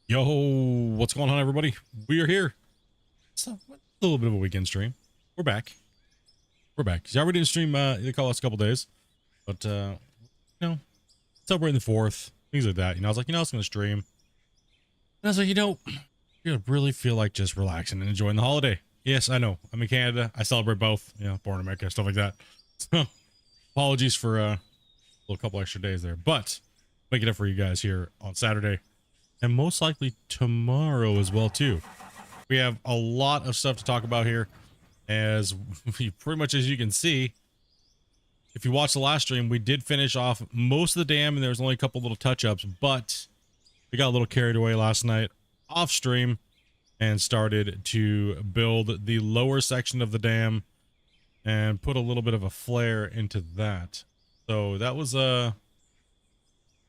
Yo, what's going on, everybody? We are here. It's a little bit of a weekend stream. We're back. We're back. So I already didn't stream, they call us a couple days, but, celebrating the 4th, things like that. I was like, I was going to stream. And I was like, I really feel like just relaxing and enjoying the holiday. Yes, I know. I'm in Canada. I celebrate both, born in America, stuff like that. So, apologies for, a little couple extra days there, but make it up for you guys here on Saturday. And most likely tomorrow as well too. We have a lot of stuff to talk about here, as pretty much as you can see. If you watched the last stream, we did finish off most of the dam, and there was only a couple little touch-ups, but we got a little carried away last night off stream and started to build the lower section of the dam and put a little bit of a flare into that. So that was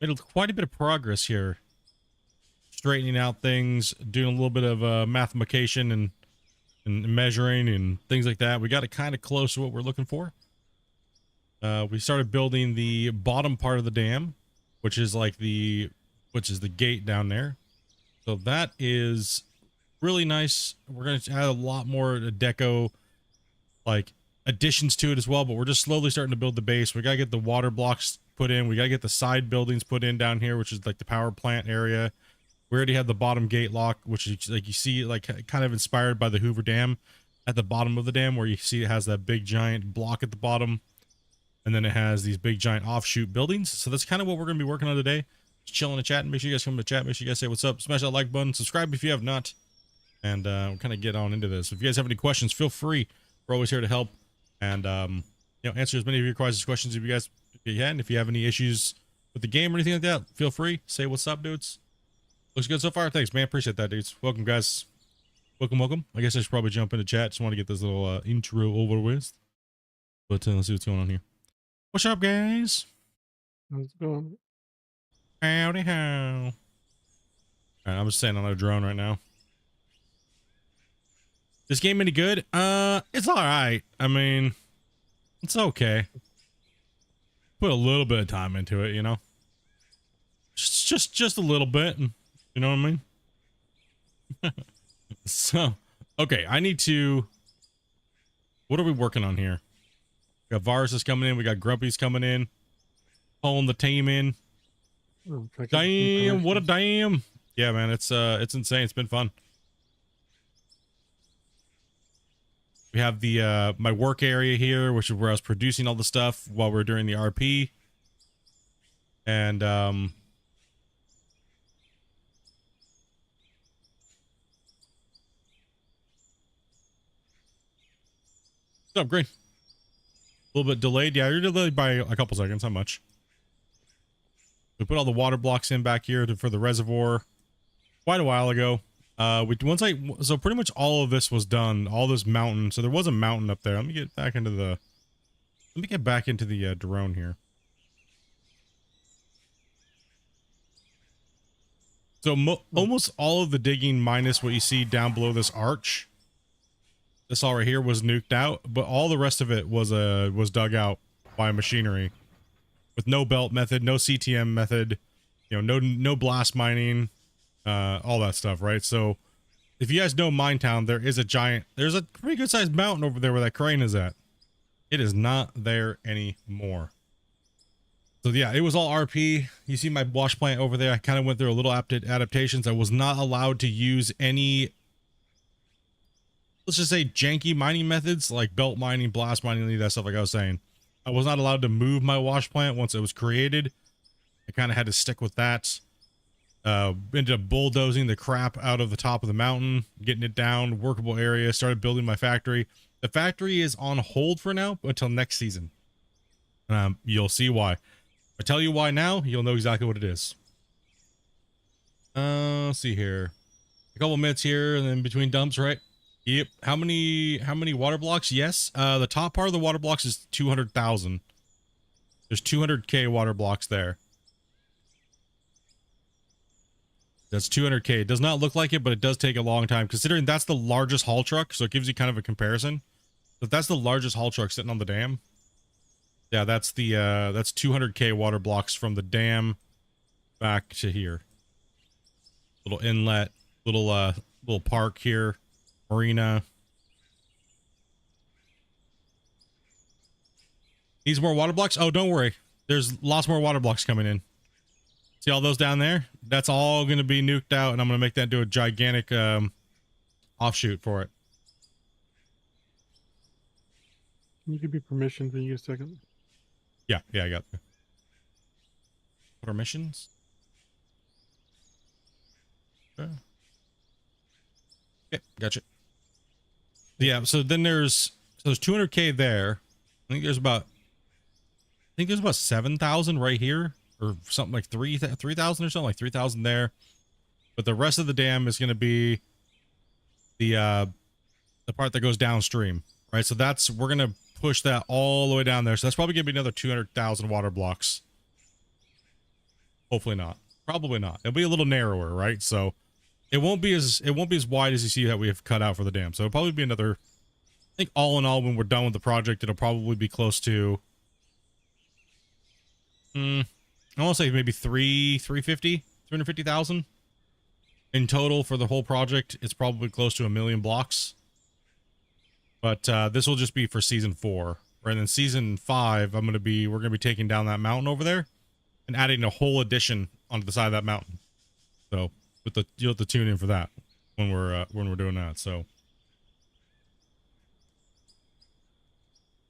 made quite a bit of progress here, straightening out things, doing a little bit of mathematication and measuring and things like that. We got it kind of close to what we're looking for. We started building the bottom part of the dam, which is the gate down there. So that is really nice. We're going to add a lot more deco additions to it as well, but we're just slowly starting to build the base. We got to get the water blocks put in. We got to get the side buildings put in down here, which is like the power plant area. We already have the bottom gate lock, which is you see kind of inspired by the Hoover Dam at the bottom of the dam, where you see it has that big giant block at the bottom, and then it has these big giant offshoot buildings. So that's kind of what we're going to be working on today. Just chilling and chatting. Make sure you guys come to chat. Make sure you guys say what's up. Smash that like button. Subscribe if you have not. And we'll kind of get on into this. If you guys have any questions, feel free. We're always here to help and answer as many of your questions if you can. If you have any issues with the game or anything like that, feel free. Say what's up, dudes. Looks good so far. Thanks, man. Appreciate that, dudes. Welcome, guys. Welcome. I guess I should probably jump into chat. Just want to get this little intro over with. But let's see what's going on here. What's up, guys? How's it going? Howdy how. All right, I'm just sitting on a drone right now. This game any good? It's all right. I mean, it's okay. Put a little bit of time into it, Just a little bit. You know what I mean? So, okay, I need to... What are we working on here? We got viruses coming in. We got grumpies coming in. Pulling the team in. Oh, Damn, what a damn. Yeah, man, it's insane. It's been fun. We have the my work area here, which is where I was producing all the stuff while we were doing the RP. And what's up, Green? A little bit delayed. Yeah, you're delayed by a couple seconds. Not much. We put all the water blocks in back here for the reservoir quite a while ago. So pretty much all of this was done. All this mountain. So there was a mountain up there. Let me get back into the drone here. So almost all of the digging, minus what you see down below this arch. This all right here was nuked out, but all the rest of it was dug out by machinery, with no belt method, no CTM method, no blast mining, all that stuff, right? So, if you guys know Minetown, there's a pretty good sized mountain over there where that crane is at. It is not there anymore. So yeah, it was all RP. You see my wash plant over there. I kind of went through a little adaptations. I was not allowed to use any, let's just say, janky mining methods like belt mining, blast mining, any of that stuff. Like I was saying, I was not allowed to move my wash plant once it was created. I kind of had to stick with that. Ended up bulldozing the crap out of the top of the mountain, getting it down, workable area, started building my factory. The factory is on hold for now until next season. You'll see why. If I tell you why now, you'll know exactly what it is. Let's see here. A couple minutes here and then between dumps, right? Yep. How many water blocks? Yes. The top part of the water blocks is 200,000. There's 200k water blocks there. That's 200k. It does not look like it, but it does take a long time, considering that's the largest haul truck, so it gives you kind of a comparison. But that's the largest haul truck sitting on the dam. Yeah, that's 200k water blocks from the dam back to here. Little inlet, little park here, marina. Needs more water blocks? Oh, don't worry. There's lots more water blocks coming in. See all those down there? That's all going to be nuked out, and I'm going to make that into a gigantic offshoot for it. You give me permission for you a second. Yeah, I got it. Permissions? Okay. Okay, gotcha. Yeah, so then there's 200K there. I think there's about 7,000 right here, or something like 3,000 or something, like 3,000 there. But the rest of the dam is going to be the part that goes downstream, right? So we're going to push that all the way down there. So that's probably going to be another 200,000 water blocks. Hopefully not. Probably not. It'll be a little narrower, right? So it won't be as wide as you see that we have cut out for the dam. So it'll probably be another, I think all in all, when we're done with the project, it'll probably be close to I want to say maybe 350,000 in total for the whole project. It's probably close to 1 million blocks. But this will just be for season 4. Right, and then season 5, we're gonna be taking down that mountain over there and adding a whole addition onto the side of that mountain. So you'll have to tune in for that when we're doing that. So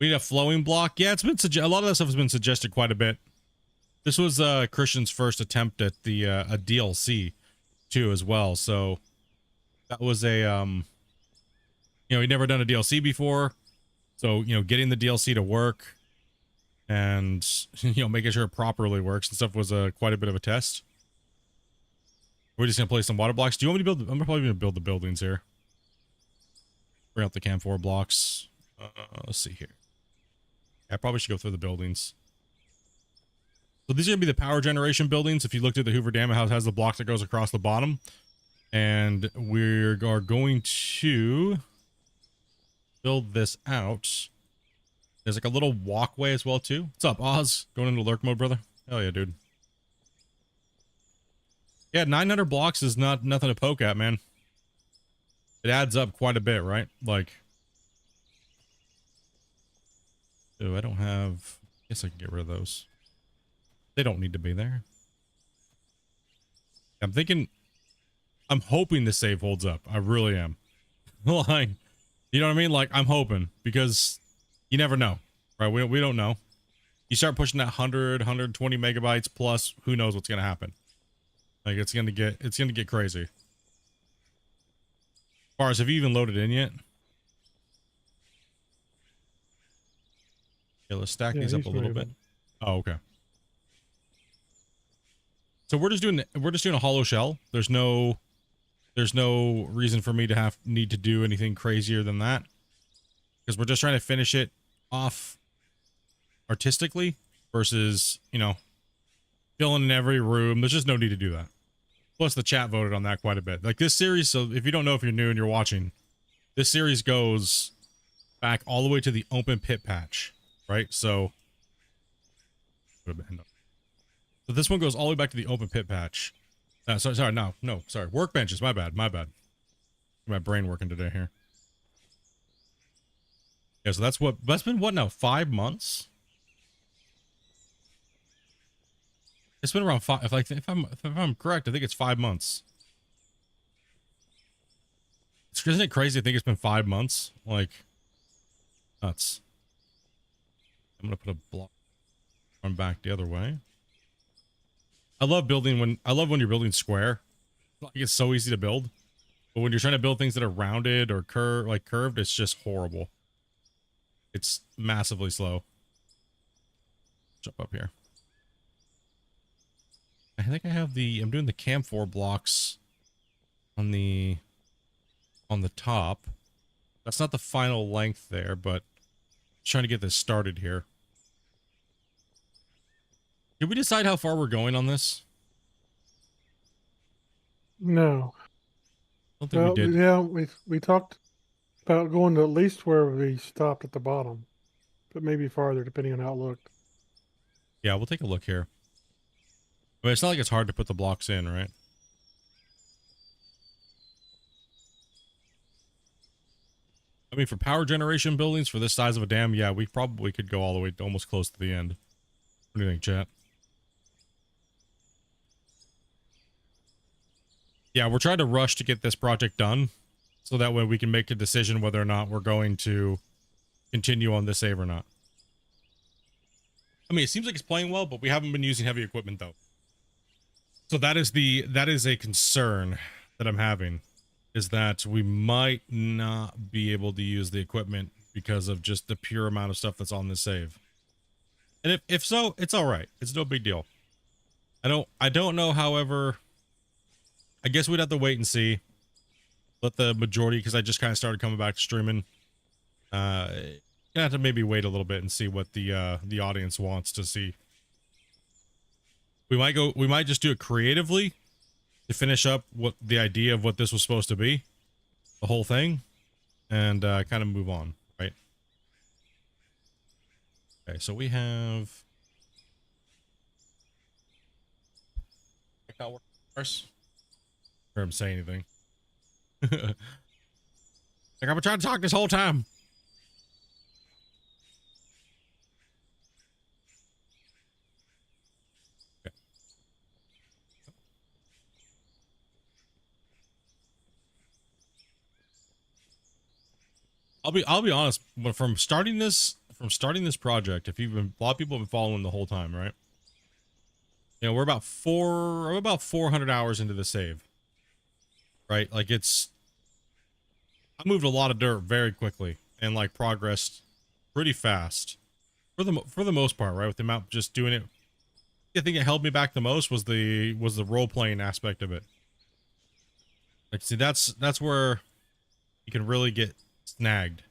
we need a flowing block. Yeah, it's been a lot of that stuff has been suggested quite a bit. This was Christian's first attempt at the a DLC too as well. So that was a he'd never done a DLC before. So, getting the DLC to work and making sure it properly works and stuff was quite a bit of a test. We're just gonna place some water blocks. Do you want me to build? I'm probably gonna build the buildings here. Bring out the Cam 4 blocks. Let's see here. I probably should go through the buildings. So these are going to be the power generation buildings. If you looked at the Hoover Dam, it has the block that goes across the bottom. And we are going to build this out. There's like a little walkway as well, too. What's up, Oz? Going into lurk mode, brother? Hell yeah, dude. Yeah, 900 blocks is nothing to poke at, man. It adds up quite a bit, right? Like... Oh, I don't have... I guess I can get rid of those. They don't need to be there. I'm hoping the save holds up. I really am. Like, you know what I mean? Like, I'm hoping, because you never know, right? We don't know. You start pushing that 120 megabytes plus, who knows what's going to happen. Like, it's going to get crazy. As far as, have you even loaded in yet? Okay, let's stack these up a little bit. Oh, okay. So we're just doing a hollow shell. There's no reason for me to need to do anything crazier than that, because we're just trying to finish it off artistically versus, filling in every room. There's just no need to do that. Plus the chat voted on that quite a bit. Like this series, so if you don't know, if you're new and you're watching, this series goes back all the way to the open pit patch, right? So this one goes all the way back to the open pit patch. Sorry, workbenches. My bad. My brain working today here. Yeah, so that's been what now? 5 months. It's been around 5. If I'm correct, I think it's 5 months. Isn't it crazy? I think it's been 5 months. Like, nuts. I'm gonna put a block. Run back the other way. I love when you're building square. Like, it's so easy to build, but when you're trying to build things that are rounded or curved, it's just horrible. It's massively slow. Jump up here. I think I'm doing the Cam 4 blocks on the top. That's not the final length there, but I'm trying to get this started here. Did we decide how far we're going on this? No. I don't think we did. Yeah, we talked about going to at least where we stopped at the bottom, but maybe farther, depending on how it looked. Yeah, we'll take a look here. I mean, it's not like it's hard to put the blocks in, right? I mean, for power generation buildings for this size of a dam, yeah, we probably could go all the way to almost close to the end. What do you think, chat? Yeah, we're trying to rush to get this project done so that way we can make a decision whether or not we're going to continue on this save or not. I mean, it seems like it's playing well, but we haven't been using heavy equipment though. So that is a concern that I'm having, is that we might not be able to use the equipment because of just the pure amount of stuff that's on this save. And if so, it's all right. It's no big deal. I don't know, however, I guess we'd have to wait and see. Let the majority, because I just kind of started coming back to streaming. Gonna have to maybe wait a little bit and see what the audience wants to see. We might just do it creatively to finish up what the idea of what this was supposed to be, the whole thing, and kind of move on, right? Okay, so we have hear him say anything. Like, I've been trying to talk this whole time. Okay. I'll be honest, but from starting this project, if you've been, a lot of people have been following the whole time, right? You know, we're about 400 hours into the save, right? Like, I moved a lot of dirt very quickly and like progressed pretty fast for the most part, right? With the amount just doing it, I think it held me back the most was the role playing aspect of it. Like, see, that's where you can really get snagged.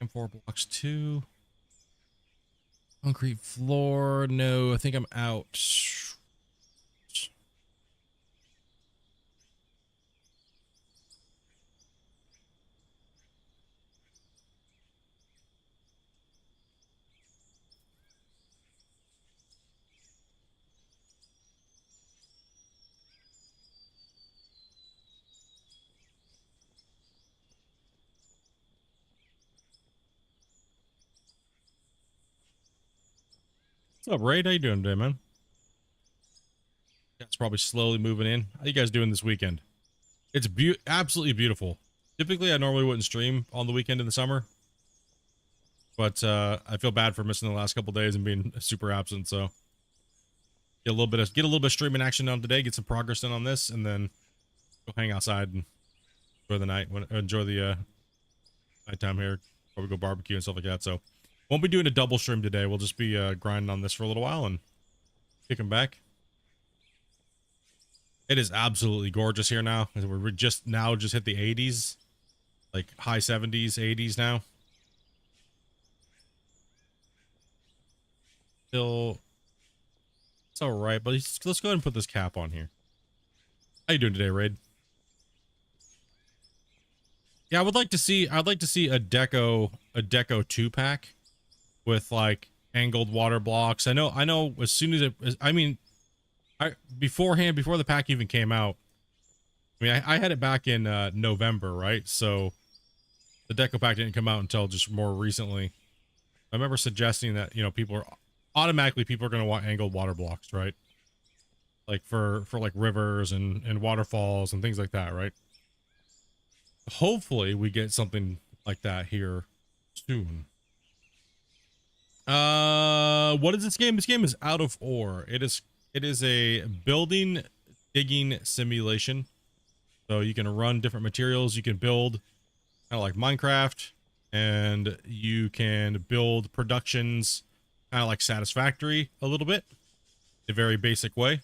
M4 blocks 2. Concrete floor. No, I think I'm out. What's up, Raid? How you doing today, man? That's probably slowly moving in. How you guys doing this weekend? It's absolutely beautiful. Typically, I normally wouldn't stream on the weekend in the summer, but I feel bad for missing the last couple days and being super absent. So get a little bit of streaming action on today, get some progress done on this, and then go hang outside and enjoy the night. Enjoy the nighttime here. Probably go barbecue and stuff like that. So won't be doing a double stream today. We'll just be grinding on this for a little while and kicking back. It is absolutely gorgeous here now. We're just hit the 80s, like high 70s, 80s now. Still, it's all right, but let's go ahead and put this cap on here. How you doing today, Raid? Yeah, I'd like to see a deco 2-pack with like angled water blocks. I know as soon as I mean, before the pack even came out, I mean, I had it back in November, right? So the deco pack didn't come out until just more recently. I remember suggesting that, you know, people are going to want angled water blocks, right? Like for like rivers and waterfalls and things like that, right? Hopefully we get something like that here soon. What is this game? This game is Out of Ore. It is a building digging simulation. So you can run different materials. You can build kind of like Minecraft, and you can build productions kind of like Satisfactory a little bit, a very basic way,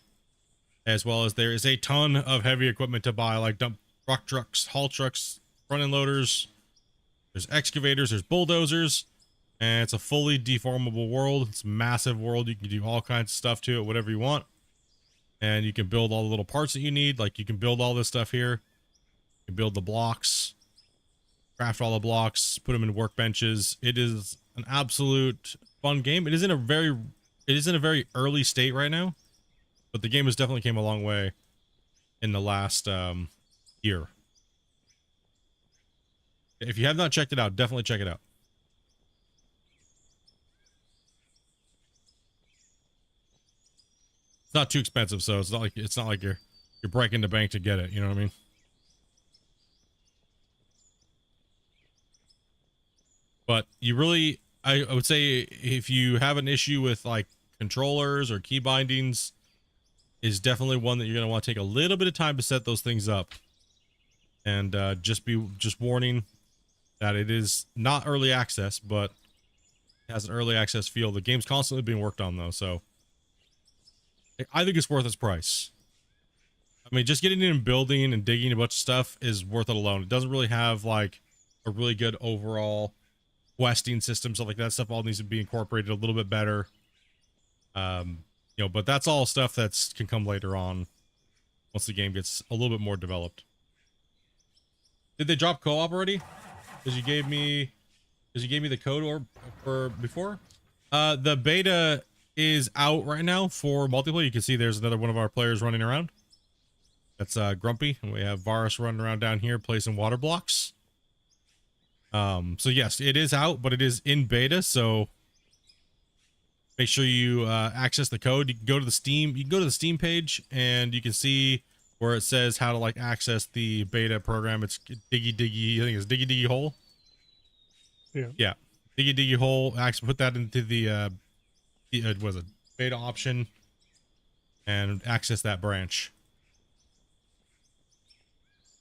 as well as there is a ton of heavy equipment to buy, like dump rock trucks, haul trucks, front end loaders. There's excavators, there's bulldozers, and it's a fully deformable world. It's a massive world. You can do all kinds of stuff to it, whatever you want. And you can build all the little parts that you need. Like, you can build all this stuff here. You can build the blocks. craft all the blocks, put them in workbenches. It is an absolute fun game. It is in a very early state right now, but the game has definitely came a long way in the last year. If you have not checked it out, definitely check it out. It's not too expensive, so it's not like you're breaking the bank to get it. You know what I mean? But you really, I would say, if you have an issue with like controllers or key bindings, is definitely one that you're gonna want to take a little bit of time to set those things up. And just warning that it is not early access, but it has an early access feel. The game's constantly being worked on though, so I think it's worth its price. I mean, just getting in and building and digging a bunch of stuff is worth it alone. It doesn't really have like a really good overall questing system, stuff like that. Stuff all needs to be incorporated a little bit better. You know, but that's all stuff that's can come later on once the game gets a little bit more developed. Did they drop co-op already? Because you gave me the code or for before. The beta is out right now for multiplayer. You can see there's another one of our players running around. That's Grumpy, and we have Varus running around down here placing water blocks. So yes, it is out, but it is in beta, so make sure you access the code. You can go to the Steam page, and you can see where it says how to like access the beta program. It's Diggy, I think it's Diggy Hole. Yeah, Diggy Hole. Actually put that into the was it beta option and access that branch.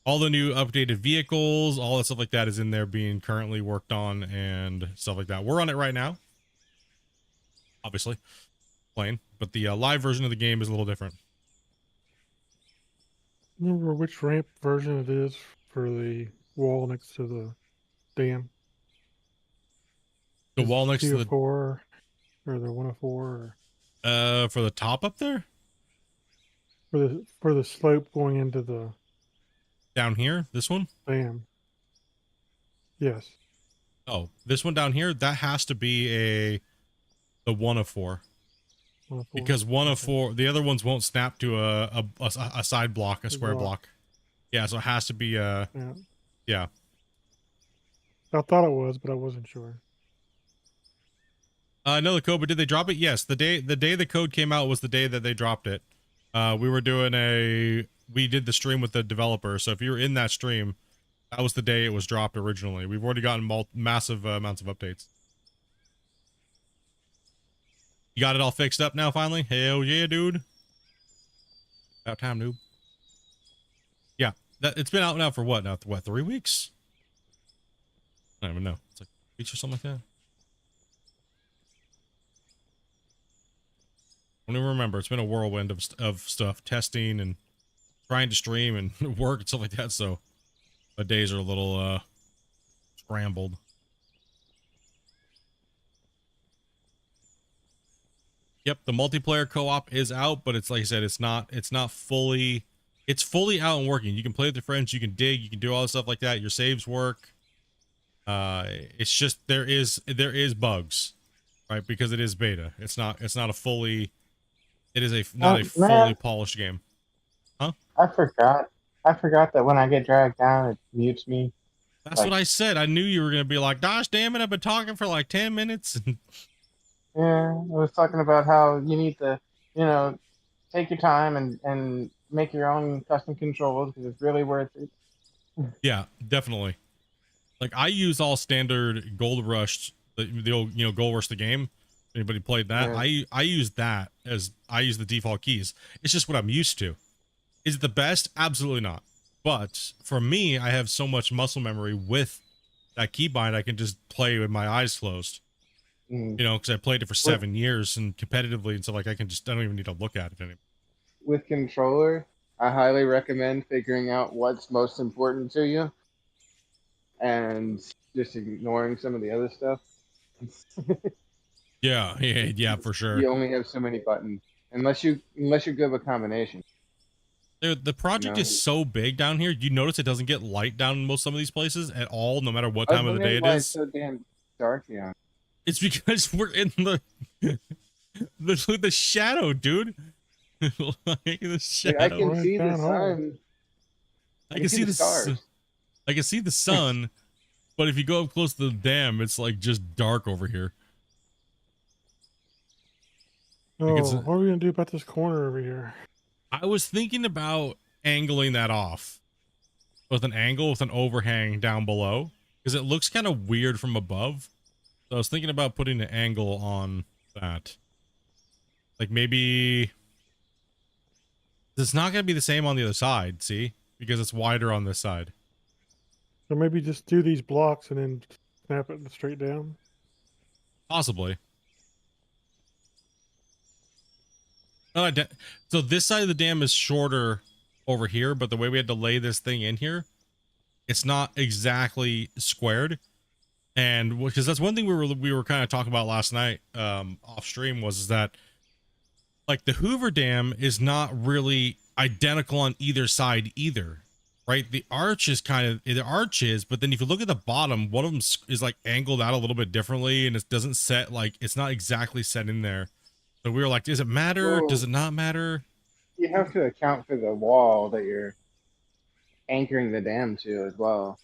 All the new updated vehicles, all that stuff like that is in there being currently worked on and stuff like that. We're on it right now, obviously playing, but the live version of the game is a little different. Remember which ramp version it is for the wall next to the dam? The Is wall it next to the 204 or the 104 or for the top up there for the slope going into the down here, this one. dam? Yes. Oh, this one down here, that has to be the 104. 104. Because 104, the other ones won't snap to a side block, a square block. Yeah, so it has to be yeah. I thought it was, but I wasn't sure. No, the code, but did they drop it? Yes, the day the code came out was the day that they dropped it. We did the stream with the developer, so if you were in that stream, that was the day it was dropped originally. We've already gotten massive amounts of updates. You got it all fixed up now, finally? Hell yeah, dude. About time, noob. Yeah, it's been out now for what? 3 weeks? I don't even know. It's like weeks or something like that. I don't even remember. It's been a whirlwind of stuff, testing and trying to stream and work and stuff like that, so my days are a little scrambled. Yep, the multiplayer co-op is out, but it's like I said, it's not fully, it's fully out and working. You can play with your friends, you can dig, you can do all this stuff like that. Your saves work. It's just there is bugs, right? Because it is beta. It's not a fully, it is not a fully polished game. Huh? I forgot that when I get dragged down, it mutes me. That's what I said. I knew you were gonna be like, "Gosh, damn it! I've been talking for like 10 minutes." Yeah, I was talking about how you need to, take your time and make your own custom controls because it's really worth it. Yeah, definitely. Like I use all standard Gold Rush, the old Gold Rush the game. Anybody played that? Yeah. I use that as I use the default keys. It's just what I'm used to. Is it the best? Absolutely not. But for me, I have so much muscle memory with that keybind, I can just play with my eyes closed. Because I played it for 7 years and competitively, and so like I don't even need to look at it anymore. With controller, I highly recommend figuring out what's most important to you and just ignoring some of the other stuff. Yeah, for sure. You only have so many buttons unless you're good with combination. Dude, the project No. is so big down here. You notice it doesn't get light down in most some of these places at all, no matter what I time was of the wondering day it why it's is. so damn dark here. It's because we're in the shadow, dude. Like the Like, I shadow. can Right see the down hole. sun. I can see the stars. I can see the sun, but if you go up close to the dam, it's like just dark over here. Oh, it's a- what are we gonna do about this corner over here? I was thinking about angling that off with an angle with an overhang down below because it looks kind of weird from above. So I was thinking about putting an angle on that. Like maybe it's not going to be the same on the other side, see? Because it's wider on this side. So maybe just do these blocks and then snap it straight down. Possibly. Oh, so this side of the dam is shorter over here, but the way we had to lay this thing in here, it's not exactly squared. And because that's one thing we were kind of talking about last night off stream was that like the Hoover Dam is not really identical on either side either, right? The arch is but then if you look at the bottom, one of them is like angled out a little bit differently, and it doesn't set like it's not exactly set in there. So we were like, does it matter? Well, Does it not matter? You have to account for the wall that you're anchoring the dam to as well.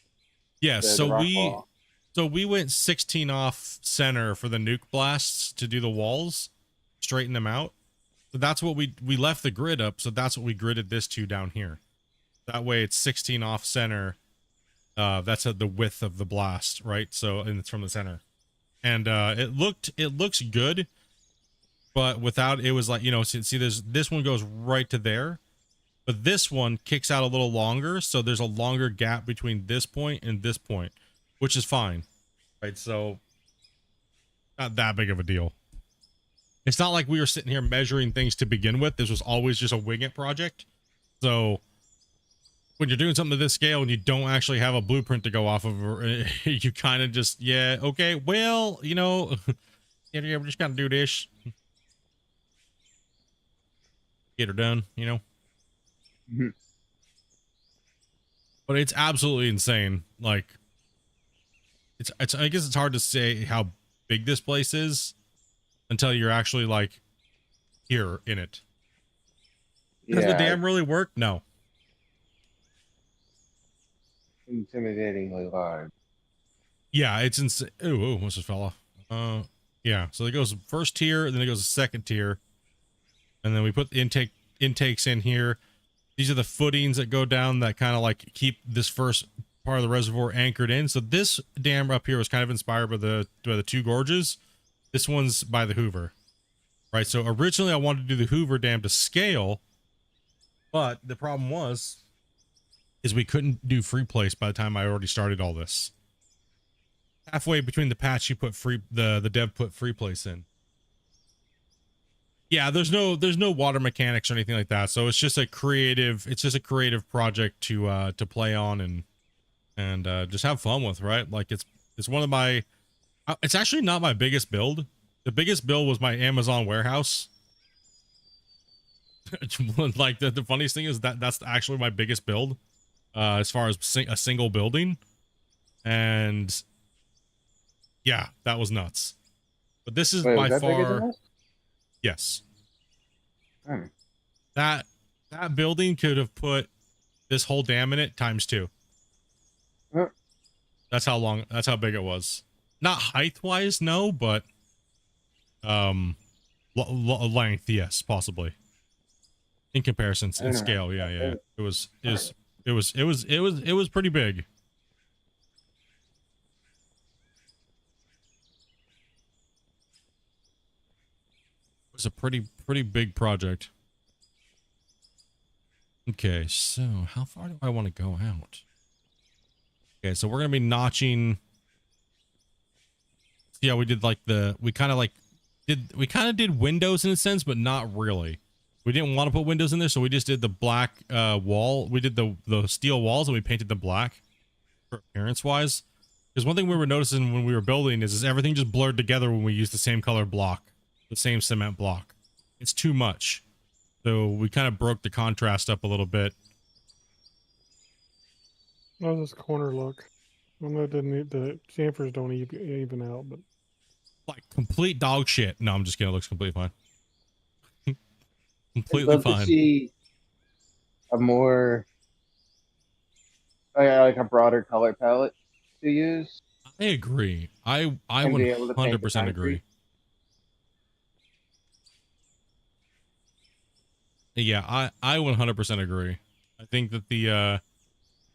Yeah, The rock wall. so we went 16 off center for the nuke blasts to do the walls, straighten them out. So that's what we left the grid up, so that's what we gridded this to down here. That way it's 16 off center. That's at the width of the blast, right? So and it's from the center. And it looks good, but without it was like, you know, see there's this one goes right to there. But this one kicks out a little longer, so there's a longer gap between this point and this point, which is fine, right? So not that big of a deal. It's not like we were sitting here measuring things to begin with. This was always just a wing it project. So when you're doing something to this scale and you don't actually have a blueprint to go off of, you kind of just, yeah, okay, well, you know, yeah, we're just gonna do this. Get her done, you know? Mhm. But it's absolutely insane. Like, it's I guess it's hard to say how big this place is until you're actually like here in it. Does the dam really work? No. Intimidatingly large. Yeah, it's insane. Ooh, what's this fella? Yeah. So it goes first tier, then it goes second tier, and then we put the intakes in here. These are the footings that go down that kind of like keep this first part of the reservoir anchored in. So this dam up here was kind of inspired by the two gorges. This one's by the Hoover, right? So originally I wanted to do the Hoover Dam to scale, but the problem is we couldn't do free place by the time I already started all this. Halfway between the patch, you put the dev put free place in. Yeah, there's no water mechanics or anything like that. So it's just a creative project to play on and just have fun with, right? Like it's one of my. It's actually not my biggest build. The biggest build was my Amazon warehouse. Like the funniest thing is that's actually my biggest build, as far as a single building, and yeah, that was nuts. But this is by far, yes. Hmm. That building could have put this whole dam in it times 2. That's how big it was. Not height wise, no, but length, yes, possibly. In comparison, in scale, yeah. It was pretty big. It was a pretty big project. Okay, so how far do I want to go out? Okay, so we're gonna be notching. Yeah, we did like we kind of did windows in a sense, but not really. We didn't want to put windows in there, so we just did the black wall. We did the steel walls and we painted them black for appearance wise. Because one thing we were noticing when we were building is everything just blurred together when we used the same color block, the same cement block. It's too much. So we kind of broke the contrast up a little bit. How's this corner look? I know it didn't. The chamfers don't even out, but Like complete dog shit. No, I'm just kidding. It looks completely fine. I'd Completely love to fine. see a more, like a broader color palette to use. I agree. I And be able to paint the 100% agree. concrete. Yeah, I 100% agree. I think that the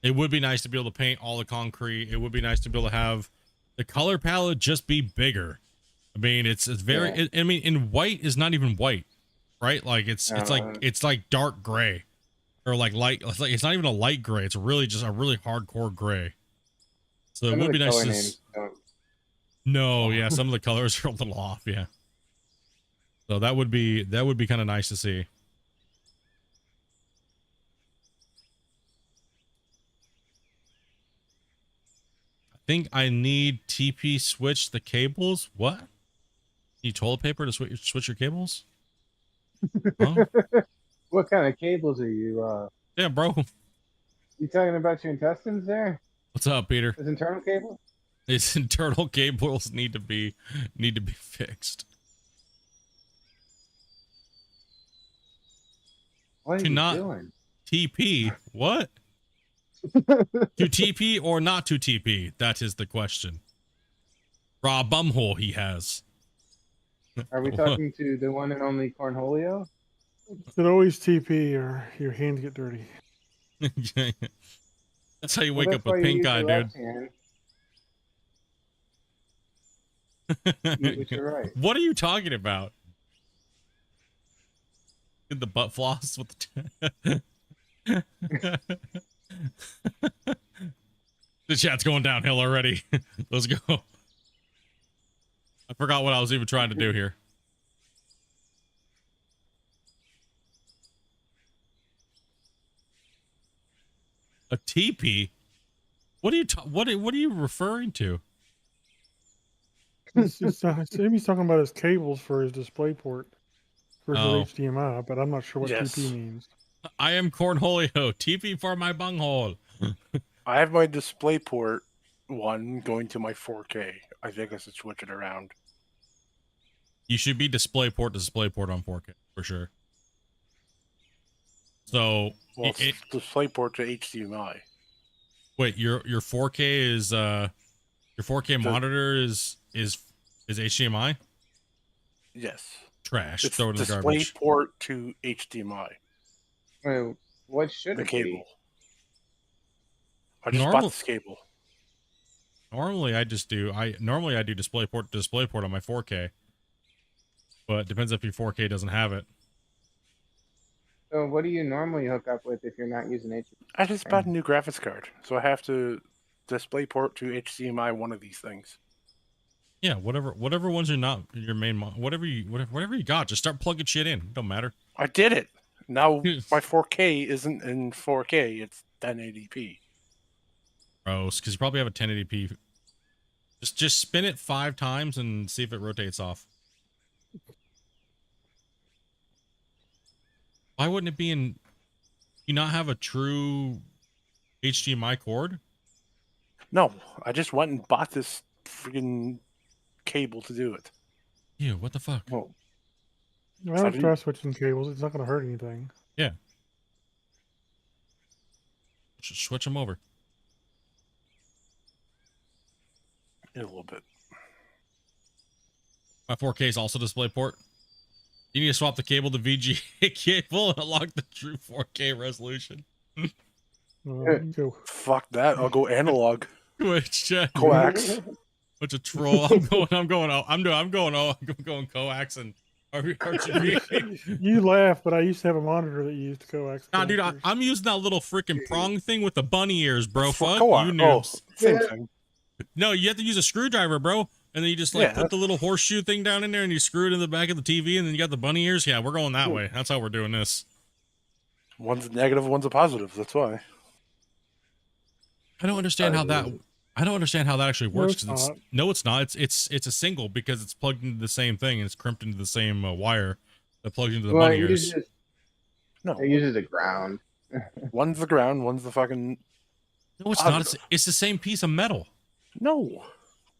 it would be nice to be able to paint all the concrete. It would be nice to be able to have the color palette just be bigger. I mean, it's very. Yeah. I mean, in white is not even white, right? Like it's like dark gray, or like light. It's not even a light gray. It's really just a really hardcore gray. So it Some of would be the nice color to. names don't. No, yeah, some of the colors are a little off. Yeah. So that would be kind of nice to see. Think I need TP switch the cables. What? Need toilet paper to switch your cables? Huh? What kind of cables are you? Yeah, bro. You talking about your intestines there? What's up, Peter? His internal cable? These internal cables need to be fixed. What are To you not- doing? TP? What? To TP or not to TP? That is the question. Raw bumhole he has. Are we talking to the one and only Cornholio? should always TP or your hands get dirty. That's how you Well, wake that's up why a you pink use eye, your dude. left hand. Eat with your right. What are you talking about? Did the butt floss with the the chat's going downhill already. Let's go. I forgot what I was even trying to do here. A teepee? What are you what are you referring to? He's talking about his cables for his display port for his Oh. HDMI, but I'm not sure what Yes. TP means. I am Cornholio. TP for my bunghole. I have my DisplayPort one going to my 4K. I think I should switch it around. You should be DisplayPort to DisplayPort on 4K for sure. So Well, it's DisplayPort to HDMI. wait, your 4K is your 4K monitor is HDMI? Yes. Trash. It's Throw it in the garbage. DisplayPort to HDMI. Wait, what should The it cable. be? I just Normal- bought this cable. Normally I do DisplayPort to DisplayPort on my 4K. But it depends if your 4K doesn't have it. So what do you normally hook up with if you're not using HDMI? I just bought a new graphics card, so I have to DisplayPort to HDMI one of these things. Yeah, whatever ones are not your main whatever you got, just start plugging shit in. Don't matter. I did it. Now my 4K isn't in 4K; it's 1080p. Gross, because you probably have a 1080p. Just spin it 5 times and see if it rotates off. Why wouldn't it be in? You not have a true HDMI cord? No, I just went and bought this freaking cable to do it. Ew, what the fuck? Well, I would try switching cables. It's not going to hurt anything. Yeah. Just switch them over. in a little bit. My 4K is also DisplayPort. You need to swap the cable to VGA cable and unlock the true 4K resolution. Go. Fuck that. I'll go analog. Which Coax. which a troll. I'm going coax and RGB. You laugh, but I used to have a monitor that used coax. Nah, dude, connectors. I'm using that little freaking prong thing with the bunny ears, bro. For Fuck coax. you, Oh, noobs. same Yeah. thing. No, you have to use a screwdriver, bro. And then you just like Yeah, put the little horseshoe thing down in there and you screw it in the back of the TV and then you got the bunny ears. Yeah, we're going that way. That's how we're doing this. One's a negative, one's a positive. That's why. I don't understand how that actually works. No, it's 'cause not. no, it's not. It's a single because it's plugged into the same thing and it's crimped into the same wire that plugs into the Well, bunny you ears. just No, It uses a ground. one's the ground, one's the fucking. No, it's not. It's the same piece of metal. No,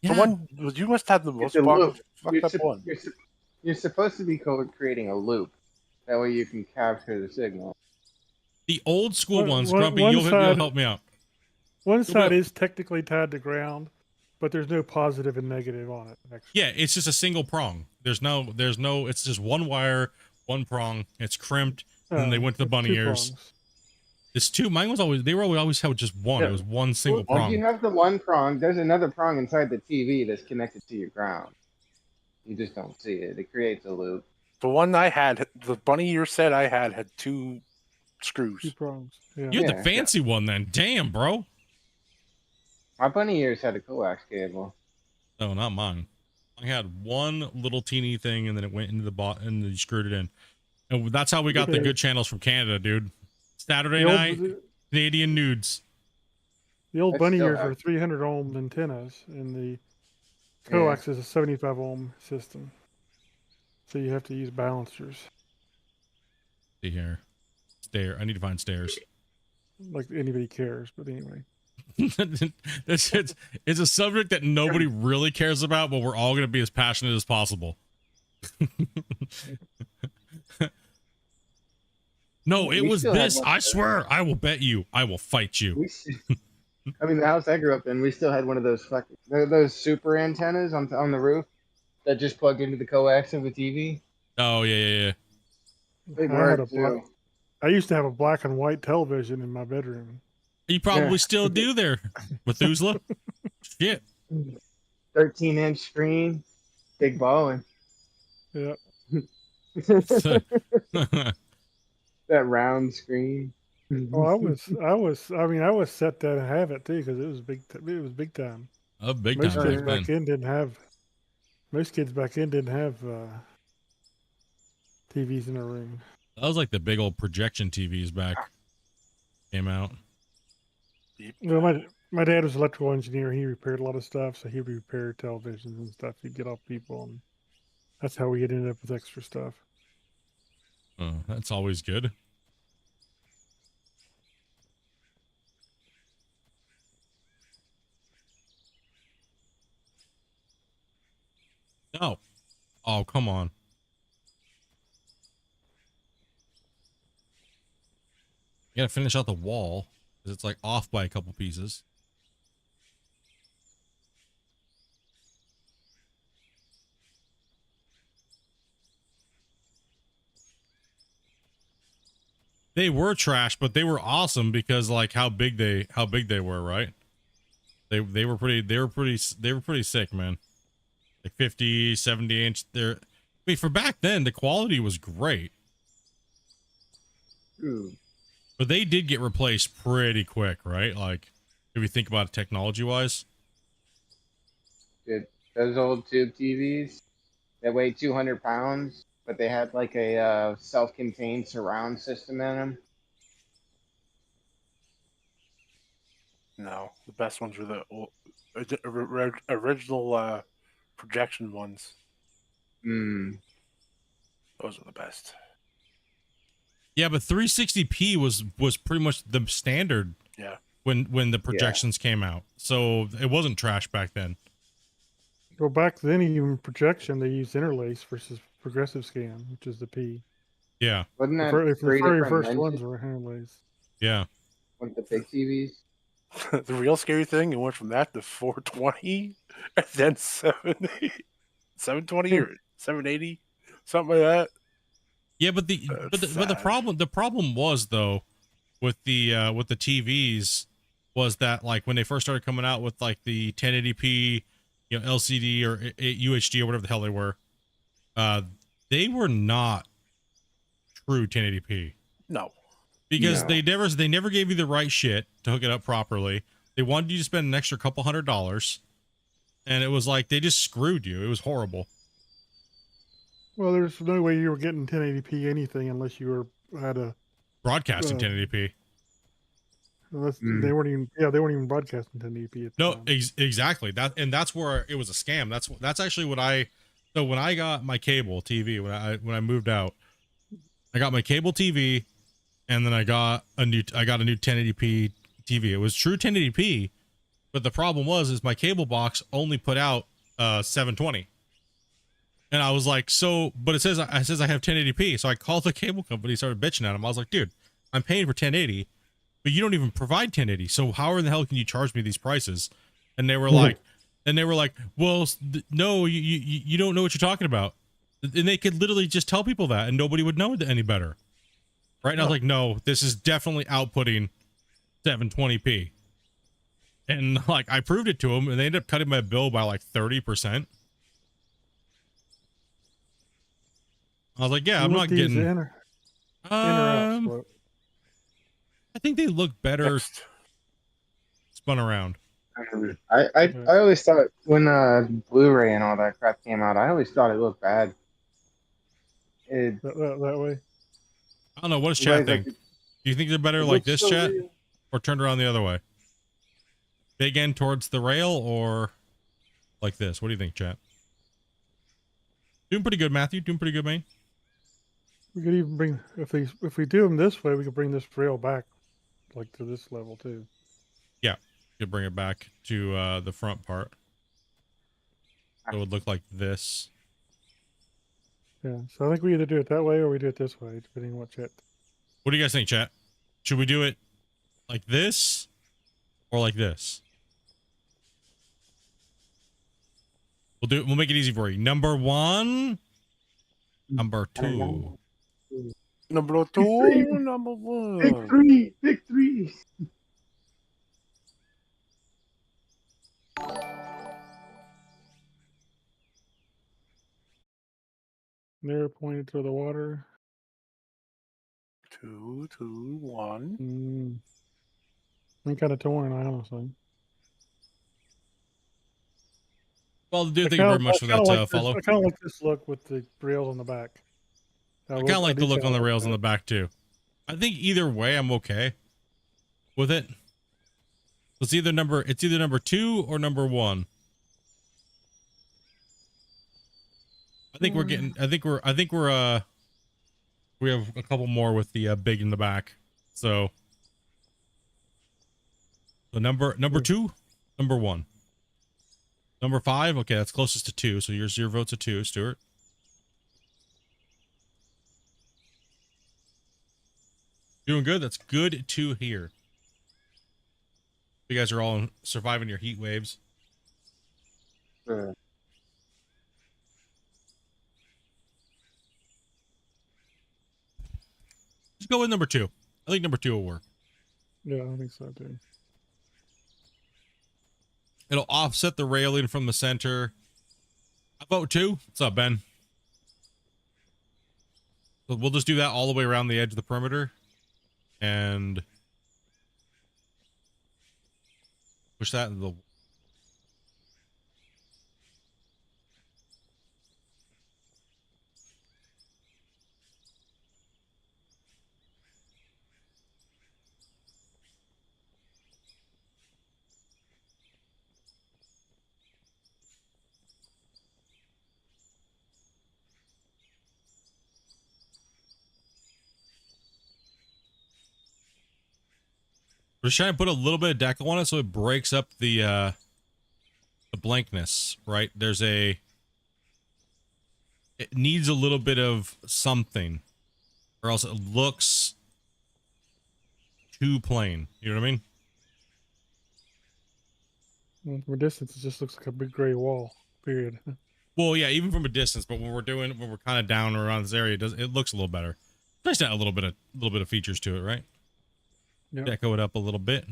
Yeah. the one you must have the most It's a loop. fucked up one. You're supposed to be creating a loop. That way you can capture the signal. The old school ones, One Grumpy, you'll side- help me out. One side is technically tied to ground, but there's no positive and negative on it. Actually. Yeah, it's just a single prong. There's no, it's just one wire, one prong. It's crimped, and they went to the it's bunny 2 ears. prongs. It's two. Mine was always, they were always had just one. Yeah. It was one single Well, prong. you have the one prong. There's another prong inside the TV that's connected to your ground. You just don't see it. It creates a loop. The one I had, the bunny ear set I had 2 screws. 2 prongs. Yeah. You had Yeah. the fancy one then. Damn, bro. My bunny ears had a coax cable. No, not mine. I had one little teeny thing, and then it went into the bot, and you screwed it in. And that's how we got the good channels from Canada, dude. Saturday night, Canadian nudes. The old I bunny still ears have- are 300 ohm antennas, and the coax is a 75 ohm system. So you have to use balancers. See here. I need to find stairs. Like anybody cares, but anyway. it's a subject that nobody really cares about, but we're all going to be as passionate as possible. No, it We was still have this. one I of those. swear. I will bet you. I will fight you. I mean, the house I grew up in, we still had one of those those super antennas on the roof that just plug into the coax of the TV. Oh, yeah. They I had a work too. I used to have a black and white television in my bedroom. You probably Yeah. still do there, Methuselah. Shit. 13-inch screen, big balling. Yeah. That round screen. Oh, I was set to have it too because it was big. It was big time. A big Most time kids back then. back then didn't have. Most kids back then didn't have TVs in their room. That was like the big old projection TVs came out. Well, my dad was an electrical engineer. He repaired a lot of stuff, so he repaired televisions and stuff. He'd get off people, and that's how we ended up with extra stuff. Oh, that's always good. No. Oh, come on. You gotta finish out the wall because it's like off by a couple pieces. They were trash, but they were awesome because like how big they were, right? They were pretty sick, man. Like 50, 70 inch. I mean, for back then, the quality was great. Ooh. But they did get replaced pretty quick, right? Like, if you think about it technology wise. Dude, those old tube TVs that weighed 200 pounds, but they had like a self-contained surround system in them. No, the best ones were the original projection ones. Mm. Those are the best. Yeah, but 360p was pretty much the standard. Yeah. When the projections came out, so it wasn't trash back then. Well, back then, even projection, they used interlace versus progressive scan, which is the P. Yeah. Wasn't The that very three very different first ones lenses were interlace. Yeah. with the big TVs? The real scary thing, it went from that to 420, and then 720 or 780, something like that. Yeah, but the problem was though with the TVs was that like when they first started coming out with like the 1080p, you know, LCD or UHD or whatever the hell they were not true 1080p. No. Because No. they never gave you the right shit to hook it up properly. They wanted you to spend an extra couple $100, and it was like they just screwed you. It was horrible. Well, there's no way you were getting 1080p anything unless you had a. Broadcasting Uh, 1080p. Unless Mm. they weren't even broadcasting 1080p. At the No, time. exactly. That's where it was a scam. That's actually what when I got my cable TV when I moved out, I got my cable TV and then I got a new 1080p TV. It was true 1080p, but the problem is my cable box only put out 720. And I was like, but it says I have 1080p. So I called the cable company, started bitching at them. I was like, dude, I'm paying for 1080, but you don't even provide 1080. So how in the hell can you charge me these prices? And they were like, well, no, you don't know what you're talking about. And they could literally just tell people that, and nobody would know any better. Right? And I was like, no, this is definitely outputting 720p. And like, I proved it to them, and they ended up cutting my bill by like 30%. I was like, yeah, I'm not getting. I think they look better spun around. I always thought when Blu-ray and all that crap came out, I always thought it looked bad. That way. I don't know. What does chat think? Do you think they're better like this, chat, or turned around the other way? Big end towards the rail, or like this? What do you think, chat? Doing pretty good, Matthew. Doing pretty good, man. We could even bring if we do them this way, we could bring this rail back, like to this level too. Yeah, you could bring it back to the front part. So it would look like this. Yeah, so I think we either do it that way or we do it this way, depending on what chat. What do you guys think, chat? Should we do it like this or like this? We'll make it easy for you. Number 1, number 2. Number 2, number 1. Victory. They're pointed to the water. 2, 2, 1. I'm kind of torn, honestly. Well, dude, thank you very much for that follow. I kind of like this look with the rails on the back. I kind of like the look on the rails on the back too. I think either way, I'm okay with it. It's either number 2 or number 1. I think we're getting. I think we're. We have a couple more with the big in the back. So the number 2, number 1, number 5. Okay, that's closest to 2. So your vote's a 2, Stuart. Doing good. That's good to hear. You guys are all surviving your heat waves. Sure. Just go with number 2. I think number 2 will work. Yeah, I think so too. It'll offset the railing from the center. I vote 2. What's up, Ben? So we'll just do that all the way around the edge of the perimeter. And push that into the... We're just trying to put a little bit of decal on it so it breaks up the blankness, right? It needs a little bit of something, or else it looks too plain. You know what I mean? From a distance, it just looks like a big gray wall. Period. Well, yeah, even from a distance, but when we're kind of down around this area, it looks a little better. Nice to add a little bit of features to it, right? Yep. Deco it up a little bit.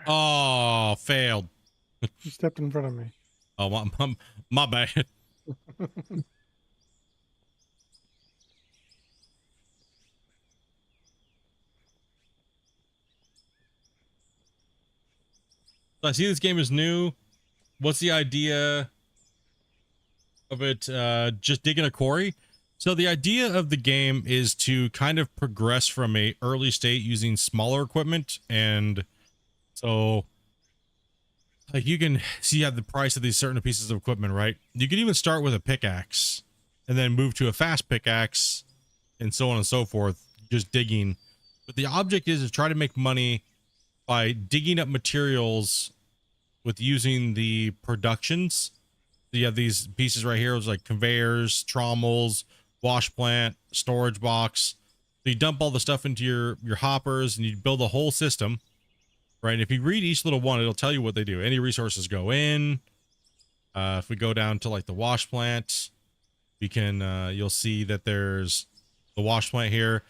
Oh, failed. You stepped in front of me. Oh, my bad. I see this game is new. What's the idea of it? Just digging a quarry? So the idea of the game is to kind of progress from a early state using smaller equipment, and so like you can see you have the price of these certain pieces of equipment, right? You can even start with a pickaxe and then move to a fast pickaxe and so on and so forth, just digging. But the object is to try to make money by digging up materials with using the productions. So you have these pieces right here, it's like conveyors, trommels, wash plant, storage box. So you dump all the stuff into your hoppers and you build a whole system, right? And if you read each little one, it'll tell you what they do. Any resources go in. If we go down to like the wash plant, we can, you'll see that there's the wash plant here.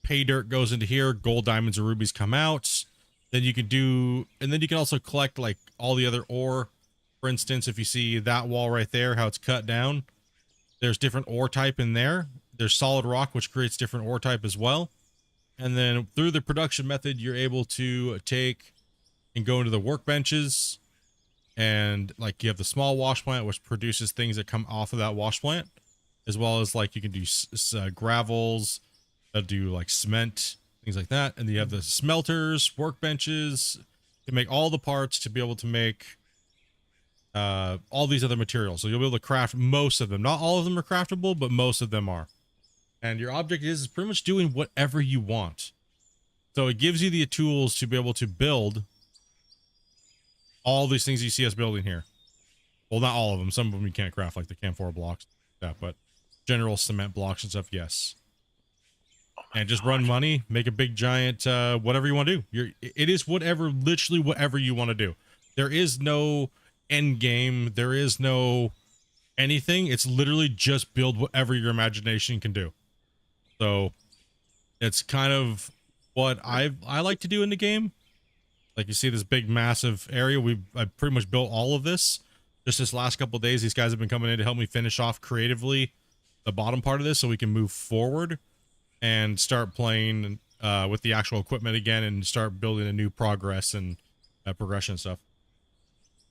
Pay dirt goes into here. Gold, diamonds, and rubies come out. Then you can do, and then you can also collect like all the other ore. For instance, if you see that wall right there, how it's cut down, there's different ore type in there. There's solid rock, which creates different ore type as well. And then through the production method, you're able to take and go into the workbenches, and like you have the small wash plant, which produces things that come off of that wash plant, as well as like you can do gravels that do like cement, things like that. And then you have the smelters, workbenches to make all the parts to be able to make all these other materials. So you'll be able to craft most of them. Not all of them are craftable, but most of them are. And your object is pretty much doing whatever you want. So it gives you the tools to be able to build all these things you see us building here. Well, not all of them. Some of them you can't craft, like the camphor blocks, but general cement blocks and stuff, yes. And just run money, make a big giant whatever you want to do. It is whatever, literally whatever you want to do. There is no end game. There is no anything. It's literally just build whatever your imagination can do. So it's kind of what I like to do in the game. Like you see this big massive area. I pretty much built all of this. Just this last couple of days, these guys have been coming in to help me finish off creatively the bottom part of this so we can move forward and start playing with the actual equipment again and start building a new progress and progression stuff.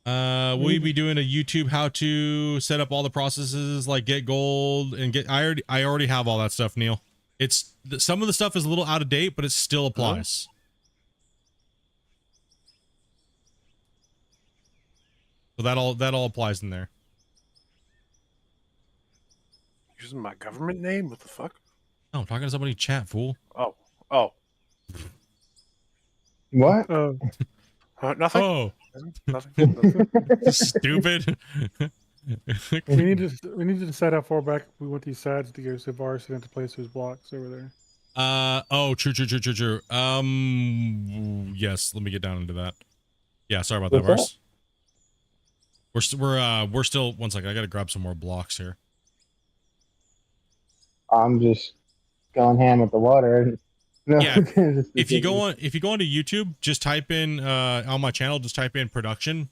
We'll be doing a YouTube how to set up all the processes, like get gold and get. I already have all that stuff, Neil. It's some of the stuff is a little out of date, but it still applies. So that all applies in there. Using my government name? What the fuck? Oh, I'm talking to somebody in chat, fool. Oh. What? Nothing? Oh, Nothing. stupid. We need to decide how far back we want these sides to go so Varus didn't have to place those blocks over there. Oh, true. Yes, let me get down into that. Yeah, sorry about that, Varus. We're still, one second, I gotta grab some more blocks here. I'm just going ham with the water. No, Yeah, if you go onto YouTube, just type in on my channel, just type in production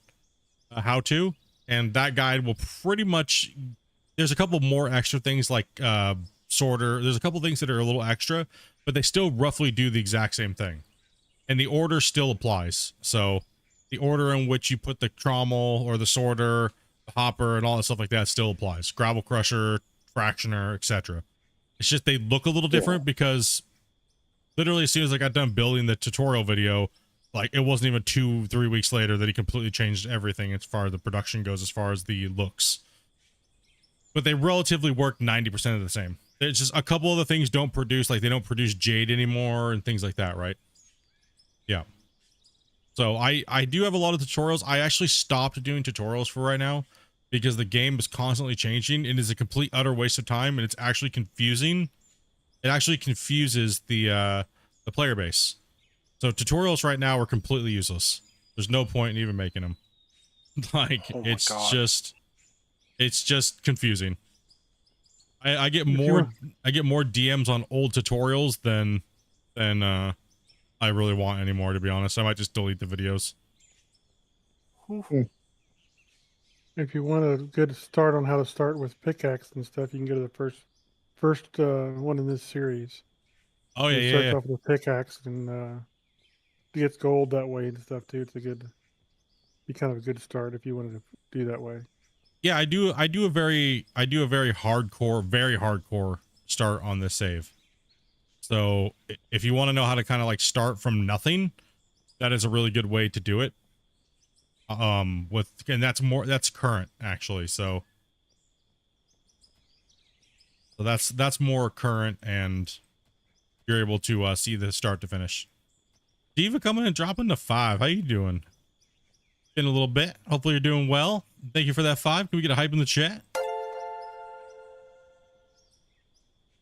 how to, and that guide will pretty much. There's a couple more extra things like sorter. There's a couple things that are a little extra, but they still roughly do the exact same thing, and the order still applies. So the order in which you put the trommel or the sorter, the hopper, and all that stuff like that still applies. Gravel crusher, fractioner, etc. It's just they look a little different because literally as soon as I got done building the tutorial video, like it wasn't even 2-3 weeks later that he completely changed everything as far as the production goes, as far as the looks. But they relatively work 90% of the same. There's just a couple of the things don't produce, like they don't produce jade anymore and things like that, right? Yeah. So I do have a lot of tutorials. I actually stopped doing tutorials for right now because the game is constantly changing and is a complete utter waste of time, and it's actually confusing. It actually confuses the player base. So tutorials right now are completely useless. There's no point in even making them. Like it's just confusing. I get more DMs on old tutorials than I really want anymore, to be honest. I might just delete the videos. If you want a good start on how to start with pickaxe and stuff, you can go to the first one in this series. Oh yeah, You start off with a pickaxe and gets gold that way and stuff too. It's be kind of a good start if you wanted to do that way. Yeah, I do a very hardcore start on this save. So if you want to know how to kind of like start from nothing, that is a really good way to do it. and that's current actually. So that's more current, and you're able to see the start to finish. Diva coming and dropping to 5. How you doing? Been a little bit. Hopefully you're doing well. Thank you for that 5. Can we get a hype in the chat?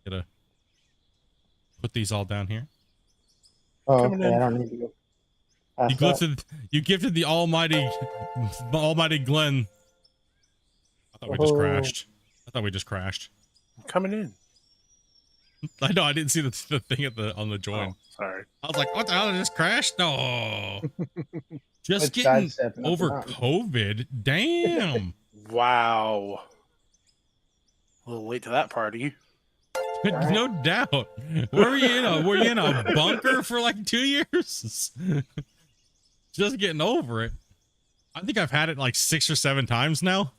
Gotta put these all down here. Oh, Coming okay. in. I don't need to go. past that. You gifted the almighty Glenn. I thought we just Oh. crashed. I thought we just crashed. I'm coming in. I know, I didn't see the thing on the join. Oh, sorry. I was like, what the hell? It just crashed? No. Just It's getting sidestepping up over and down. COVID. Damn. Wow. A little late to that party. No doubt. Were you in a bunker for like 2 years? Just getting over it. I think I've had it like 6 or 7 times now.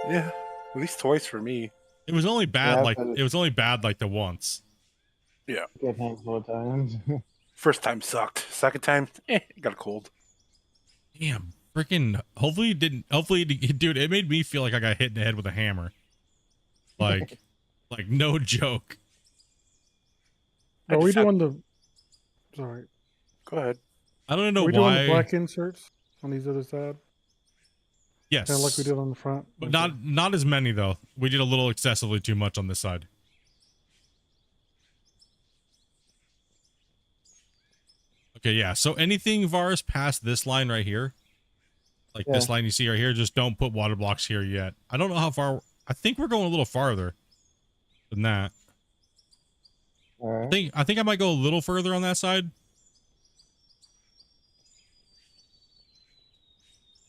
Yeah. At least twice for me. It was only bad Yeah, like but it was only bad like the once. Good handful of times. First time sucked. Second time, got a cold. Damn. Freaking hopefully dude, it made me feel like I got hit in the head with a hammer. Like no joke. I Are we just had- doing the? Sorry. Go ahead. I don't know Are we doing why. the black inserts on these other side? Yes. Kind of like we did on the front. But not as many though. We did a little excessively too much on this side. Okay, yeah. So anything Vars past this line right here, like this line you see right here, just don't put water blocks here yet. I don't know how far. I think we're going a little farther than that. All right. I think I might go a little further on that side.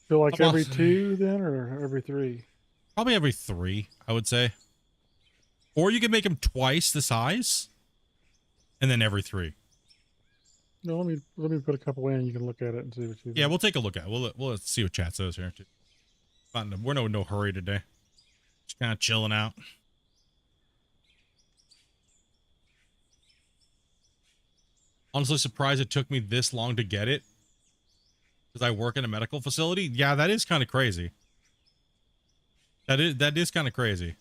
Feel like How every about- 2 then, or every 3? Probably every 3, I would say. Or you could make them twice the size, and then every 3. No, let me put a couple in. You can look at it and see what you. Yeah, think. we'll take a look at it. We'll see what chat says here. We're no hurry today. Just kind of chilling out. Honestly surprised it took me this long to get it, because I work in a medical facility. Yeah, that is kind of crazy. That is kind of crazy.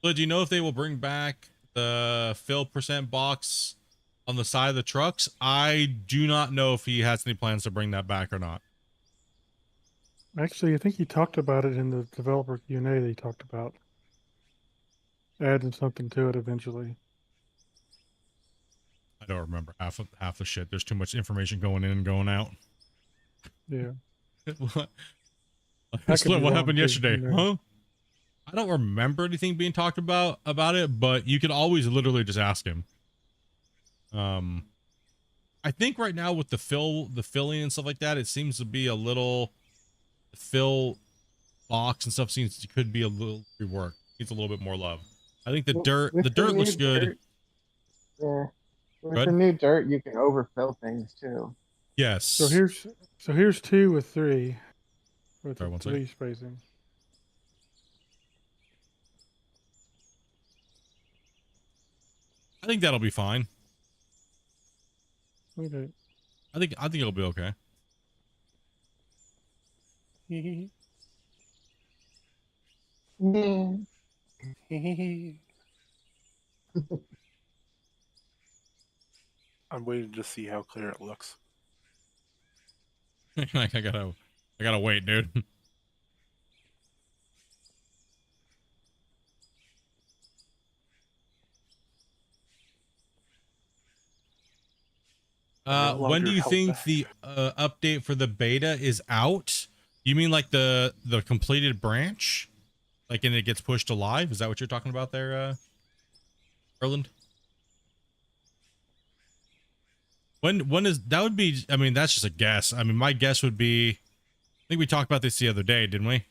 So do you know if they will bring back the fill percent box on the side of the trucks? I do not know if he has any plans to bring that back or not. Actually, I think he talked about it in the developer Q&A. That he talked about adding something to it eventually. I don't remember half the shit. There's too much information going in and going out. Yeah. What? I could Split, be what wrong, happened too, yesterday? you know. Huh? I don't remember anything being talked about it, but you could always literally just ask him. I think right now with the filling and stuff like that, it seems to be a little fill box and stuff could be a little reworked. Needs a little bit more love. I think the dirt looks good. Yeah. With Good. the new dirt, you can overfill things too. Yes. So here's 2 with 3 with Sorry, one 3 spacing. I think that'll be fine. Okay. I think it'll be okay. Yeah. I'm waiting to see how clear it looks. Like I gotta wait, dude. No When do longer you held think back. the update for the beta is out? You mean like the completed branch, like and it gets pushed to live? Is that what you're talking about there, Erland? When is that? Would be, I mean, that's just a guess. I mean, my guess would be, I think we talked about this the other day, didn't we?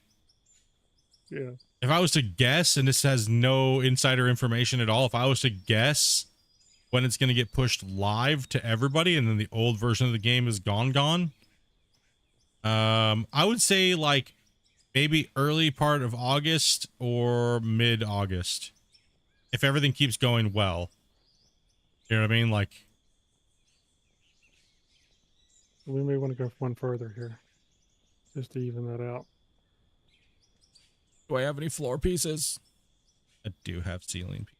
Yeah. If I was to guess, and this has no insider information at all, if I was to guess when it's going to get pushed live to everybody and then the old version of the game is gone, I would say like maybe early part of August or mid-August, if everything keeps going well. You know what I mean? Like, We may want to go one further here, just to even that out. Do I have any floor pieces? I do have ceiling pieces.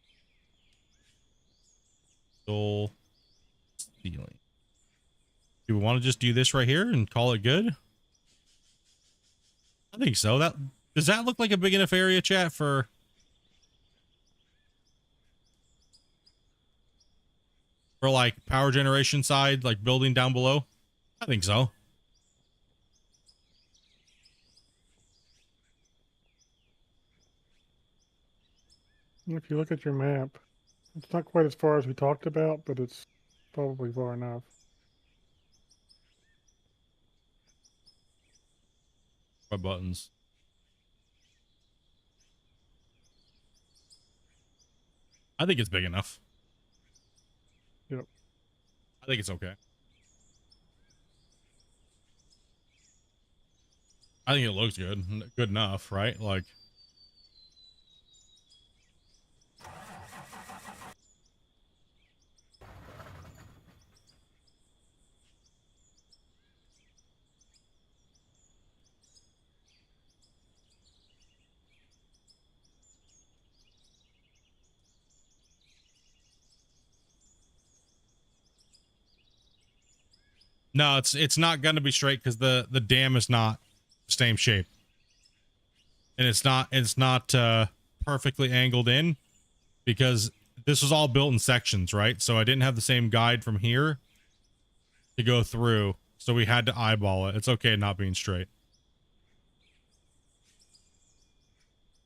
Soul ceiling. Do we want to just do this right here and call it good? I think so. Does that look like a big enough area, chat, for like power generation side, like building down below? I think so. If you look at your map, it's not quite as far as we talked about, but it's probably far enough. My buttons. I think it's big enough. Yep. I think it's okay. I think it looks good. Good enough, right? Like, no, it's not going to be straight because the dam is not the same shape, and it's not perfectly angled in because this was all built in sections, right? So I didn't have the same guide from here to go through, so we had to eyeball it. It's okay not being straight.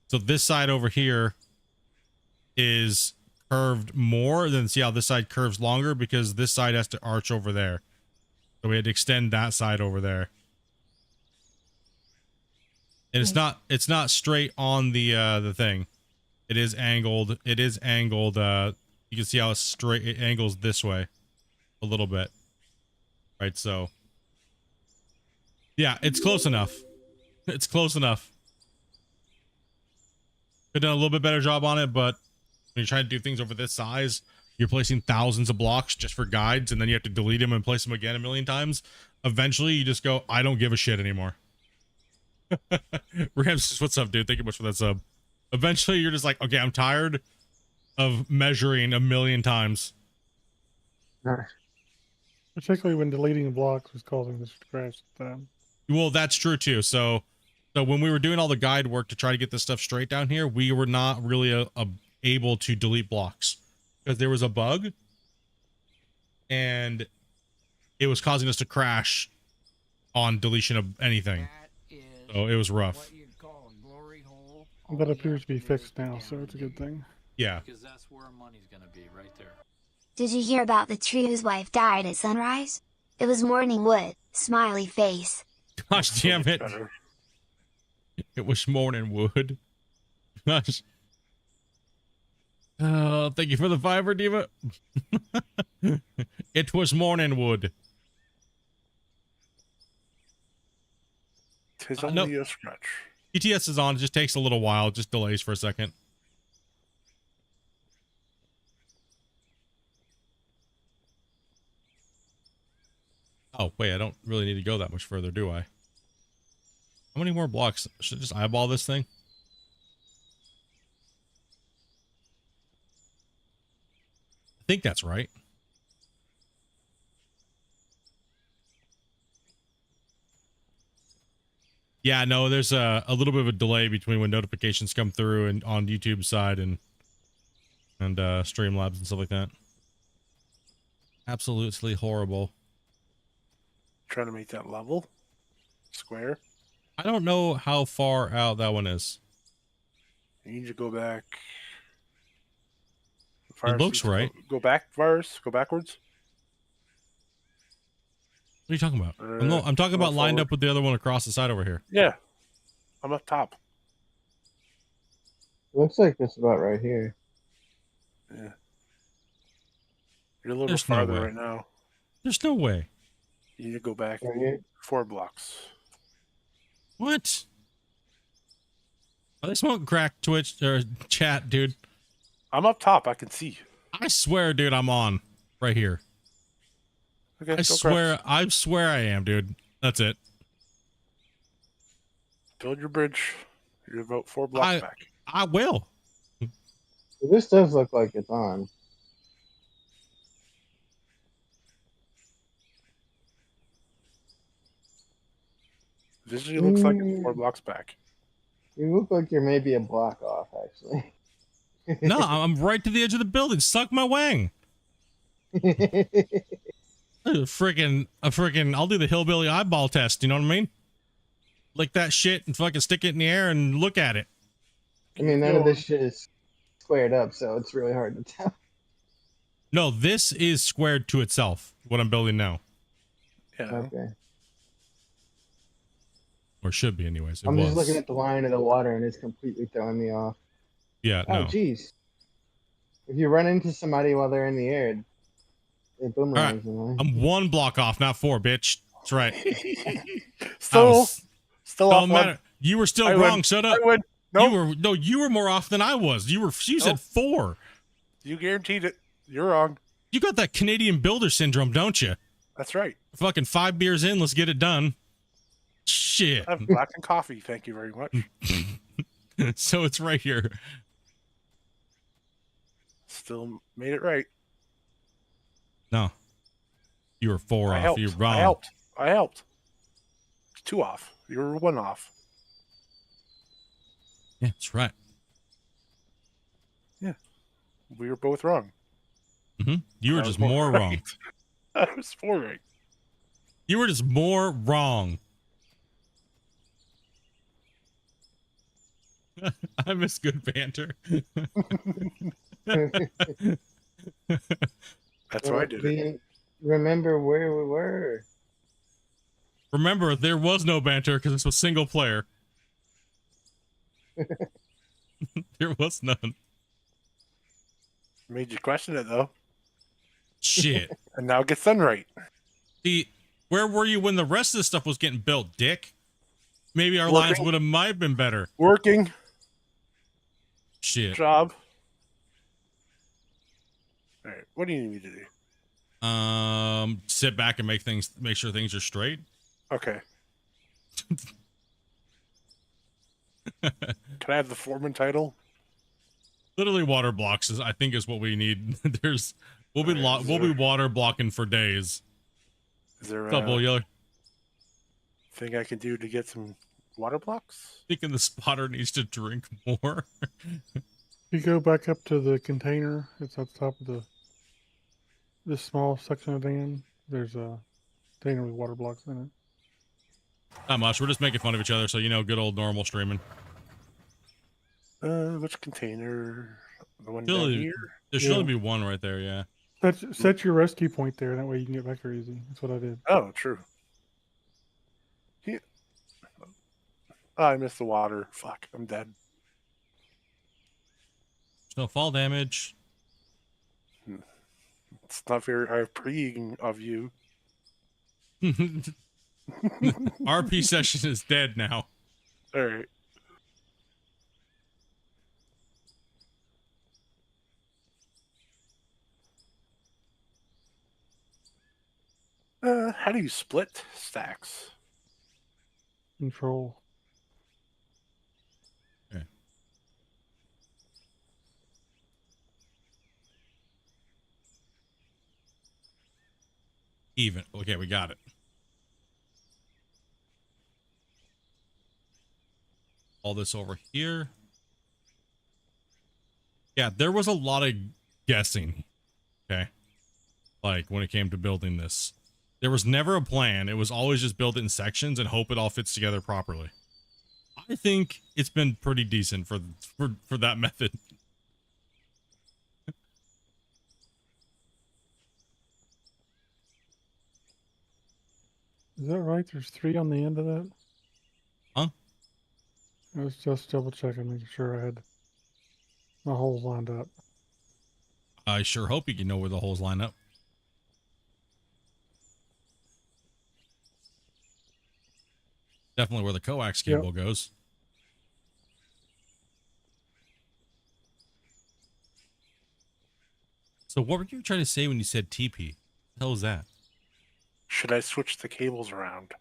So this side over here is curved more than, see how this side curves longer because this side has to arch over there. So we had to extend that side over there. And it's not straight on the thing. It is angled. It is angled. You can see how it's straight. It angles this way a little bit. Right, so yeah, it's close enough. It's close enough. Could have done a little bit better job on it, but when you're trying to do things over this size, you're placing thousands of blocks just for guides, and then you have to delete them and place them again a million times. Eventually, you just go, I don't give a shit anymore. Rams, what's up, dude? Thank you much for that sub. Eventually, you're just like, okay, I'm tired of measuring a million times. Particularly when deleting the blocks was causing this to crash at the time. Well, that's true too. So when we were doing all the guide work to try to get this stuff straight down here, we were not really able to delete blocks because there was a bug and it was causing us to crash on deletion of anything. So it was rough. That appears to be fixed now, so it's a good thing. Yeah. Because that's where our money's gonna be, right there. Did you hear about the tree whose wife died at sunrise? It was morning wood, smiley face. Gosh damn it. It was morning wood. Gosh. Oh, thank you for the fiver, Diva. It was morning wood. Tis only a scratch. ETS is on. It just takes a little while. It just delays for a second. Oh, wait. I don't really need to go that much further, do I? How many more blocks? Should I just eyeball this thing? I think that's right. Yeah, no, there's a little bit of a delay between when notifications come through and on YouTube side and Streamlabs and stuff like that. Absolutely horrible. Trying to make that level square. I don't know how far out that one is. You need to go back. It looks right. Go back, Virus. Go backwards. What are you talking about? I'm talking about lined forward. up with the other one across the side over here. Yeah. I'm up top. Looks like this about right here. Yeah. You're a little There's no farther way. right now. There's no way. You need to go back Right here. 4 blocks. What? Are they smoking crack, Twitch or chat, dude? I'm up top. I can see. I swear, dude, I'm on right here. Okay, I go swear, Crocs. I swear I am, dude. That's it. Build your bridge. You're about 4 blocks back. I will. This does look like it's on. Visually looks like it's 4 blocks back. You look like you're maybe a block off, actually. No, I'm right to the edge of the building. Suck my wang. I'll do the hillbilly eyeball test. You know what I mean? Lick that shit and fucking stick it in the air and look at it. I mean, none of this shit is squared up, so it's really hard to tell. No, this is squared to itself. What I'm building now, Yeah. Okay. or should be, anyways. I'm just looking at the line of the water, and it's completely throwing me off. Yeah, Oh, no. jeez. If you run into somebody while they're in the air, it boomerangs. I'm 1 block off, not 4, bitch. That's right. Still off Don't one. matter. You were still I wrong. win. Shut up. I win. Nope. You were more off than I was. You said Nope. 4. You guaranteed it. You're wrong. You got that Canadian builder syndrome, don't you? That's right. Fucking 5 beers in, let's get it done. Shit. I have black and coffee. Thank you very much. So it's right here. Still made it right. No. You were 4 I off. helped. You're wrong. I helped. 2 off. You were 1 off. Yeah, that's right. We were both wrong. You were I was just more wrong. right. I was 4 right. You were just more wrong. I miss good banter. That's why I did it. Remember where we were. Remember, there was no banter because this was single player. There was none. Made you question it though. Shit. And now it gets done right. See, where were you when the rest of this stuff was getting built, dick? Maybe our lives might have been better. Working. Shit. Job. All right. What do you need me to do? Sit back and make sure things are straight. Okay. Can I have the foreman title? Literally water blocks I think is what we need. We'll be water blocking for days. Is there What's up, Bull Yeller? thing I can do to get some water blocks? Thinking the spotter needs to drink more. You go back up to the container. It's at the top of this small section of dam. There's a container with water blocks in it. Not much. We're just making fun of each other, so good old normal streaming. Which container? The one down here? There should only be one right there, yeah. Set your rescue point there. That way you can get back there easy. That's what I did. Oh, true. Oh, I missed the water. Fuck, I'm dead. There's no fall damage. It's not very intriguing of you. RP session is dead now. All right. How do you split stacks? Control. Okay. Even. Okay, we got it. All this over here. Yeah, there was a lot of guessing. Okay. Like when it came to building this. There was never a plan. It was always just build it in sections and hope it all fits together properly. I think it's been pretty decent for that method. Is that right? There's 3 on the end of that? Huh? I was just double checking, making sure I had my holes lined up. I sure hope you can know where the holes line up. Definitely where the coax cable goes. So what were you trying to say when you said TP? What the hell was that? Should I switch the cables around?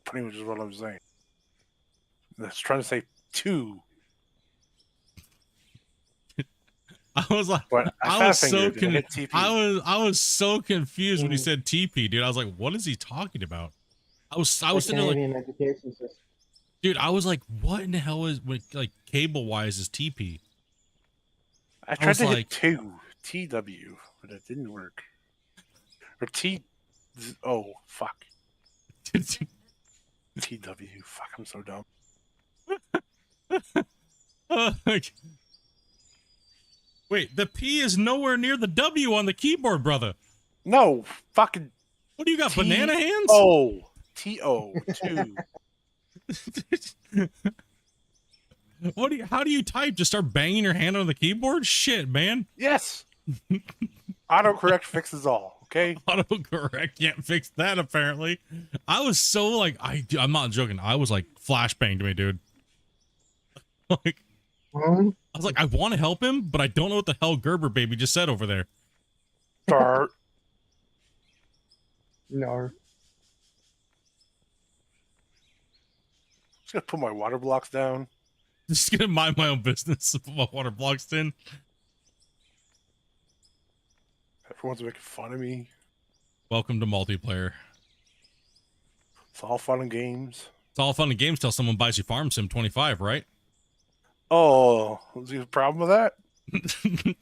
Pretty much is what I'm saying. I was trying to say 2. I was like, But I was so hit TP. I was so confused when he Mm. said TP, dude. I was like, what is he talking about? I was The sitting there like, Canadian education system. dude, I was like, what in the hell is like cable wise is TP? I tried was to like- hit 2 TW, but it didn't work. Or oh fuck. TW. Fuck, I'm so dumb. Like, wait, the P is nowhere near the W on the keyboard, brother. No, fucking What do you got, T- banana hands? O. TO 2. What do you? How do you type? Just start banging your hand on the keyboard? Shit, man. Yes. Autocorrect fixes all. Okay. Autocorrect can't fix that. Apparently, I was so like, I'm not joking. I was like flashbang to me, dude. Like, I was like, I want to help him, but I don't know what the hell Gerber baby just said over there. Fart. No. Just gonna put my water blocks down. Just gonna mind my own business. Put my water blocks in. Everyone's making fun of me. Welcome to multiplayer. It's all fun and games. It's all fun and games till someone buys you Farm Sim 25, right? Oh, is there a problem with that?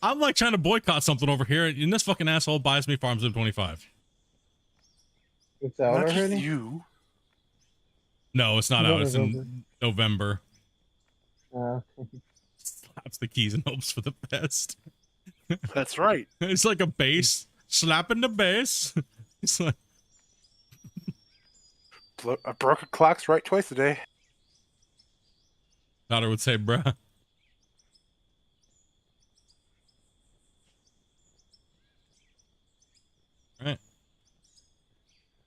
I'm like trying to boycott something over here, and this fucking asshole buys me Farm Sim 25. It's out Not just already? you. No, it's not No, out. It's November. in November. Uh, Slaps the keys and hopes for the best. That's right. It's like a bass. Slapping the bass. It's like, A broken clock's right twice a day. daughter would say, bruh. Alright.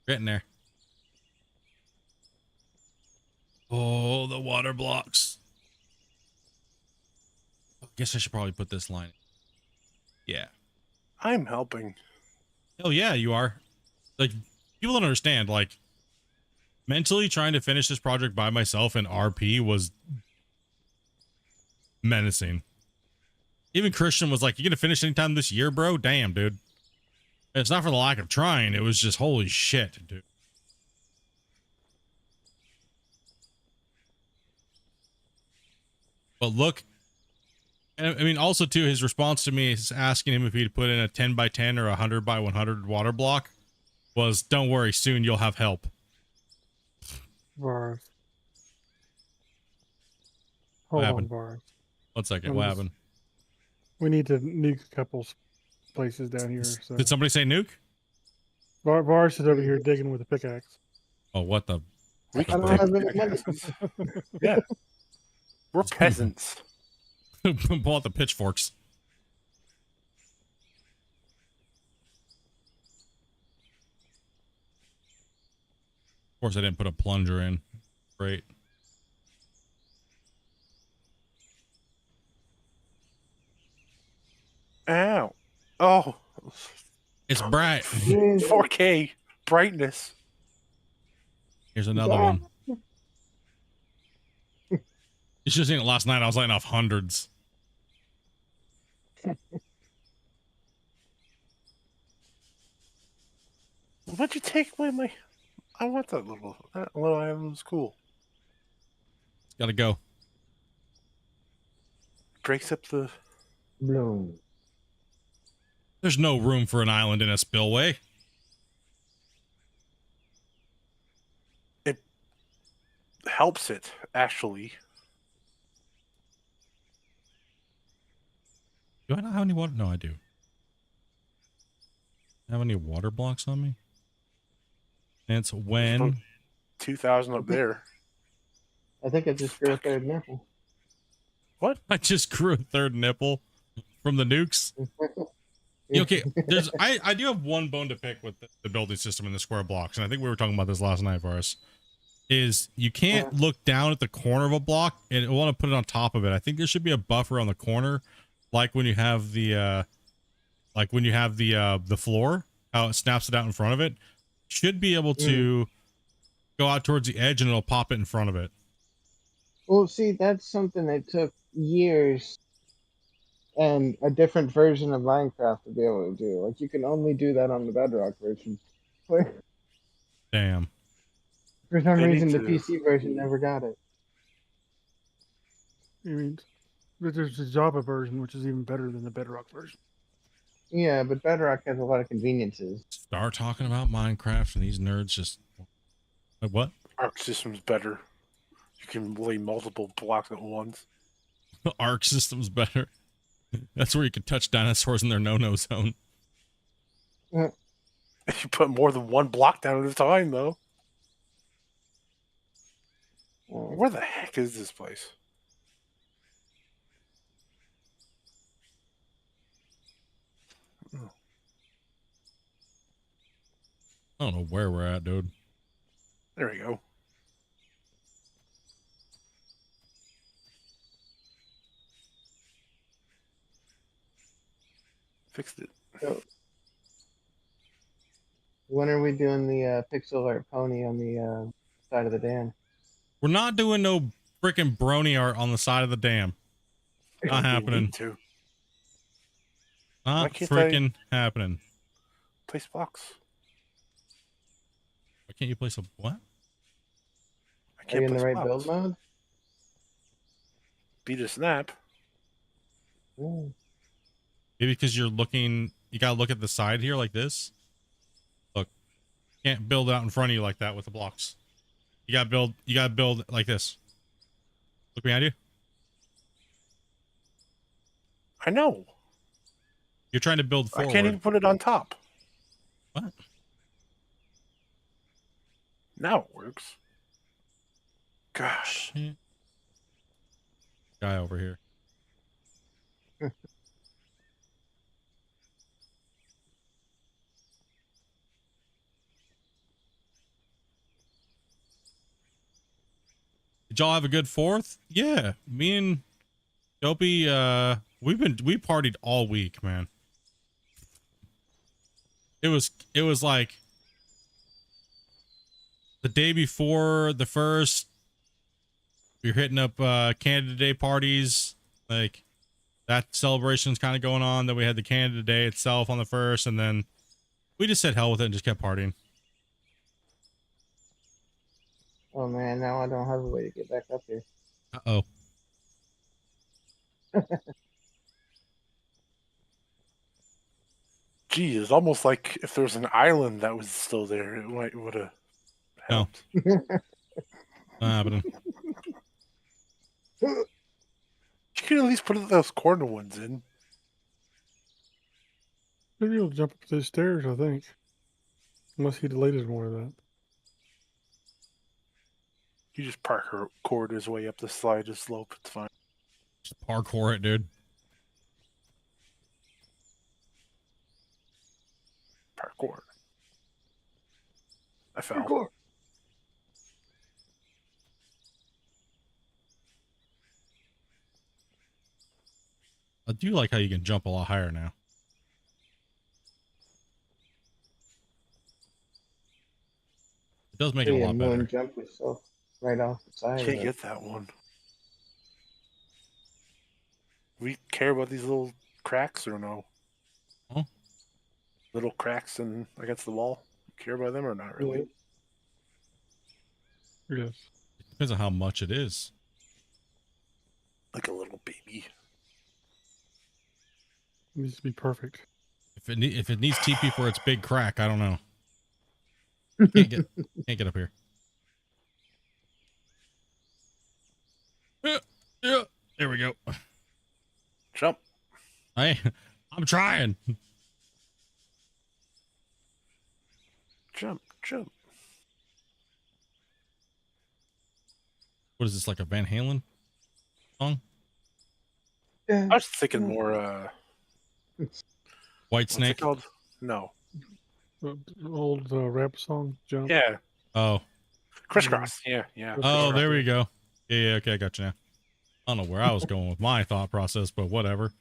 Getting there. Oh, the water blocks. I guess I should probably put this line. Yeah. I'm helping. Oh yeah, you are. Like, people don't understand, like, mentally trying to finish this project by myself in RP was menacing. Even Christian was like, you gonna finish anytime this year, bro? Damn, dude. And it's not for the lack of trying, it was just holy shit, dude. But look, I mean, also too, his response to me is asking him if he'd put in a 10 by 10 or a 100 by 100 water block was, don't worry, soon you'll have help. Bars. What Hold on, happened? bars. 1 second, I'm what just- happened? We need to nuke a couple places down here. So Did somebody say nuke? Bars is over here digging with a pickaxe. Oh, what the? We I can don't take have any money. Yeah. We're peasants. Pull out the pitchforks. Of course, I didn't put a plunger in. Great. Ow. Oh. It's bright. 4K brightness. Here's another one. You should have seen it last night. I was lighting off hundreds. Why'd you take away my... I want that little island. Was cool. Gotta go. Breaks up the... Bloom. There's no room for an island in a spillway. Helps it, actually. Do I not have any water? No, I do. Have any water blocks on me? And it's when 2,000 up there. I think I just grew a third nipple. I just grew a third nipple from the nukes. Okay, there's I do have one bone to pick with the building system in the square blocks, and I think we were talking about this last night, Varus. Is you can't look down at the corner of a block and want to put it on top of it. I think there should be a buffer on the corner, like when you have the floor. how it snaps it out in front of it, should be able to go out towards the edge and it'll pop it in front of it. Well, see, that's something that took years and a different version of Minecraft to be able to do. Like, you can only do that on the Bedrock version. For Damn. some They need reason, the to- PC version never got it. I mean, but there's the Java version, which is even better than the Bedrock version. Yeah, but Bedrock has a lot of conveniences. Start talking about Minecraft and these nerds just like, what? Arc system's better. You can lay multiple blocks at once. The Arc system's better. That's where you can touch dinosaurs in their no-no zone. You put more than one block down at a time, though. Where the heck is this place? I don't know where we're at, dude. There we go. Fixed it. So, when are we doing the pixel art pony on the side of the dam? We're not doing no freaking brony art on the side of the dam. Not We happening. need to Not can't I- freaking happening. place blocks. Why can't you place a what? I Are can't you in the place right blocks. build mode? Beat a snap. Mm. Maybe because you're looking, you gotta look at the side here like this. Look, can't build out in front of you like that with the blocks. You gotta build like this. Look behind you. I know. You're trying to build forward. I can't even put it on top. What? Now it works. Gosh. Shit. Guy over here. Did y'all have a good 4th? Yeah, me and Dopey, we partied all week, man. It was like the day before the 1st, we were hitting up Canada Day parties, like that celebration's kind of going on. Then we had the Canada Day itself on the 1st, and then we just said hell with it and just kept partying. Oh man, now I don't have a way to get back up here. Uh-oh. Gee, it's almost like if there was an island that was still there, it would have No. helped. Not happening. You could at least put those corner ones in. Maybe he'll jump up the stairs, I think. Unless he deleted more of that. You just parkour his way up the slide and slope. It's fine. Just parkour it, dude. Parkour. I fell. I do like how you can jump a lot higher now. It does make it a Yeah, lot no one better. jump yourself right off the side. Can't of it. get that one. We care about these little cracks or no? Huh? Little cracks against the wall. Care about them or not really? Yes. Depends on how much it is. Like a little baby. It needs to be perfect. If it needs TP for its big crack, I don't know. Can't get up here. Yeah, there we go. Jump. I'm trying. Jump. What is this, like a Van Halen song? Yeah. I was thinking more White what's it Snake? called? No. Old rap song, Jump. Yeah. Oh. Crisscross. Yeah. Oh, there we go. Yeah, okay, I got you now. I don't know where I was going with my thought process, but whatever.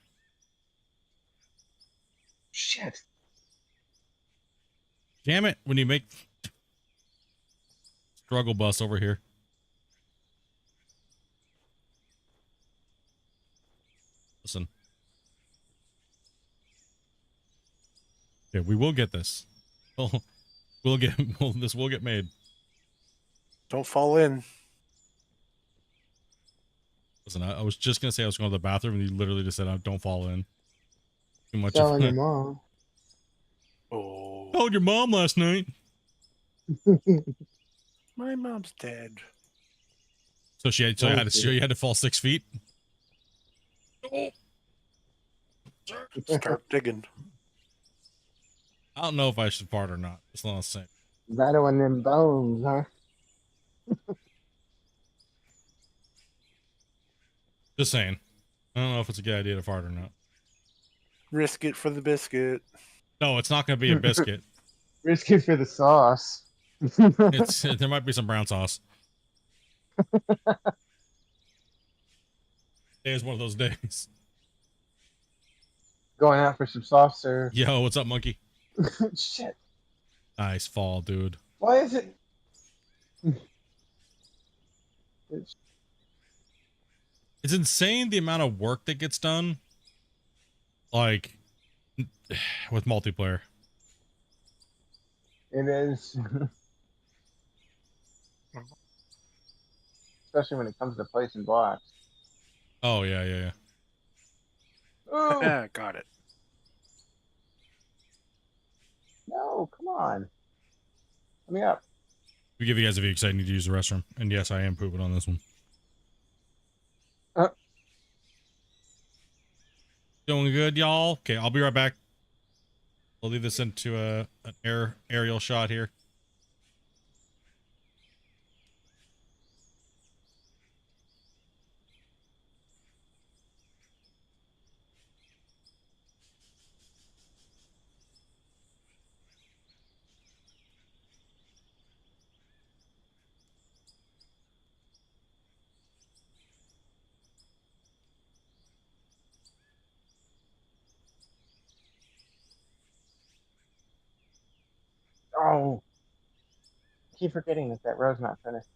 Shit. Damn it! When you make struggle bus over here. Listen. Okay, we will get this. This will get made. Don't fall in. Listen, I was just gonna say I was going to the bathroom, and you literally just said, "Don't fall in." Too much Telling your of mom. Oh, told your mom last night. my mom's dead. So you had to fall 6 feet. Oh, Start digging. I don't know if I should fart or not. Just not saying. Rattling them bones, huh? Just saying. I don't know if it's a good idea to fart or not. Risk it for the biscuit. No, it's not going to be a biscuit. Risk it for the sauce. There might be some brown sauce. Today's one of those days. Going out for some soft serve. Yo, what's up, monkey? Shit. Nice fall, dude. Why is it? It's insane the amount of work that gets done, like, with multiplayer. It is. Especially when it comes to placing blocks. Oh, yeah. Oh, Yeah, got it. no, come on. Let me up. We give you guys a view because I need to use the restroom. And yes, I am pooping on this one. Doing good, y'all? Okay, I'll be right back. I'll leave this into an aerial shot here. Oh. I keep forgetting that row's not finished.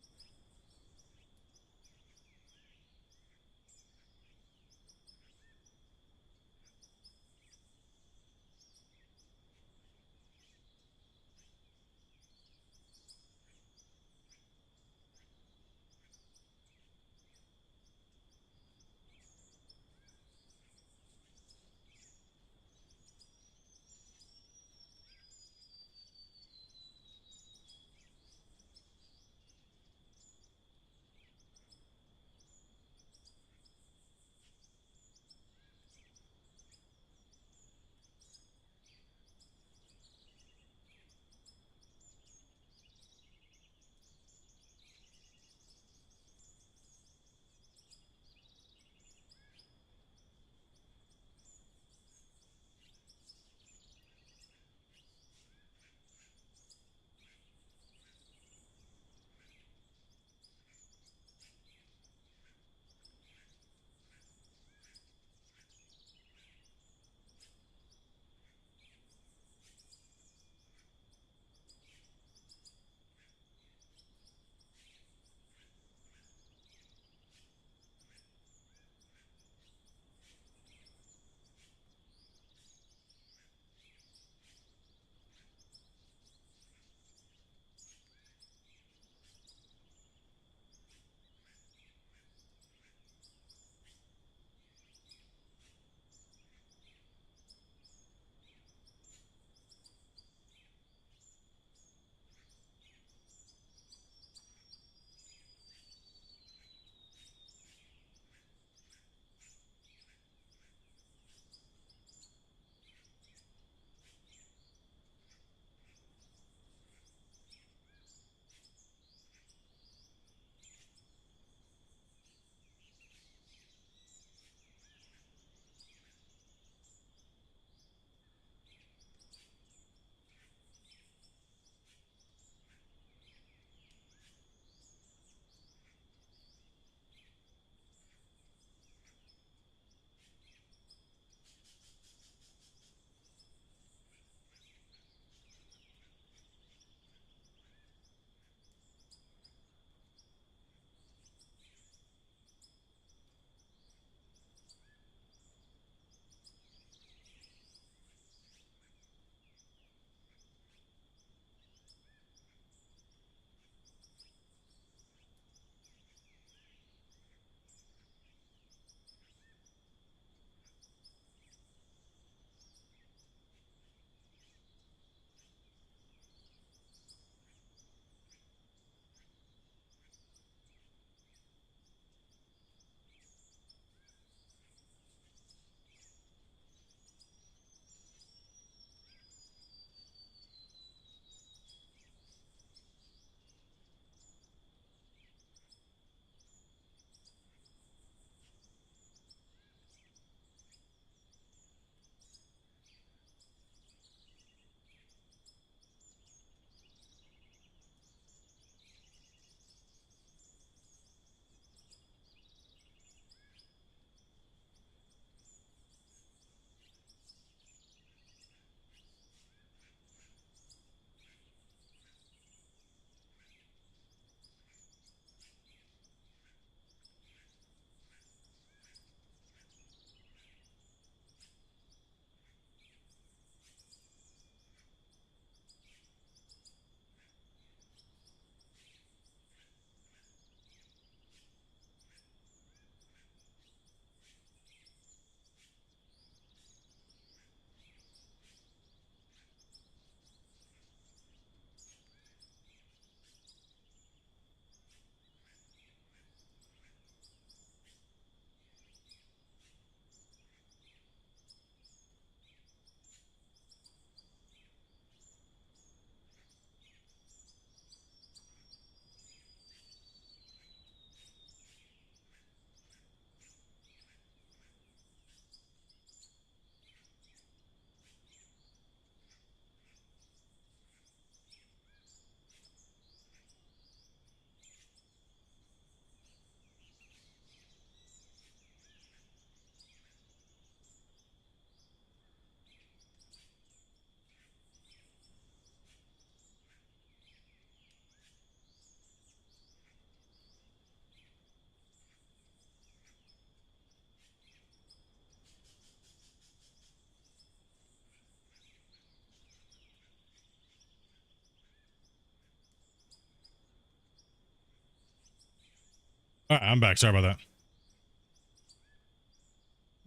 All right, I'm back. Sorry about that.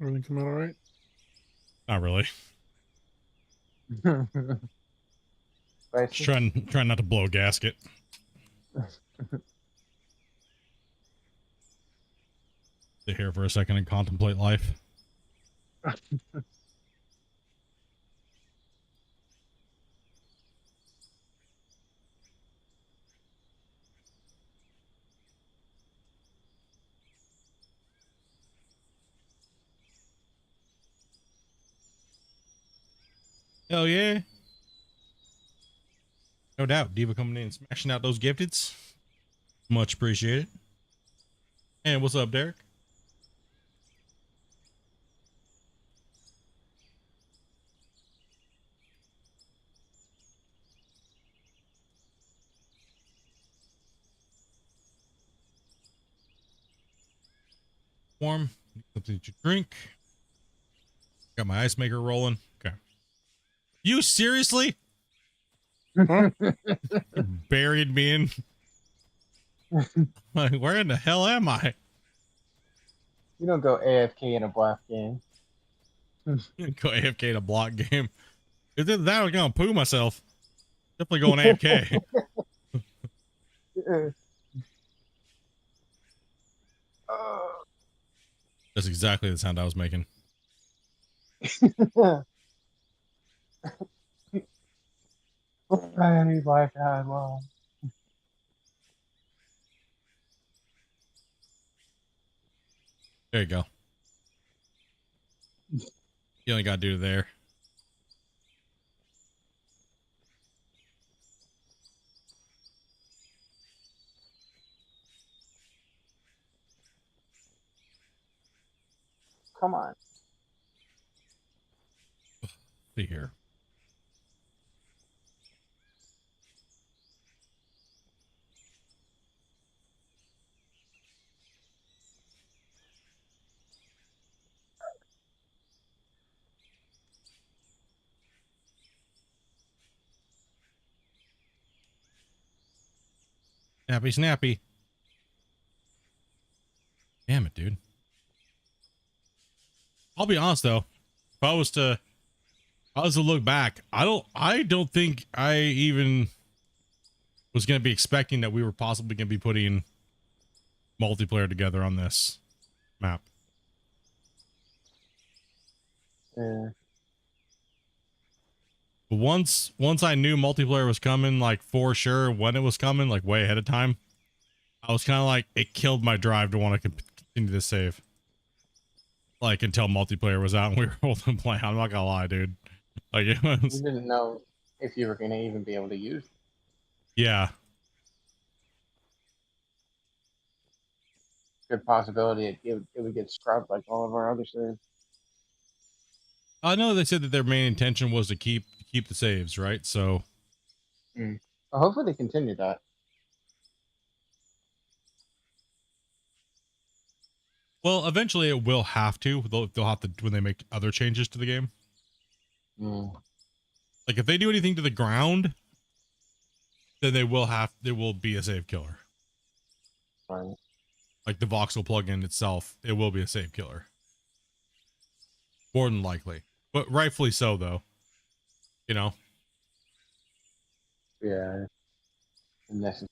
Everything come out all right? Not really. Spicy? Just trying not to blow a gasket. Sit here for a second and contemplate life. Hell yeah. No doubt. Diva coming in and smashing out those gifteds. Much appreciated. And what's up, Derek? Warm. Need something to drink. Got my ice maker rolling. Okay. You seriously? Huh? Buried me in. Like, where in the hell am I? You don't go AFK in a block game. Go AFK in a block game. If it that, I was gonna poo myself. Definitely going AFK. That's exactly the sound I was making. Hey, black eye, wow. There you go. You only gotta do there. Come on. See here. Snappy, snappy. Damn it, dude. I'll be honest though. If I was to look back, I don't think I even was gonna be expecting that we were possibly gonna be putting multiplayer together on this map. Yeah. But once I knew multiplayer was coming, like for sure when it was coming, like way ahead of time, I was kind of like, it killed my drive to want to continue to save. Like until multiplayer was out and we were able to play. I'm not gonna lie, dude. Like it was. You didn't know if you were going to even be able to use it. Yeah. Good possibility it would get scrubbed like all of our other saves. I know they said that their main intention was to keep the saves, right? So Well, hopefully they continue that. well, eventually it will have to. They'll have to when they make other changes to the game. Like if they do anything to the ground, then there will be a save killer. Right. Like the voxel plugin itself, it will be a save killer. More than likely. But rightfully so though. You know? Yeah. Necessary.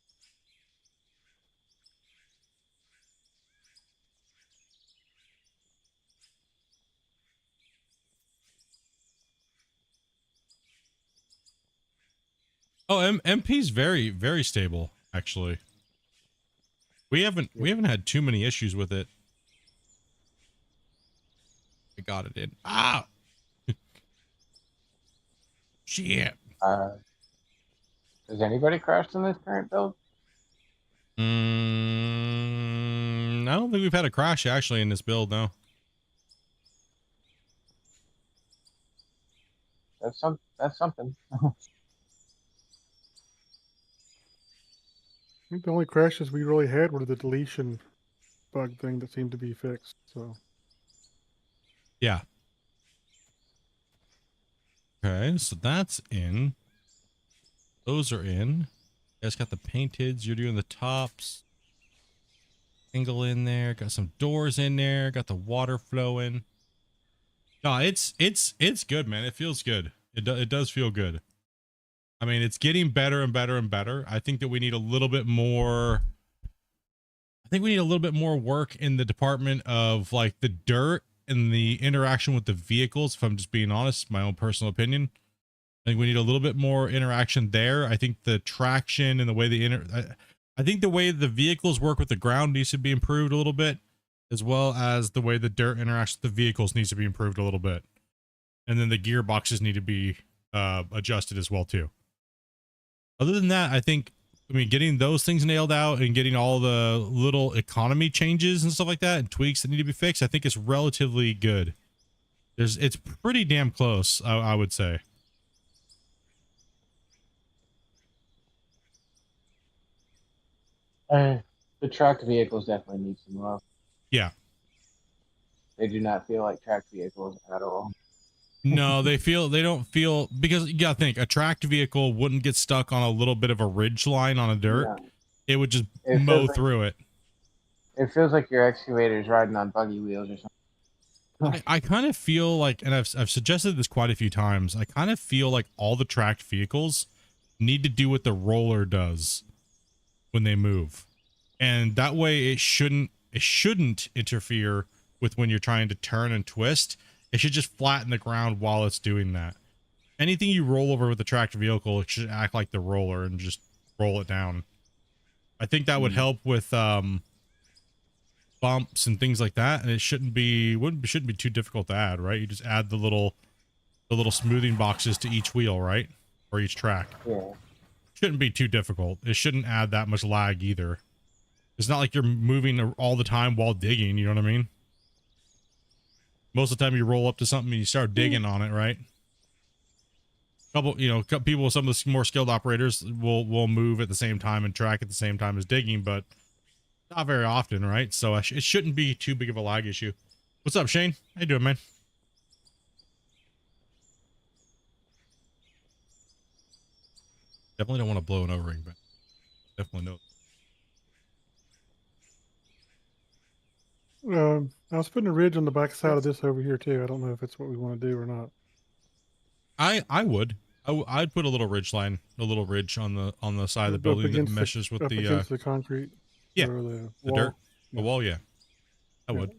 Oh, MP's very, very stable, actually. We haven't had too many issues with it. I got it in. Ah! Shit. Has anybody crashed in this current build? I don't think we've had a crash actually in this build, no. That's something. I think the only crashes we really had were the deletion bug thing that seemed to be fixed. So Yeah. Okay, so that's in. Those are in. You guys got the painteds. You're doing the tops. angle in there. Got some doors in there. Got the water flowing. No, it's good, man. It feels good. It does feel good. I mean, it's getting better and better and better. I think that we need a little bit more. I think we need a little bit more work in the department of like the dirt and the interaction with the vehicles. If I'm just being honest, my own personal opinion. I think we need a little bit more interaction there. I think the traction and the way I think the way the vehicles work with the ground needs to be improved a little bit, as well as the way the dirt interacts with the vehicles needs to be improved a little bit. And then the gearboxes need to be adjusted as well too. Other than that, I mean, getting those things nailed out and getting all the little economy changes and stuff like that and tweaks that need to be fixed, I think it's relatively good. It's pretty damn close, I would say. The tracked vehicles definitely need some love. Yeah. They do not feel like tracked vehicles at all. No, they don't feel, because you gotta think, a tracked vehicle wouldn't get stuck on a little bit of a ridge line on a dirt. No. It would just mow through it. It feels like your excavator's riding on buggy wheels or something. I kind of feel like, and I've suggested this quite a few times, I kind of feel like all the tracked vehicles need to do what the roller does when they move. And that way it shouldn't interfere with when you're trying to turn and twist. It should just flatten the ground while it's doing that. Anything you roll over with a tracked vehicle, it should act like the roller and just roll it down. I think that would help with bumps and things like that, and it shouldn't be too difficult to add, right? You just add the little smoothing boxes to each wheel, right? Or each track. Yeah. Shouldn't be too difficult. It shouldn't add that much lag either. It's not like you're moving all the time while digging, you know what I mean? Most of the time you roll up to something and you start digging on it, right? People with some of the more skilled operators will move at the same time and track at the same time as digging, but not very often, right? So it shouldn't be too big of a lag issue. What's up, Shane? How you doing, man? Definitely don't want to blow an O-ring, but definitely no. I was putting a ridge on the back side of this over here too. I don't know if it's what we want to do or not. I'd put a little ridge line, a little ridge on the side of the building that meshes with against the concrete. Yeah, or the wall. Dirt, the wall. Yeah, I would.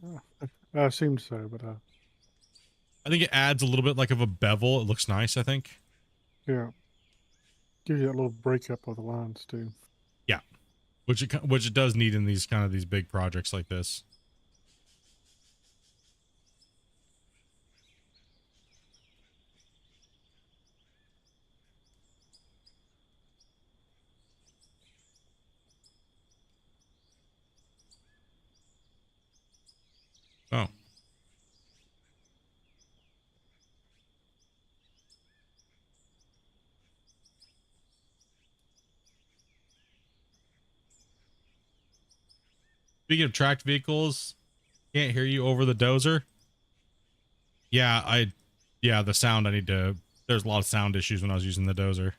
I assumed so, but I think it adds a little bit like of a bevel. It looks nice, I think. Yeah, gives you that little breakup of the lines too. Yeah, which it does need in these big projects like this. Oh. Speaking of tracked vehicles, can't hear you over the dozer. Yeah, the sound there's a lot of sound issues when I was using the dozer.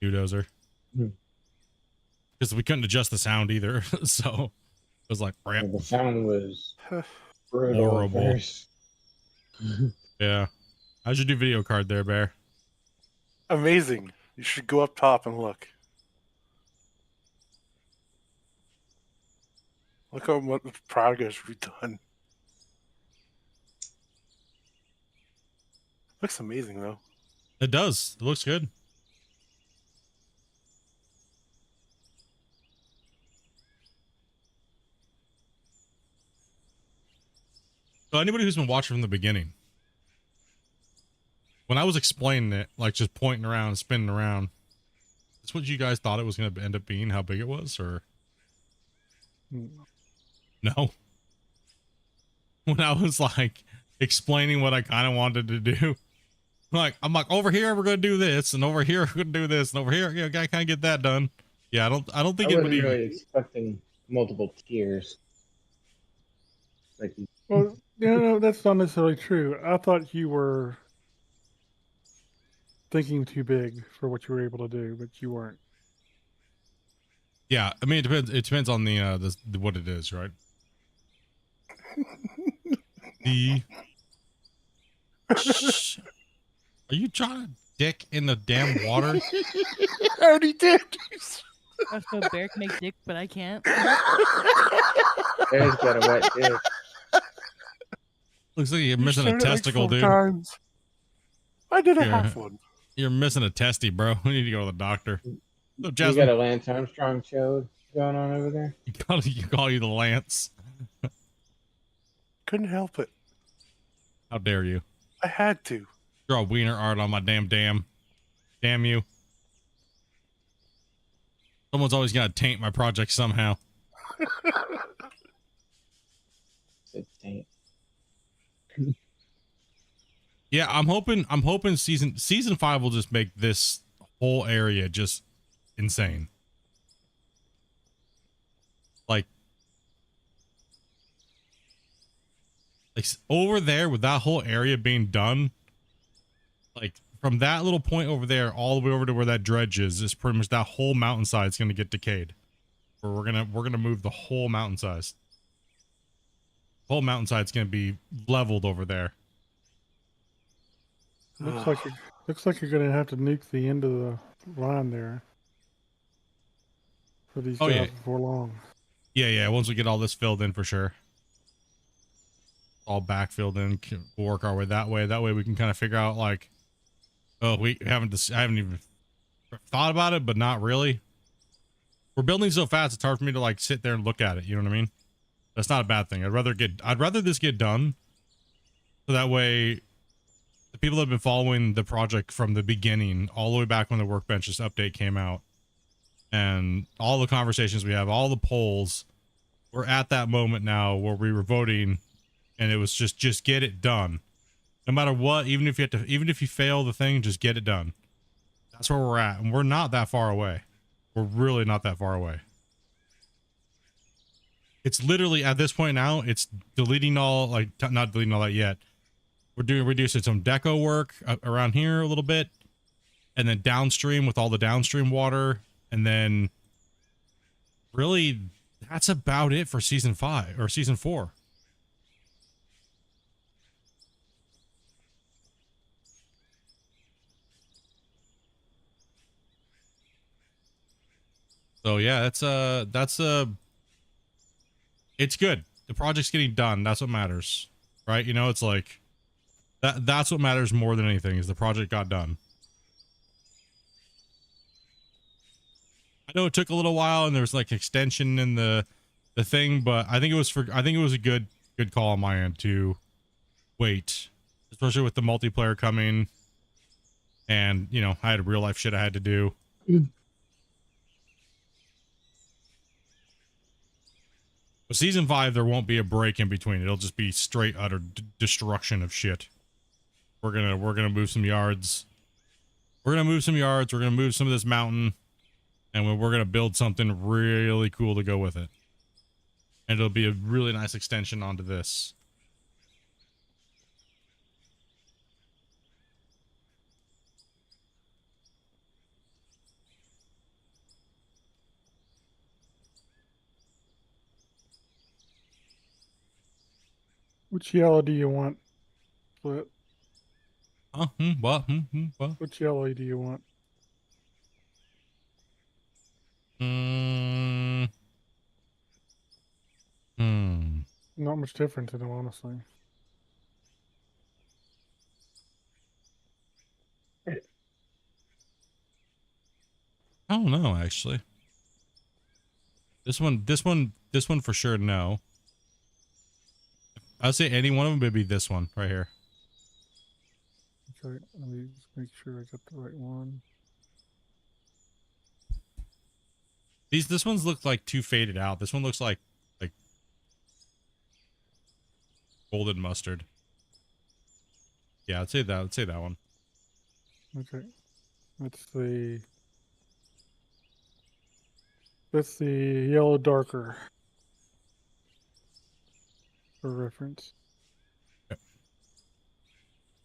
New dozer. Because we couldn't adjust the sound either. So it was like, The sound was horrible. Yeah. How's your new video card there, Bear? Amazing. You should go up top and look. Look at what progress we've done. Looks amazing, though. It does. It looks good. So anybody who's been watching from the beginning, when I was explaining it, like just pointing around, spinning around, that's what you guys thought it was going to end up being, how big it was, or no? When I was like explaining what I kind of wanted to do, I'm like, over here we're going to do this, and over here we're going to do this, and over here, yeah, I kind of get that done. Yeah, I don't think I wasn't anybody really expecting multiple tiers. Like, Well, no, that's not necessarily true. I thought you were thinking too big for what you were able to do, but you weren't. Yeah, I mean it depends. It depends on the what it is, right? the. Are you trying to dick in the damn water? I already did. I so bear can make dick, but I can't. Bear's got a wet dick. Looks like you're You missing a said it like testicle, 4 dude. times. I did a Yeah. half one. You're missing a testy, bro. We need to go to the doctor. So, You Jasmine, got a Lance Armstrong show going on over there? you call you the Lance. Couldn't help it. How dare you? I had to. Draw wiener art on my damn. Damn you. Someone's always got to taint my project somehow. It's taint. Yeah, I'm hoping season 5 will just make this whole area just insane. Like over there with that whole area being done, like from that little point over there all the way over to where that dredge is pretty much that whole mountainside is going to get decayed. Or we're going to move the whole mountainside. The whole mountainside's going to be leveled over there. Looks like you're gonna have to nuke the end of the line there for these jobs before long. Yeah. Once we get all this filled in for sure. All backfilled in, we'll work our way that way. That way we can kind of figure out like, oh, I haven't even thought about it, but not really. We're building so fast, it's hard for me to like sit there and look at it. You know what I mean? That's not a bad thing. I'd rather this get done. So that way the people that have been following the project from the beginning, all the way back when the Workbenches update came out, and all the conversations we have, all the polls, we're at that moment now where we were voting, and it was just get it done. No matter what, even if you fail the thing, just get it done. That's where we're at, and we're not that far away. We're really not that far away. It's literally at this point now, it's deleting all, like, not deleting all that yet. We're reducing some deco work around here a little bit, and then downstream with all the downstream water, and then really that's about it for season 5 or season 4. So yeah, it's good. The project's getting done. That's what matters, right? You know, it's like that's what matters more than anything is the project got done. I know it took a little while and there was like extension in the thing, but I think it was a good call on my end to wait, especially with the multiplayer coming, and you know, I had real life shit I had to do. But season 5, there won't be a break in between. It'll just be straight utter destruction of shit. We're gonna move some yards. We're gonna move some yards. We're gonna move some of this mountain, and we're gonna build something really cool to go with it. And it'll be a really nice extension onto this. Which yellow do you want? Split. Huh? What? What? Which yellow do you want? Not much difference in them, honestly. I don't know, actually. This one for sure, no. I'd say any one of them would be this one right here. Okay, let me just make sure I got the right one. This ones look like too faded out. This one looks like golden mustard. Yeah, I'd say that one. Okay, that's the yellow darker for reference.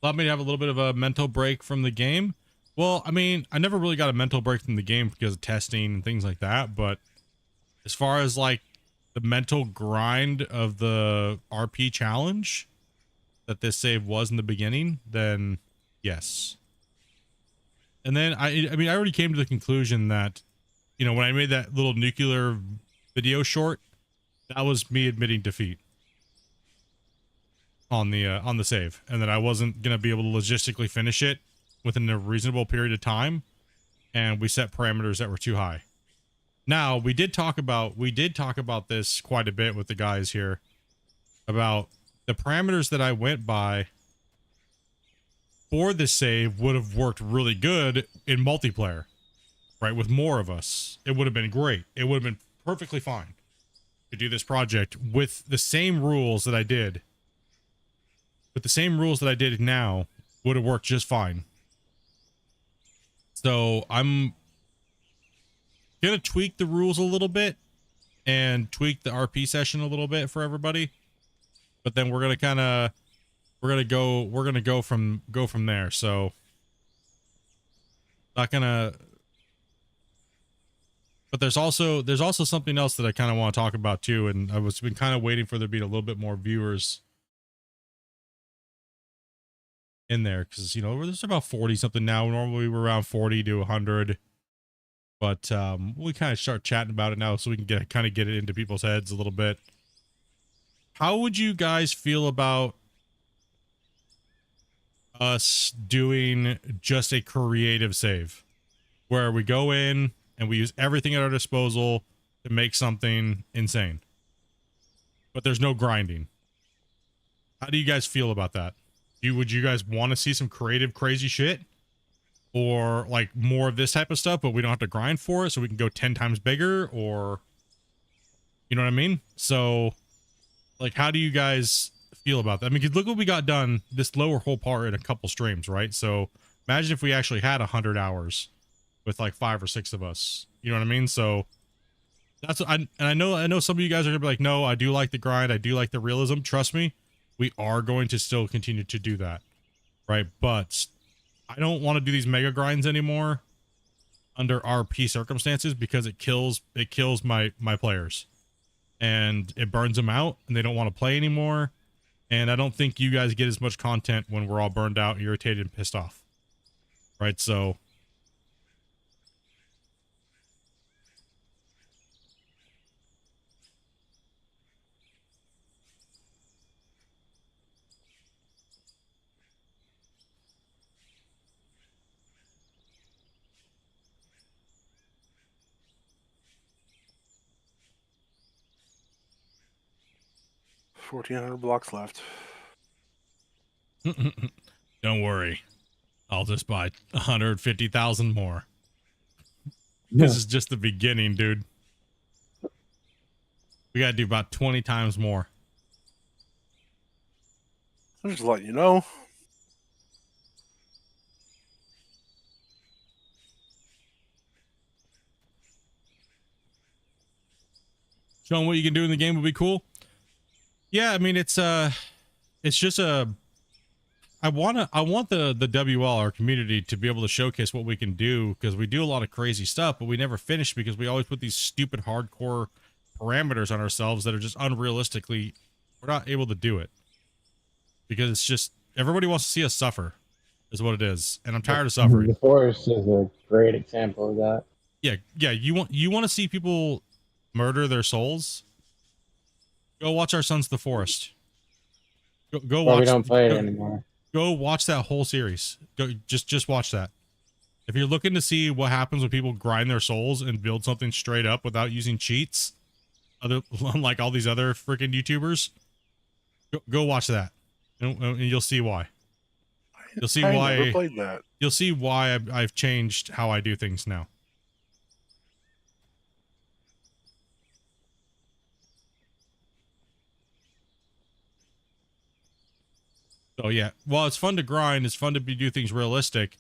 Allowed me to have a little bit of a mental break from the game. Well, I mean, I never really got a mental break from the game because of testing and things like that, but as far as like the mental grind of the RP challenge that this save was in the beginning, then yes. And then I mean, I already came to the conclusion that, you know, when I made that little nuclear video short, that was me admitting defeat on the save, and that I wasn't gonna be able to logistically finish it within a reasonable period of time, and we set parameters that were too high. Now, we did talk about this quite a bit with the guys here about the parameters that I went by for this save would have worked really good in multiplayer, right? With more of us, it would have been great. It would have been perfectly fine to do this project with the same rules that I did. With the same rules that I did now, would have worked just fine. So I'm gonna tweak the rules a little bit and tweak the RP session a little bit for everybody, but then we're gonna go from there. So not gonna, but there's also something else that I kind of want to talk about too, and I was been kind of waiting for there to be a little bit more viewers in there, because, you know, there's about 40 something now. Normally we're around 40 to 100, but we kind of start chatting about it now so we can get it into people's heads a little bit. How would you guys feel about us doing just a creative save where we go in and we use everything at our disposal to make something insane, but there's no grinding? How do you guys feel about that? Would you guys want to see some creative, crazy shit? Or like more of this type of stuff, but we don't have to grind for it, so we can go 10 times bigger? Or, you know what I mean? So, like, how do you guys feel about that? I mean, 'cause look what we got done, this lower whole part in a couple streams, right? So imagine if we actually had 100 hours with like 5 or 6 of us. You know what I mean? So that's, I know some of you guys are gonna be like, no, I do like the grind, I do like the realism. Trust me, we are going to still continue to do that, right? But I don't want to do these mega grinds anymore under RP circumstances, because it kills my players, and it burns them out, and they don't want to play anymore. And I don't think you guys get as much content when we're all burned out, irritated, and pissed off, right? So $1,400 blocks left. don't worry, I'll just buy 150,000 more. Yeah. This is just the beginning, dude. We gotta do about 20 times more. I'll just let you know. Showing what you can do in the game would be cool. Yeah, I mean, it's just I want the WL, our community, to be able to showcase what we can do, because we do a lot of crazy stuff, but we never finish because we always put these stupid hardcore parameters on ourselves that are just unrealistically, we're not able to do it, because it's just, everybody wants to see us suffer is what it is, and I'm tired of suffering. The Forest is a great example of that. Yeah, you want to see people murder their souls? Go watch Our Sons of the Forest. Go Well, watch. we don't play it anymore. Go watch that whole series. Go just watch that. If you're looking to see what happens when people grind their souls and build something straight up without using cheats, unlike all these other freaking YouTubers, go watch that, and you'll see why. You'll see why. I never played that. You'll see why I've changed how I do things now. So yeah, while it's fun to grind, it's fun to do things realistic,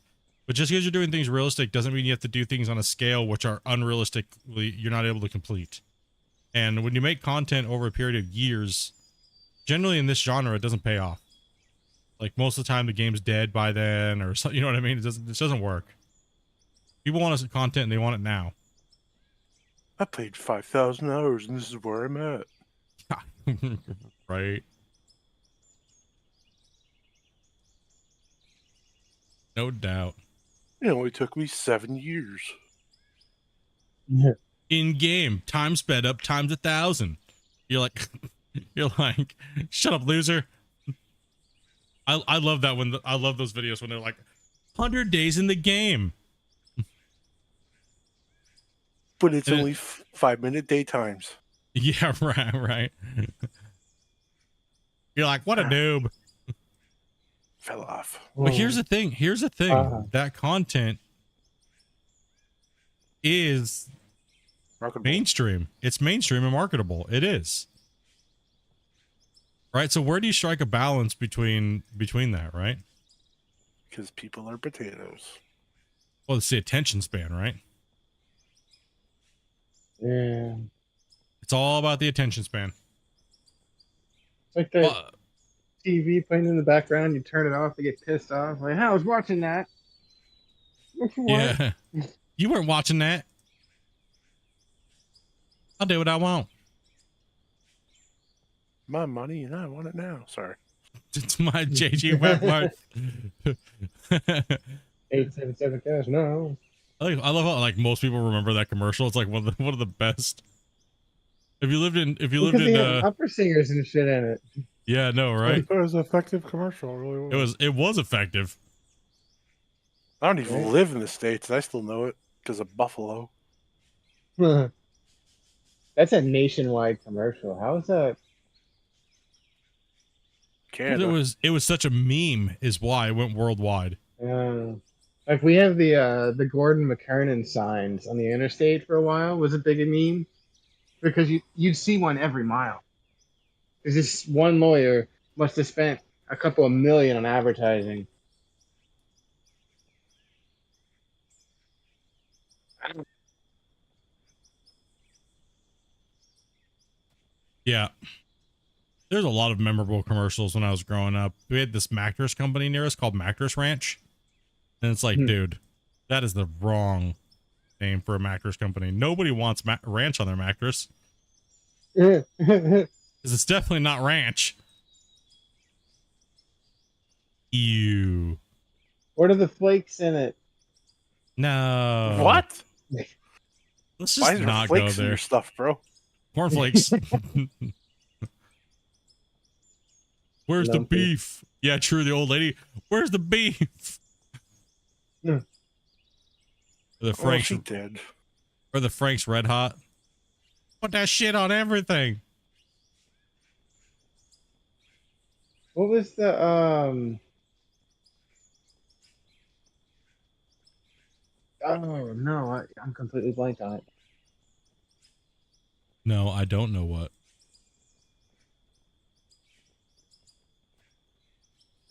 but just because you're doing things realistic doesn't mean you have to do things on a scale which are unrealistically, you're not able to complete. And when you make content over a period of years, generally in this genre, it doesn't pay off. Like, most of the time the game's dead by then, or so, you know what I mean? It doesn't work. People want us content and they want it now. I played 5,000 hours, and this is where I'm at. Right. No doubt. It only took me 7 years. In game, time sped up times 1,000. You're like, you're like, shut up, loser. I love that when I love those videos when they're like, 100 days in the game. But it's And only 5-minute daytimes. Yeah, right. You're like, what a noob. Fell off. But here's the thing. That content is Marketable. mainstream. It's mainstream and marketable. It is. Right. So where do you strike a balance between that, right? Because people are potatoes. Well, it's the attention span, right? Yeah. It's all about the attention span. It's like the TV playing in the background. You turn it off, they get pissed off. Like, I was watching that. What you want? Yeah. You weren't watching that. I'll do what I want. My money, and I want it now. Sorry. It's my JG Webmart. 877 cash. No. I love how like most people remember that commercial. It's like one of the best. If you lived in opera singers and shit in it. Yeah, no, right? It was an effective commercial. It really was. It was effective. I don't even live in the States. I still know it because of Buffalo. That's a nationwide commercial. How is that? Canada. It was such a meme is why it went worldwide. Like we have the Gordon McKernan signs on the interstate for a while was a big meme because you'd see one every mile. There's this one lawyer must have spent a couple of million on advertising. Yeah. There's a lot of memorable commercials when I was growing up. We had this mattress company near us called Mattress Ranch. And it's like, dude, that is the wrong name for a mattress company. Nobody wants ranch on their mattress. Because it's definitely not ranch. Ew. What are the flakes in it? No. What? Let's Why just is there not go flakes in there. your stuff, bro? Cornflakes. Where's the Lumpy. beef? Yeah, true. The old lady. Where's the beef? Yeah. The Oh, Frank's she did. or the Frank's Red Hot. Put that shit on everything. What was the Oh no, I'm completely blank on it. No, I don't know what.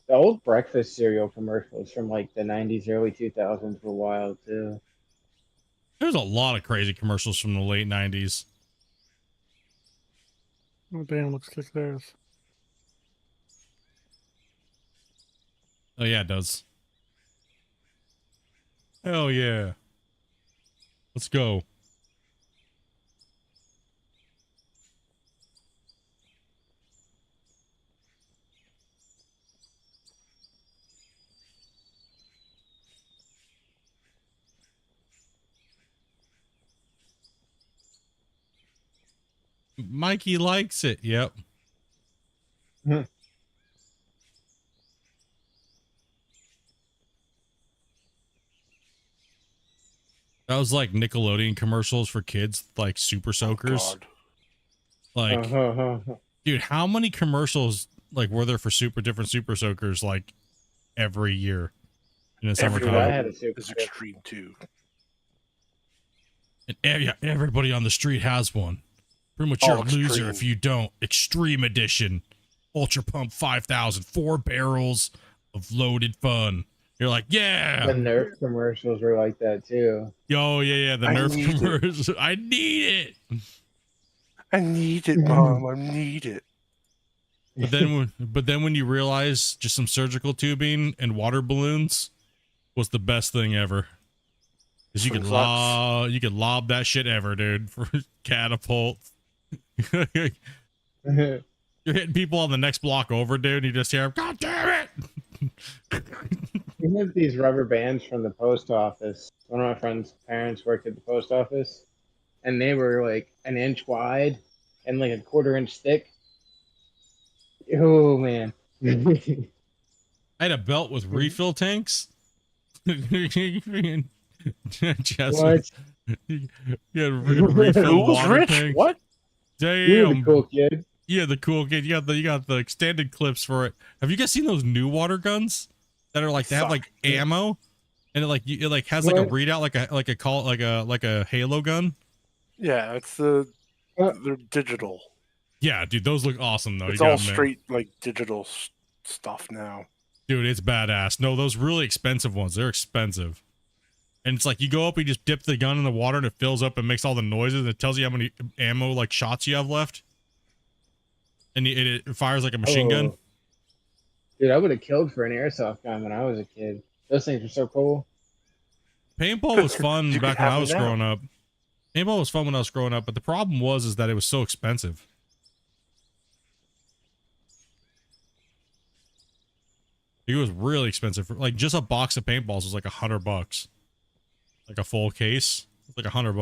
The old breakfast cereal commercials from like the 90s, early 2000s were wild too. There's a lot of crazy commercials from the late 90s. Oh, damn, looks kick ass. Oh yeah, it does. Hell yeah. Let's go. Mikey likes it. Yep. That was like Nickelodeon commercials for kids, like Super Soakers. Like, dude, how many commercials like were there for different Super Soakers like every year in the Every summertime? I had a Super is extreme too. And everybody on the street has one. Pretty much you're a loser Extreme. if you don't. Extreme Edition, Ultra Pump 5000, 4 barrels of loaded fun. You're like, yeah. The Nerf commercials were like that too. Yo, yeah, the I Nerf need it. commercial. I need it. I need it, Mom. I need it. But then when you realize just some surgical tubing and water balloons was the best thing ever. Cause you could lob that shit ever, dude. For catapult. You're hitting people on the next block over, dude. You just hear, God damn it! We have these rubber bands from the post office. One of my friend's parents worked at the post office, and they were like an inch wide and like a quarter-inch thick. Oh man! I had a belt with refill tanks. Just, What? Yeah, refill Who was water rich? tanks. What? You're the Damn. cool kid. Yeah, the cool kid. You got the extended clips for it. Have you guys seen those new water guns that are like they have like ammo, and it like has like a What? readout like a Halo gun? Yeah, it's they're digital. Yeah, dude, those look awesome though. It's You all gotta admit. straight like digital stuff now. Dude, it's badass. No, those really expensive ones, they're expensive. And it's like you go up, you just dip the gun in the water, and it fills up and makes all the noises. And it tells you how many ammo like shots you have left, and it fires like a machine gun. Dude, I would have killed for an airsoft gun when I was a kid. Those things were so cool. Paintball was fun You back could when I have was it now. growing up. Paintball was fun when I was growing up, but the problem was that it was so expensive. It was really expensive. Like just a box of paintballs was like $100. Like a full case, it's like $100.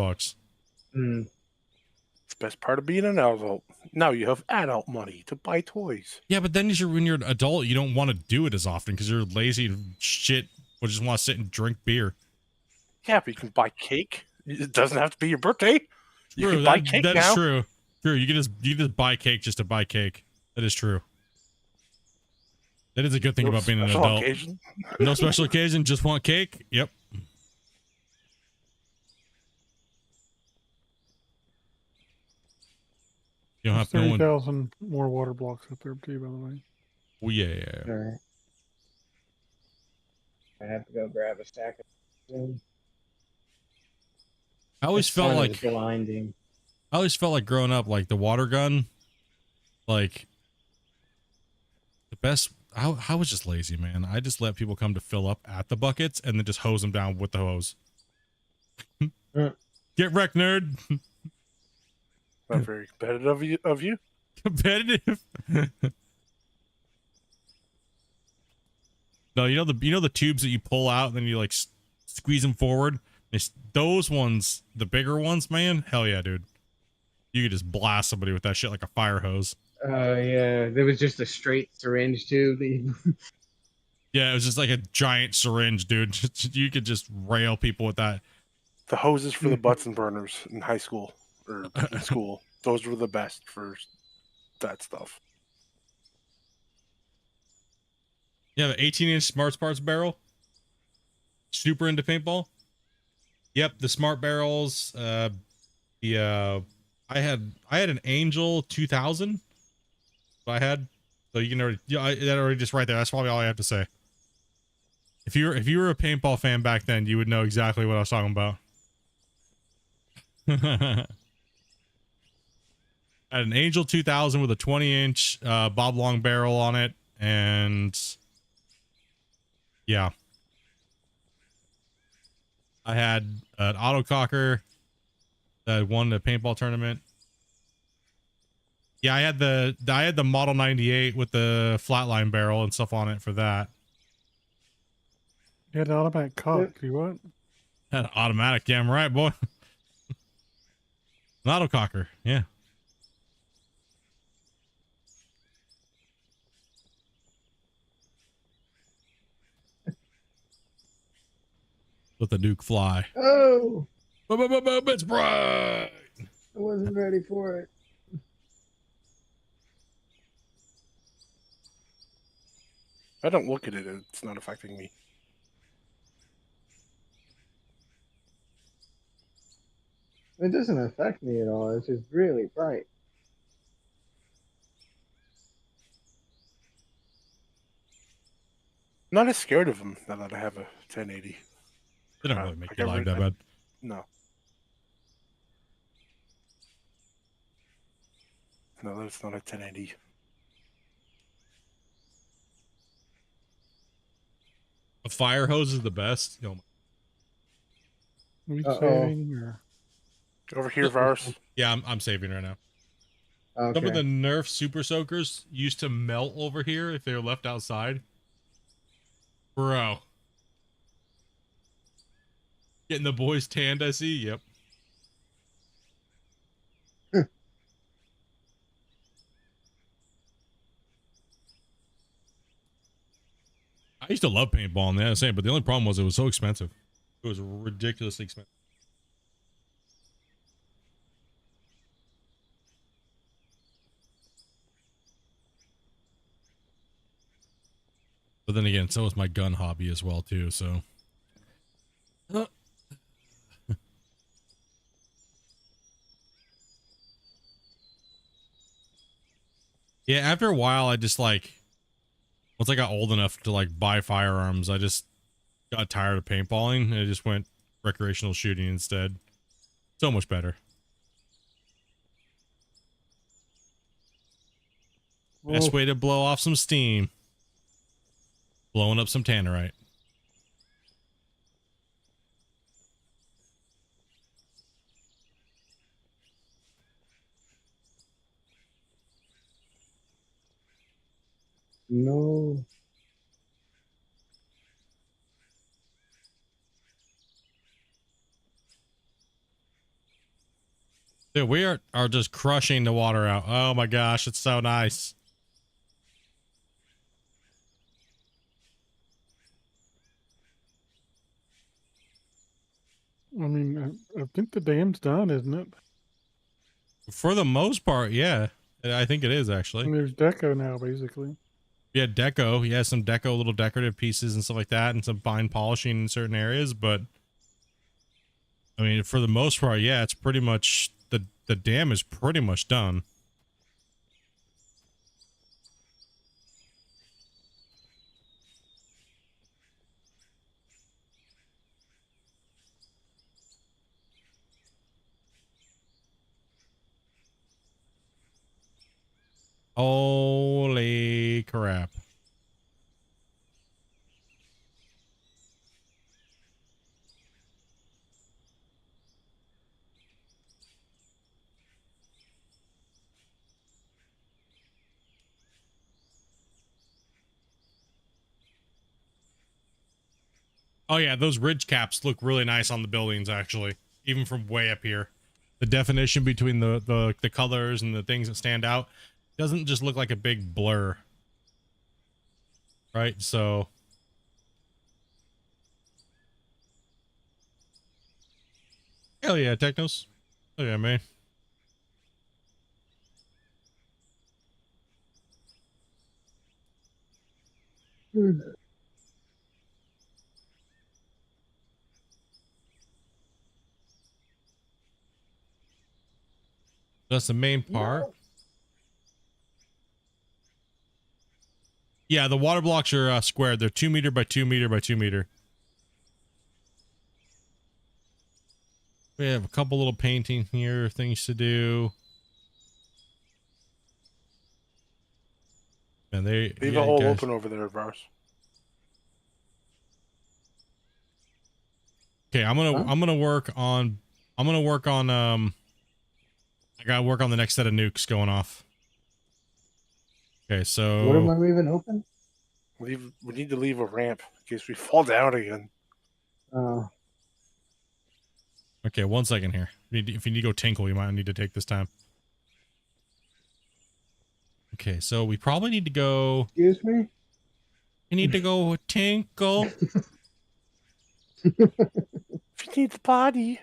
Mm. It's the best part of being an adult. Now you have adult money to buy toys. Yeah, but then when you're an adult, you don't want to do it as often because you're lazy and shit. Or just want to sit and drink beer. Yeah, but you can buy cake. It doesn't have to be your birthday. You True, can buy cake that's now. true. True, you can just buy cake just to buy cake. That is true. That is a good thing about being an special adult. occasion. No special occasion, just want cake. Yep. You don't have There's no one. 30,000 more water blocks up there too, by the way. Oh, yeah. All right. I have to go grab a stack of them. I always This felt sun like is blinding. I always felt like growing up, like the water gun, like the best. I was just lazy, man. I just let people come to fill up at the buckets and then just hose them down with the hose. Get wrecked, nerd. Not very competitive of you. Competitive. No, you know the tubes that you pull out and then you like squeeze them forward. Those ones, the bigger ones, man. Hell yeah, dude. You could just blast somebody with that shit like a fire hose. Yeah, there was just a straight syringe tube. Yeah, it was just like a giant syringe, dude. You could just rail people with that. The hoses for the Bunsen burners in high school or in school. Those were the best for that stuff. Yeah, the 18-inch Smart Parts barrel. Super into paintball. Yep, the smart barrels. I had an Angel 2000. I had, so you can already, that already just right there. That's probably all I have to say. If you were a paintball fan back then, you would know exactly what I was talking about. I had an Angel 2000 with a 20-inch Bob Long barrel on it, and yeah, I had an autococker that won the paintball tournament. Yeah, I had the Model 98 with the flatline barrel and stuff on it for that. You had an automatic cock. You what? Had an automatic, damn right, boy. An autococker, yeah. Let the nuke fly. Oh, It's bright. I wasn't ready for it. I don't look at it. It's not affecting me. It doesn't affect me at all. It's just really bright. I'm not as scared of them now that I have a 1080. They don't really make I you got lag rid- that bad. No. No, that's not a 1080. A fire hose is the best. Oh my. Are we Uh-oh. saving or? Over here, Varus. Yeah, I'm saving right now. Okay. Some of the Nerf Super Soakers used to melt over here if they were left outside. Bro. Getting the boys tanned, I see. Yep. I used to love paintball in the NSA, but the only problem was it was so expensive. It was ridiculously expensive. But then again, so is my gun hobby as well too, so. Yeah, after a while, I just like, once I got old enough to like buy firearms, I just got tired of paintballing and I just went recreational shooting instead. So much better. Best way to blow off some steam. Blowing up some tannerite. No. Dude, we are just crushing the water out. Oh my gosh, it's so nice. I mean, I think the dam's done, isn't it? For the most part, yeah. I think it is actually. And there's deco now, basically. Yeah, deco. Yeah, some deco, little decorative pieces and stuff like that, and some fine polishing in certain areas. But I mean, for the most part, yeah, it's pretty much the dam is pretty much done. Holy crap. Oh yeah, those ridge caps look really nice on the buildings actually, even from way up here. The definition between the colors and the things that stand out doesn't just look like a big blur. Right? So hell yeah, Technos. Oh yeah, man. That's the main part. Yeah, the water blocks are squared. They're 2 meter by 2 meter by 2 meter. We have a couple little painting here, things to do. And they Leave yeah, a hole guys, open over there, Varus. okay, I'm gonna work on I gotta work on the next set of nukes going off. Okay, so What am I leaving open? We need to leave a ramp in case we fall down again. okay, 1 second here. If you need to go tinkle, you might need to take this time. Okay, so we probably need to go. Excuse me? We need to go tinkle. If you need the body.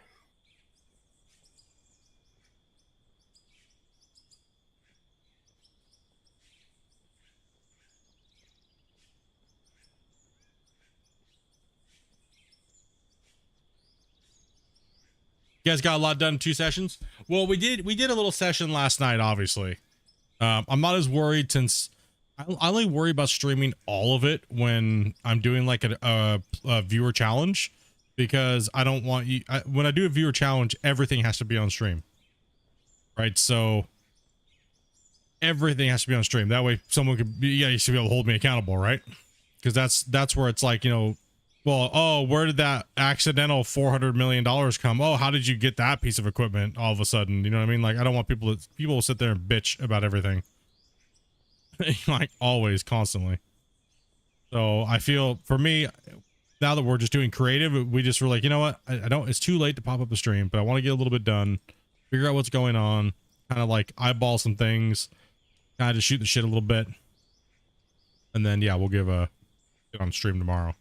You guys got a lot done in 2 sessions. Well, we did a little session last night, obviously. I'm not as worried since I only worry about streaming all of it when I'm doing like a viewer challenge, because I don't want you when I do a viewer challenge, everything has to be on stream. Right? So everything has to be on stream. That way someone could be, yeah, you should be able to hold me accountable, right? Because that's where it's like, you know, Well, oh, where did that accidental $400 million come? Oh, how did you get that piece of equipment all of a sudden? You know what I mean? Like, I don't want people will sit there and bitch about everything. Like, always, constantly. So I feel, for me, now that we're just doing creative, we just were like, you know what? I don't, it's too late to pop up the stream, but I want to get a little bit done, figure out what's going on, kind of like eyeball some things, kind of just shoot the shit a little bit. And then, yeah, we'll get on stream tomorrow.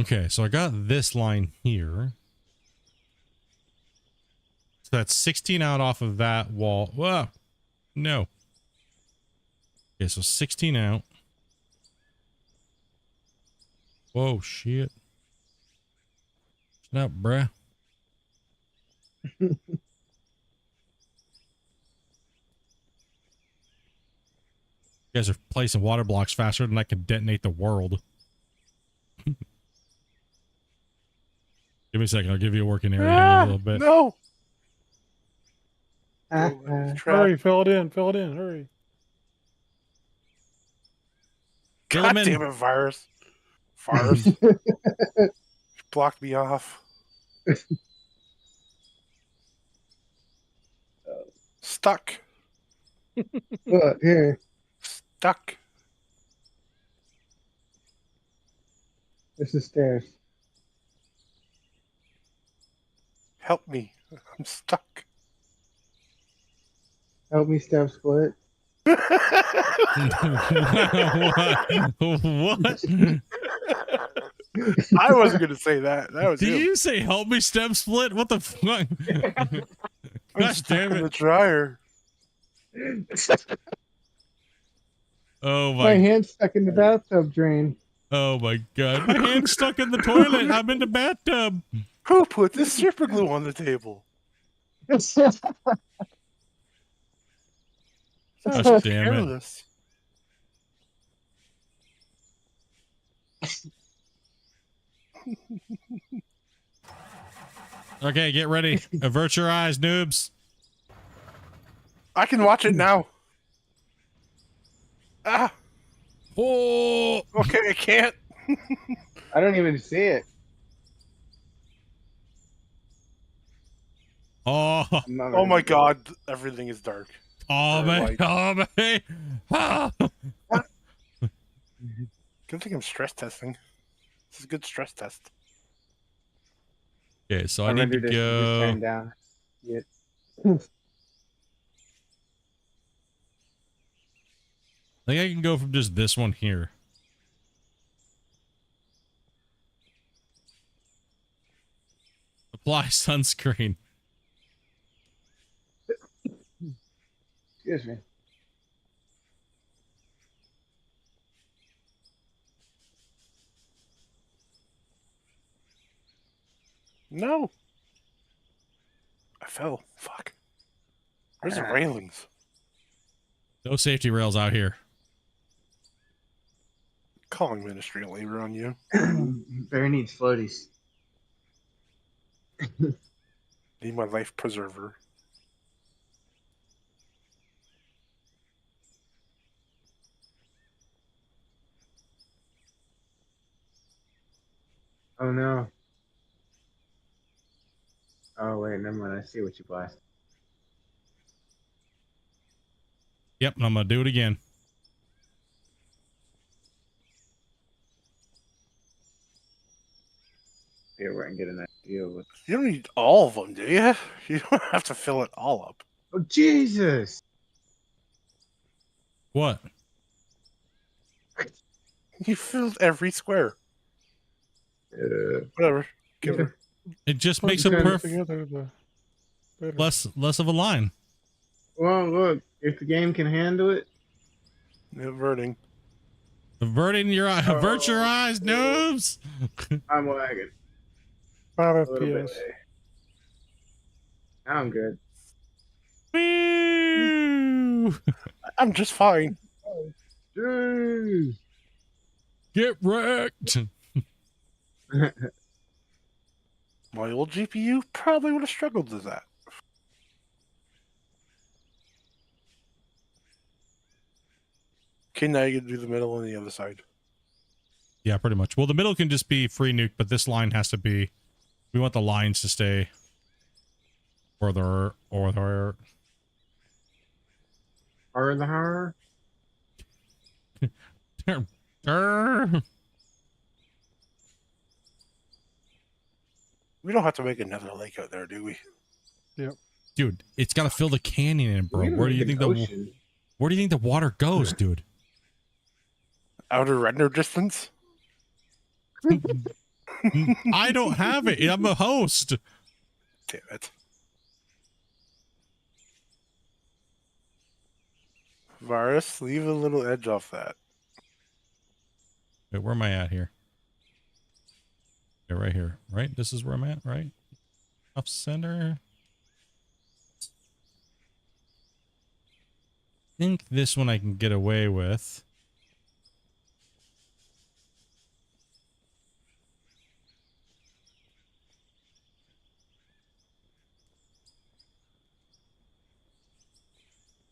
Okay, so I got this line here. So that's 16 out off of that wall. Whoa, no. Okay, so 16 out. Whoa, shit. Shut up, bruh. You guys are placing water blocks faster than I can detonate the world. Give me a second. I'll give you a working area here in a little bit. No. Hurry, fill it in, hurry. Fill God 'em in. damn it, virus. Blocked me off. Stuck. Look, here. Stuck. This is stairs. Help me. I'm stuck. Help me step split. What? I wasn't going to say that. That was Did him. you say help me step split? What the fuck? I'm Gosh stuck damn in the it. dryer. Oh My my, hand's stuck in the bathtub drain. oh my god. My hand's stuck in the toilet. I'm in the bathtub. Who put this super glue on the table? Gosh So damn it. careless. Okay, get ready. Avert your eyes, noobs. I can watch it now. Ah, Oh, okay, I can't. I don't even see it. oh, Oh my god, everything is dark. oh, man. Like- Oh, man. Ah. Good thing I'm stress testing. This is a good stress test. Okay, so I My need to render distance just go. turned down. Yeah. I think I can go from just this one here. Apply sunscreen. Excuse me. No. I fell. Fuck. Where's the railings? No safety rails out here. Calling Ministry of Labor on you. Bear needs floaties. Need my life preserver. Oh no. Oh wait, never mind. I see what you blasted. Yep, and I'm gonna do it again. Here, we're gonna get an idea with. You don't need all of them, do you? You don't have to fill it all up. Oh Jesus! What? You filled every square. Whatever. Give her. It just Put makes it together- perfect. together the better. Less of a line. Well, look, if the game can handle it, Averting. Averting your eye. Avert your eyes, noobs. I'm lagging 5 a little bit. FPS. Now I'm good. Woo! I'm just fine. Jeez. Get wrecked. My old GPU probably would have struggled with that. Okay, now you can do the middle and the other side. Yeah, pretty much. Well, the middle can just be free nuke, but this line has to be, we want the lines to stay further or the We don't have to make another lake out there, do we? dude, it's got to fill the canyon in, bro. We can Where do make you an think ocean. where do you think the water goes, dude? Outer render distance? I don't have it. I'm a host. Damn it. Varus, leave a little edge off that. Wait, where am I at here? Yeah, right here. Right? This is where I'm at, right? Off center. I think this one I can get away with.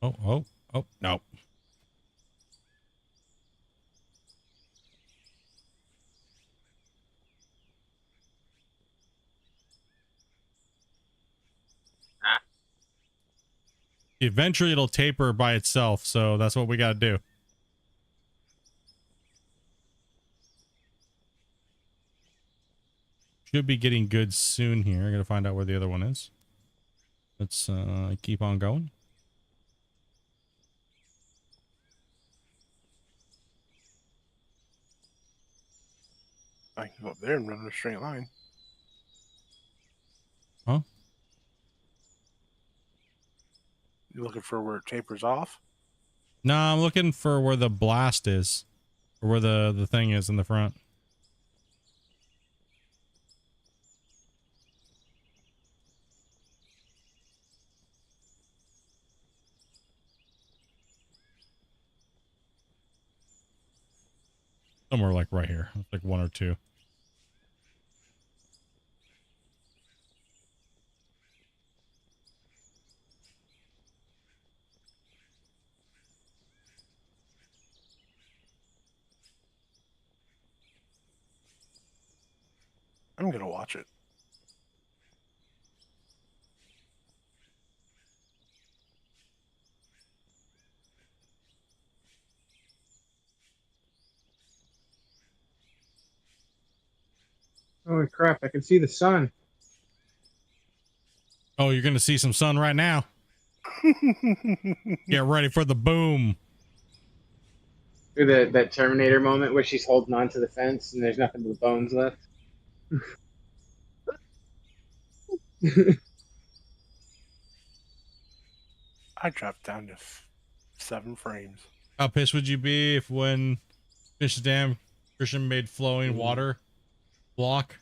Oh, no. Eventually it'll taper by itself, so that's what we got to do. Should be getting good soon here. I gotta find out where the other one is. Let's keep on going. I can go up there and run in a straight line. Huh? You looking for where it tapers off? No, I'm looking for where the blast is. Or where the thing is in the front. Somewhere like right here. Like one or two. I'm gonna watch it. Holy crap! I can see the sun. Oh, you're gonna see some sun right now. Get ready for the boom. Through that Terminator moment where she's holding on to the fence and there's nothing but bones left. I dropped down to 7 frames. How pissed would you be if when Fish Dam Christian made flowing water block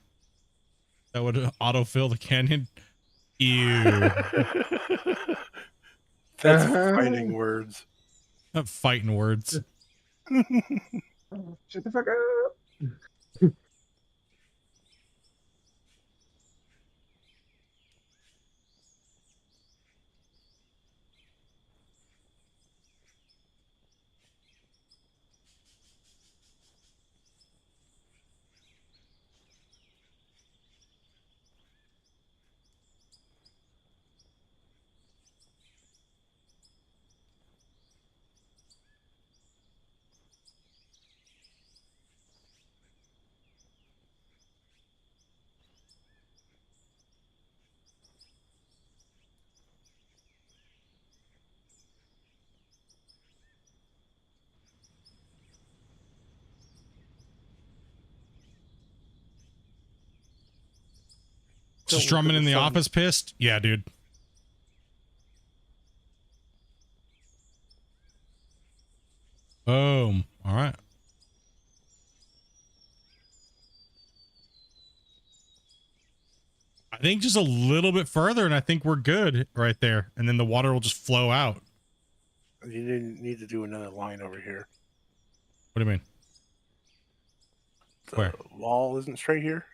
that would autofill the canyon? Ew. That's fighting words. Not fighting words. Shut the fuck up. Just drumming in the office pissed? Yeah, dude. Boom. All right. I think just a little bit further and I think we're good right there. And then the water will just flow out. You didn't need to do another line over here. What do you mean? The Where? wall isn't straight here?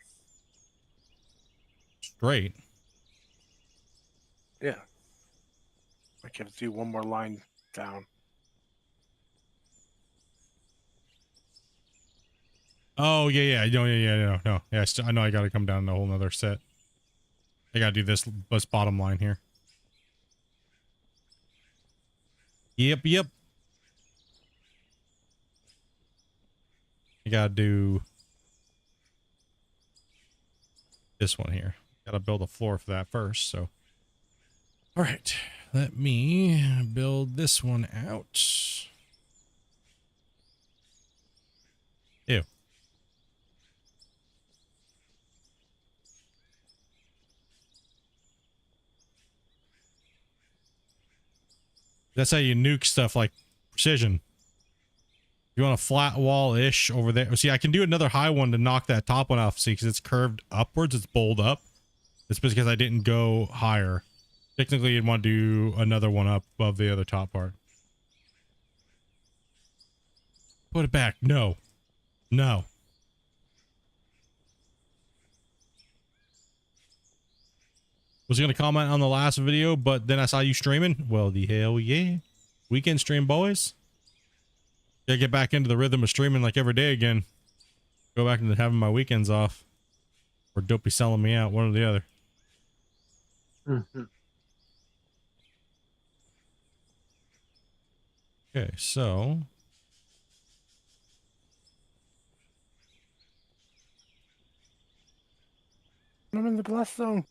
Straight. Yeah. I can do one more line down. Oh yeah, no. Yeah, I know I gotta come down to a whole nother set. I gotta do this bottom line here. Yep. I gotta do this one here. Gotta build a floor for that first, so. All right, let me build this one out. Ew. That's how you nuke stuff like precision. You want a flat wall-ish over there. See, I can do another high one to knock that top one off. See, because it's curved upwards. It's bowled up. It's because I didn't go higher. Technically, you'd want to do another one up above the other top part. Put it back. No. No. Was going to comment on the last video, but then I saw you streaming. Well, the hell yeah. Weekend stream, boys. Gotta get back into the rhythm of streaming like every day again. Go back into having my weekends off. Or Dopey selling me out, one or the other. Okay, so... I'm in the blast zone.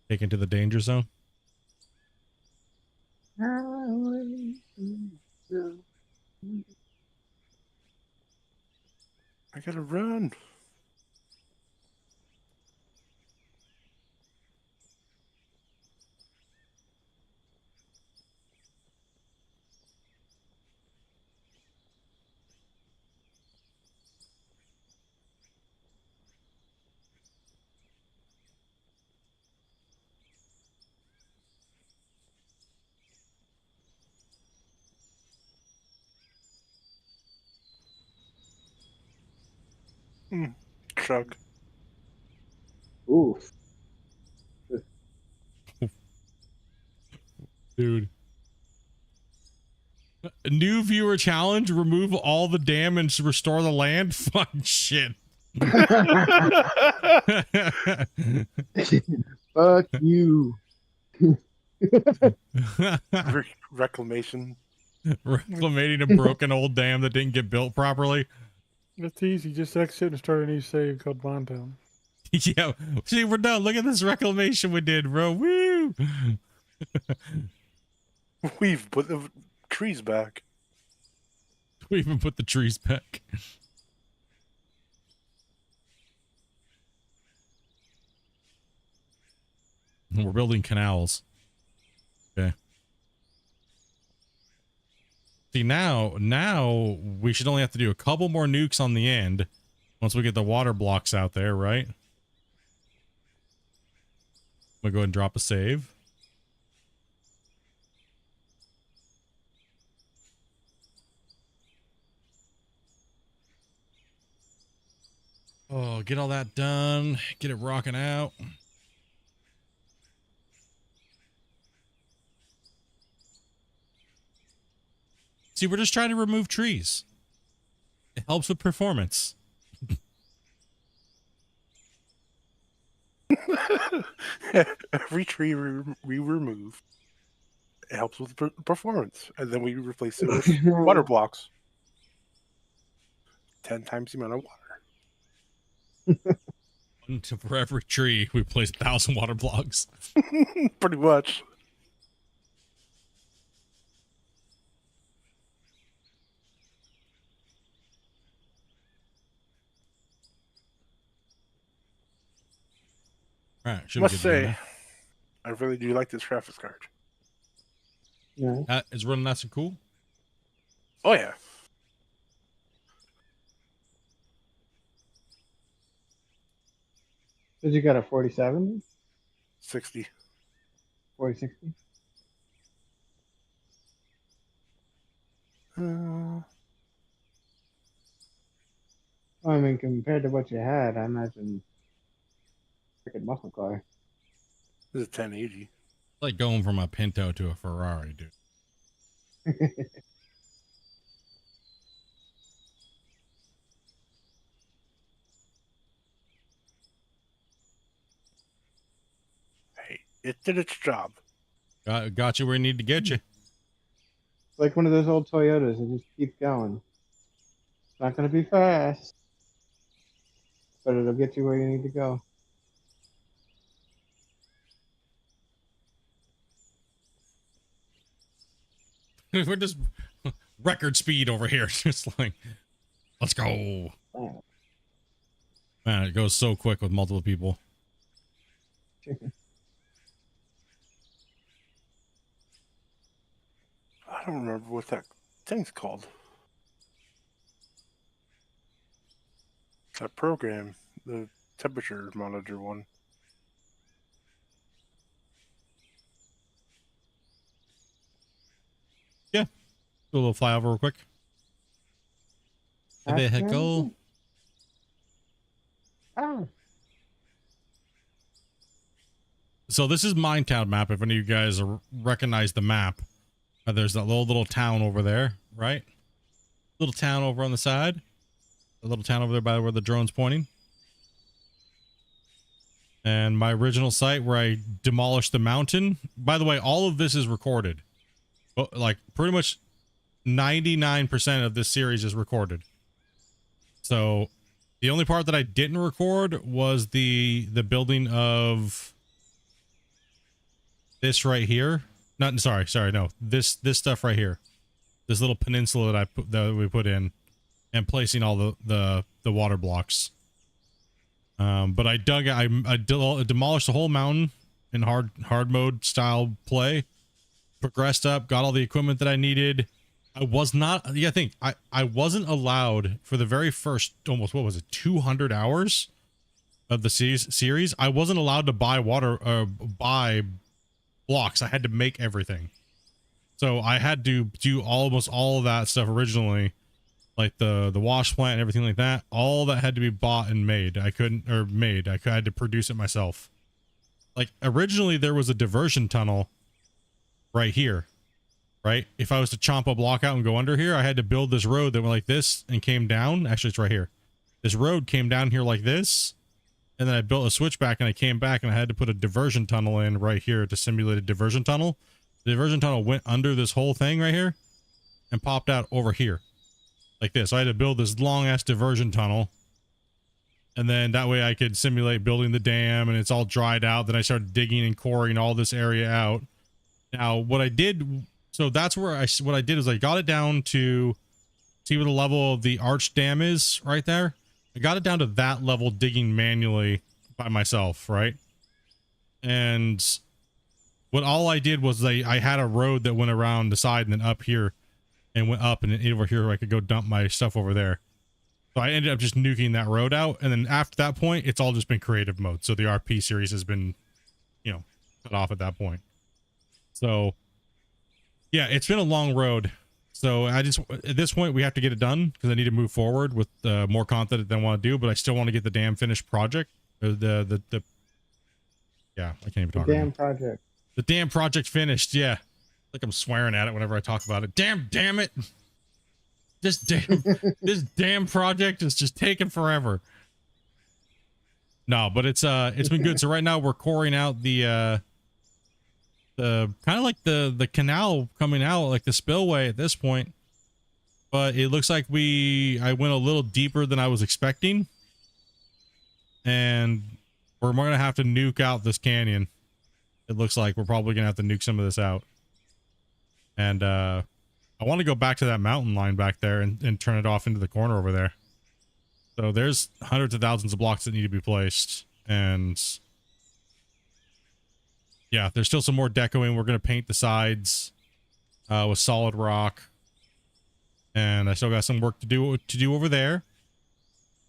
Taken to the danger zone. I gotta run. Shrug. Oof. Dude. A new viewer challenge, remove all the dam and restore the land? Fuck shit. Fuck you. Reclamation. Reclamating a broken old dam that didn't get built properly. That's easy. Just exit and start a new save called Bontown. Yeah. See, we're done. Look at this reclamation we did, bro. Woo! We've put the trees back. We even put the trees back. We're building canals. Okay. See, now we should only have to do a couple more nukes on the end once we get the water blocks out there, right? I'm gonna go ahead and drop a save. Oh, get all that done. Get it rocking out. See, we're just trying to remove trees. It helps with performance. Every tree we remove, it helps with performance, and then we replace it with water blocks. 10 times the amount of water. For every tree, we place 1,000 water blocks. Pretty much. All right, I must say, I really do like this graphics card. Yeah. It's running nice and cool. Oh yeah. Did you got a 4070? 60. 4060? I mean, compared to what you had, I imagine freaking muscle car. This is 1080. It's like going from a Pinto to a Ferrari, dude. It did its job. Got you where you need to get you. It's like one of those old Toyotas that just keeps going. It's not going to be fast, but it'll get you where you need to go. We're just record speed over here. Just like, let's go. Man, it goes so quick with multiple people. I don't remember what that thing's called. That program, the temperature monitor one. Yeah. Do a little flyover real quick. Vehicle. Oh. So this is Minetown map. If any of you guys recognize the map, there's that little town over there, right? Little town over on the side. A little town over there by where the drone's pointing. And my original site where I demolished the mountain. By the way, all of this is recorded. Like pretty much 99% of this series is recorded. So the only part that I didn't record was the building of this right here. Not sorry, no. This stuff right here. This little peninsula that we put in and placing all the water blocks. But I demolished the whole mountain in hard mode style play. Progressed up, got all the equipment that I needed. I wasn't allowed for the very first almost, what was it, 200 hours of the series. I wasn't allowed to buy buy blocks. I had to make everything. So I had to do almost all of that stuff originally, like the wash plant and everything like that. All that had to be bought and made. I had to produce it myself. Like originally there was a diversion tunnel right here, right? If I was to chomp a block out and go under here, I had to build this road that went like this and came down. Actually, it's right here. This road came down here like this. And then I built a switchback and I came back and I had to put a diversion tunnel in right here to simulate a diversion tunnel. The diversion tunnel went under this whole thing right here and popped out over here like this. So I had to build this long ass diversion tunnel. And then that way I could simulate building the dam and it's all dried out. Then I started digging and coring all this area out. Now what I did, so that's where what I did is I got it down to see what the level of the arch dam is right there. I got it down to that level digging manually by myself, right? And what all I did was I had a road that went around the side and then up here and went up and then over here I could go dump my stuff over there. So I ended up just nuking that road out. And then after that point, it's all just been creative mode. So the RP series has been, you know, cut off at that point. So yeah, it's been a long road. So at this point we have to get it done because I need to move forward with more content than I want to do, but I still want to get the damn finished project. Yeah, I can't even talk. Damn project. The damn project finished. Yeah, like I'm swearing at it whenever I talk about it. Damn it! This damn project is just taking forever. No, but it's been good. So right now we're coring out the kind of like the canal coming out, like the spillway at this point. But it looks like I went a little deeper than I was expecting. And we're going to have to nuke out this canyon. It looks like we're probably going to have to nuke some of this out. And I want to go back to that mountain line back there and turn it off into the corner over there. So there's hundreds of thousands of blocks that need to be placed. And yeah, there's still some more decoing. We're going to paint the sides with solid rock. And I still got some work to do over there.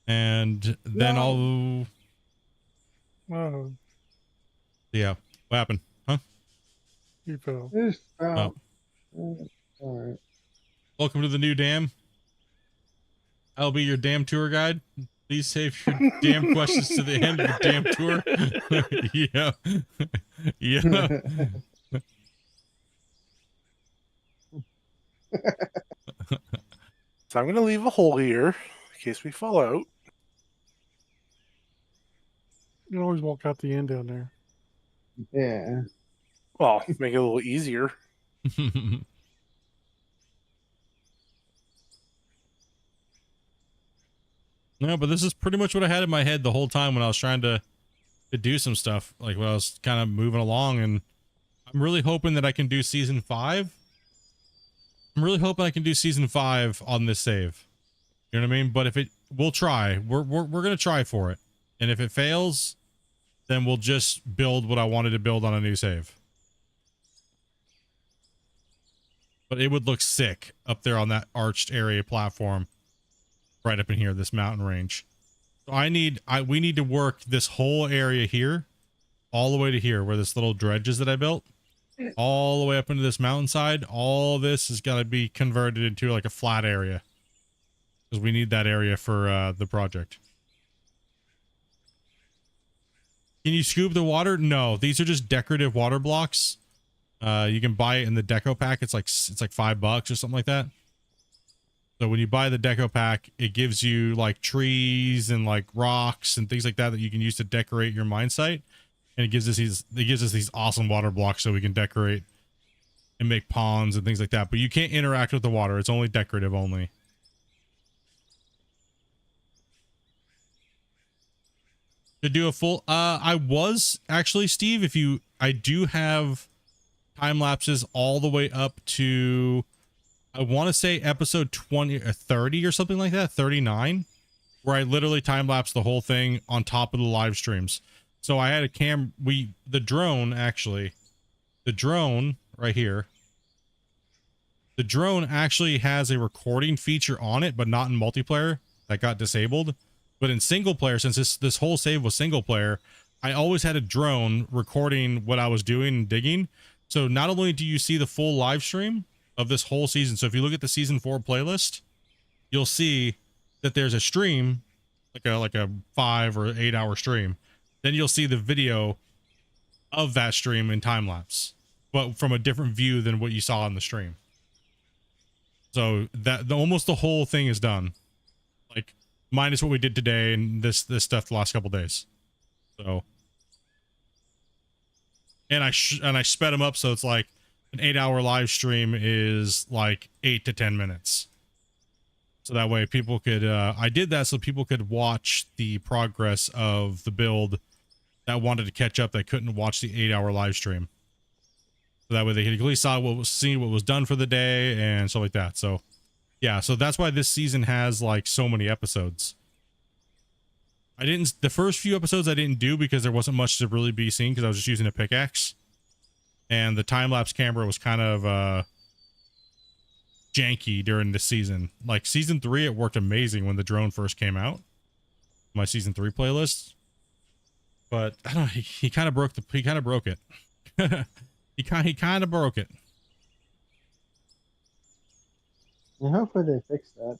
And then I'll... Oh, Yeah. What happened? Huh? you fell. Oh. All right. Welcome to the new dam. I'll be your damn tour guide. Please save your damn questions to the end of the damn tour. Yeah. Yeah. So I'm going to leave a hole here in case we fall out. You can always walk out the end down there. Yeah. Well, make it a little easier. No, but this is pretty much what I had in my head the whole time when I was trying to do some stuff, like when I was kind of moving along, and I'm really hoping that I can do season 5. I'm really hoping I can do season 5 on this save. You know what I mean? But if it, we'll try. We're gonna try for it, and if it fails, then we'll just build what I wanted to build on a new save. But it would look sick up there on that arched area platform, right up in here, this mountain range. So we need to work this whole area here, all the way to here, where this little dredge is that I built, all the way up into this mountainside. All this has got to be converted into like a flat area, because we need that area for the project. Can you scoop the water? No, these are just decorative water blocks. You can buy it in the deco pack. It's like $5 or something like that. So when you buy the deco pack, it gives you like trees and like rocks and things like that you can use to decorate your mine site. And it gives us these awesome water blocks so we can decorate and make ponds and things like that. But you can't interact with the water. It's only decorative only. To do a full, I was actually, Steve, I do have time lapses all the way up to, I want to say episode 20 or 30 or something like that, 39, where I literally time lapse the whole thing on top of the live streams. So I had a the drone right here, the drone actually has a recording feature on it, but not in multiplayer. That got disabled. But in single player, since this whole save was single player, I always had a drone recording what I was doing and digging. So not only do you see the full live stream of this whole season, so if you look at the season 4 playlist, you'll see that there's a stream, like a 5 or 8 hour stream. Then you'll see the video of that stream in time lapse, but from a different view than what you saw on the stream. So that almost the whole thing is done, like minus what we did today and this stuff the last couple days. So, and I sped them up so it's like an 8 hour live stream is like 8 to 10 minutes. So that way people could, I did that so people could watch the progress of the build that wanted to catch up, that couldn't watch the 8 hour live stream. So that way they could at least see what was done for the day and stuff like that. So yeah, so that's why this season has like so many episodes. The first few episodes I didn't do because there wasn't much to really be seen because I was just using a pickaxe. And the time-lapse camera was kind of janky during this season. Like season 3, it worked amazing when the drone first came out. My season 3 playlist. But I don't know, he kind of broke it. he kind of broke it. And hopefully they fix that.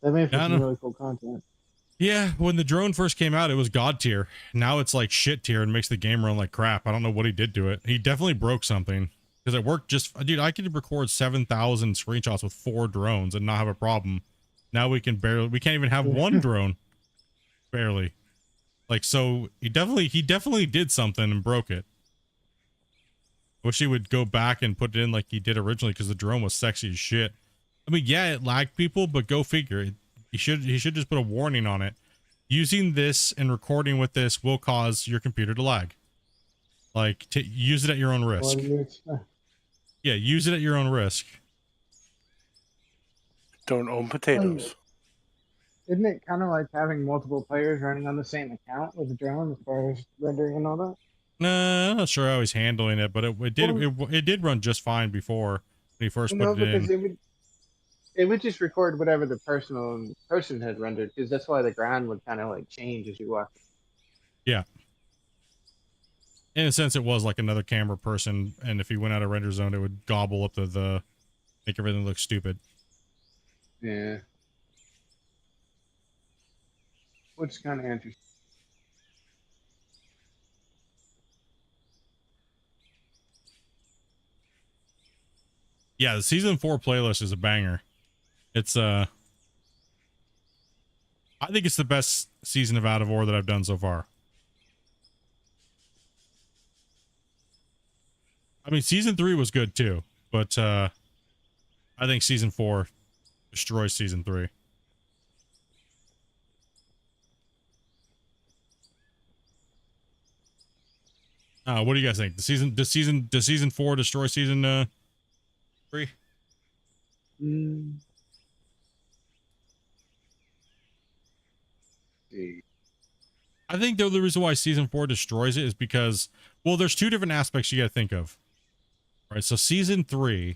That made for some really cool content. Yeah, when the drone first came out, it was god tier. Now it's like shit tier and makes the game run like crap. I don't know what he did to it. He definitely broke something because it worked just, dude, I could record 7,000 screenshots with 4 drones and not have a problem. Now we can't even have one drone. Barely. Like, so he definitely did something and broke it. I wish he would go back and put it in like he did originally because the drone was sexy as shit. I mean, yeah, it lagged people, but go figure. He should just put a warning on it. Using this and recording with this will cause your computer to lag. Like, use it at your own risk. Yeah, use it at your own risk. Don't own potatoes. Isn't it kind of like having multiple players running on the same account with the drone as far as rendering and all that? No, I'm not sure how he's handling it, but it did run just fine before when he first put it in. It would just record whatever the person had rendered, because that's why the ground would kind of like change as you walk. Yeah. In a sense, it was like another camera person, and if he went out of render zone, it would gobble up the make everything look stupid. Yeah. Which is kind of interesting. Yeah, the season 4 playlist is a banger. It's I think it's the best season of Out of War that I've done so far. I mean, season 3 was good too, but I think season 4 destroys season 3. What do you guys think? Does season 4 destroy season 3? I think the reason why season 4 destroys it is because, well, there's two different aspects you got to think of. Right, so season 3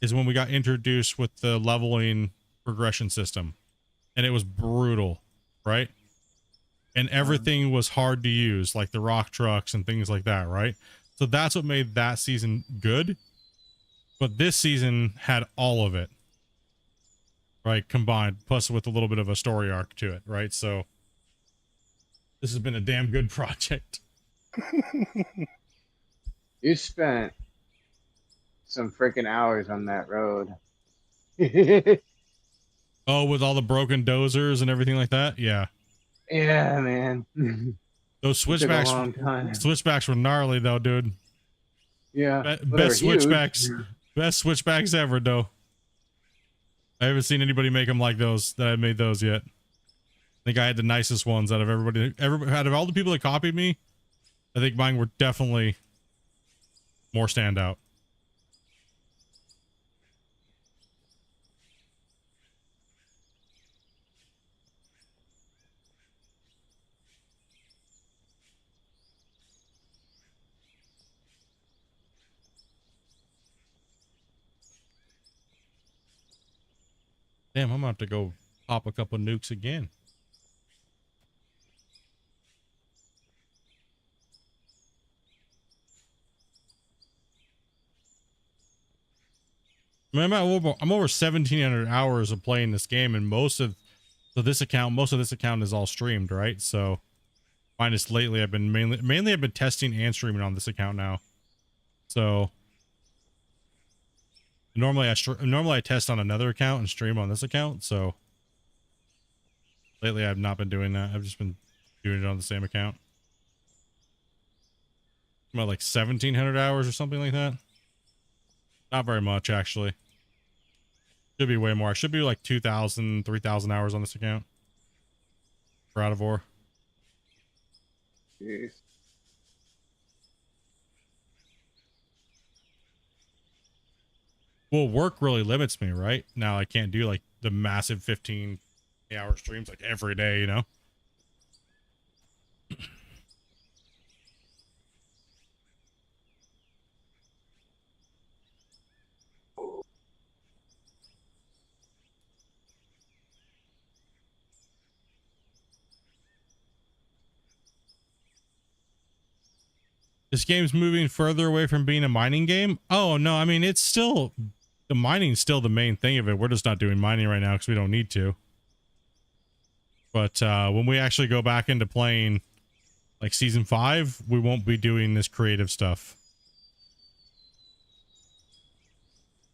is when we got introduced with the leveling progression system, and it was brutal, right? And everything was hard to use, like the rock trucks and things like that, right? So that's what made that season good. But this season had all of it, right, combined, plus with a little bit of a story arc to it, right? So this has been a damn good project. You spent some freaking hours on that road. Oh, with all the broken dozers and everything like that? Yeah. Yeah, man. Those switchbacks were gnarly though, dude. Yeah. Best switchbacks. Best switchbacks ever, though. I haven't seen anybody make them like those that I made those yet. I think I had the nicest ones out of everybody. Out of all the people that copied me, I think mine were definitely more standout. Damn, I'm gonna have to go pop a couple nukes again. I mean, I'm over 1,700 hours of playing this game, and most of this account is all streamed, right? So, minus lately, I've been mainly I've been testing and streaming on this account now. So, normally I test on another account and stream on this account. So, lately I've not been doing that. I've just been doing it on the same account. About like 1,700 hours or something like that. Not very much, actually. Should be way more. I should be like 2,000, 3,000 hours on this account. For Out of War. Jeez. Well, work really limits me, right? Now I can't do like the massive 15-hour streams like every day, you know? This game's moving further away from being a mining game. Oh, no, I mean, it's still, the mining's still the main thing of it. We're just not doing mining right now because we don't need to. But when we actually go back into playing like season 5, we won't be doing this creative stuff.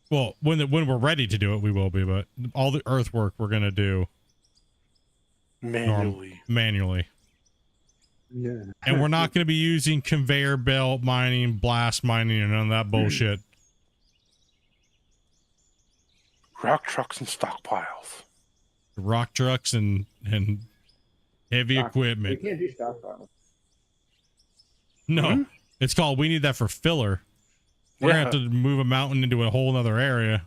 Well, when we're ready to do it, we will be, but all the earthwork we're going to do manually. Yeah. And we're not going to be using conveyor belt mining, blast mining, and none of that bullshit. Rock trucks and stockpiles. Rock trucks and heavy equipment. We can't do stockpiles. No, it's called, we need that for filler. We're going to have to move a mountain into a whole nother area.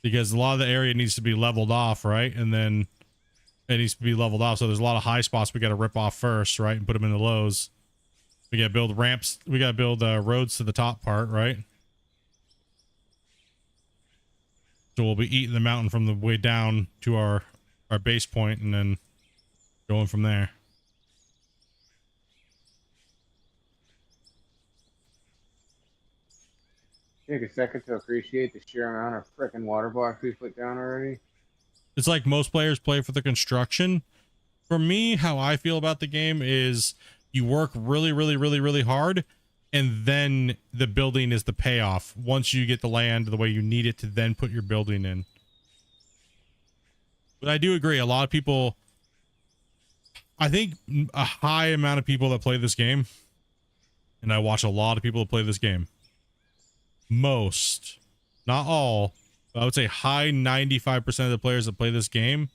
Because a lot of the area needs to be leveled off, right? And then it needs to be leveled off. So there's a lot of high spots we got to rip off first, right? And put them in the lows. We got to build ramps. We got to build roads to the top part, right? So we'll be eating the mountain from the way down to our base point and then going from there. Take a second to appreciate the sheer amount of frickin' water blocks we put down already. It's like most players play for the construction. For me, how I feel about the game is you work really, really, really, really hard, and then the building is the payoff. Once you get the land the way you need it to then put your building in. But I do agree, a lot of people, I think a high amount of people that play this game, and I watch a lot of people play this game. Most, not all, but I would say high 95% of the players that play this game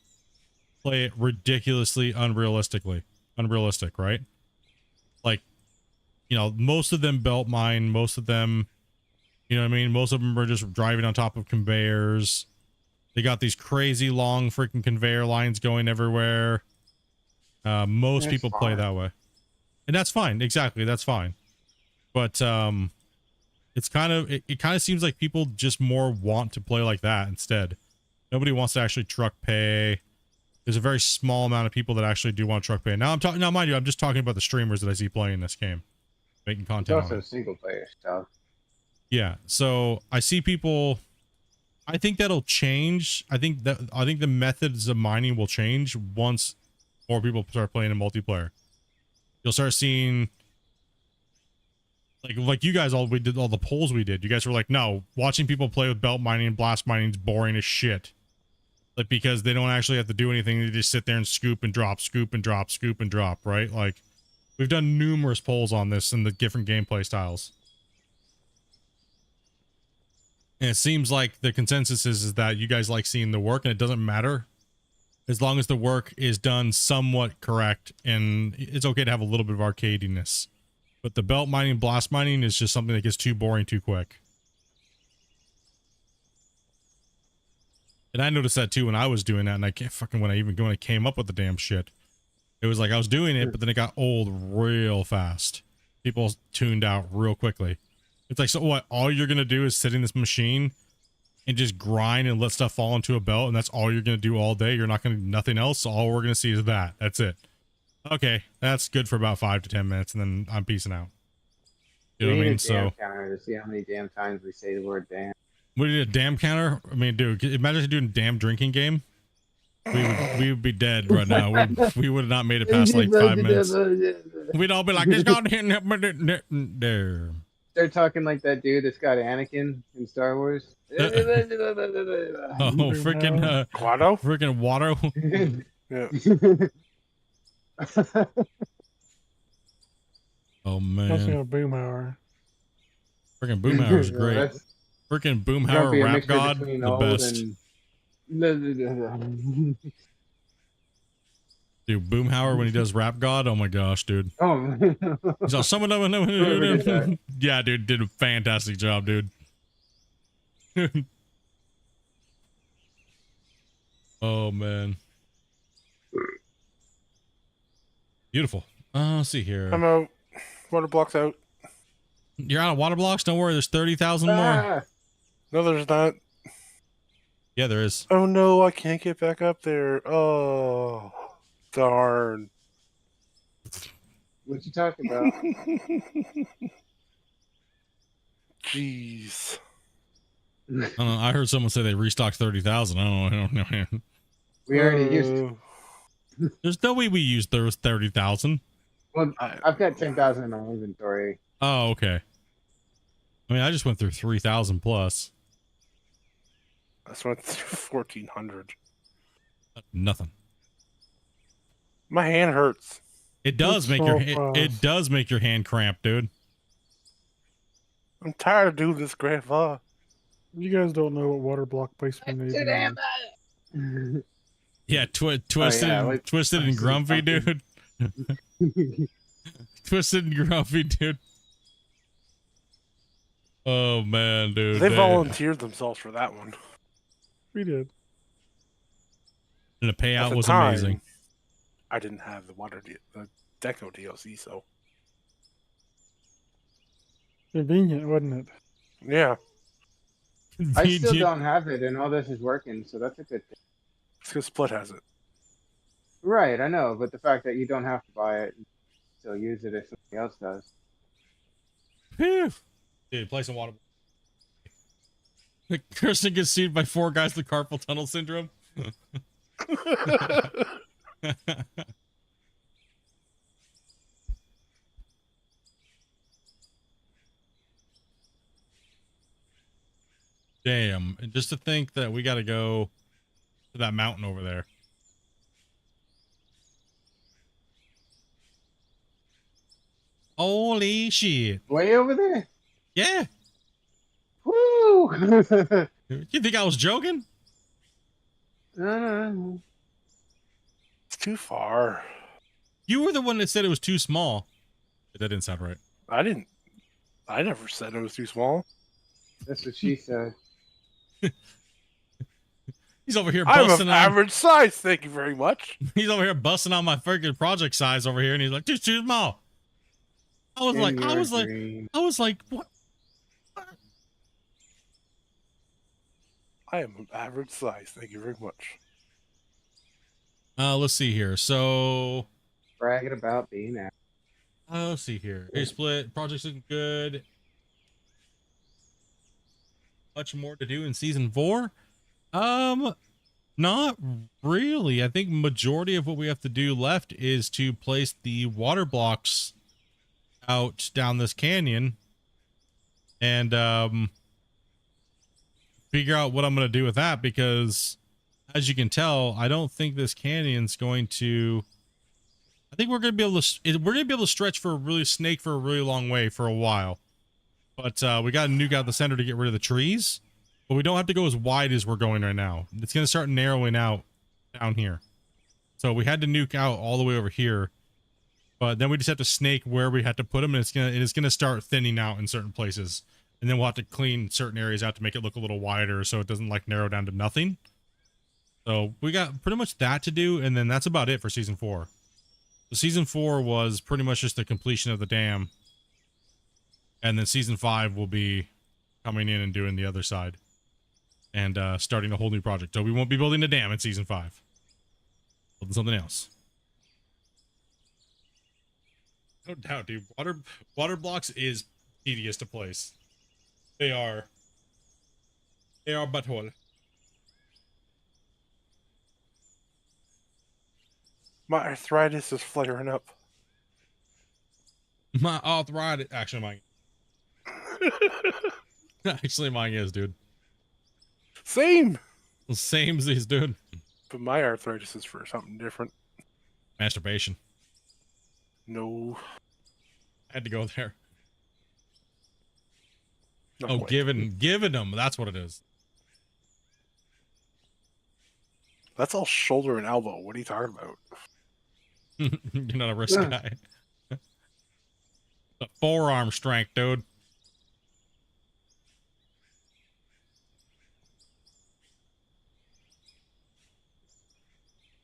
play it ridiculously unrealistic, right? Like, you know, most of them belt mine, most of them, you know what I mean? Most of them are just driving on top of conveyors. They got these crazy long freaking conveyor lines going everywhere. Most That's people play fine. that way. And that's fine. Exactly. That's fine. But, it's kind of, it kind of seems like people just more want to play like that instead. Nobody wants to actually truck pay. There's a very small amount of people that actually do want truck pay. Now now mind you, I'm just talking about the streamers that I see playing this game, making It's content on also it. single player stuff. Yeah, so I see people. I think that'll change. I think the methods of mining will change once more people start playing in multiplayer. You'll start seeing like you guys we did all the polls we did. You guys were like, no, watching people play with belt mining and blast mining is boring as shit. Like, because they don't actually have to do anything. They just sit there and scoop and drop, scoop and drop, scoop and drop, right? Like, we've done numerous polls on this and the different gameplay styles. And it seems like the consensus is that you guys like seeing the work, and it doesn't matter as long as the work is done somewhat correct, and it's okay to have a little bit of arcadiness. But the belt mining, blast mining is just something that gets too boring too quick. And I noticed that too when I was doing that, and I can't fucking when I came up with the damn shit. It was like I was doing it, but then it got old real fast. People tuned out real quickly. It's like, so what? All you're gonna do is sit in this machine and just grind and let stuff fall into a belt, and that's all you're gonna do all day. You're not gonna do nothing else. So all we're gonna see is that. That's it. Okay, that's good for about 5 to 10 minutes, and then I'm peacing out. You know what I mean? So Counter to see how many damn times we say the word damn. we did a damn counter. I mean, dude, imagine doing a damn drinking game. We would be dead right now. We would have not made it past like 5 minutes. We'd all be like, "This gone there." They're talking like that dude that's got Anakin in Star Wars. Oh, freaking Quado? freaking Watto. Yeah. Oh That's man, a boomhauer. freaking Boomhauer is Well, great. that's Freaking gonna be Boomhauer a rap mixture god, between the old best. and- Dude, Boomhauer when he does rap god, oh my gosh, dude. Oh, He's all some of them. Whoever did that. Yeah, dude, did a fantastic job, dude. Oh man, beautiful. Let's see here. I'm out. Water blocks out. You're out of water blocks. Don't worry, there's 30,000 more. Ah! No, there's not. Yeah, there is. Oh no, I can't get back up there. Oh, darn. What you talking about? Jeez. I don't know. I heard someone say they restocked 30,000. I don't know. We already used. There's no way we used those 30,000. Well, I've got 10,000 in my inventory. Oh, okay. I mean, I just went through 3,000 plus. That's went through 1,400. Nothing. My hand hurts. It does That's make your so it does make your hand cramp, dude. I'm tired of doing this, Grandpa. You guys don't know what water block placement is. Yeah, twisted, like- twisted and grumpy, dude. Twisted and grumpy, dude. Oh man, dude. They volunteered themselves for that one. We did. And the At payout the was time, amazing. I didn't have the the Deco DLC, so Convenient, wasn't it? yeah. I still Convenient. don't have it, and all this is working, so that's a good thing. It's because Split has it. Right, I know, but the fact that you don't have to buy it and still use it if somebody else does. Phew. Dude, play some water. Kirsten gets sued by 4 guys with carpal tunnel syndrome. Damn. And just to think that we got to go to that mountain over there. Holy shit. Way over there. Yeah. Woo! You think I was joking? It's too far. You were the one that said it was too small. That didn't sound right. I never said it was too small. That's what she said. He's over here I'm busting of on. average size, thank you very much. He's over here busting on my freaking project size over here, and he's like, too small. I was like, what? I am of average size, thank you very much. Let's see here. So, Bragging about being out. let's see here. Hey, Split, project's looking good. Much more to do in season 4. Not really. I think majority of what we have to do left is to place the water blocks out down this canyon and figure out what I'm going to do with that, because as you can tell, I don't think this canyon's going to, I think we're going to be able to stretch for a really snake for a really long way for a while. But we got to nuke out the center to get rid of the trees. But we don't have to go as wide as we're going right now. It's going to start narrowing out down here. So we had to nuke out all the way over here. But then we just have to snake where we had to put them. And it's going to start thinning out in certain places. And then we'll have to clean certain areas out to make it look a little wider so it doesn't like narrow down to nothing. So we got pretty much that to do. And then that's about it for season 4. So season 4 was pretty much just the completion of the dam. And then season 5 will be coming in and doing the other side. And starting a whole new project. So we won't be building a dam in season 5. Building something else. No doubt, dude. Water blocks is tedious to place. They are butthole. My arthritis is flaring up. My arthritis. Actually, mine. Actually, mine is, dude. Same. Same as these, dude. But my arthritis is for something different. Masturbation. No. I had to go there. No Oh, way. giving them. That's what it is. That's all shoulder and elbow. What are you talking about? You're not a risk guy. The forearm strength, dude.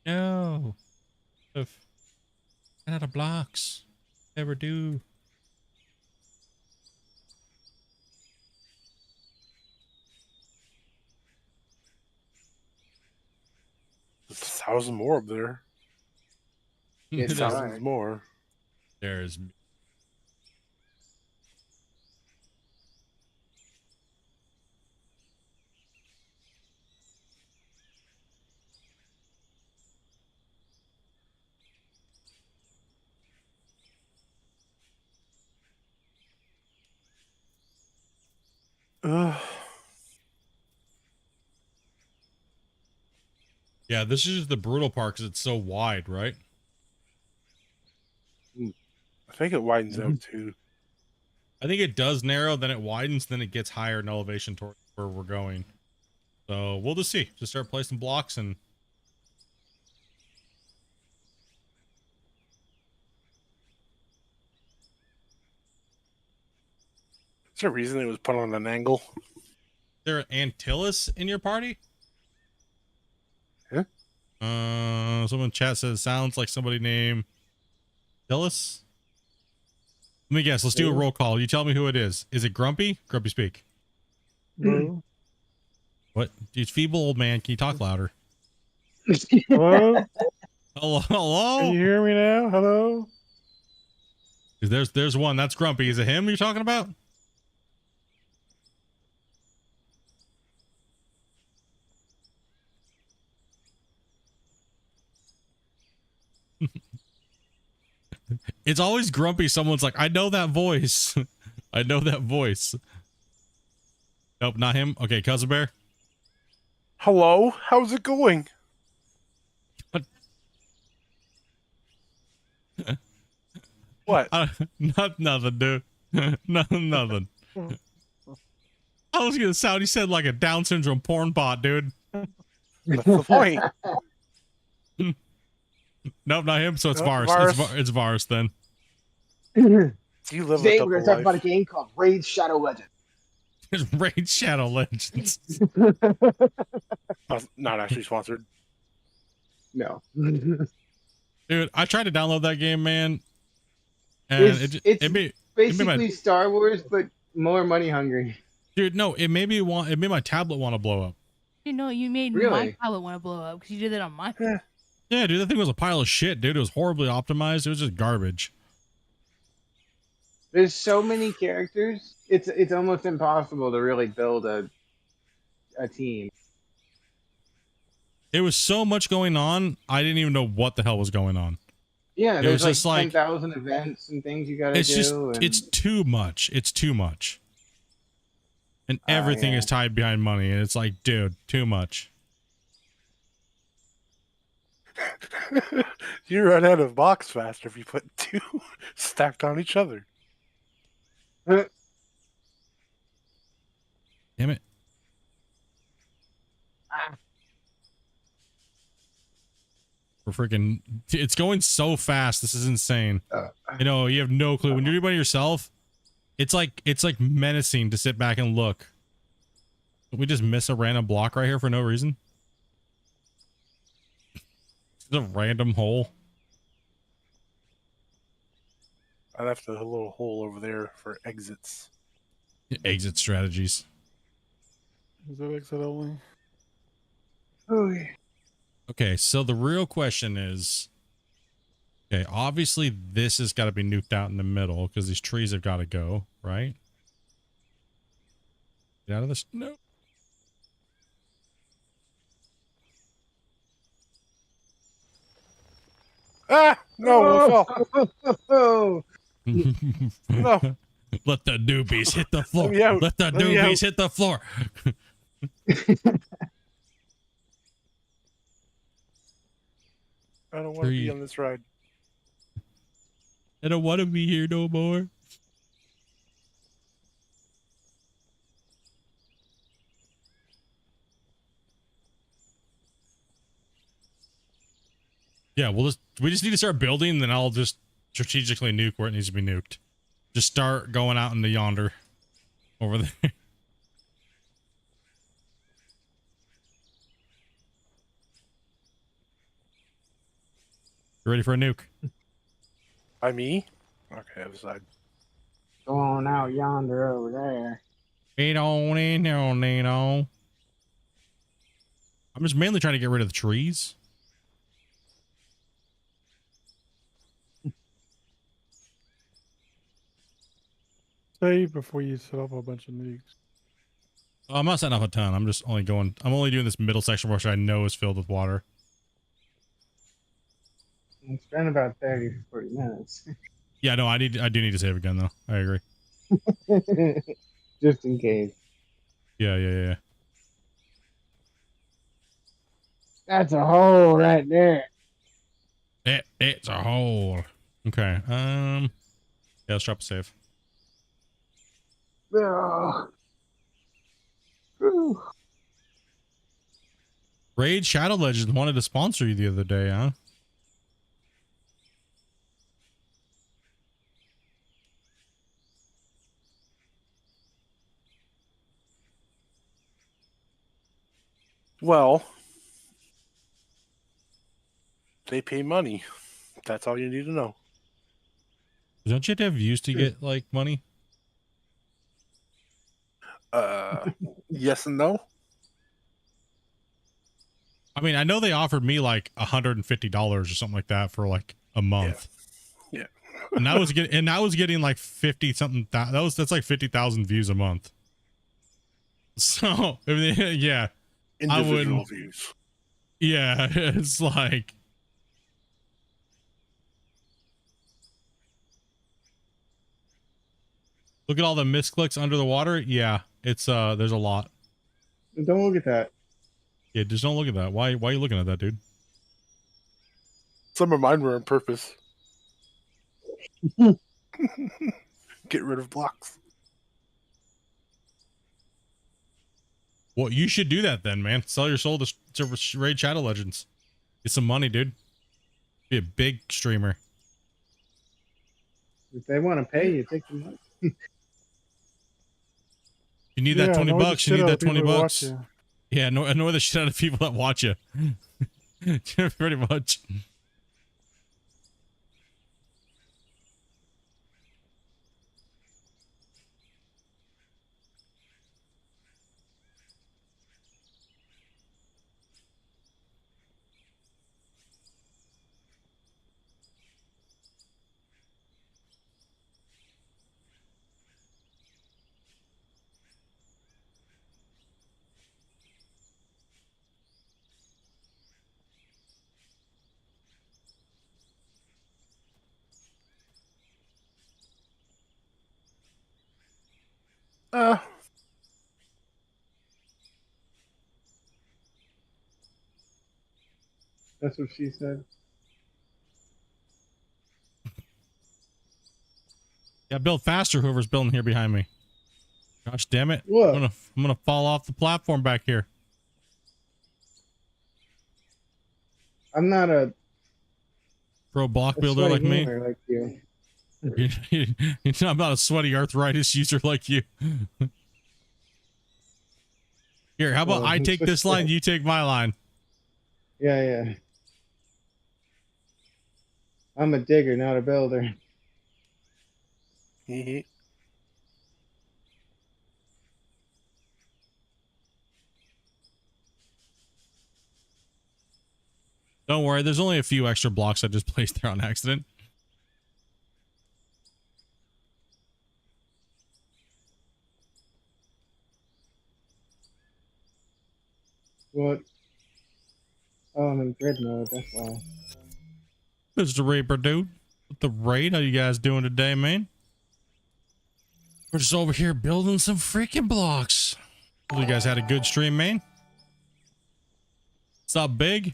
No. Ran out of blocks. Never do. There's 1,000 more up there. Yes, There's- Thousands more. There's Ugh. yeah, this is just the brutal part because it's so wide, right? I think it widens out too. I think it does narrow, then it widens, then it gets higher in elevation towards where we're going. So we'll just see. Just start placing blocks and Is there a reason it was put on an angle? Is there an Antilles in your party? Yeah. Someone in chat says sounds like somebody named Antilles. Let me guess. Let's do a roll call. You tell me who it is. Is it Grumpy? Grumpy, speak. Hello? What? You feeble old man. Can you talk louder? Hello? Hello? Can Hello? you hear me now? Hello? There's one. That's Grumpy. Is it him you're talking about? It's always Grumpy. Someone's like, I know that voice. I know that voice. Nope, not him. Okay, Cousin Bear. Hello? How's it going? What? Nothing, dude. Nothing. I was gonna sound. You said like a Down syndrome porn bot, dude. That's the point. Nope, not him. So it's Nope, Varus. Varus. It's Varus then. You live Today a we're double gonna talk about a life. game called Raid Shadow Legends. It's Raid Shadow Legends. Not actually sponsored. No. Dude, I tried to download that game, man. And It's basically Star Wars, but more money hungry. dude, no, it made my tablet want to blow up. You know, you made my Really? pilot want to blow up because you did it on my. Yeah, dude, that thing was a pile of shit, dude. It was horribly optimized. It was just garbage. There's so many characters. It's almost impossible to really build a team. It was so much going on, I didn't even know what the hell was going on. Yeah, It there's was just like like- 10,000 events and things you gotta do. It's just, and it's too much. It's too much. And everything yeah. is tied behind money. And it's like, dude, too much. You run out of box faster if you put two stacked on each other. Damn it. We're freaking, it's going so fast. This is insane. You know, you have no clue. When you're by yourself, it's like menacing to sit back and look. Did we just miss a random block right here for no reason? It's a random hole. I left a little hole over there for exits. Exit strategies. Is that exit only? Oh, yeah. Okay, so the real question is, okay, obviously this has got to be nuked out in the middle because these trees have got to go, right? Get out of this. No. Ah! No, we fell. Oh, No. Let the newbies hit the floor. me out. Let the Let me newbies hit the floor. I don't want to be on this ride. I don't want to be here no more. Yeah, we just need to start building, and then I'll just strategically nuke where it needs to be nuked. Just start going out into yonder. Over there. You ready for a nuke? By me? Okay, other side. go on out yonder over there. I'm just mainly trying to get rid of the trees. Save before you set up a bunch of nukes. I'm not setting up a ton. I'm only doing this middle section which I know is filled with water. It's been about 30 to 40 minutes. Yeah, no, I do need to save again though. I agree. Just in case. Yeah. That's a hole right there. It's a hole. Okay. Yeah, let's drop a save. Oh. Whew. Raid Shadow Legends wanted to sponsor you the other day, huh? Well, they pay money. That's all you need to know. Don't you have to have views to get like money? Yes and no. I mean, I know they offered me like $150 or something like that for like a month. Yeah. And I was getting like 50 something. That's like 50,000 views a month. So, I mean, yeah. Individual views. Yeah, it's like. Look at all the misclicks under the water. Yeah, it's there's a lot. Don't look at that. Yeah, just don't look at that. Why are you looking at that, dude? Some of mine were on purpose. Get rid of blocks. Well, you should do that then, man. Sell your soul to Raid Shadow Legends. Get some money, dude. Be a big streamer. If they want to pay you, take the money. You need that 20 annoy the bucks. You shit need out that of people 20 who bucks. watch you. Yeah, annoy the shit out of people that watch you. Pretty much. That's what she said. Yeah, build faster, whoever's building here behind me. Gosh damn it. What? I'm gonna fall off the platform back here. I'm not a Pro block builder like sweaty me. gamer like you. I'm not a sweaty arthritis user like you. Here, how about Well, I take this line, you take my line. Yeah. I'm a digger, not a builder. Don't worry, there's only a few extra blocks I just placed there on accident. What? Oh, I'm in grid mode, that's why. Mr. Reaper, dude. With the raid, how you guys doing today, man? We're just over here building some freaking blocks. Hope you guys had a good stream, man. What's up, big?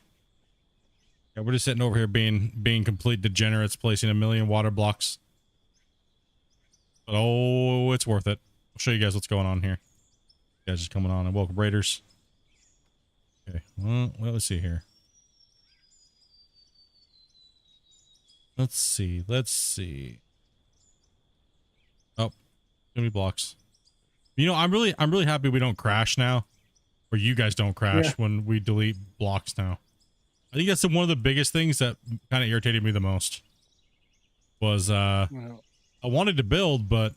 Yeah, we're just sitting over here being complete degenerates, placing 1 million water blocks. But oh, it's worth it. I'll show you guys what's going on here. You guys just coming on, and welcome raiders. Okay, well, let's see here. Let's see. Oh, gonna be blocks. You know, I'm really happy we don't crash now, or you guys don't crash when we delete blocks now. I think that's one of the biggest things that kind of irritated me the most. Was I wanted to build, but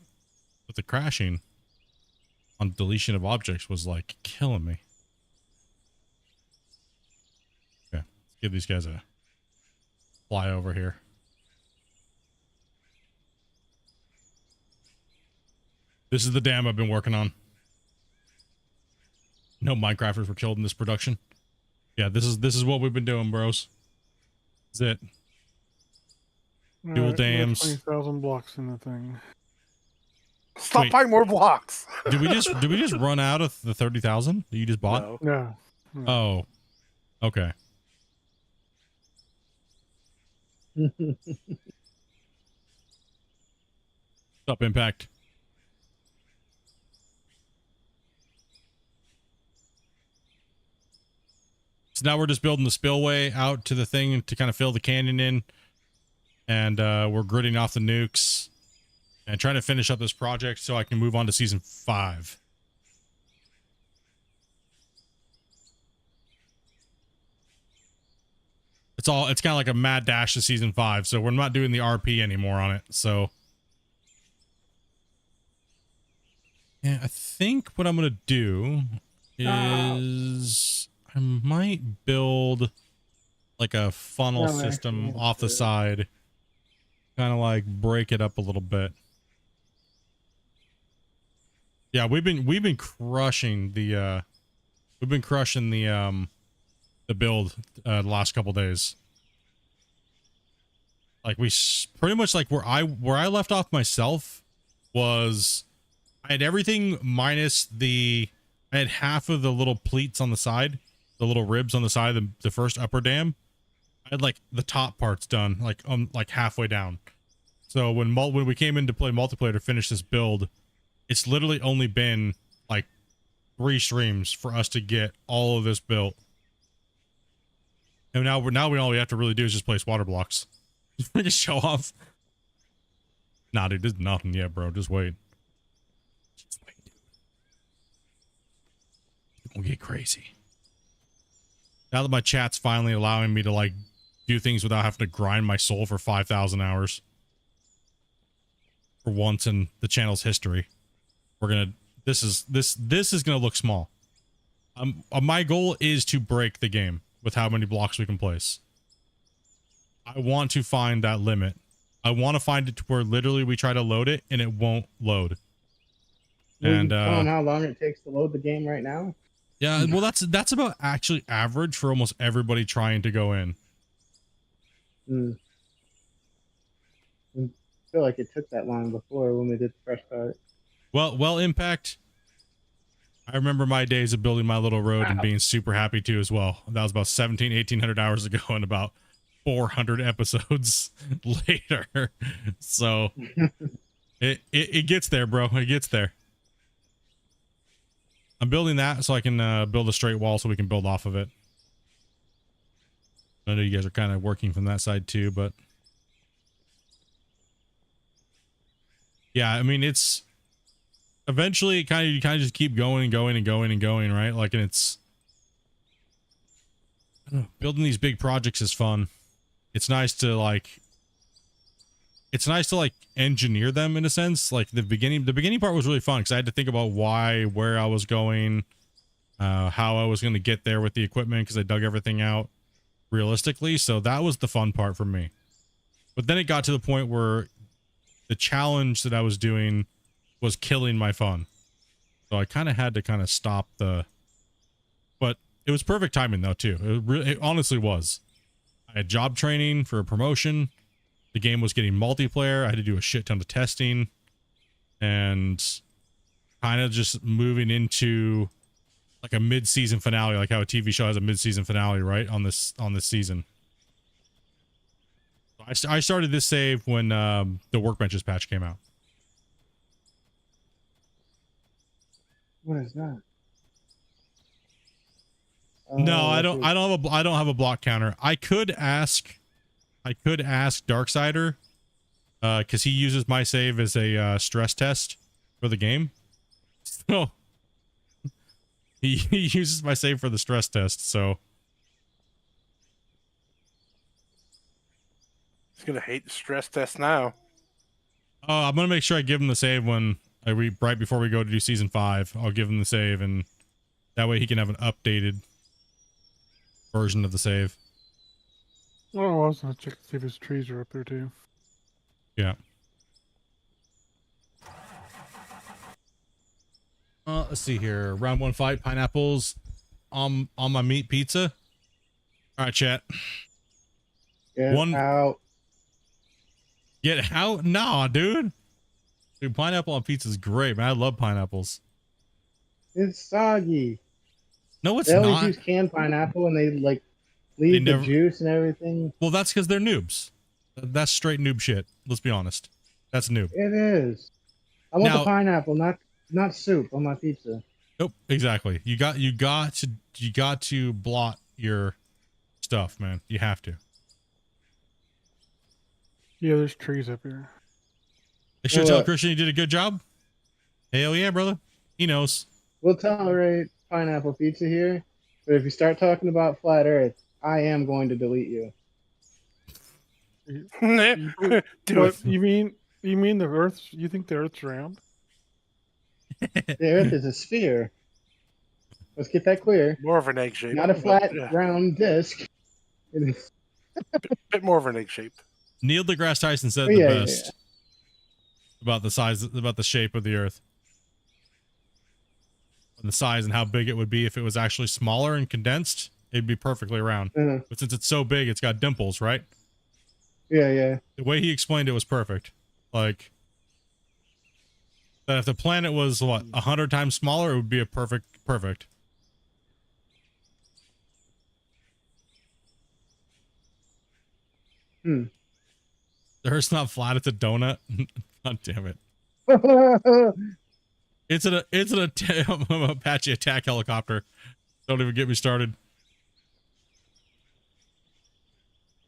with the crashing on deletion of objects was like killing me. Okay, let's give these guys a fly over here. This is the dam I've been working on. No Minecrafters were killed in this production. Yeah, this is what we've been doing, bros. That's it. Dual dams. 20,000 blocks in the thing. Stop Wait. buying more blocks. Did we just run out of the 30,000 that you just bought? No. No. Oh, okay. What's up, Impact? So now we're just building the spillway out to the thing to kind of fill the canyon in. And we're gridding off the nukes and trying to finish up this project so I can move on to season 5. It's kind of like a mad dash to season 5. So we're not doing the RP anymore on it. So yeah, I think what I'm going to do is I might build like a funnel system off the side, kind of like break it up a little bit. Yeah, we've been crushing the build the last couple days. Like we pretty much like where I left off myself was I had everything minus I had half of the little pleats on the side, the little ribs on the side of the first upper dam. I had like the top parts done, like halfway down. So when we came in to play multiplayer to finish this build, it's literally only been like 3 streams for us to get all of this built. And now all we have to really do is just place water blocks. Just show off. Nah, dude, there's nothing yet, bro. Just wait. Just wait, dude. It won't get crazy. Now that my chat's finally allowing me to like do things without having to grind my soul for 5,000 hours. For once in the channel's history. We're gonna this is gonna look small. My goal is to break the game with how many blocks we can place. I want to find that limit. I want to find it to where literally we try to load it and it won't load. And how long it takes to load the game right now? Yeah, well that's about actually average for almost everybody trying to go in. I feel like it took that long before when we did the fresh start. Well, Impact. I remember my days of building my little road and being super happy too as well. That was about 1,800 hours ago and about 400 episodes later. So it gets there, bro. It gets there. I'm building that so I can build a straight wall so we can build off of it. I know you guys are kind of working from that side too, but yeah, I mean, it's eventually you kind of just keep going and going and going and going, right? Like, and it's, I don't know, building these big projects is fun. It's nice to like engineer them in a sense. Like the beginning part was really fun because I had to think about where I was going, how I was going to get there with the equipment because I dug everything out realistically. So that was the fun part for me. But then it got to the point where the challenge that I was doing was killing my fun. So I kind of had to stop but it was perfect timing though too. It honestly was. I had job training for a promotion. The game was getting multiplayer. I had to do a shit ton of testing and kind of just moving into like a mid-season finale, like how a TV show has a mid-season finale, right? On this season. I started this save when the Workbenches patch came out. What is that? No, I don't have a block counter. I could ask Darksider, because he uses my save as a stress test for the game. So he uses my save for the stress test. So He's gonna hate the stress test now. I'm gonna make sure I give him the save when right before we go to do season 5. I'll give him the save, and that way he can have an updated version of the save. Oh, I was gonna check to see if his trees are up there too. Yeah. Let's see here. Round 1 fight, pineapples on my meat pizza. All right, chat. Get out. Get out? Nah, dude. Dude, pineapple on pizza is great, man. I love pineapples. It's soggy. No, it's they always not. use canned pineapple and they like leave the juice and everything. Well, that's because they're noobs. That's straight noob shit. Let's be honest. That's noob. It is. I want the pineapple, not soup on my pizza. Nope, exactly. You got to blot your stuff, man. You have to. Yeah, there's trees up here. I should tell Christian you did a good job. Hell yeah, brother. He knows. We'll tolerate pineapple pizza here, but if you start talking about flat Earth, I am going to delete you. Do it. You mean the Earth? You think the Earth's round? The Earth is a sphere. Let's get that clear. More of an egg shape. Not a flat, round disc. It is. Bit more of an egg shape. Neil deGrasse Tyson said the best about the shape of the Earth. And the size and how big it would be if it was actually smaller and condensed, it'd be perfectly round. But since it's so big, it's got dimples, right? Yeah. The way he explained it was perfect. Like, that if the planet was, 100 times smaller, it would be a perfect. The Earth's not flat, it's a donut. God damn it. It's an Apache attack helicopter. Don't even get me started.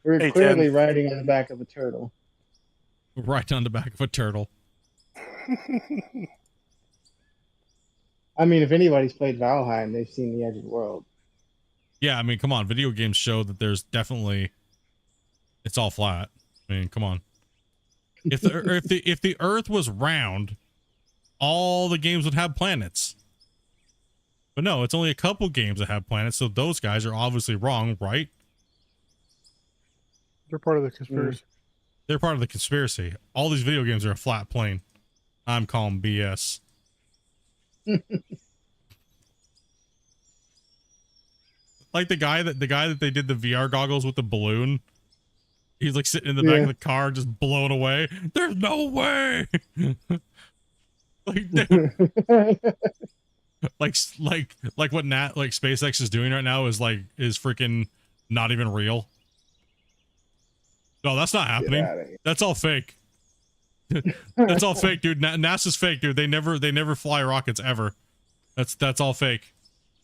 We're Hey, clearly Jen. riding on the back of a turtle. Right on the back of a turtle. I mean, if anybody's played Valheim, they've seen the edge of the world. Yeah, I mean, come on. Video games show that there's definitely, it's all flat. I mean, come on. If the Earth was round, all the games would have planets. But no, it's only a couple games that have planets, so those guys are obviously wrong, right? They're part of the conspiracy. They're part of the conspiracy. All these video games are a flat plane. I'm calling BS. Like the guy that they did the VR goggles with the balloon. He's like sitting in the back of the car, just blown away. There's no way. like what SpaceX is doing right now is freaking not even real. No, that's not happening. That's all fake. That's all fake, dude. NASA's fake, dude. They never fly rockets ever. That's all fake.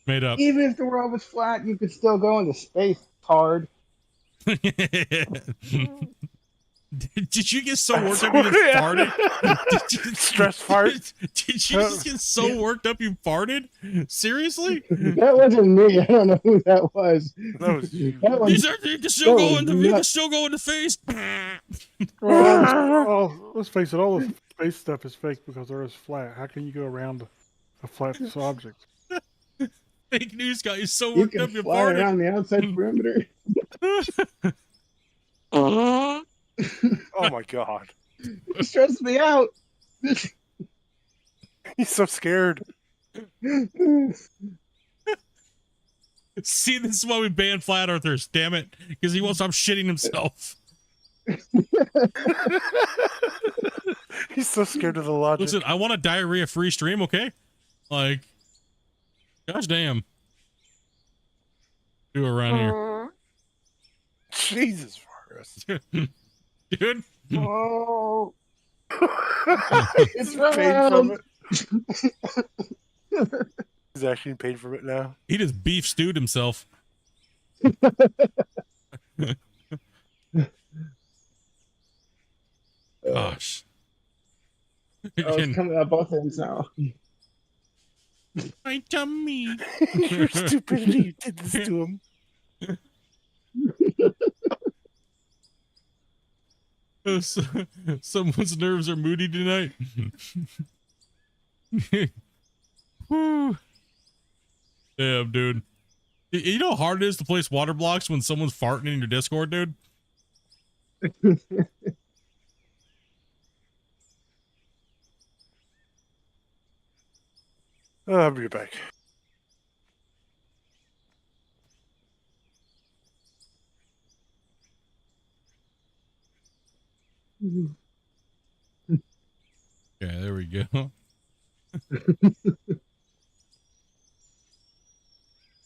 Made up. Even if the world was flat, you could still go into space, tard. Did you get so worked up you just farted? Stress fart. Did you just get so worked up you farted? Seriously? That wasn't me. I don't know who that was. That was you. You can still go in the face. Well, let's face it, all the space stuff is fake because the Earth's flat. How can you go around a flat object? Fake news guy is so You worked can up you fly farted. around the outside perimeter. Oh my god. It stresses me out. He's so scared. See, this is why we ban flat earthers, damn it. Because he won't stop shitting himself. He's so scared of the logic. Listen, I want a diarrhea-free stream, okay? Like, gosh damn. Do around here. Jesus, Forrest. Dude. Oh. It's paid from it. He's actually paid from it now. He just beef stewed himself. Gosh. Oh, it's coming out both ends now. My tummy. Your stupidity, you did this to him. Someone's nerves are moody tonight. Whew. Damn, dude. You know how hard it is to place water blocks when someone's farting in your Discord, dude? I'll be back. Okay, there we go.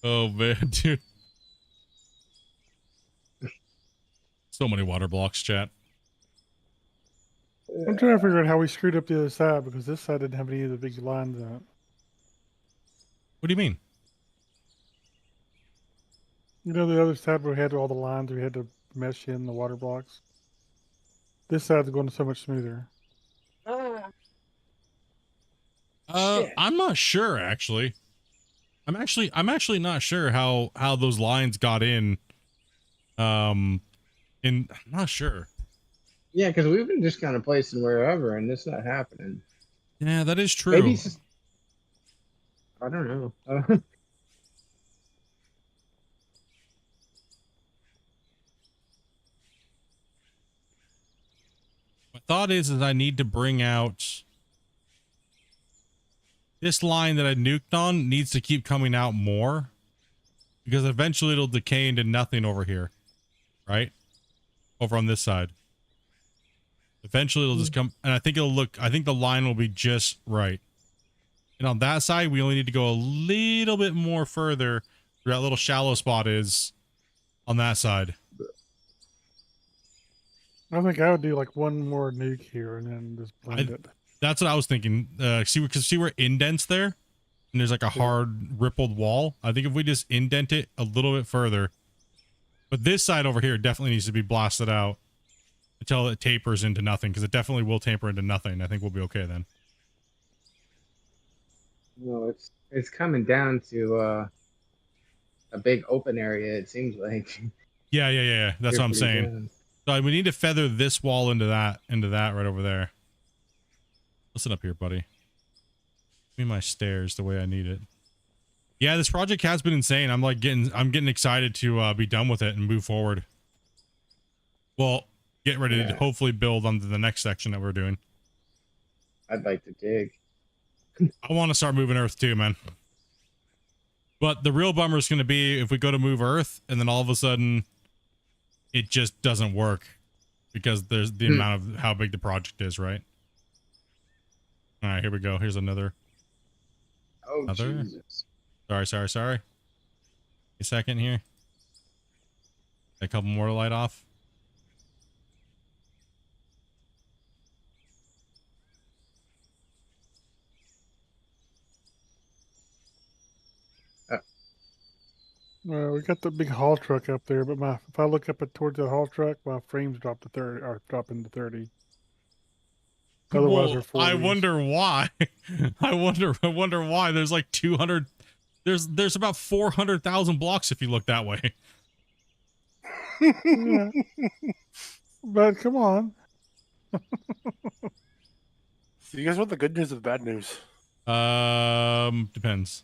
Oh man, dude. So many water blocks, chat. I'm trying to figure out how we screwed up the other side because this side didn't have any of the big lines in it. What do you mean? You know, the other side where we had all the lines, we had to mesh in the water blocks. This side's going so much smoother. I'm not sure actually. I'm actually not sure how those lines got in. I'm not sure. Yeah, because we've been just kind of placing wherever, and it's not happening. Yeah, that is true. Maybe it's just, I don't know. My thought is I need to bring out this line that I nuked on needs to keep coming out more because eventually it'll decay into nothing over here, right? Over on this side. Eventually it'll just come, and I think the line will be just right. And on that side, we only need to go a little bit more further where that little shallow spot is on that side. I think I would do like one more nuke here and then just blend it. That's what I was thinking. See where indents there, and there's like a hard rippled wall. I think if we just indent it a little bit further, but this side over here definitely needs to be blasted out until it tapers into nothing, because it definitely will taper into nothing. I think we'll be okay then. No, it's coming down to a big open area. It seems like. Yeah. That's what I'm saying. Good. So we need to feather this wall into that right over there. Listen up here, buddy. Give me my stairs the way I need it. Yeah, this project has been insane. I'm getting excited to be done with it and move forward. Well, get ready to hopefully build onto the next section that we're doing. I'd like to dig. I want to start moving Earth too, man. But the real bummer is going to be if we go to move Earth and then all of a sudden it just doesn't work because there's the amount of how big the project is, right? All right, here we go. Here's another. Oh, Jesus. Sorry. A second here. A couple more to light off. We got the big haul truck up there, but if I look up towards the haul truck, my frames drop to 30 or drop into 30. Otherwise, they're 40s. I wonder why. I wonder why. There's like 200. There's about 400,000 blocks if you look that way. Yeah. But come on. So you guys want the good news or the bad news? Depends.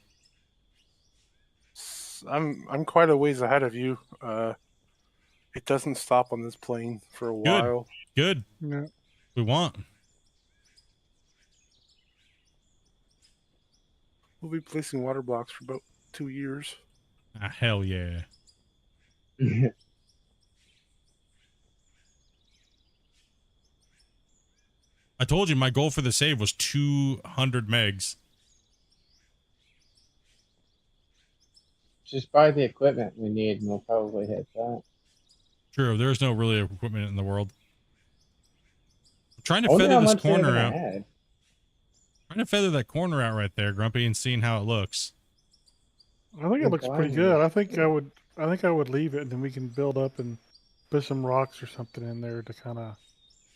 I'm quite a ways ahead of you. It doesn't stop on this plane for a while. Good. Yeah. We want. We'll be placing water blocks for about 2 years. Ah, hell yeah. I told you my goal for the save was 200 megs. Just buy the equipment we need and we'll probably hit that. True, there's no really equipment in the world. I'm trying to Wonder how feather this much they're corner gonna out. add. Trying to feather that corner out right there, Grumpy, and seeing how it looks. I think it looks pretty good. I think I would leave it, and then we can build up and put some rocks or something in there to kind of.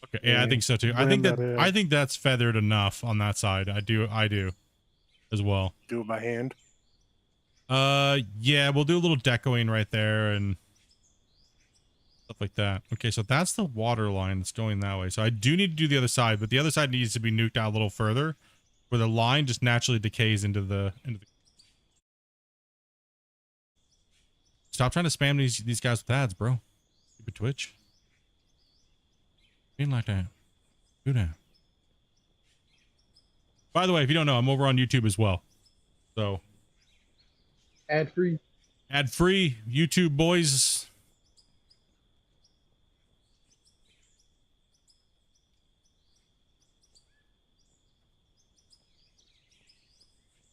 Okay, yeah, I think so too. I think that's feathered enough on that side. I do as well. Do it by hand. Yeah, we'll do a little decoing right there and stuff like that. Okay, so that's the water line that's going that way. So I do need to do the other side, but the other side needs to be nuked out a little further, where the line just naturally decays into the. Stop trying to spam these guys with ads, bro. Stupid Twitch. Being like that. Do that. By the way, if you don't know, I'm over on YouTube as well. So. Ad free. Ad free. YouTube boys.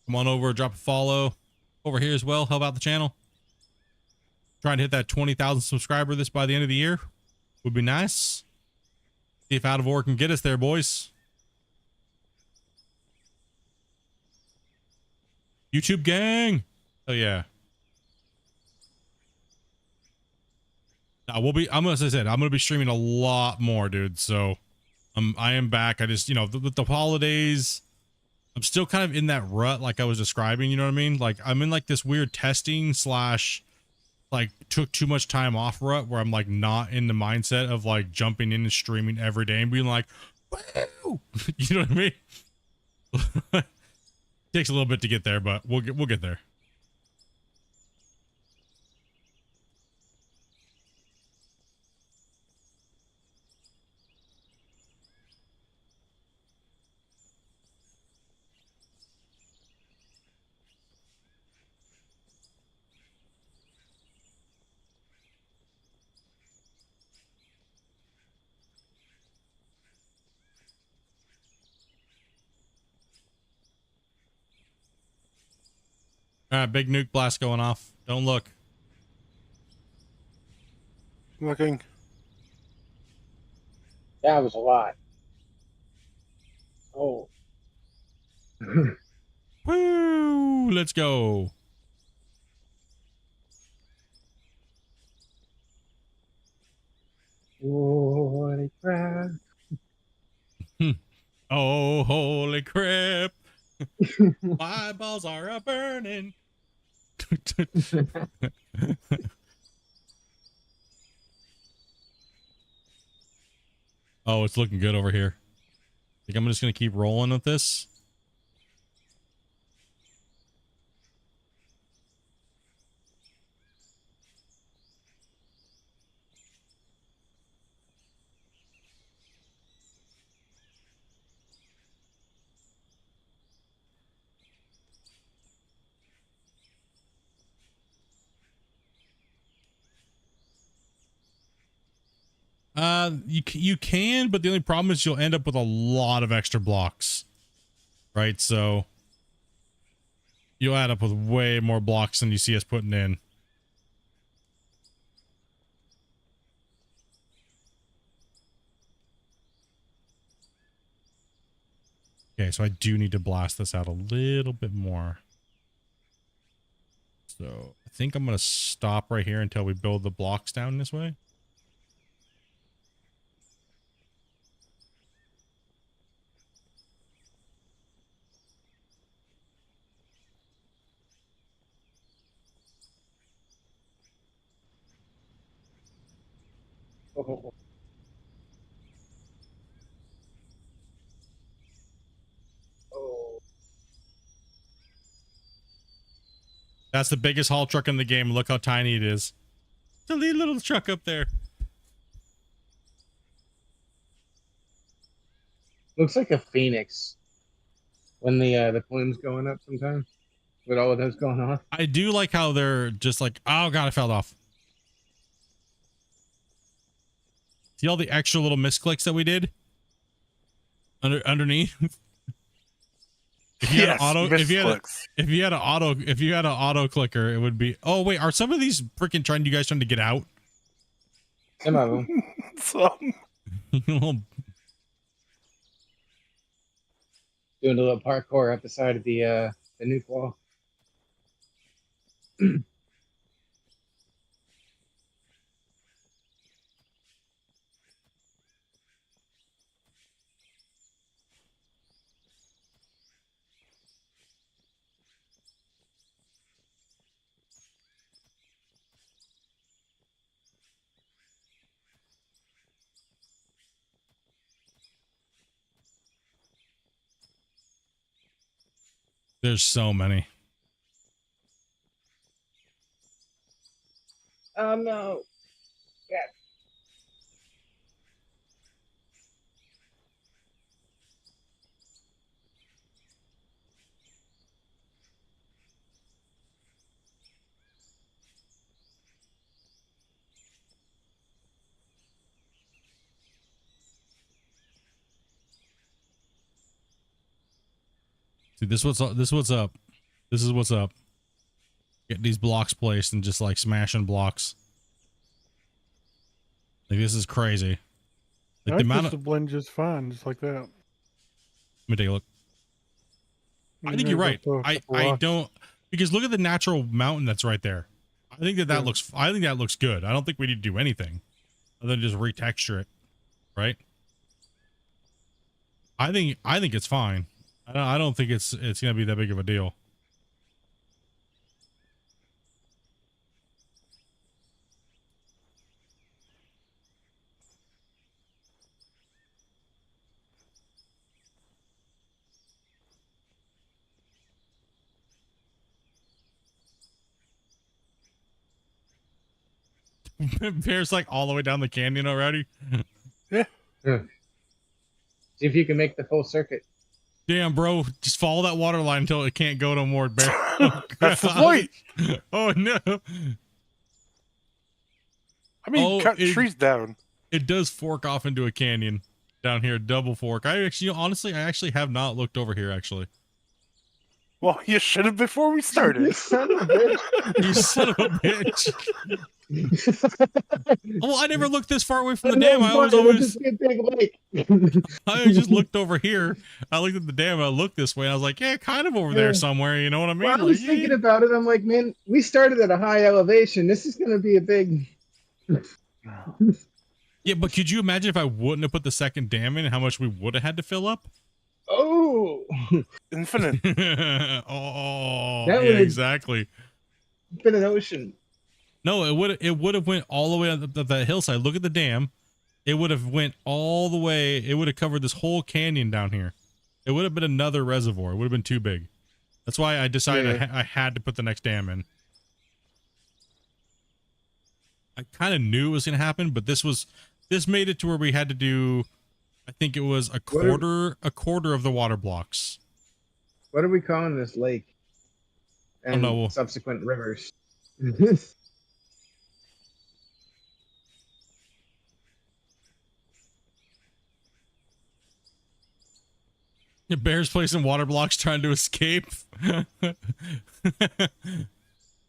Come on over, drop a follow over here as well. Help out the channel. Trying to hit that 20,000 subscriber this by the end of the year would be nice. See if Out of War can get us there, boys. YouTube gang. Oh yeah. Now as I said, I'm gonna be streaming a lot more, dude. So I am back. I just, with the holidays, I'm still kind of in that rut like I was describing, you know what I mean? Like I'm in like this weird testing / like took too much time off rut where I'm like not in the mindset of like jumping in and streaming every day and being like, woo! You know what I mean? Takes a little bit to get there, but we'll get there. All right, big nuke blast going off. Don't look. Looking. That was a lot. Oh. Woo! Let's go. Holy crap. Oh, holy crap. My balls are a burning. Oh, it's looking good over here. I think I'm just going to keep rolling with this. You can, but the only problem is you'll end up with a lot of extra blocks, right? So you'll add up with way more blocks than you see us putting in. Okay, so I do need to blast this out a little bit more. So I think I'm going to stop right here until we build the blocks down this way. Oh. Oh. That's the biggest haul truck in the game. Look how tiny it is. It's a little truck up there. Looks like a phoenix when the plume's going up sometimes with all of those going on. I do like how they're just like, oh god, I fell off. See all the extra little misclicks that we did underneath. If you had an auto clicker, it would be. Oh wait, are some of these freaking trying to get out? Some of them. Some. Doing a little parkour up the side of the nuke wall. There's so many. Oh no. Yeah. See, this is what's up. This is what's up. Get these blocks placed and just like smashing blocks. Like this is crazy. Like I the think amount this of. will blend just fine, just like that. Let me take a look. I think you're right. I don't, because look at the natural mountain that's right there. I think that looks good. I don't think we need to do anything other than just retexture it, right? I think it's fine. I don't think it's gonna be that big of a deal. Bear's like all the way down the canyon already. See if you can make the full circuit. Damn, bro, just follow that water line until it can't go no more, Bear. That's the point. Oh no. I mean, cut trees down. It does fork off into a canyon down here, double fork. I actually have not looked over here actually. Well, you should have before we You started. son of a bitch. You son of a bitch. Well, I never looked this far away from the And dam. then I was what? It'll always, just be a big lake. I just looked over here. I looked at the dam and I looked this way. I was like, yeah, kind of over there somewhere. You know what I mean? Well, I was Like, thinking about it. I'm like, man, we started at a high elevation. This is going to be a big. yeah, but could you imagine if I wouldn't have put the second dam in, how much we would have had to fill up? Oh, Infinite. Oh, That yeah, would've- exactly. been an ocean. No, it would have went all the way on the hillside. Look at the dam. It would have went all the way. It would have covered this whole canyon down here. It would have been another reservoir. It would have been too big. That's why I decided I had to put the next dam in. I kind of knew it was going to happen, but this made it to where we had to do, I think it was a quarter of the water blocks. What are we calling this lake? And know. subsequent rivers. Bears placing water blocks trying to escape.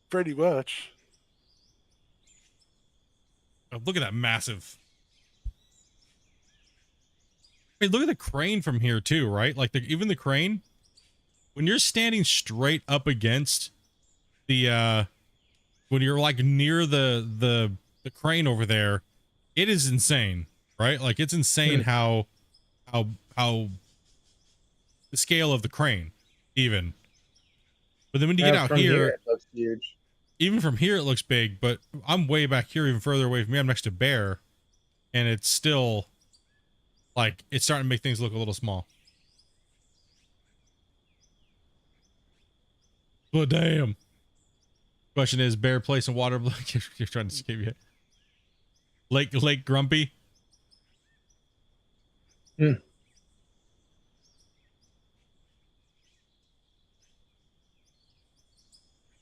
Pretty much. Oh, look at that massive. Hey, look at the crane from here too, right? Like even the crane, when you're standing straight up against the when you're like near the crane over there, it is insane, right? Like it's insane how the scale of the crane even. But then when you get out from here, it looks huge. even from here it looks big, but I'm way back here, even further away from me. I'm next to Bear, and it's still like it's starting to make things look a little small. But damn. Question is, Bear placing water block. You're trying to escape yet? Lake Grumpy.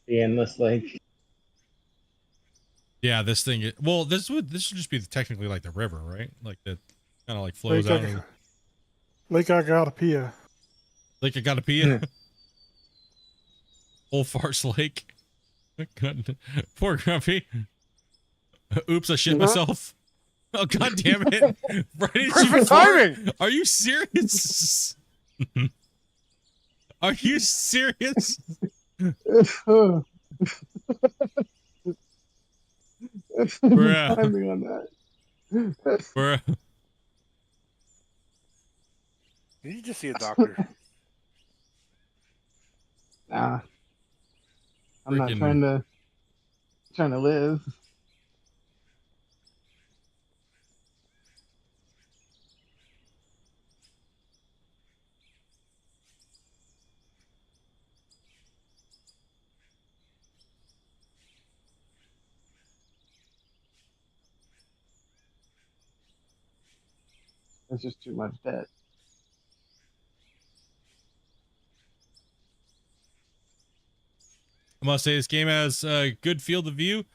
The endless lake. Yeah, this thing. Well, this should just be technically like the river, right? Like that kind of like flows out. Lake Agapia. Lake Agapia. Old Farce Lake. Poor Grumpy. Oops, I shit myself. Oh god damn it! Right, Perfect timing. Are you serious? Are you serious? Bruh. Bruh. Timing on that. Bruh. You need to see a doctor. Nah. I'm not Freaking- trying to live. That's just too much debt. I must say this game has a good field of view.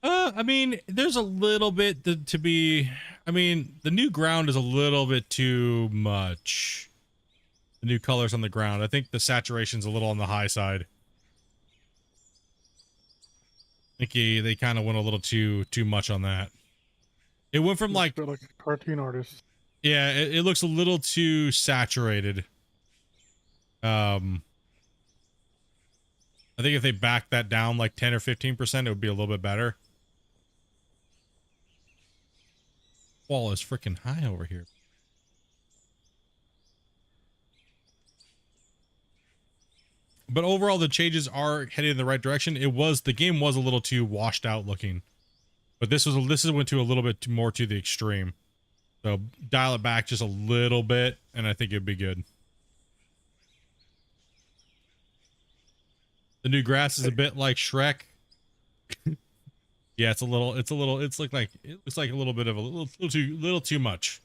I mean, there's a little bit to be. I mean, the new ground is a little bit too much. The new colors on the ground. I think the saturation's a little on the high side. I think they kind of went a little too much on that. It went from like a cartoon artist. yeah, it looks a little too saturated. I think if they backed that down like 10 or 15%, it would be a little bit better. Wall is freaking high over here. But overall, the changes are headed in the right direction. The game was a little too washed out looking, but this went to a little bit more to the extreme. So dial it back just a little bit, and I think it'd be good. The new grass is a bit like Shrek. Yeah, it looks like a little bit of a little too much.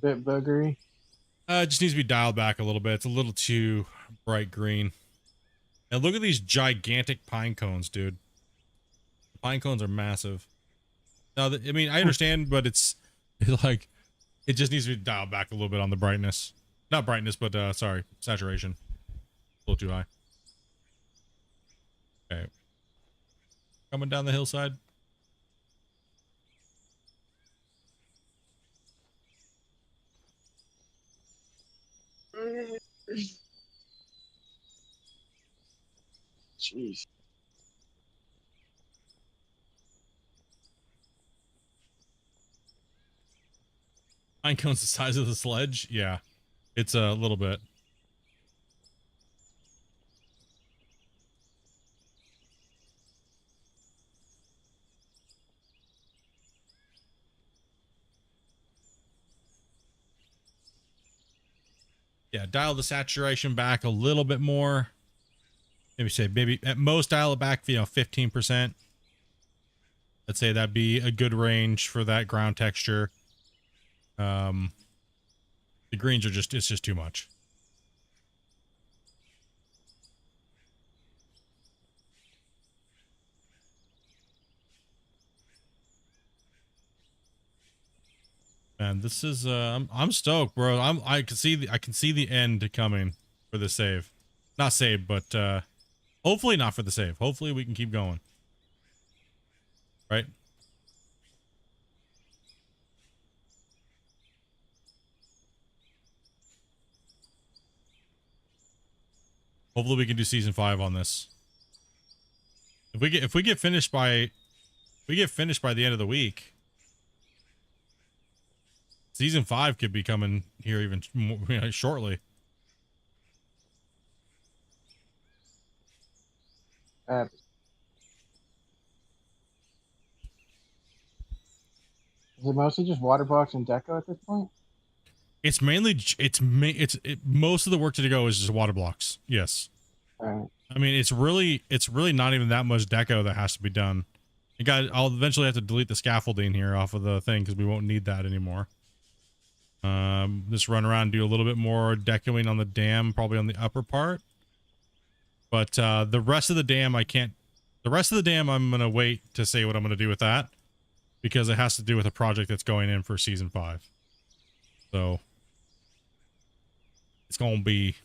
Bit buggery. It just needs to be dialed back a little bit. It's a little too bright green. And look at these gigantic pine cones, dude. The pine cones are massive. Now, I mean, I understand, but it's like it just needs to be dialed back a little bit on the brightness. Not brightness, but sorry, saturation. A little too high. Okay. Coming down the hillside. Jeez. Pine cone's the size of the sledge. Yeah, it's a little bit. Yeah, dial the saturation back a little bit more. Maybe at most dial it back, 15%. Let's say that'd be a good range for that ground texture. The greens are it's just too much. Man, this is I'm stoked, bro. I can see the end coming for the save. Not save, but hopefully not for the save. Hopefully we can keep going. Right? Hopefully we can do season 5 on this. If we get finished by the end of the week, season 5 could be coming here even more, shortly. Is it mostly just water blocks and deco at this point? It's mainly most of the work to go is just water blocks. Yes. Alright. I mean, it's really not even that much deco that has to be done. I'll eventually have to delete the scaffolding here off of the thing because we won't need that anymore. Just run around and do a little bit more decoing on the dam, probably on the upper part. But the rest of the dam, I can't. The rest of the dam, I'm gonna wait to say what I'm gonna do with that because it has to do with a project that's going in for season 5. So it's gonna be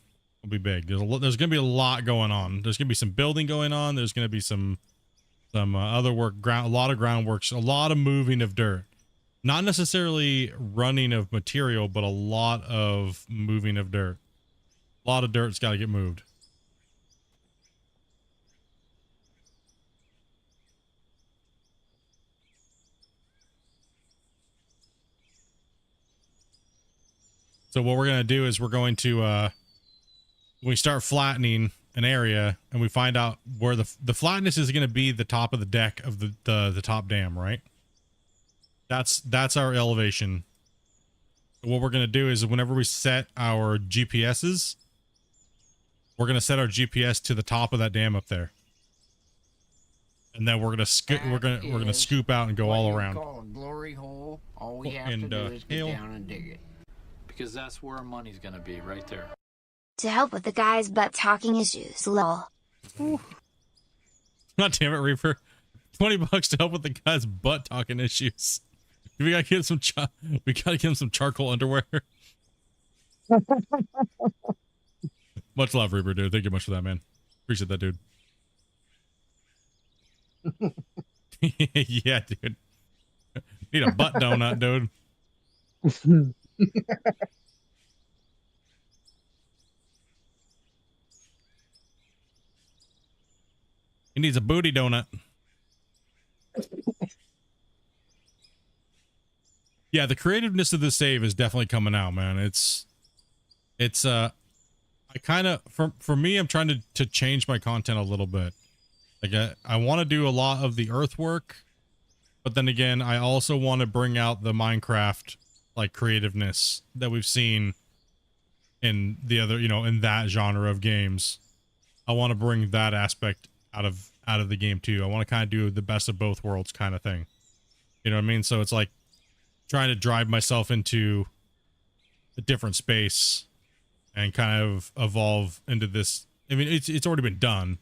big. There's gonna be a lot going on. There's gonna be some building going on. There's gonna be some other work, a lot of groundworks, a lot of moving of dirt. Not necessarily running of material, but a lot of moving of dirt. A lot of dirt's got to get moved. So what we're going to do is we're going to, when we start flattening an area and we find out where the flatness is going to be the top of the deck of the top dam, right? That's our elevation. What we're going to do is whenever we set our GPSs, we're going to set our GPS to the top of that dam up there. And then we're going to scoop out and go all around. Call a glory hole. All we have And, to do is get hail. down and dig it. Because that's where our money's gonna be, right there. To help with the guy's butt talking issues, lol. God damn it, Reaper. $20 to help with the guy's butt talking issues. We gotta get him some charcoal underwear. Much love, Reaper, dude. Thank you much for that, man. Appreciate that, dude. Yeah, dude. Need a butt donut, dude. He needs a booty donut. Yeah, the creativeness of this save is definitely coming out, man. I kind of, for me, I'm trying to change my content a little bit. Like I want to do a lot of the earthwork, but then again, I also want to bring out the Minecraft like creativeness that we've seen in the other, in that genre of games. I want to bring that aspect out of the game too. I want to kind of do the best of both worlds kind of thing. You know what I mean? So it's like trying to drive myself into a different space and kind of evolve into this. I mean, it's already been done,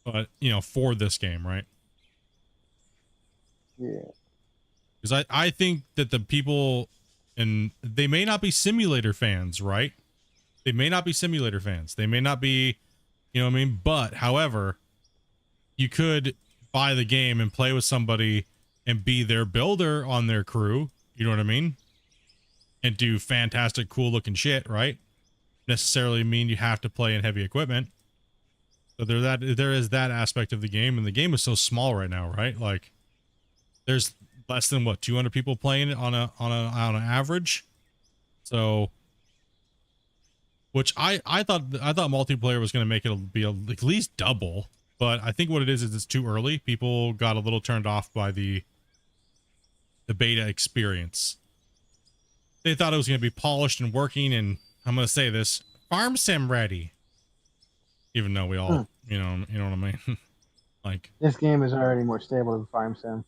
but for this game, right? Yeah. Because I think that the people, and they may not be simulator fans, right? They may not be simulator fans. They may not be You know what I mean? But however, you could buy the game and play with somebody and be their builder on their crew. You know what I mean? And do fantastic, cool looking shit, right? Necessarily mean you have to play in heavy equipment. So there is that aspect of the game, and the game is so small right now, right? Like there's less than what 200 people playing it on an average. So which I thought multiplayer was going to make it be at least double, but I think what it is it's too early. People got a little turned off by the beta experience. They thought it was going to be polished and working, and I'm going to say this, farm sim ready. Even though we all, you know what I mean? Like this game is already more stable than Farm Sim.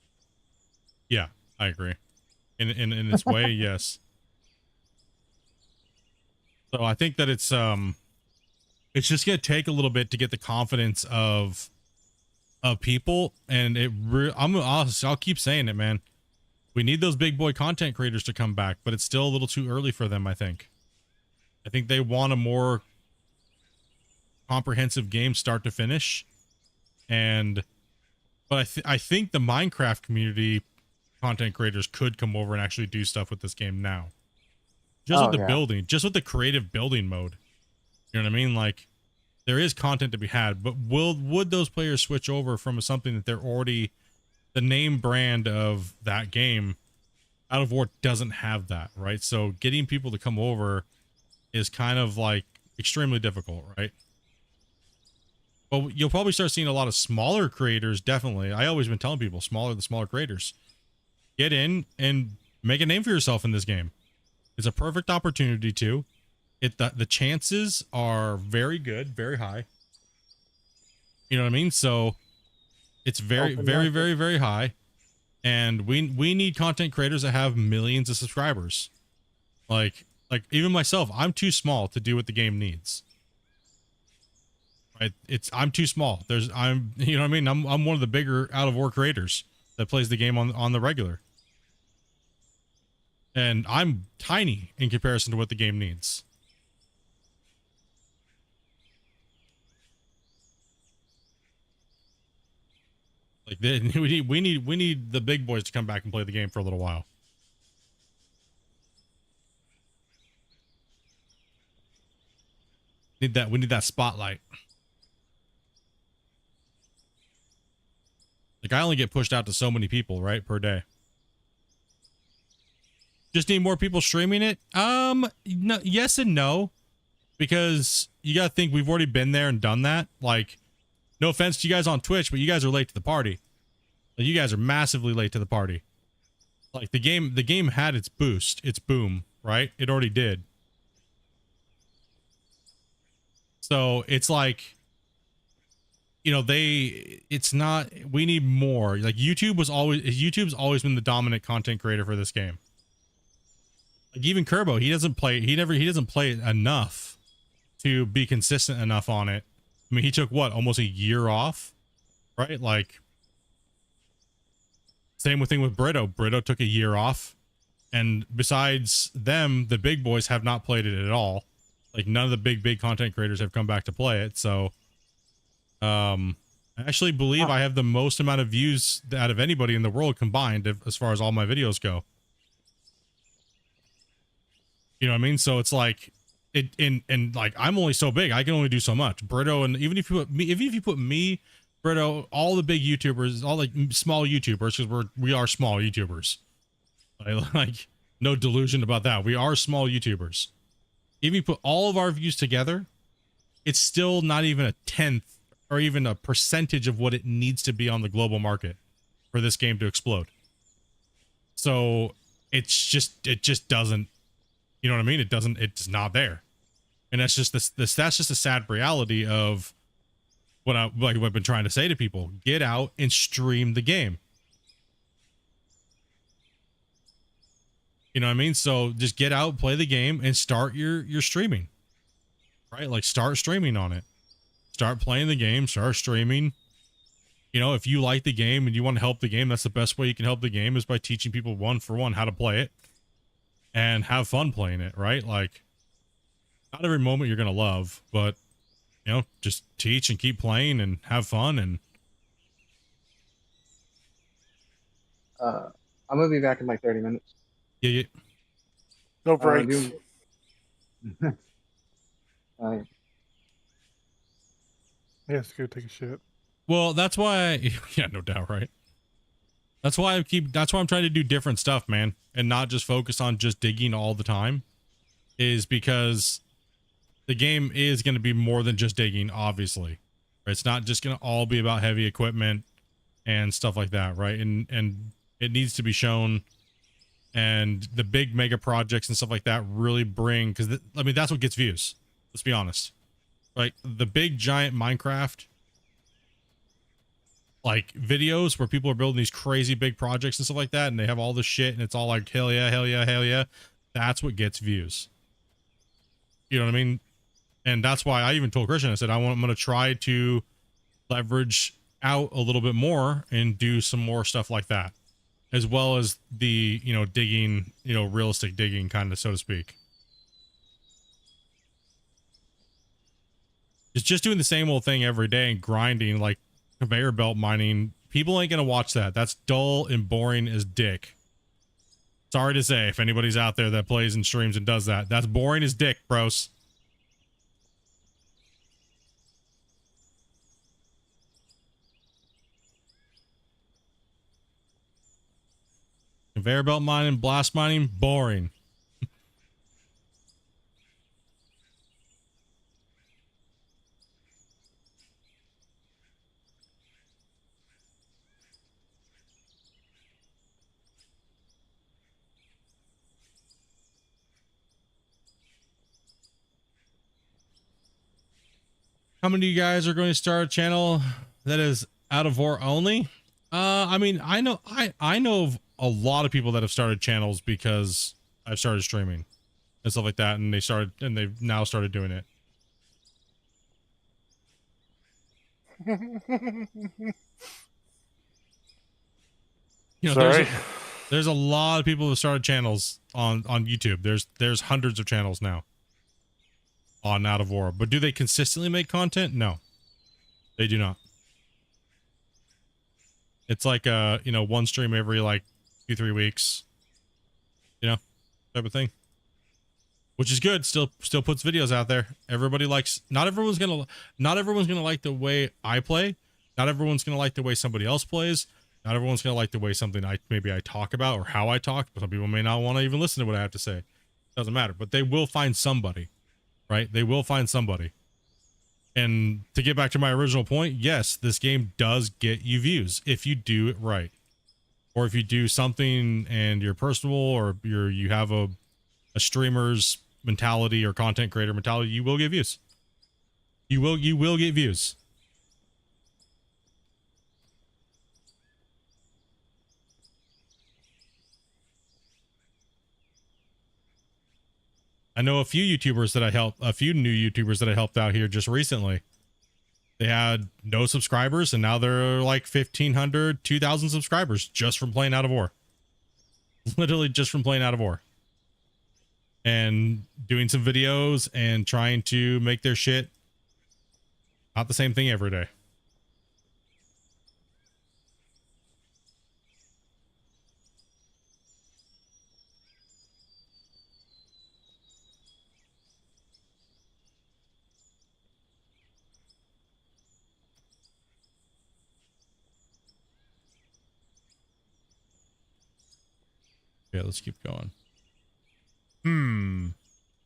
Yeah, I agree. In its way, yes. So I think that it's just gonna take a little bit to get the confidence of people, and I'll keep saying it, man. We need those big boy content creators to come back, but it's still a little too early for them. I think they want a more comprehensive game, start to finish, but I think the Minecraft community content creators could come over and actually do stuff with this game now. Just with the building, just with the creative building mode. You know what I mean? Like there is content to be had, but would those players switch over from something that they're already the name brand of that game? Out of War doesn't have that, right? So getting people to come over is kind of like extremely difficult, right? But you'll probably start seeing a lot of smaller creators. Definitely. I always been telling people the smaller creators, get in and make a name for yourself in this game. It's a perfect opportunity to. The chances are very good, very high. You know what I mean? So it's very, very, very, very high. And we need content creators that have millions of subscribers. Like even myself, I'm too small to do what the game needs. Right? I'm too small. You know what I mean? I'm one of the bigger Out of War creators that plays the game on the regular. And I'm tiny in comparison to what the game needs. Like we need the big boys to come back and play the game for a little while. We need that spotlight. Like I only get pushed out to so many people, right, per day. Just need more people streaming it? No, yes and no. Because you gotta think we've already been there and done that. Like, no offense to you guys on Twitch, but you guys are late to the party. Like, you guys are massively late to the party. Like the game had its boost, its boom, right? It already did. So it's like, you know, we need more. Like YouTube's always been the dominant content creator for this game. Like even Kerbo, he doesn't play it enough to be consistent enough on it. I mean, he took what, almost a year off, right? Like same thing with Brito. Brito took a year off, and besides them, the big boys have not played it at all. Like none of the big content creators have come back to play it. So, I actually believe I have the most amount of views out of anybody in the world combined, as far as all my videos go. You know what I mean? So it's like and like I'm only so big. I can only do so much. Brito, and even if you put me, Brito, all the big YouTubers, all like small YouTubers, because we are small YouTubers. Like no delusion about that. We are small YouTubers. If you put all of our views together, it's still not even a 10th or even a percentage of what it needs to be on the global market for this game to explode. So it just doesn't, you know what I mean? It's not there. And that's just that's just a sad reality of what I've been trying to say to people. Get out and stream the game. You know what I mean? So just get out, play the game, and start your streaming. Right? Like start streaming on it. Start playing the game, start streaming. You know, if you like the game and you want to help the game, that's the best way you can help the game, is by teaching people one how to play it and have fun playing it, right? Like not every moment you're going to love, but you know, just teach and keep playing and have fun. And I'm gonna be back in like 30 minutes. yeah, No breaks. Do... Alright. He has to go take a shit. well, that's why, yeah, no doubt, right? That's why I'm trying to do different stuff, man, and not just focus on just digging all the time, is because the game is going to be more than just digging, obviously. It's not just going to all be about heavy equipment and stuff like that, right? And it needs to be shown, and the big mega projects and stuff like that really bring, because I mean, that's what gets views. Let's be honest. Like the big giant Minecraft like videos where people are building these crazy big projects and stuff like that, and they have all this shit and it's all like hell yeah, hell yeah, hell yeah. That's what gets views. You know what I mean? And that's why I even told Christian, I said, I'm going to try to leverage out a little bit more and do some more stuff like that, as well as the, you know, digging, you know, realistic digging kind of, so to speak. It's just doing the same old thing every day and grinding like conveyor belt mining. People ain't gonna watch that. That's dull and boring as dick. Sorry to say, if anybody's out there that plays and streams and does that, that's boring as dick, bros. Conveyor belt mining, blast mining, boring. How many of you guys are going to start a channel that is out of war only? I mean, I know of a lot of people that have started channels because I've started streaming and stuff like that, and they've now started doing it. You know, there's a lot of people who started channels on YouTube. There's hundreds of channels now on Out of War, but do they consistently make content? No, they do not. It's like you know, one stream every like 2-3 weeks, you know, type of thing, which is good. Still puts videos out there. Everybody likes, not everyone's gonna like the way I play. Not everyone's gonna like the way somebody else plays. Not everyone's gonna like the way something I talk about or how I talk. But some people may not want to even listen to what I have to say. Doesn't matter, but they will find somebody. Right? They will find somebody. And to get back to my original point, yes, this game does get you views if you do it right. Or if you do something and you're personable, or you have a streamer's mentality or content creator mentality, you will get views. You will get views. I know a few new YouTubers that I helped out here just recently. They had no subscribers, and now they're like 1,500, 2,000 subscribers just from playing Out of War. Literally just from playing Out of War. And doing some videos and trying to make their shit not the same thing every day. Yeah, let's keep going.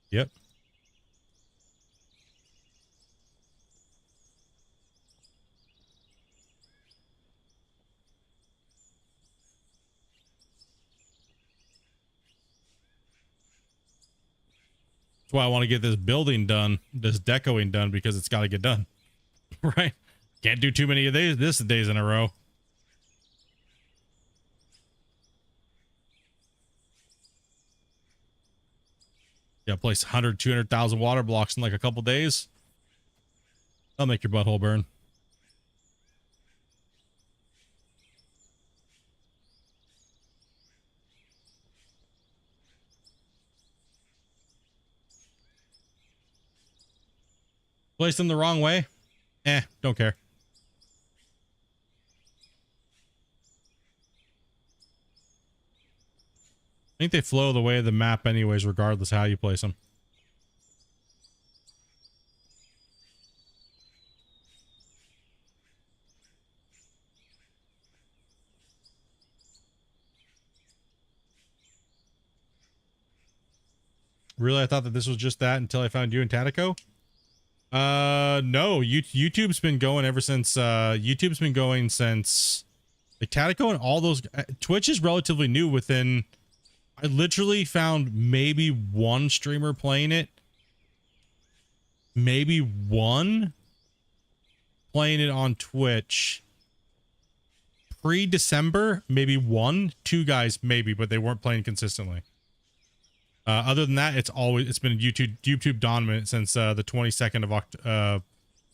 Yep. That's why I want to get this building done, this decoing done, because it's got to get done. Right? Can't do too many of these days in a row. Yeah, place 100, 200,000 water blocks in like a couple days. That'll make your butthole burn. Placed them the wrong way? Don't care. I think they flow the way of the map anyways, regardless of how you place them. Really, I thought that this was just that until I found you in Tatico. No, YouTube's been going ever since, YouTube's been going since, like, Tatico and all those, Twitch is relatively new within, I literally found maybe one streamer playing it. Maybe one playing it on Twitch. Pre-December, maybe one, two guys, maybe, but they weren't playing consistently. Other than that, it's been YouTube dominant since the 22nd of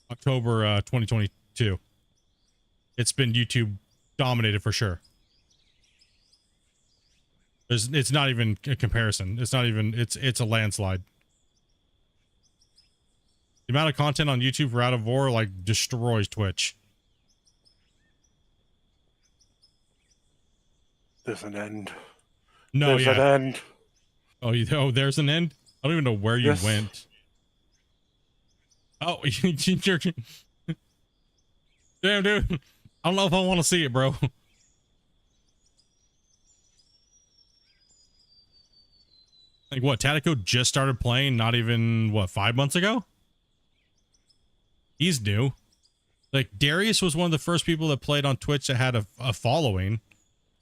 October 2022. It's been YouTube dominated for sure. It's not even a comparison. It's not even, it's a landslide. The amount of content on YouTube for Out of War like destroys Twitch. There's an end. No, There's an end. Oh, there's an end? I don't even know where you Yes. went. Oh, you're... Damn, dude. I don't know if I want to see it, bro. Like, what, Tatico just started playing not even, what, 5 months ago? He's new. Like, Darius was one of the first people that played on Twitch that had a following,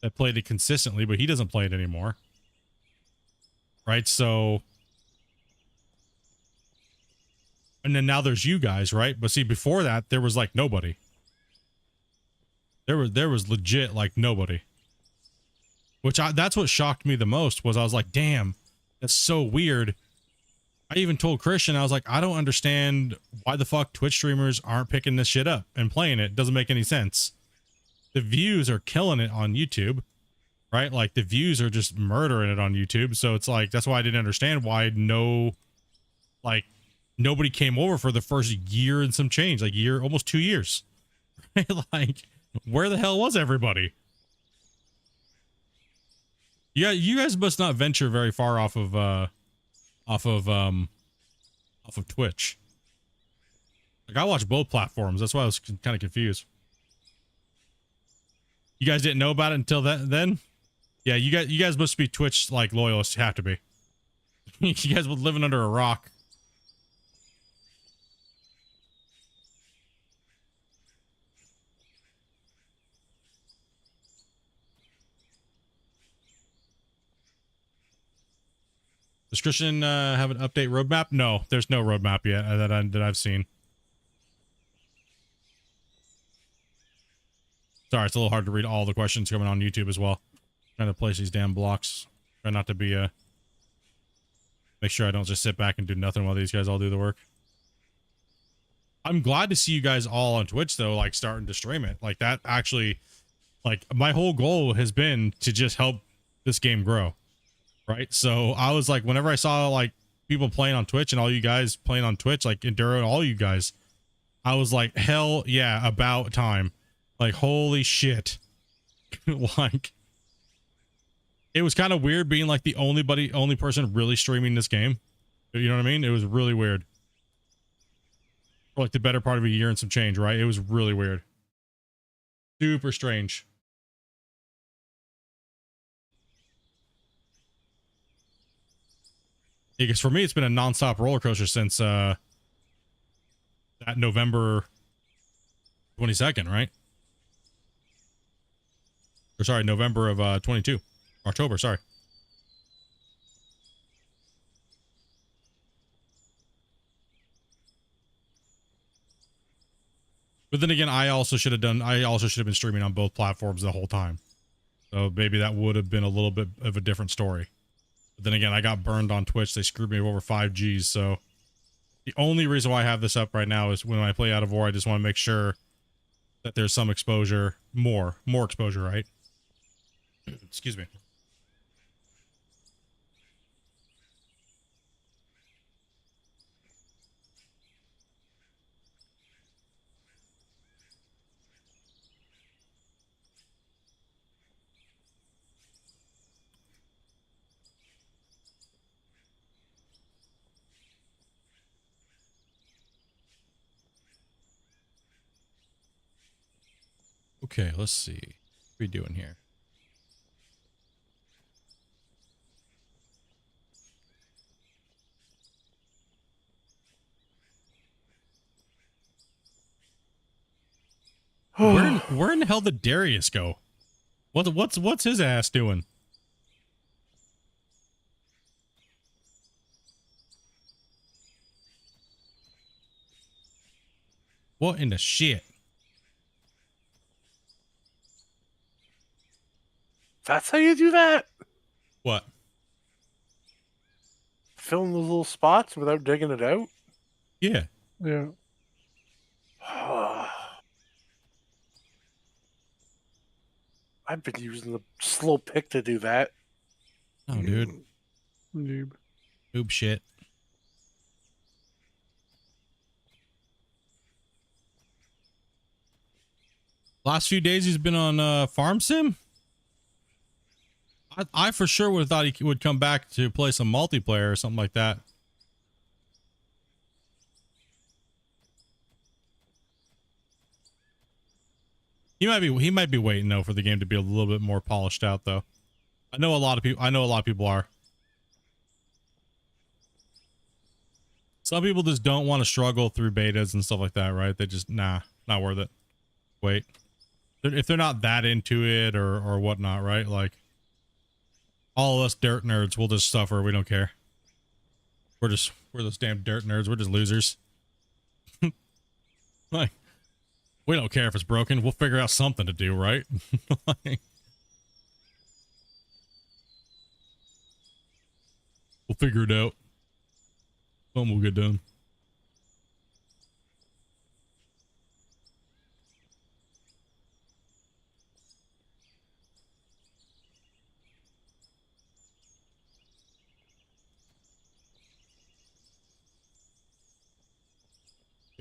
that played it consistently, but he doesn't play it anymore. Right, so... And then now there's you guys, right? But see, before that, there was, like, nobody. There was legit, like, nobody. That's what shocked me the most, was I was like, damn, that's so weird. I even told Christian, I was like, I don't understand why the fuck Twitch streamers aren't picking this shit up and playing it. It doesn't make any sense. The views are killing it on YouTube, right? Like, the views are just murdering it on YouTube. So it's like, that's why I didn't understand why nobody came over for the first year and some change, like almost 2 years. Right? Like, where the hell was everybody? Yeah, you guys must not venture very far off of Twitch. Like, I watch both platforms. That's why I was kind of confused. You guys didn't know about it until then? Yeah, you guys must be Twitch like loyalists. You have to be. You guys were living under a rock. Does Christian have an update roadmap? No, there's no roadmap yet that I've seen. Sorry, it's a little hard to read all the questions coming on YouTube as well. Trying to place these damn blocks. Try not to be make sure I don't just sit back and do nothing while these guys all do the work. I'm glad to see you guys all on Twitch though, like starting to stream it. Like, that actually, like, my whole goal has been to just help this game grow. Right, so I was like, whenever I saw like people playing on Twitch and all you guys playing on Twitch, like Enduro, all you guys, I was like, hell yeah, about time. Like, holy shit. Like, it was kind of weird being like the only person really streaming this game. You know what I mean? It was really weird. For like the better part of a year and some change, right? It was really weird. Super strange. Because for me, it's been a nonstop roller coaster since that November 22nd, right? Or sorry, November of 22. October, sorry. But then again, I also should have been streaming on both platforms the whole time. So maybe that would have been a little bit of a different story. But then again, I got burned on Twitch. They screwed me over 5Gs. So the only reason why I have this up right now is when I play Out of War, I just want to make sure that there's some exposure, more exposure, right? Excuse me. Okay, let's see. What are we doing here? Where in the hell did Darius go? What's his ass doing? What in the shit? That's how you do that? What? Fill in those little spots without digging it out? Yeah. Yeah. I've been using the slow pick to do that. Oh, dude. Noob. Noob shit. Last few days he's been on Farm Sim. I for sure would have thought he would come back to play some multiplayer or something like that. He might be waiting though for the game to be a little bit more polished out though. I know a lot of people are. Some people just don't want to struggle through betas and stuff like that, right? They just not worth it. Wait. If they're not that into it or whatnot, right? Like all of us dirt nerds will just suffer. We don't care. We're those damn dirt nerds. We're just losers. Like, we don't care if it's broken. We'll figure out something to do, right? Like, we'll figure it out. Something will get done.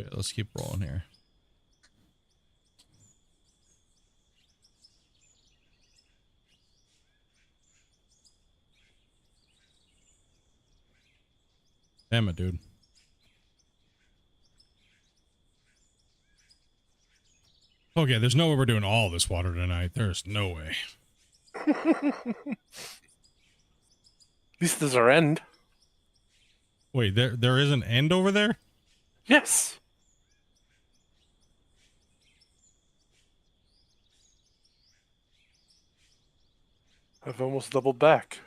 Okay, let's keep rolling here. Damn it, dude. Okay, there's no way we're doing all this water tonight. There's no way. At least there's our end. Wait, there is an end over there? Yes. I've almost doubled back.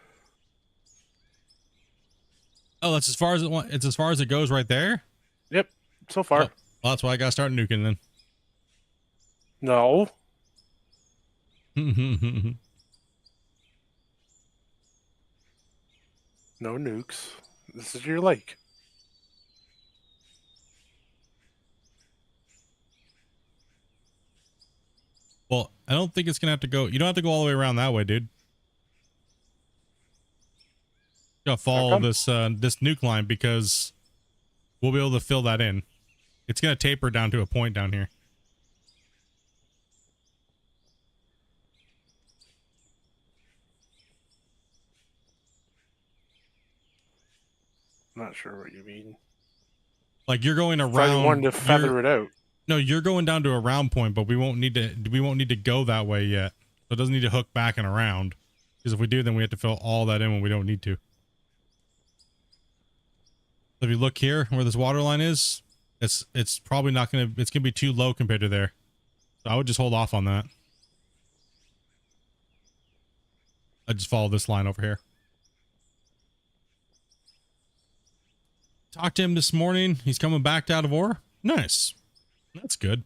Oh, that's as far as it's as far as it goes right there? Yep, so far. Oh, well, that's why I gotta start nuking then. No. No nukes. This is your lake. Well, I don't think it's gonna have to go. You don't have to go all the way around that way, dude. You gotta follow this this nuke line because we'll be able to fill that in. It's gonna taper down to a point down here. Not sure what you mean. Like you're going around. I wanted to feather it out. No, you're going down to a round point, but we won't need to go that way yet. So it doesn't need to hook back and around. Because if we do, then we have to fill all that in when we don't need to. So if you look here where this water line is, it's probably not gonna it's gonna be too low compared to there. So I would just hold off on that. I just follow this line over here. Talked to him this morning. He's coming back out of ore. Nice. That's good.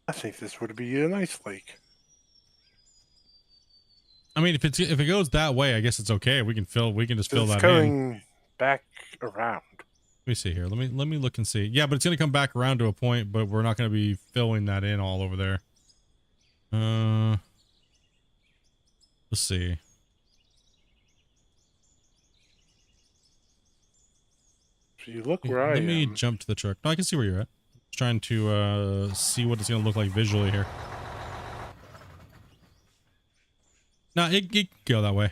I think this would be a nice lake. I mean, if it goes that way, I guess it's okay. We can just fill that It's in. going back around. Let me see here. Let me look and see. Yeah, but it's gonna come back around to a point, but we're not gonna be filling that in all over there. Let's see. So you look where I am. Let me jump to the truck. No, I can see where you're at. Just trying to see what it's gonna look like visually here. No, it can go that way.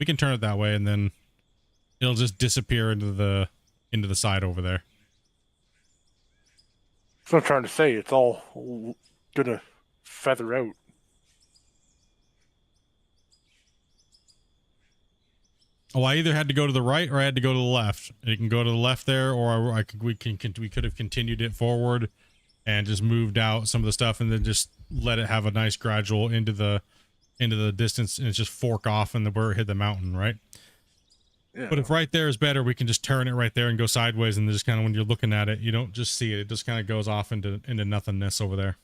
We can turn it that way, and then it'll just disappear into the side over there. So I'm trying to say, it's all gonna feather out. Oh, I either had to go to the right or I had to go to the left. It can go to the left there, or we could have continued it forward and just moved out some of the stuff, and then just let it have a nice gradual into the distance, and it's just fork off and where it hit the mountain, right? Yeah. But if right there is better, we can just turn it right there and go sideways, and just kind of, when you're looking at it, you don't just see it. It just kind of goes off into nothingness over there.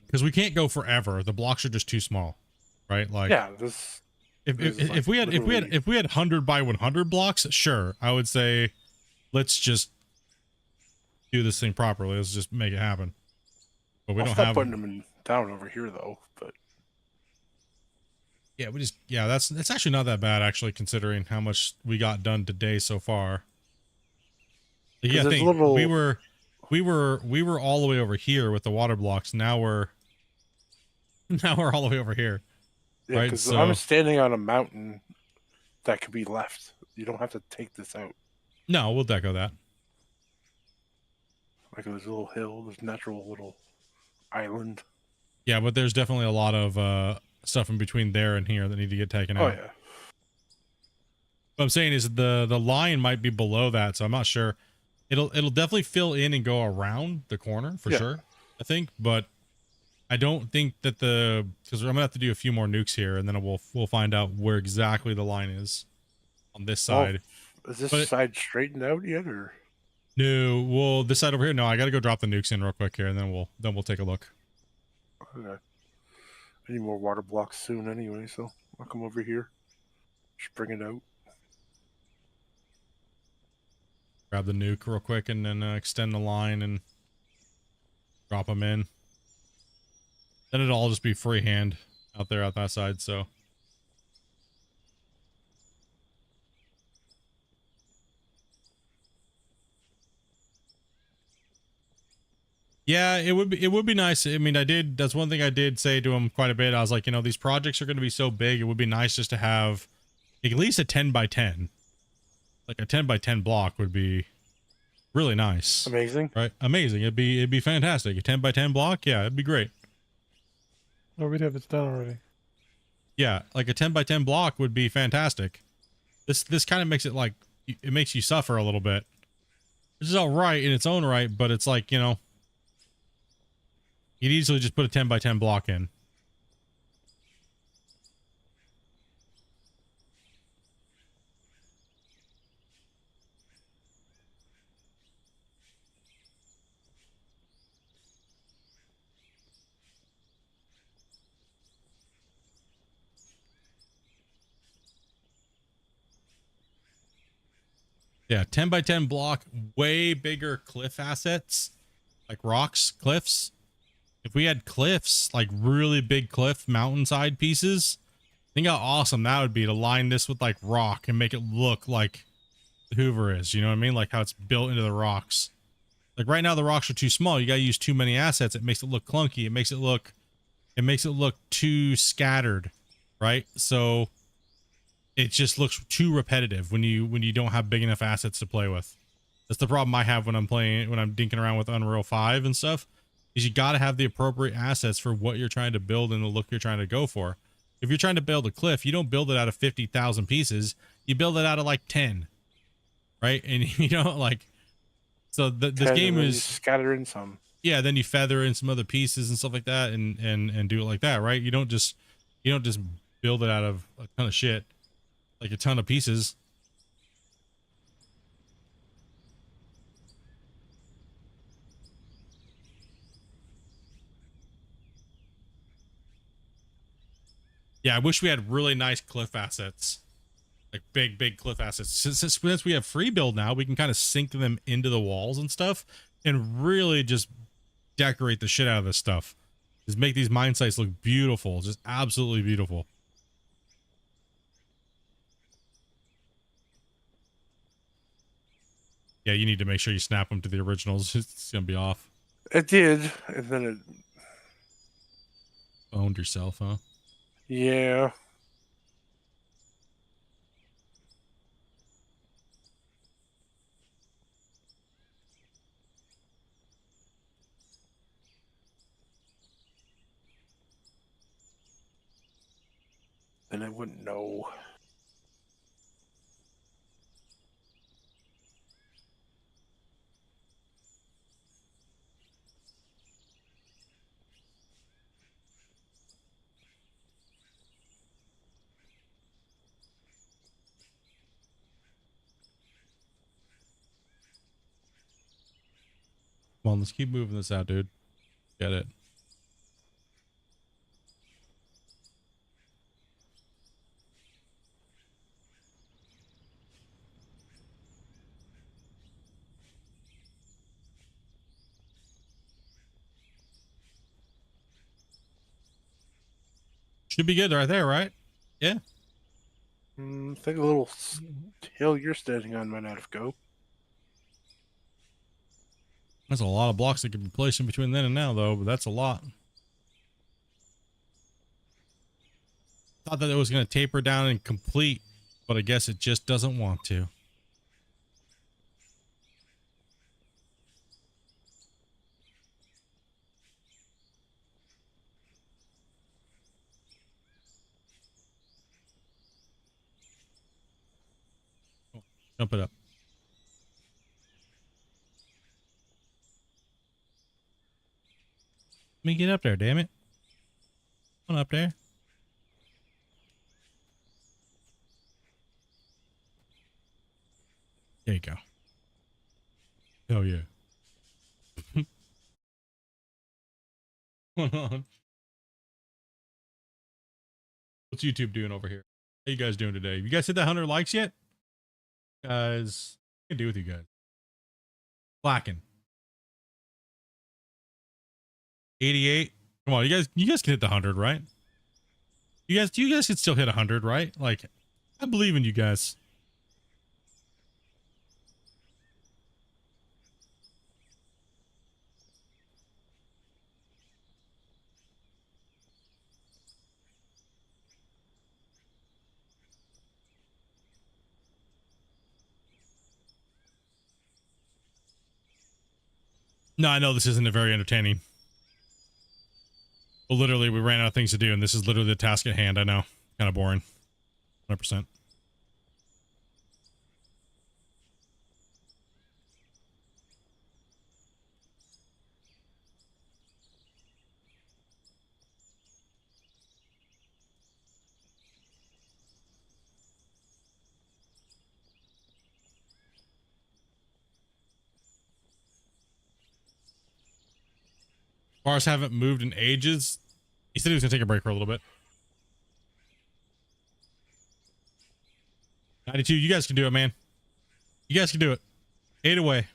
Because we can't go forever. The blocks are just too small, right? Like, yeah, if we had 100 by 100 blocks, sure, I would say let's just do this thing properly. Let's just make it happen. But we I'll don't stop have putting them down over here though. But yeah, that's actually not that bad, actually, considering how much we got done today so far. Yeah, I think we were all the way over here with the water blocks. Now we're all the way over here. yeah, right, because so I'm standing on a mountain that could be left. You don't have to take this out. no, we'll deco that. Like there's a little hill, there's a natural little island. Yeah, but there's definitely a lot of stuff in between there and here that need to get taken out. Oh yeah. What I'm saying is the line might be below that, so I'm not sure. It'll definitely fill in and go around the corner for sure, I think, but I don't think that because I'm gonna have to do a few more nukes here, and then we'll find out where exactly the line is on this side. Is this side straightened out yet, or? No, well, this side over here. No, I gotta go drop the nukes in real quick here, and then we'll take a look. Okay. I need more water blocks soon anyway, so I'll come over here. Just bring it out. Grab the nuke real quick, and then extend the line and drop them in. Then it'll all just be freehand out there out that side. So yeah, it would be nice. I mean, that's one thing I did say to him quite a bit. I was like, these projects are going to be so big, it would be nice just to have at least a 10 by 10. Like a 10 by 10 block would be really nice. Amazing. Right? Amazing. It'd be fantastic. A 10 by 10 block, yeah, it'd be great. Oh, we'd have it done already. Yeah, like a 10 by 10 block would be fantastic. This kind of makes it like, it makes you suffer a little bit. This is all right in its own right, but it's like, you'd easily just put a 10 by 10 block in. Yeah, 10 by 10 block, way bigger cliff assets, like rocks, cliffs. If we had cliffs, like really big cliff mountainside pieces, think how awesome that would be to line this with like rock and make it look like the Hoover is. You know what I mean? Like how it's built into the rocks. Like right now the rocks are too small. You got to use too many assets. It makes it look clunky. It makes it look too scattered, right? So it just looks too repetitive when you don't have big enough assets to play with. That's the problem I have when I'm dinking around with Unreal 5 and stuff, is you got to have the appropriate assets for what you're trying to build and the look you're trying to go for. If you're trying to build a cliff, you don't build it out of 50,000 pieces. You build it out of like 10, right? And so this game is scattering some. Yeah, then you feather in some other pieces and stuff like that, and do it like that, right? You don't just build it out of a ton of shit, like a ton of pieces. Yeah, I wish we had really nice cliff assets, like big cliff assets. Since we have free build now, we can kind of sink them into the walls and stuff, and really just decorate the shit out of this stuff. Just make these mine sites look beautiful, just absolutely beautiful. Yeah, you need to make sure you snap them to the originals. It's gonna be off. It did, and then it Owned yourself, huh? Yeah. Then I wouldn't know. Come on, let's keep moving this out, dude. Get it. Should be good right there, right? Yeah. I think a little hill you're standing on might not have go. There's a lot of blocks that could be placed in between then and now, though, but that's a lot. Thought that it was going to taper down and complete, but I guess it just doesn't want to. Oh, jump it up. Let me get up there, damn it. Come on up there. There you go. Oh, yeah. Hold on. What's YouTube doing over here? How you guys doing today? You guys hit that 100 likes yet? Guys, what can I do with you guys? Blacking. 88. Come on, you guys can hit the 100, right? You guys can still hit 100, right? Like, I believe in you guys. No, I know this isn't a very entertaining. Well, literally, we ran out of things to do, and this is literally the task at hand. I know. Kind of boring. 100%. Bars haven't moved in ages. He said he was gonna take a break for a little bit. 92, you guys can do it, man. You guys can do it. 8 away.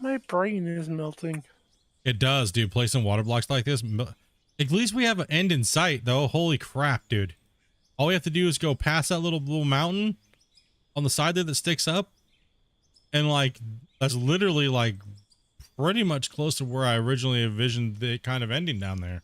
My brain is melting. It does, dude. Placing water blocks like this. At least we have an end in sight, though. Holy crap, dude. All we have to do is go past that little mountain on the side there that sticks up. And, like, that's literally, like, pretty much close to where I originally envisioned the kind of ending down there.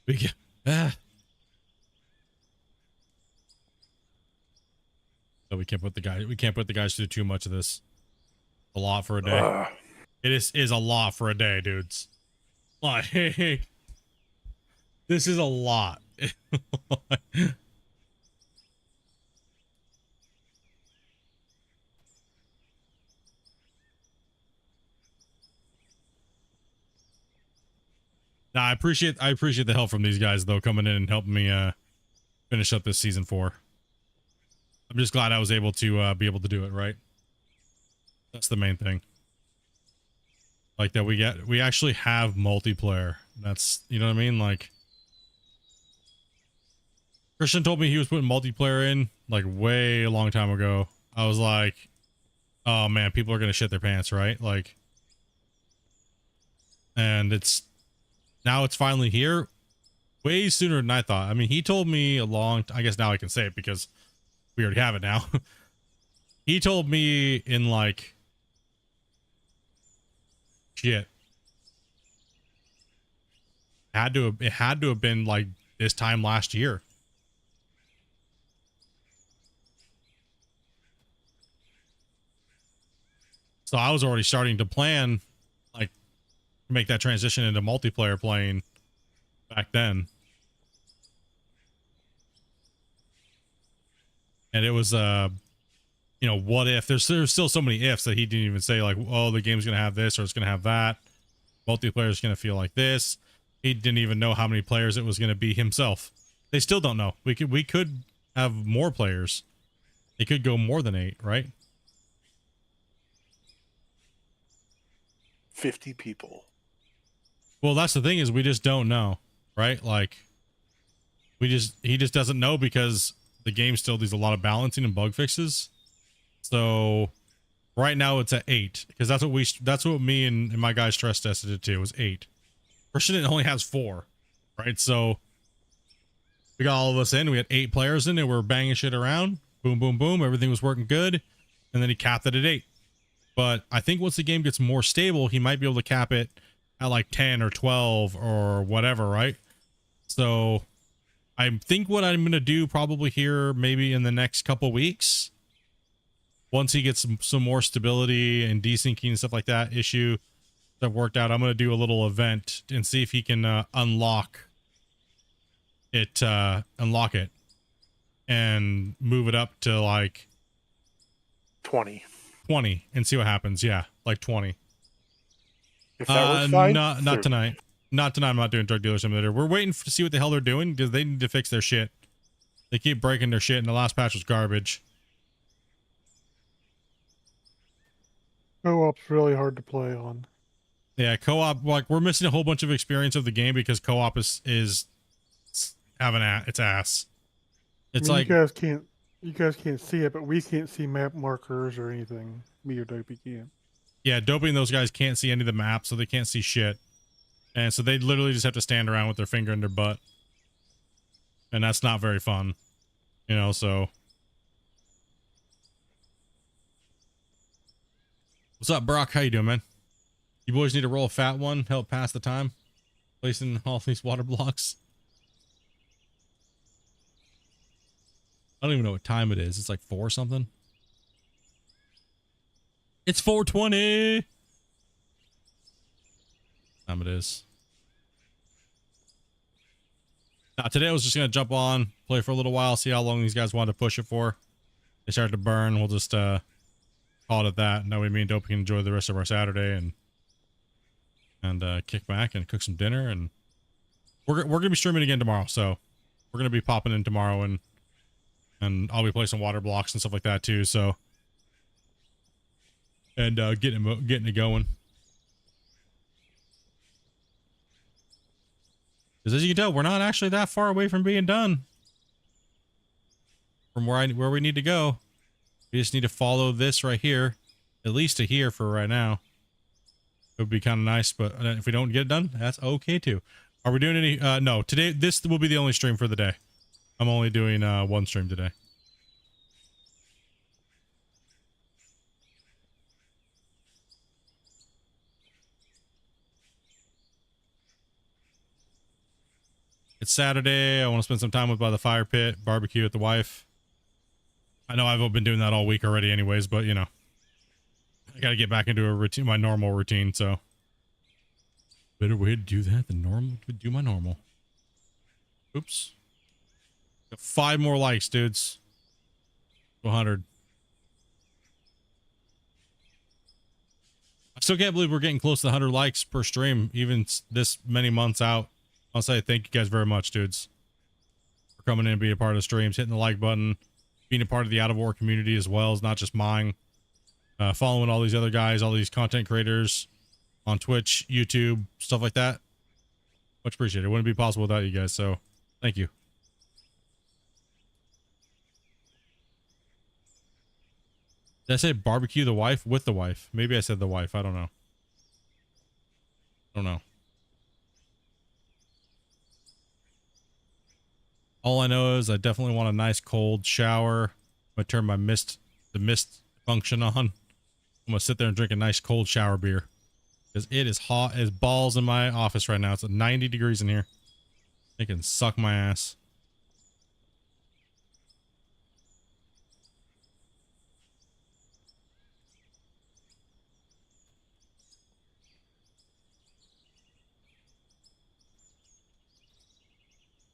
We can, So we can't put the guys through too much of this. A lot for a day. It is a lot for a day, dudes. Like, this is a lot. Nah, I appreciate the help from these guys though, coming in and helping me finish up this season 4. I'm just glad I was able to be able to do it, right? That's the main thing. Like that we actually have multiplayer. That's, you know what I mean? Like Christian told me he was putting multiplayer in like way a long time ago. I was like, oh man, people are gonna shit their pants, right? Like, and now it's finally here way sooner than I thought. I mean, he told me I guess now I can say it because we already have it now. He told me in like, shit. It had to have been like this time last year. So I was already starting to plan, like, make that transition into multiplayer playing back then. And it was, you know, what if? There's still so many ifs that he didn't even say, like, oh, the game's going to have this or it's going to have that. Multiplayer is going to feel like this. He didn't even know how many players it was going to be himself. They still don't know. We could have more players. It could go more than 8, right? 50 people. Well, that's the thing is we just don't know, right? Like he just doesn't know because the game still needs a lot of balancing and bug fixes. So right now it's at 8 because that's what me and my guys stress tested it to. It was 8. Christian only has 4, right? So we got all of us in. We had 8 players in, and we're banging shit around. Boom, boom, boom. Everything was working good, and then he capped it at 8. But I think once the game gets more stable, he might be able to cap it at like 10 or 12 or whatever, right? So I think what I'm going to do probably here maybe in the next couple weeks, once he gets some more stability and desyncing and stuff like that issue that worked out, I'm going to do a little event and see if he can unlock it and move it up to like 20 and see what happens. Yeah, like 20. If that works fine. Not 30. tonight. Not tonight. I'm not doing Drug Dealer Simulator. We're waiting to see what the hell they're doing because they need to fix their shit. They keep breaking their shit, and the last patch was garbage. Co-op's really hard to play on. Yeah, co-op, like we're missing a whole bunch of experience of the game because co-op is having its ass. It's I mean, like you guys can't see it, but we can't see map markers or anything. Me or Dopey can't. yeah, Dopey and those guys can't see any of the maps, so they can't see shit. And so they literally just have to stand around with their finger in their butt. And that's not very fun. You know, so. What's up, Brock? How you doing, man? You boys need to roll a fat one, help pass the time. Placing all these water blocks. I don't even know what time it is. It's like 4 something. It's 4:20. Time it is. Now, today I was just gonna jump on, play for a little while, see how long these guys wanted to push it for. They started to burn. We'll just call it at that. And that way me and Dopey can enjoy the rest of our Saturday and kick back and cook some dinner. And we're gonna be streaming again tomorrow, so we're gonna be popping in tomorrow and I'll be placing water blocks and stuff like that too. So and getting it going. Because as you can tell, we're not actually that far away from being done. From where we need to go. We just need to follow this right here. At least to here for right now. It would be kind of nice, but if we don't get it done, that's okay too. Are we doing any... no, today, this will be the only stream for the day. I'm only doing one stream today. It's Saturday. I want to spend some time by the fire pit, barbecue with the wife. I know I've been doing that all week already anyways, but you know, I got to get back into a routine, my normal routine. So better way to do that than normal to do my normal. Oops. Got 5 more likes, dudes. 100. I still can't believe we're getting close to 100 likes per stream, even this many months out. I'll say thank you guys very much, dudes, for coming in and being a part of the streams, hitting the like button, being a part of the Out of War community as well as not just mine. Following all these other guys, all these content creators on Twitch, YouTube, stuff like that. Much appreciated. It wouldn't be possible without you guys, so thank you. Did I say barbecue the wife with the wife? Maybe I said the wife. I don't know. I don't know. All I know is I definitely want a nice cold shower. I'm gonna turn the mist function on. I'm gonna sit there and drink a nice cold shower beer because it is hot as balls in my office right now. It's at 90 degrees in here. It can suck my ass.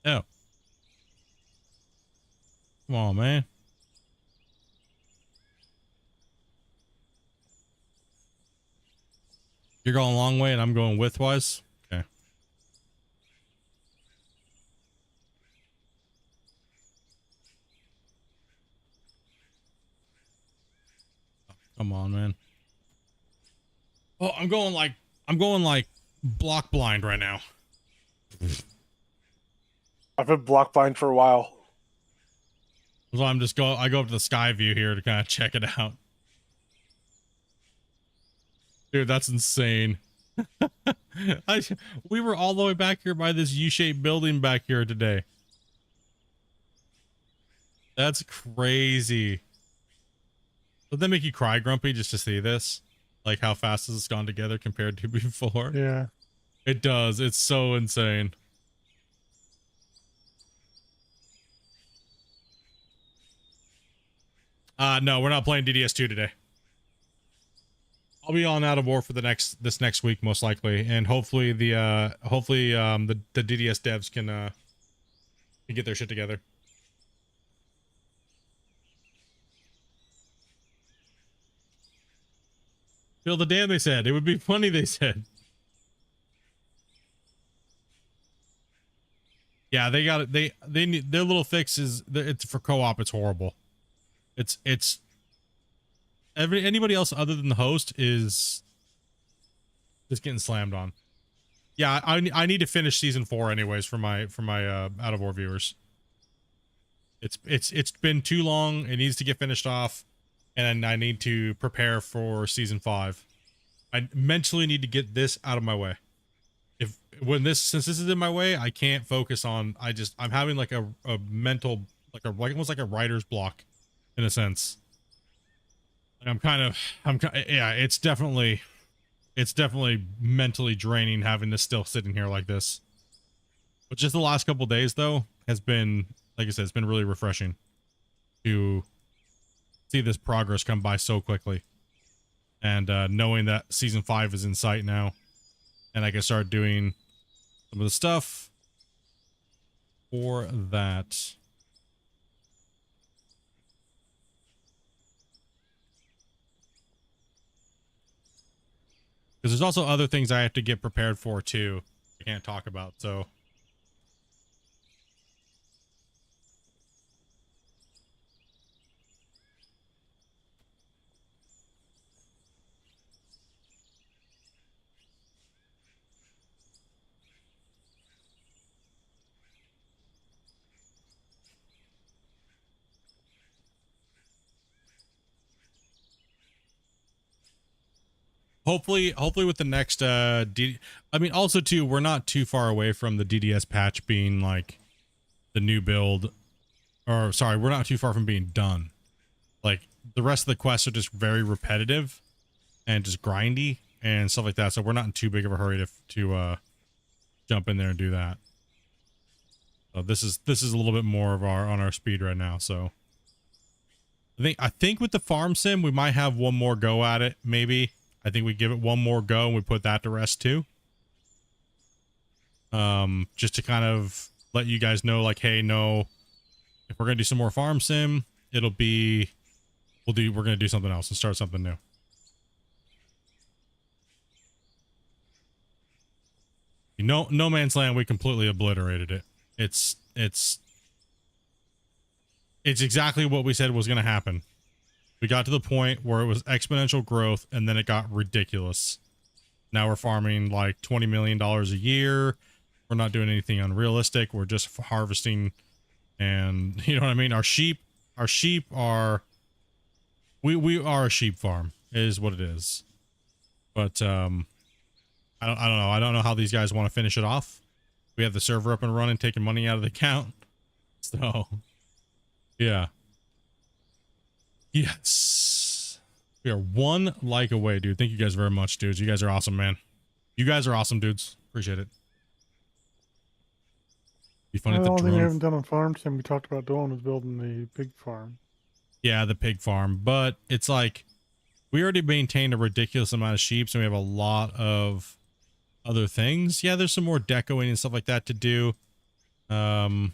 Oh. Come on, man. You're going a long way and I'm going widthwise? Okay. Oh, come on, man. Oh, I'm going like block blind right now. I've been block blind for a while. So I go up to the sky view here to kind of check it out. Dude, that's insane. We were all the way back here by this U-shaped building back here today. That's crazy. Does that make you cry, Grumpy, just to see this? Like how fast has this gone together compared to before? Yeah. It does. It's so insane. No, we're not playing DDS2 today. I'll be on Out of War for this next week most likely, and hopefully the DDS devs can get their shit together. Feel the damn, they said. It would be funny, they said. Yeah, they got it. They need their little fix is it's for co-op. It's horrible. It's anybody else other than the host is just getting slammed on. Yeah, I need to finish season 4 anyways for my Out of War viewers. It's been too long. It needs to get finished off, and I need to prepare for season 5. I mentally need to get this out of my way. Since this is in my way, I can't focus on. I'm having like a mental almost like a writer's block, in a sense. Yeah, it's definitely mentally draining having this still sitting here like this. But just the last couple days though has been, like I said, it's been really refreshing to see this progress come by so quickly, and knowing that season 5 is in sight now, and I can start doing some of the stuff for that. Because there's also other things I have to get prepared for too. I can't talk about, so. Hopefully with the next I mean, also too, we're not too far away from the DDS patch being like the new build, or sorry, we're not too far from being done. Like the rest of the quests are just very repetitive and just grindy and stuff like that, so we're not in too big of a hurry to jump in there and do that. So this is a little bit more of on our speed right now. So I think with the farm sim we might have one more go at it, maybe. I think we give it one more go and we put that to rest too. Just to kind of let you guys know, like, hey, no, if we're gonna do some more farm sim, it'll be we're gonna do something else and start something new. No Man's Land, we completely obliterated it. It's exactly what we said was going to happen. We got to the point where it was exponential growth, and then it got ridiculous. Now we're farming like $20 million a year. We're not doing anything unrealistic. We're just harvesting, and you know what I mean? Our sheep are, we are a sheep farm, is what it is. But, I don't know. I don't know how these guys want to finish it off. We have the server up and running, taking money out of the account. So, yeah. Yes. We are 1 like away, dude. Thank you guys very much, dudes. You guys are awesome, man. You guys are awesome, dudes. Appreciate it. Be funny if The the only thing we drone. haven't done on farms and we talked about doing was building the pig farm. Yeah, the pig farm. But it's like, we already maintained a ridiculous amount of sheep, so we have a lot of other things. Yeah, there's some more decoing and stuff like that to do. But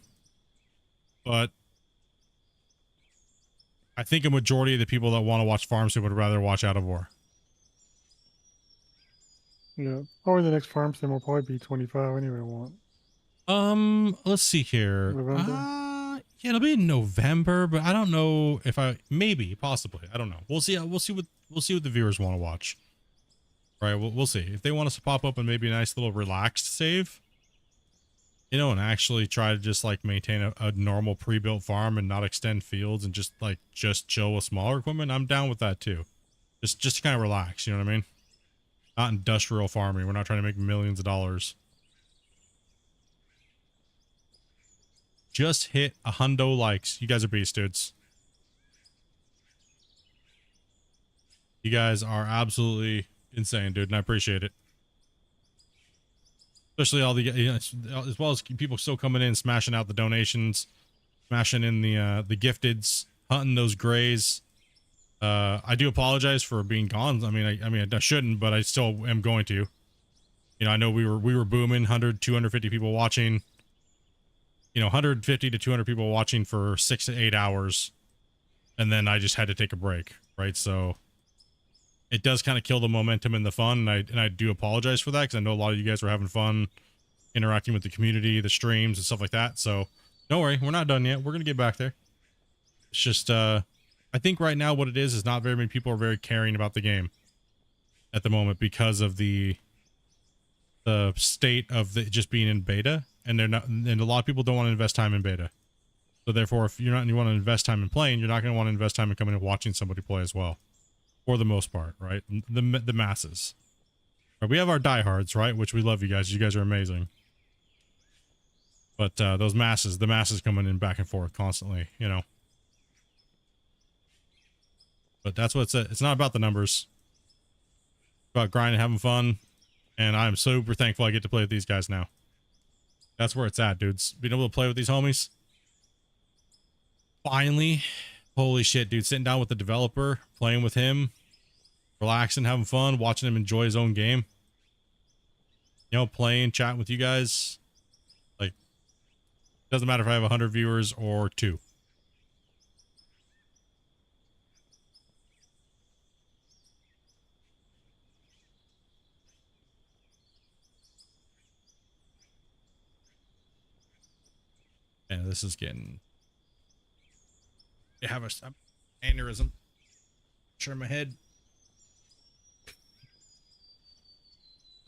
I think a majority of the people that want to watch Farm Sim would rather watch Out of War. Yeah. Probably the next farm sim will probably be 25 anyway. I want. Let's see here. November? Yeah, it'll be in November, but I don't know if maybe, possibly. I don't know. We'll see what the viewers want to watch. Right, we'll see. If they want us to pop up and maybe a nice little relaxed save, you know, and actually try to just like maintain a normal pre-built farm and not extend fields and just chill with smaller equipment, I'm down with that too. Just to kind of relax, you know what I mean? Not industrial farming. We're not trying to make millions of dollars. Just hit 100 likes. You guys are beast, dudes. You guys are absolutely insane, dude, and I appreciate it. Especially all the, you know, as well as people still coming in, smashing out the donations, smashing in the gifteds, hunting those grays. I do apologize for being gone. I mean, I shouldn't, but I still am going to. You know, I know we were booming, 100, 250 people watching. You know, 150 to 200 people watching for 6 to 8 hours, and then I just had to take a break, right? So it does kind of kill the momentum and the fun, and I do apologize for that, because I know a lot of you guys were having fun interacting with the community, the streams, and stuff like that. So don't worry, we're not done yet. We're gonna get back there. It's just I think right now what it is not very many people are very caring about the game at the moment because of the state of it just being in beta, and they're not, and a lot of people don't want to invest time in beta. So therefore, if you want to invest time in playing, you're not going to want to invest time in coming and watching somebody play as well, for the most part, right? The masses. But we have our diehards, right? Which we love you guys. You guys are amazing. But those masses, the masses coming in back and forth constantly, you know. But that's what it's not about the numbers. It's about grinding, having fun. And I'm super thankful I get to play with these guys now. That's where it's at, dudes. Being able to play with these homies. Finally. Holy shit, dude. Sitting down with the developer, playing with him, relaxing, having fun, watching him enjoy his own game. You know, playing, chatting with you guys. Like, doesn't matter if I have 100 viewers or 2. And this is getting... I have a aneurysm. Sure, my head.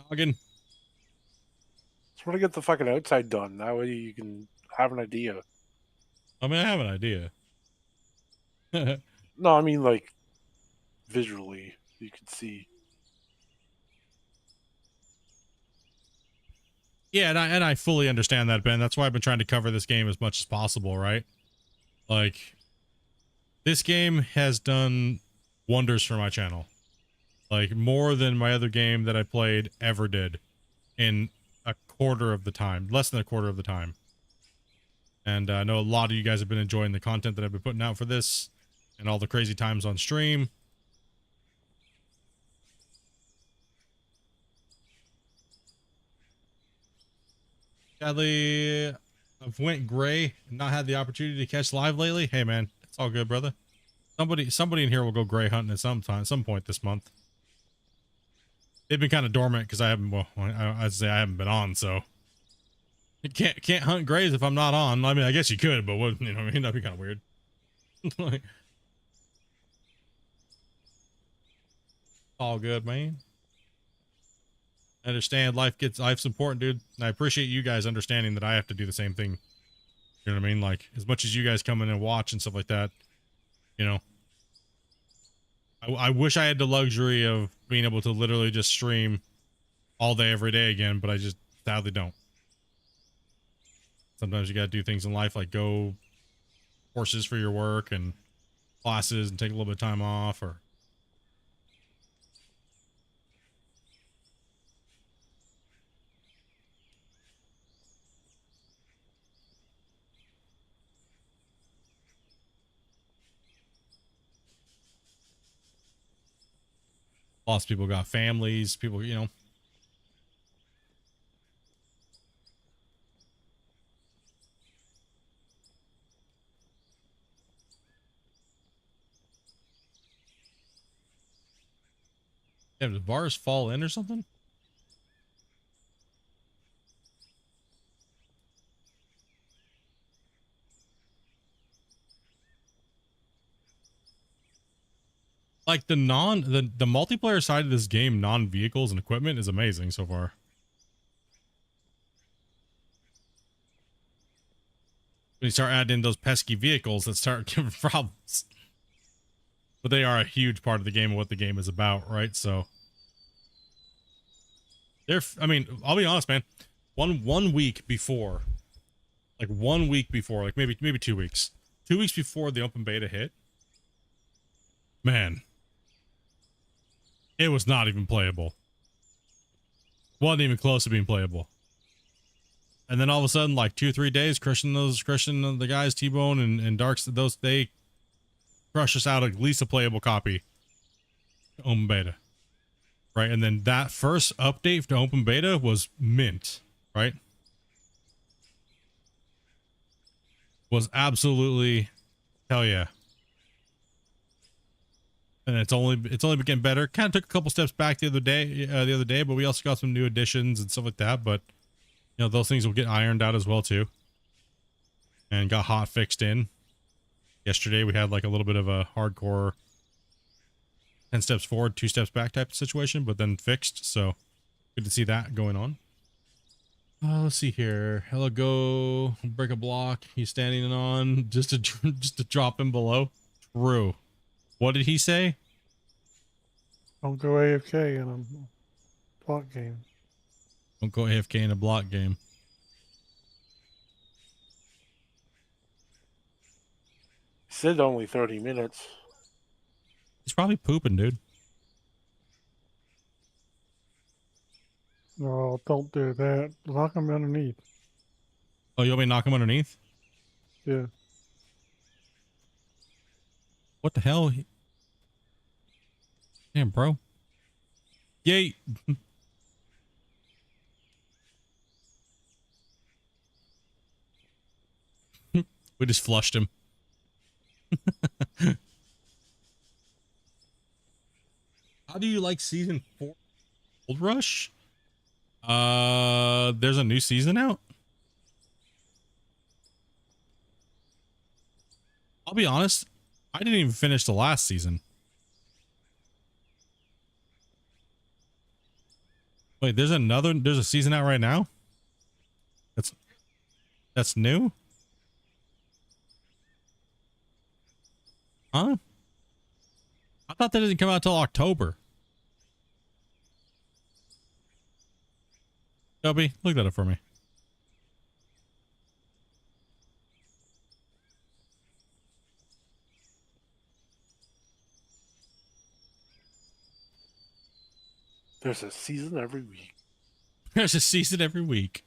Noggin. Just want to get the fucking outside done. That way you can have an idea. I mean, I have an idea. No, I mean like visually, you could see. Yeah, and I fully understand that, Ben. That's why I've been trying to cover this game as much as possible, right? Like, this game has done wonders for my channel. Like, more than my other game that I played ever did in a quarter of the time. Less than a quarter of the time. And I know a lot of you guys have been enjoying the content that I've been putting out for this and all the crazy times on stream. Sadly, I've went gray and not had the opportunity to catch live lately. Hey man, it's all good, brother. Somebody in here will go gray hunting at some point this month. they've been kind of dormant because I haven't. Well, I'd say I haven't been on, so you can't hunt grays if I'm not on. I mean, I guess you could, but what, you know, I mean, that'd be kind of weird. Like, all good, man. I understand life's important, dude. And I appreciate you guys understanding that I have to do the same thing. You know what I mean? Like, as much as you guys come in and watch and stuff like that, you know, I wish I had the luxury of being able to literally just stream all day, every day again, but I just sadly don't. Sometimes you gotta do things in life like go courses for your work and classes and take a little bit of time off, or lots of people got families, people, you know. Yeah, did bars fall in or something? Like the multiplayer side of this game, non-vehicles and equipment, is amazing so far. When you start adding in those pesky vehicles that start giving problems. But they are a huge part of the game and what the game is about, right? So I mean, I'll be honest, man. One week before, like maybe 2 weeks. 2 weeks before the open beta hit, man, it was not even playable. Wasn't even close to being playable. And then all of a sudden, like 2-3 days, Christian, the guys, T-Bone and Darks, they crush us out at least a playable copy to open beta. Right? And then that first update to open beta was mint, right? Was absolutely hell yeah. And it's only been getting better. Kind of took a couple steps back the other day, but we also got some new additions and stuff like that. But you know, those things will get ironed out as well too. And got hot fixed in. Yesterday we had like a little bit of a hardcore 10 steps forward, 2 steps back type of situation, but then fixed. So good to see that going on. Let's see here. Hello, go break a block. He's standing on just to drop him below. True. What did he say? Don't go AFK in a block game. Don't go AFK in a block game. He said only 30 minutes. He's probably pooping, dude. No, don't do that. Lock him underneath. Oh, you want me to knock him underneath? Yeah. What the hell? Damn, bro. Yay. We just flushed him. How do you like season 4 Gold Rush? There's a new season out. I'll be honest, I didn't even finish the last season. Wait, there's a season out right now? That's new? Huh? I thought that didn't come out till October. Toby, look that up for me. There's a season every week. There's a season every week.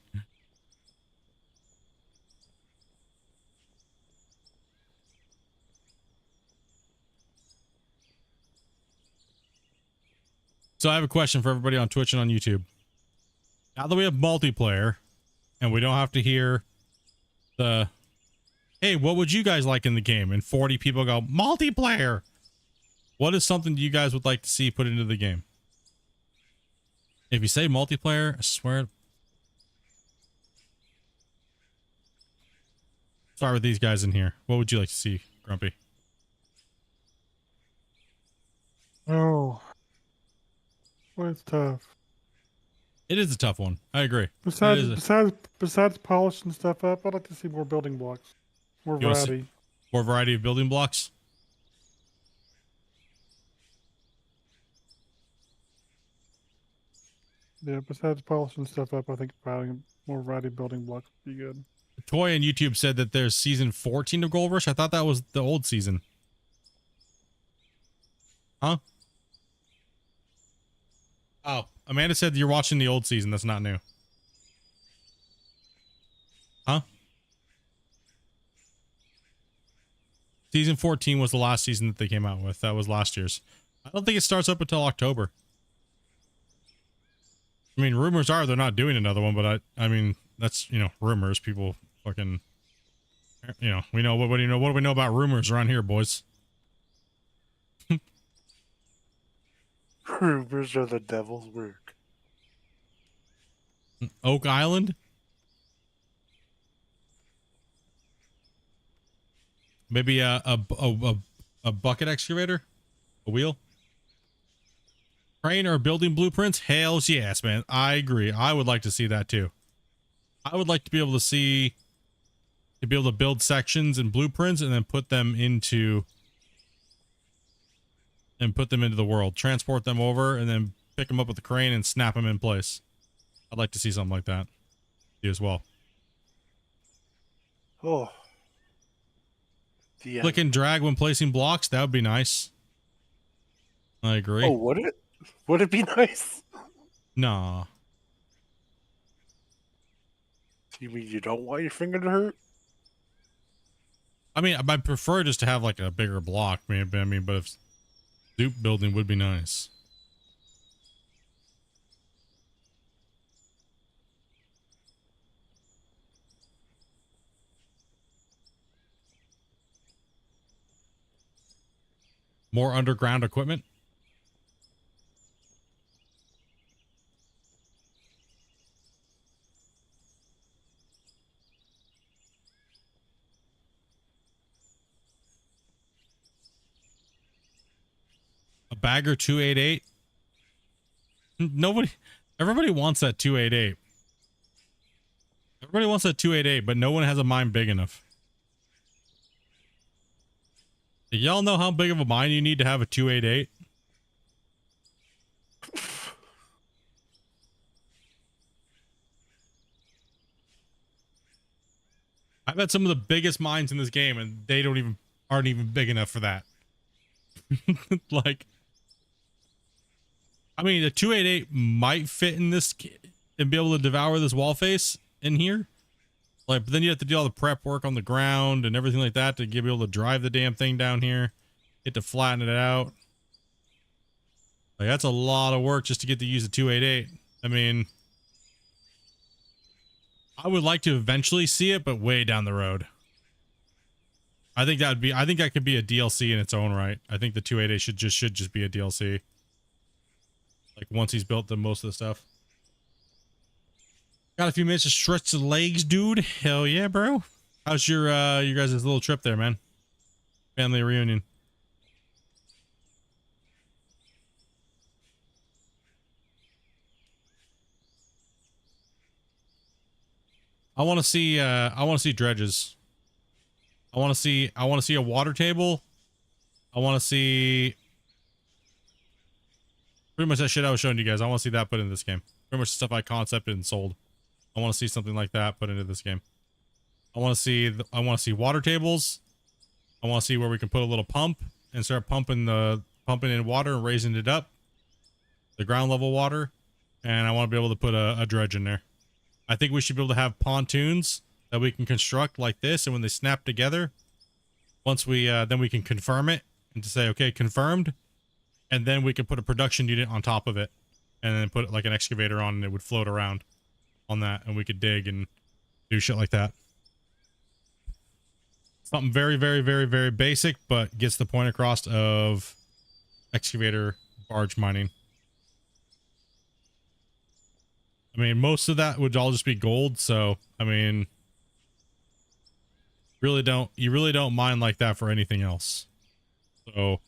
So I have a question for everybody on Twitch and on YouTube. Now that we have multiplayer and we don't have to hear the, hey, what would you guys like in the game? And 40 people go, multiplayer. What is something you guys would like to see put into the game? If you say multiplayer, I swear. Start with these guys in here. What would you like to see, Grumpy? Oh, well, it's tough. It is a tough one. I agree. Besides polishing stuff up, I'd like to see more building blocks, more You wanna see- variety. More variety of building blocks. Yeah, besides polishing stuff up, I think finding more variety of building blocks would be good. Toy on YouTube said that there's season 14 of Gold Rush. I thought that was the old season. Huh? Oh, Amanda said you're watching the old season. That's not new. Huh? Season 14 was the last season that they came out with. That was last year's. I don't think it starts up until October. I mean, rumors are they're not doing another one, but I mean, that's, you know, rumors. People fucking, you know, we know what do you know? What do we know about rumors around here, boys? Rumors are the devil's work. Oak Island? Maybe a bucket excavator? A wheel? Crane or building blueprints? Hells yes, man. I agree. I would like to see that too. I would like to be able to build sections and blueprints and then put them into the world. Transport them over and then pick them up with the crane and snap them in place. I'd like to see something like that. You as well. Oh. The Click and drag when placing blocks. That would be nice. I agree. Oh, would it? Would it be nice? Nah. You mean you don't want your finger to hurt? I mean, I prefer just to have like a bigger block. But if loop building would be nice. More underground equipment. A bagger 288. Everybody wants that 288. Everybody wants that 288, but no one has a mine big enough. Do y'all know how big of a mine you need to have a 288? I've had some of the biggest mines in this game and they aren't even big enough for that. Like, I mean, the 288 might fit in this and be able to devour this wall face in here. Like, but then you have to do all the prep work on the ground and everything like that to be able to drive the damn thing down here. Get to flatten it out. Like, that's a lot of work just to get to use the 288. I mean, I would like to eventually see it, but way down the road. I think that could be a DLC in its own right. I think the 288 should just be a DLC. Like, once he's built most of the stuff. Got a few minutes to stretch the legs, dude. Hell yeah, bro. How's your guys' little trip there, man? Family reunion. I want to see dredges. I want to see a water table. I want to see pretty much that shit I was showing you guys. I want to see that put in this game. Pretty much the stuff I concepted and sold. I want to see something like that put into this game. I want to see water tables. I want to see where we can put a little pump and start pumping in water and raising it up, the ground level water. And I want to be able to put a dredge in there. I think we should be able to have pontoons that we can construct like this, and when they snap together, once we then we can confirm it and to say, okay, confirmed, and then we can put a production unit on top of it and then put like an excavator on and it would float around on that, and we could dig and do shit like that. Something very, very, very, very basic, but gets the point across of excavator barge mining. I mean, most of that would all just be gold. So, I mean, you really don't mine like that for anything else. So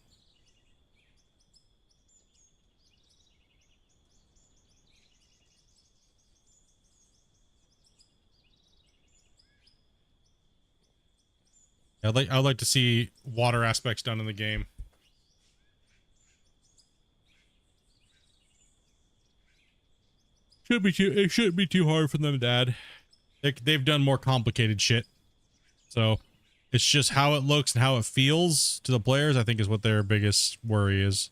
I'd like to see water aspects done in the game. It shouldn't be too hard for them to add. They've done more complicated shit. So it's just how it looks and how it feels to the players, I think, is what their biggest worry is.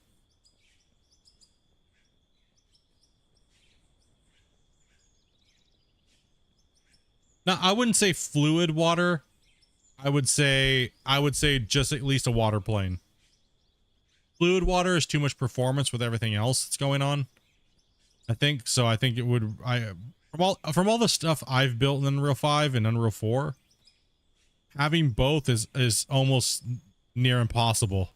Now, I wouldn't say fluid water. I would say just at least a water plane. Fluid water is too much performance with everything else that's going on, I think. So I think it would, from all the stuff I've built in Unreal 5 and Unreal 4, having both is almost near impossible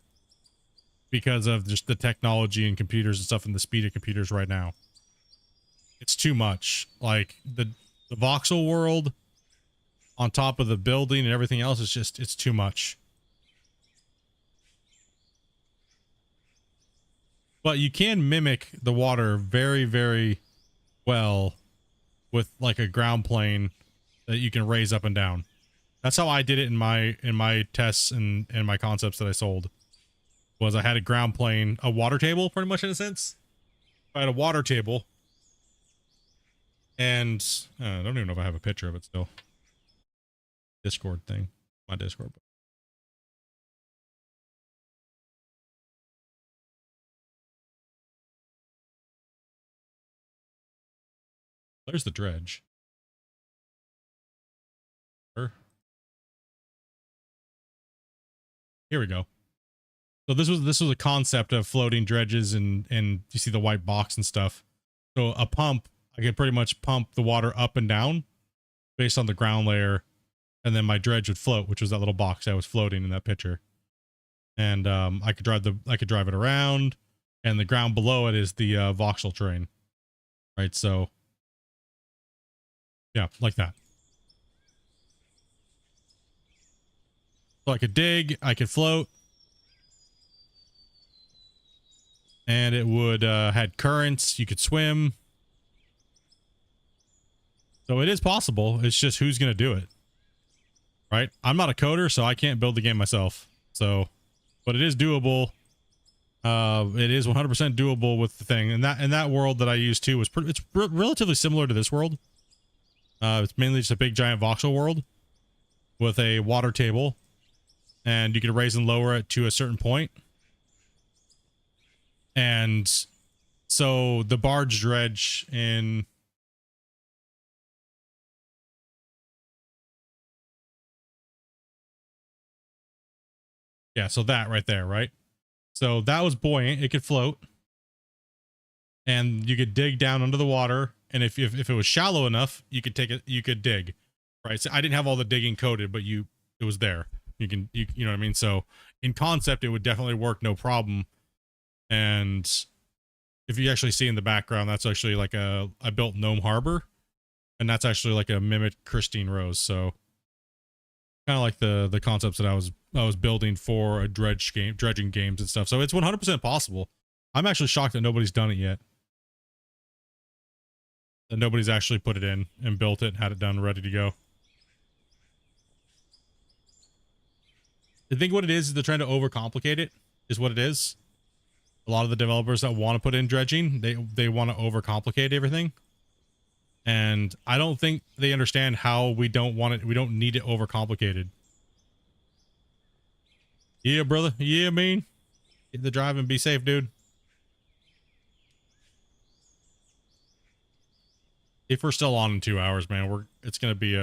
because of just the technology and computers and stuff and the speed of computers right now. It's too much. Like the voxel world on top of the building and everything else, it's too much. But you can mimic the water very, very well with like a ground plane that you can raise up and down. That's how I did it in my tests and my concepts that I sold. Was I had a ground plane, a water table, pretty much in a sense. I had a water table, and I don't even know if I have a picture of it still. Discord thing, my Discord. There's the dredge. Here we go. So this was a concept of floating dredges, and you see the white box and stuff. So a pump, I could pretty much pump the water up and down based on the ground layer, and then my dredge would float, which was that little box that was floating in that picture. And I could drive it around, and the ground below it is the voxel terrain, right? So yeah, like that. So I could dig, I could float, and it would had currents. You could swim. So it is possible. It's just who's gonna do it, right? I'm not a coder, so I can't build the game myself. So, but it is doable. It is 100% doable with the thing, and that world that I used too was it's relatively similar to this world. It's mainly just a big giant voxel world with a water table, and you can raise and lower it to a certain point. And so the barge dredge in so that right there, right? So that was buoyant. It could float, and you could dig down under the water. And if it was shallow enough, you could take it. You could dig, right? So I didn't have all the digging coded, but it was there. You know what I mean? So in concept, it would definitely work, no problem. And if you actually see in the background, that's actually like I built Gnome Harbor, and that's actually like a mimic Christine Rose. So kind of like the concepts that I was building for a dredging games and stuff. So it's 100% possible. I'm actually shocked that nobody's done it yet. That nobody's actually put it in and built it and had it done, ready to go. I think what it is they're trying to overcomplicate it, is what it is. A lot of the developers that want to put in dredging, they want to overcomplicate everything. And I don't think they understand how we don't need it overcomplicated. Yeah, brother. Yeah, man. Get the drive and be safe, dude. If we're still on in 2 hours, man, it's gonna be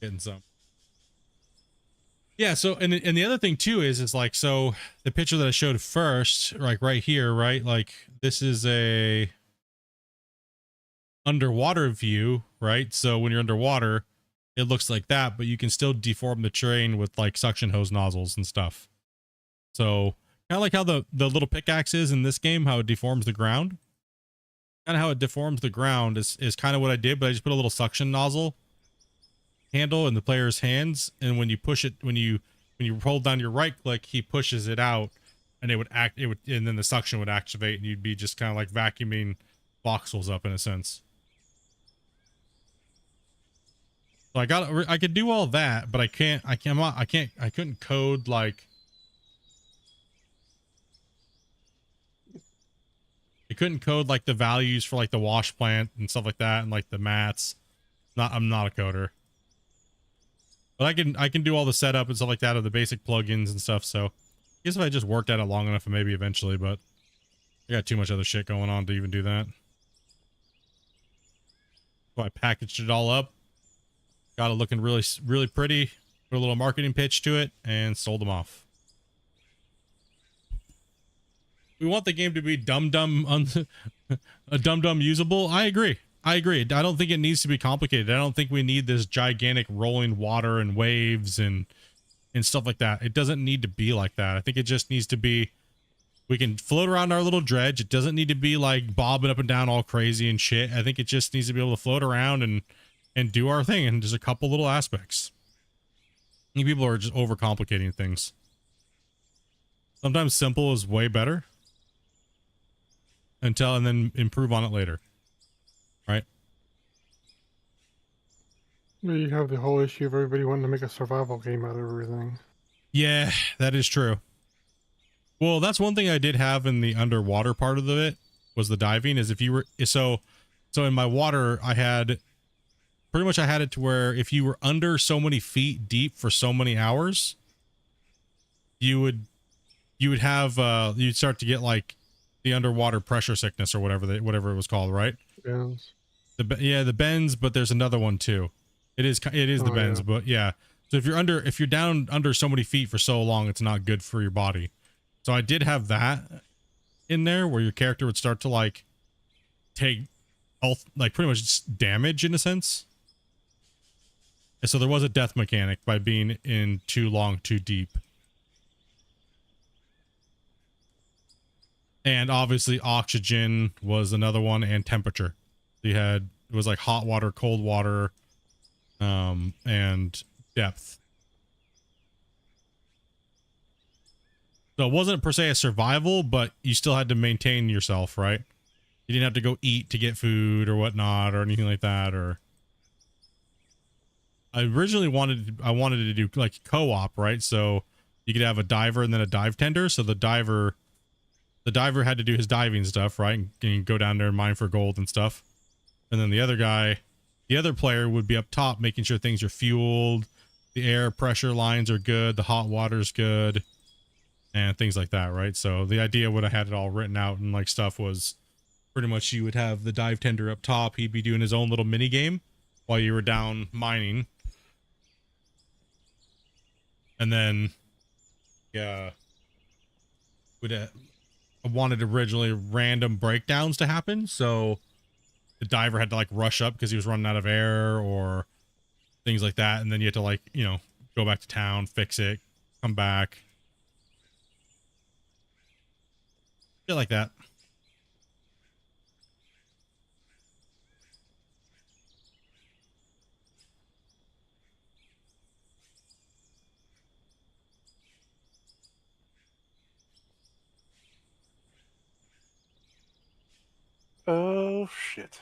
getting some. Yeah, so and the other thing too is like, so the picture that I showed first, like right here, right? Like this is a underwater view, right? So when you're underwater, it looks like that, but you can still deform the terrain with like suction hose nozzles and stuff. So kind of like how the little pickaxe is in this game, how it deforms the ground. kind of how it deforms the ground is kind of what I did, but I just put a little suction nozzle handle in the player's hands, and when you push it, when you hold down your right click, he pushes it out, and and then the suction would activate, and you'd be just kind of like vacuuming voxels up in a sense. So I could do all that, but I couldn't code like. I couldn't code like the values for like the wash plant and stuff like that, and like the mats. I'm not a coder, but I can do all the setup and stuff like that of the basic plugins and stuff. So I guess if I just worked at it long enough, maybe eventually, but I got too much other shit going on to even do that. So I packaged it all up, got it looking really pretty, put a little marketing pitch to it, and sold them off. We want the game to be dumb usable. I agree. I don't think it needs to be complicated. I don't think we need this gigantic rolling water and waves and stuff like that. It doesn't need to be like that. I think it just needs to be, we can float around our little dredge. It doesn't need to be like bobbing up and down all crazy and shit. I think it just needs to be able to float around and do our thing. And there's a couple little aspects. I think people are just overcomplicating things. Sometimes simple is way better. And then improve on it later. Right? You have the whole issue of everybody wanting to make a survival game out of everything. Yeah, that is true. Well, that's one thing I did have in the underwater part of it, was the diving, is if you were, so in my water, I had it to where if you were under so many feet deep for so many hours, you would have, you'd start to get like the underwater pressure sickness or whatever it was called, right? Bends. The bends, but there's another one too. It is the bends, yeah. But yeah. So if you're down under so many feet for so long, it's not good for your body. So I did have that in there where your character would start to like take health, like pretty much damage in a sense. And so there was a death mechanic by being in too long, too deep. And obviously oxygen was another one, and temperature. It was like hot water, cold water, and depth. So it wasn't per se a survival, but you still had to maintain yourself, right? You didn't have to go eat to get food or whatnot or anything like that. Or I originally wanted to do like co-op, right? So you could have a diver and then a dive tender. So the diver had to do his diving stuff, right? And go down there and mine for gold and stuff. And then the other player would be up top making sure things are fueled, the air pressure lines are good, the hot water's good, and things like that, right? So the idea would have had it all written out and like stuff was pretty much you would have the dive tender up top. He'd be doing his own little mini game while you were down mining. And then, yeah, I wanted originally random breakdowns to happen, so the diver had to like rush up because he was running out of air or things like that, and then you had to like, you know, go back to town, fix it, come back, shit like that. Oh, shit.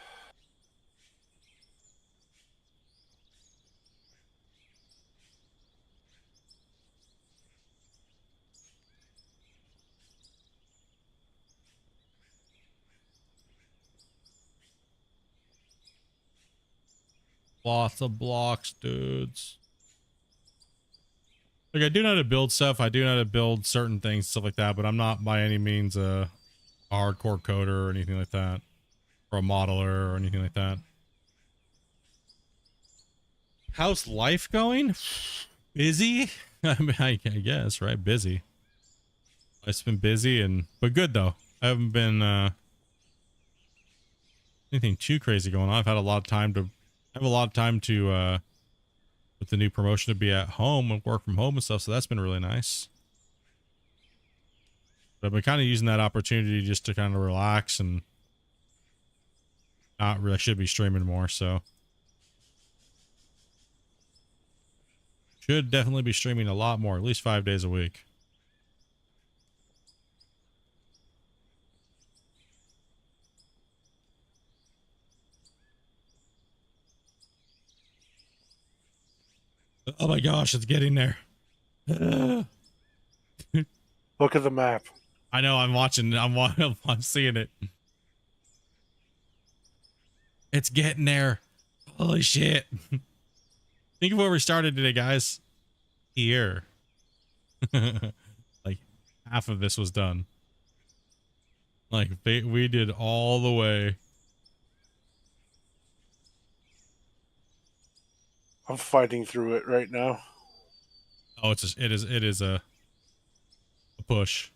Lots of blocks, dudes. Like, I do know how to build stuff. I do know how to build certain things, stuff like that, but I'm not by any means a hardcore coder or anything like that. Or a modeler or anything like that. How's life going? Busy? I mean, I guess, right? Busy. It's been busy but good though. I haven't been anything too crazy going on. I've had a lot of time to with the new promotion to be at home and work from home and stuff, so that's been really nice. But I've been kind of using that opportunity just to kind of relax and not really, should be streaming more, so. Should definitely be streaming a lot more, at least 5 days a week. Oh my gosh, it's getting there. Look at the map. I know, I'm watching, I'm seeing it. It's getting there. Holy shit. Think of where we started today, guys. Here. Like, half of this was done. Like, we did all the way. I'm fighting through it right now. Oh, it is a push.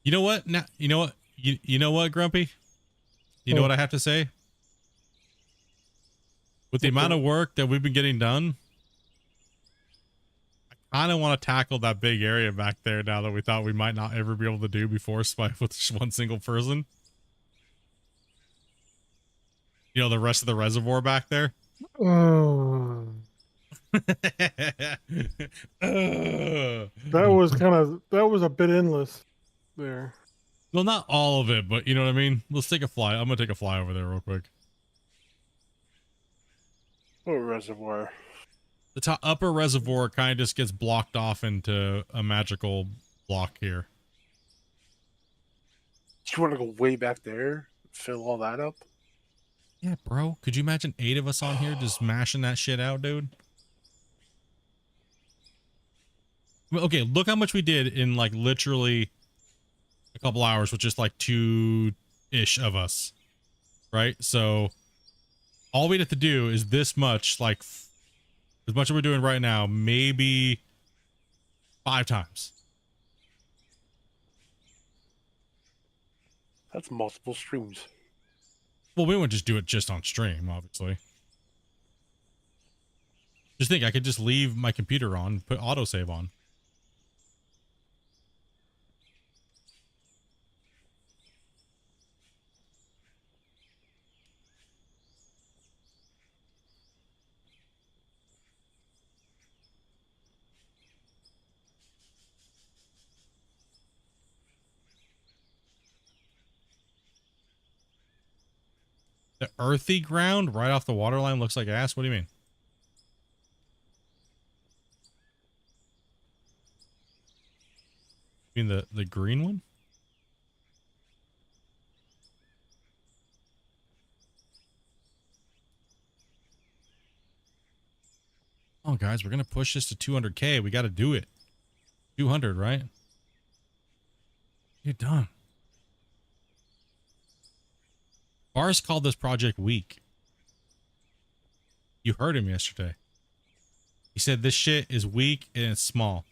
You know what? Now, you know what? You know what, Grumpy? You know what I have to say? With the amount of work that we've been getting done, I kind of want to tackle that big area back there now that we thought we might not ever be able to do before with just one single person. You know, the rest of the reservoir back there. Oh. That was a bit endless there. Well, not all of it, but you know what I mean? Let's take a fly. I'm going to take a fly over there real quick. What reservoir? The top upper reservoir kind of just gets blocked off into a magical block here. You want to go way back there? Fill all that up? Yeah, bro. Could you imagine 8 of us on here just mashing that shit out, dude? Well, okay, look how much we did in like literally a couple hours with just like 2-ish of us. Right? So all we'd have to do is this much, like as much as we're doing right now, maybe 5 times. That's multiple streams. Well, we wouldn't just do it just on stream, obviously. Just think, I could just leave my computer on, put autosave on. The earthy ground right off the waterline looks like ass. What do you mean? You mean the green one? Oh, guys, we're going to push this to 200K. We got to do it. 200, right? You're done. Bars called this project weak. You heard him yesterday. He said this shit is weak and it's small.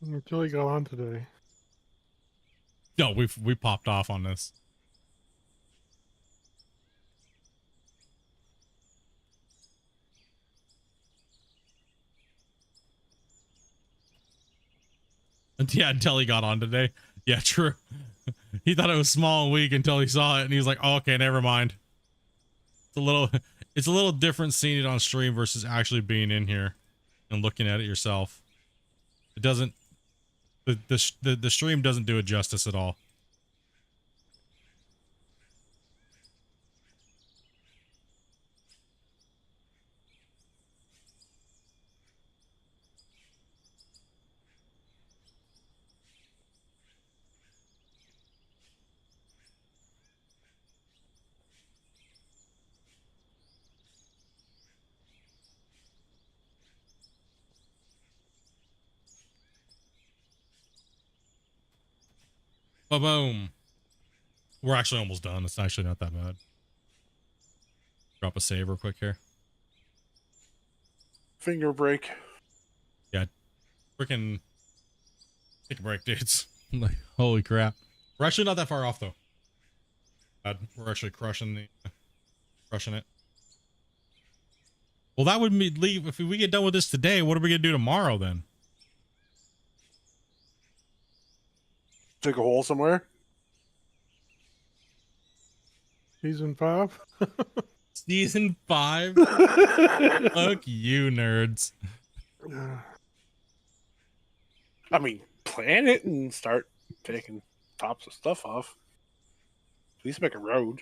Until he got on today. No, we popped off on this. Yeah, until he got on today. Yeah, true. He thought it was small and weak until he saw it, and he was like, oh, okay, never mind. It's a little different seeing it on stream versus actually being in here and looking at it yourself. It doesn't, the stream doesn't do it justice at all. Boom. We're actually almost done. It's actually not that bad. Drop a save real quick here. Finger break. Yeah. Freaking take a break, dudes. Like, holy crap. We're actually not that far off though. We're actually crushing the Crushing it. Well, that would leave if we get done with this today. What are we gonna do tomorrow then? Dig a hole somewhere. Season 5. Season 5. Fuck you, nerds. I mean, plan it and start taking tops of stuff off. At least make a road.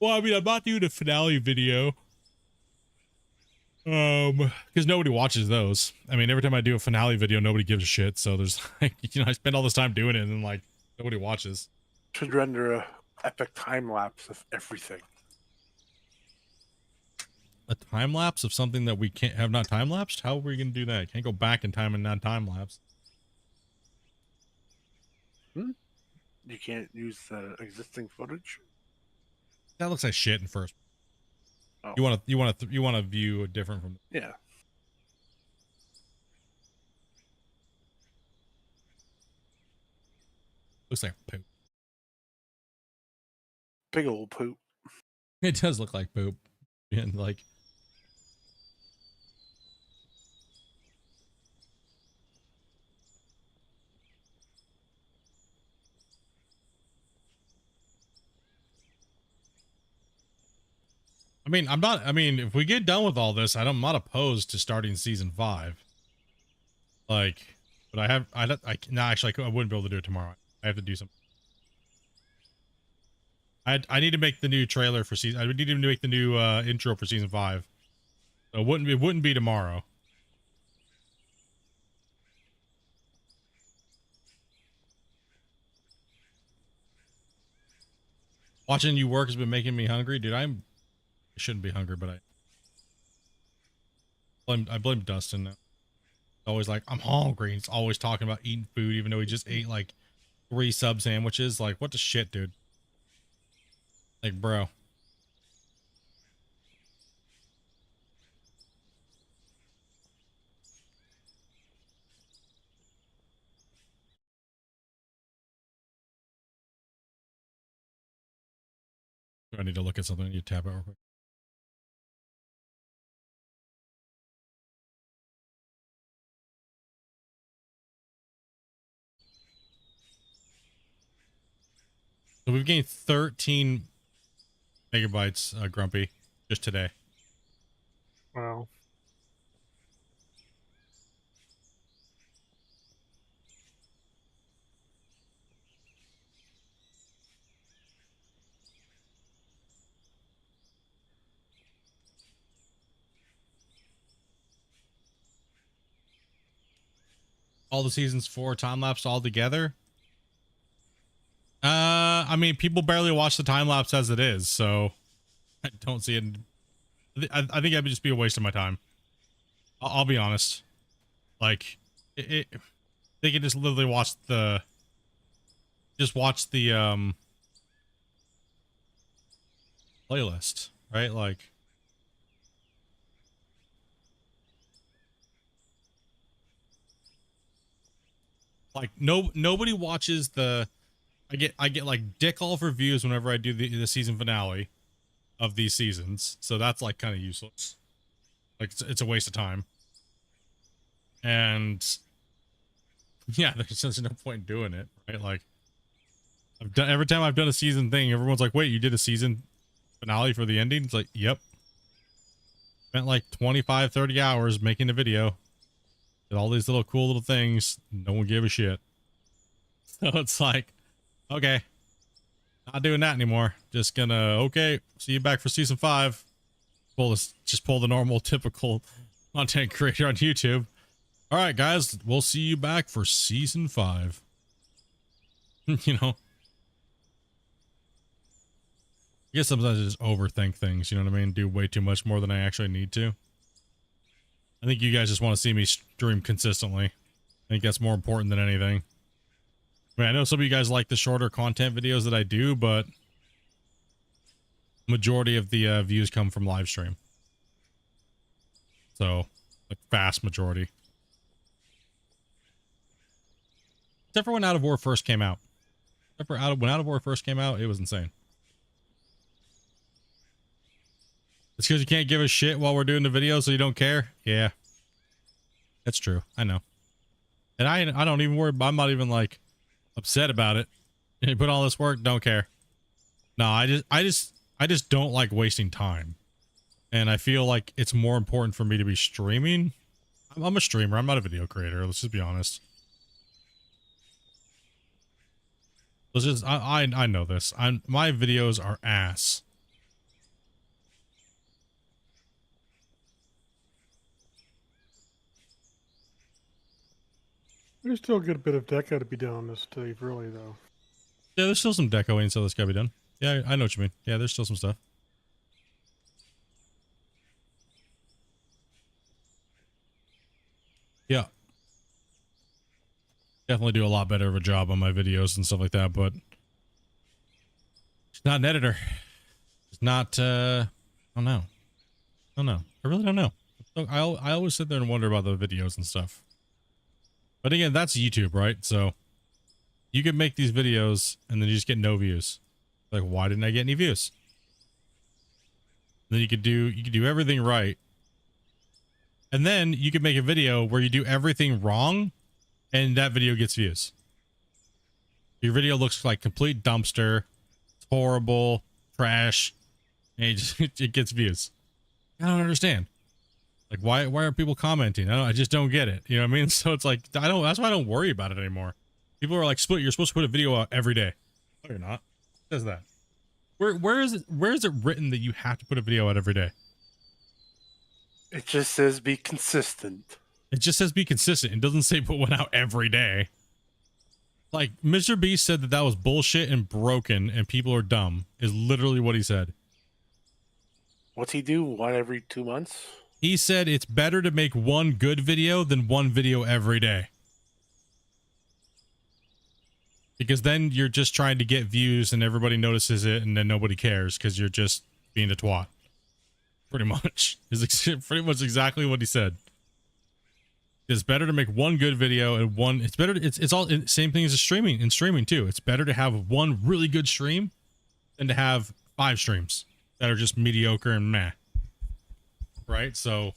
Well, I mean, I'm not doing a finale video. Because nobody watches those. I mean, every time I do a finale video, nobody gives a shit. So there's like, you know, I spend all this time doing it and then like nobody watches. Should render a epic time lapse of everything. A time lapse of something that we can't have not time lapsed? How are we gonna do that? Can't go back in time and not time lapse. You can't use the existing footage. That looks like shit in first. Oh. You want to view it different from. Yeah. Looks like poop. Big old poop. It does look like poop, and like. I mean, if we get done with all this, I'm not opposed to starting season 5. Like, but no, actually, I wouldn't be able to do it tomorrow. I have to do something. I need to make the new trailer for season. I need to make the new intro for season 5. So it wouldn't be tomorrow. Watching you work has been making me hungry, dude. I shouldn't be hungry, but I blame Dustin now. Always like, I'm hungry. He's always talking about eating food, even though he just ate like 3 sub sandwiches. Like, what the shit, dude? Like, bro. I need to look at something. I need to tap it real quick. So we've gained 13 megabytes, Grumpy, just today. Wow. All the seasons 4 time lapse all together. I mean, people barely watch the time lapse as it is, so I don't see it. I think that would just be a waste of my time. I'll be honest. Like, they can just literally watch the playlist, right? Like, nobody watches the. I get like dick all for views whenever I do the season finale of these seasons, so that's like kind of useless. Like, it's a waste of time. And yeah, there's just no point in doing it, right? Like, every time I've done a season thing, everyone's like, wait, you did a season finale for the ending? It's like, yep. Spent like 25, 30 hours making a video. Did all these little cool little things. No one gave a shit. So it's like, okay, not doing that anymore. Just gonna, okay, see you back for season 5. Just pull the normal, typical content creator on YouTube. All right, guys, we'll see you back for season 5. You know, I guess sometimes I just overthink things. You know what I mean? Do way too much more than I actually need to. I think you guys just want to see me stream consistently. I think that's more important than anything. I mean, I know some of you guys like the shorter content videos that I do, but majority of the views come from live stream. So, like, vast majority. Except for when Out of War first came out. Except for when Out of War first came out, it was insane. It's because you can't give a shit while we're doing the video, so you don't care. Yeah, that's true. I know. And I don't even worry. I'm not even like upset about it. You put all this work, don't care. No, I just don't like wasting time. And I feel like it's more important for me to be streaming. I'm a streamer. I'm not a video creator. Let's just be honest. Let's just, I know this. My videos are ass. There's still a good bit of deco to be done on this, Steve, really, though. Yeah, there's still some decoing, so that's gotta be done. Yeah, I know what you mean. Yeah, there's still some stuff. Yeah. Definitely do a lot better of a job on my videos and stuff like that, but it's not an editor. It's not, I don't know. I don't know. I really don't know. I always sit there and wonder about the videos and stuff. But again, that's YouTube, right? So you can make these videos and then you just get no views. Like, why didn't I get any views? Then you could do everything right. And then you could make a video where you do everything wrong and that video gets views. Your video looks like complete dumpster. It's horrible, trash, and it gets views. I don't understand. Like, why are people commenting? I just don't get it. You know what I mean? So it's like, that's why I don't worry about it anymore. People are like, Split, you're supposed to put a video out every day. No, you're not. It says that. Where is it written that you have to put a video out every day? It just says be consistent. It just says be consistent. It doesn't say put one out every day. Like, Mr. Beast said that was bullshit and broken and people are dumb, is literally what he said. What's he do? One every 2 months? He said it's better to make one good video than one video every day. Because then you're just trying to get views and everybody notices it and then nobody cares because you're just being a twat. Pretty much. Is pretty much exactly what he said. It's better to make one good video and one, it's better, it's all same thing as in streaming too. It's better to have one really good stream than to have 5 streams that are just mediocre and meh. Right? So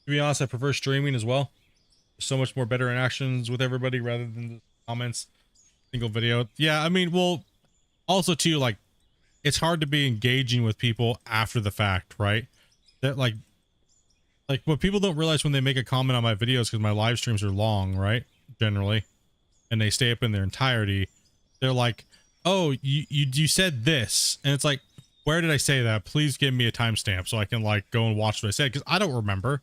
to be honest, I prefer streaming as well. There's so much more better interactions with everybody rather than the comments, single video. Yeah, I mean, well, also too, like, it's hard to be engaging with people after the fact, right? That like what people don't realize when they make a comment on my videos, because my live streams are long, right? Generally. And they stay up in their entirety. They're like, oh, you said this. And it's like, where did I say that? Please give me a timestamp so I can like go and watch what I said. Because I don't remember.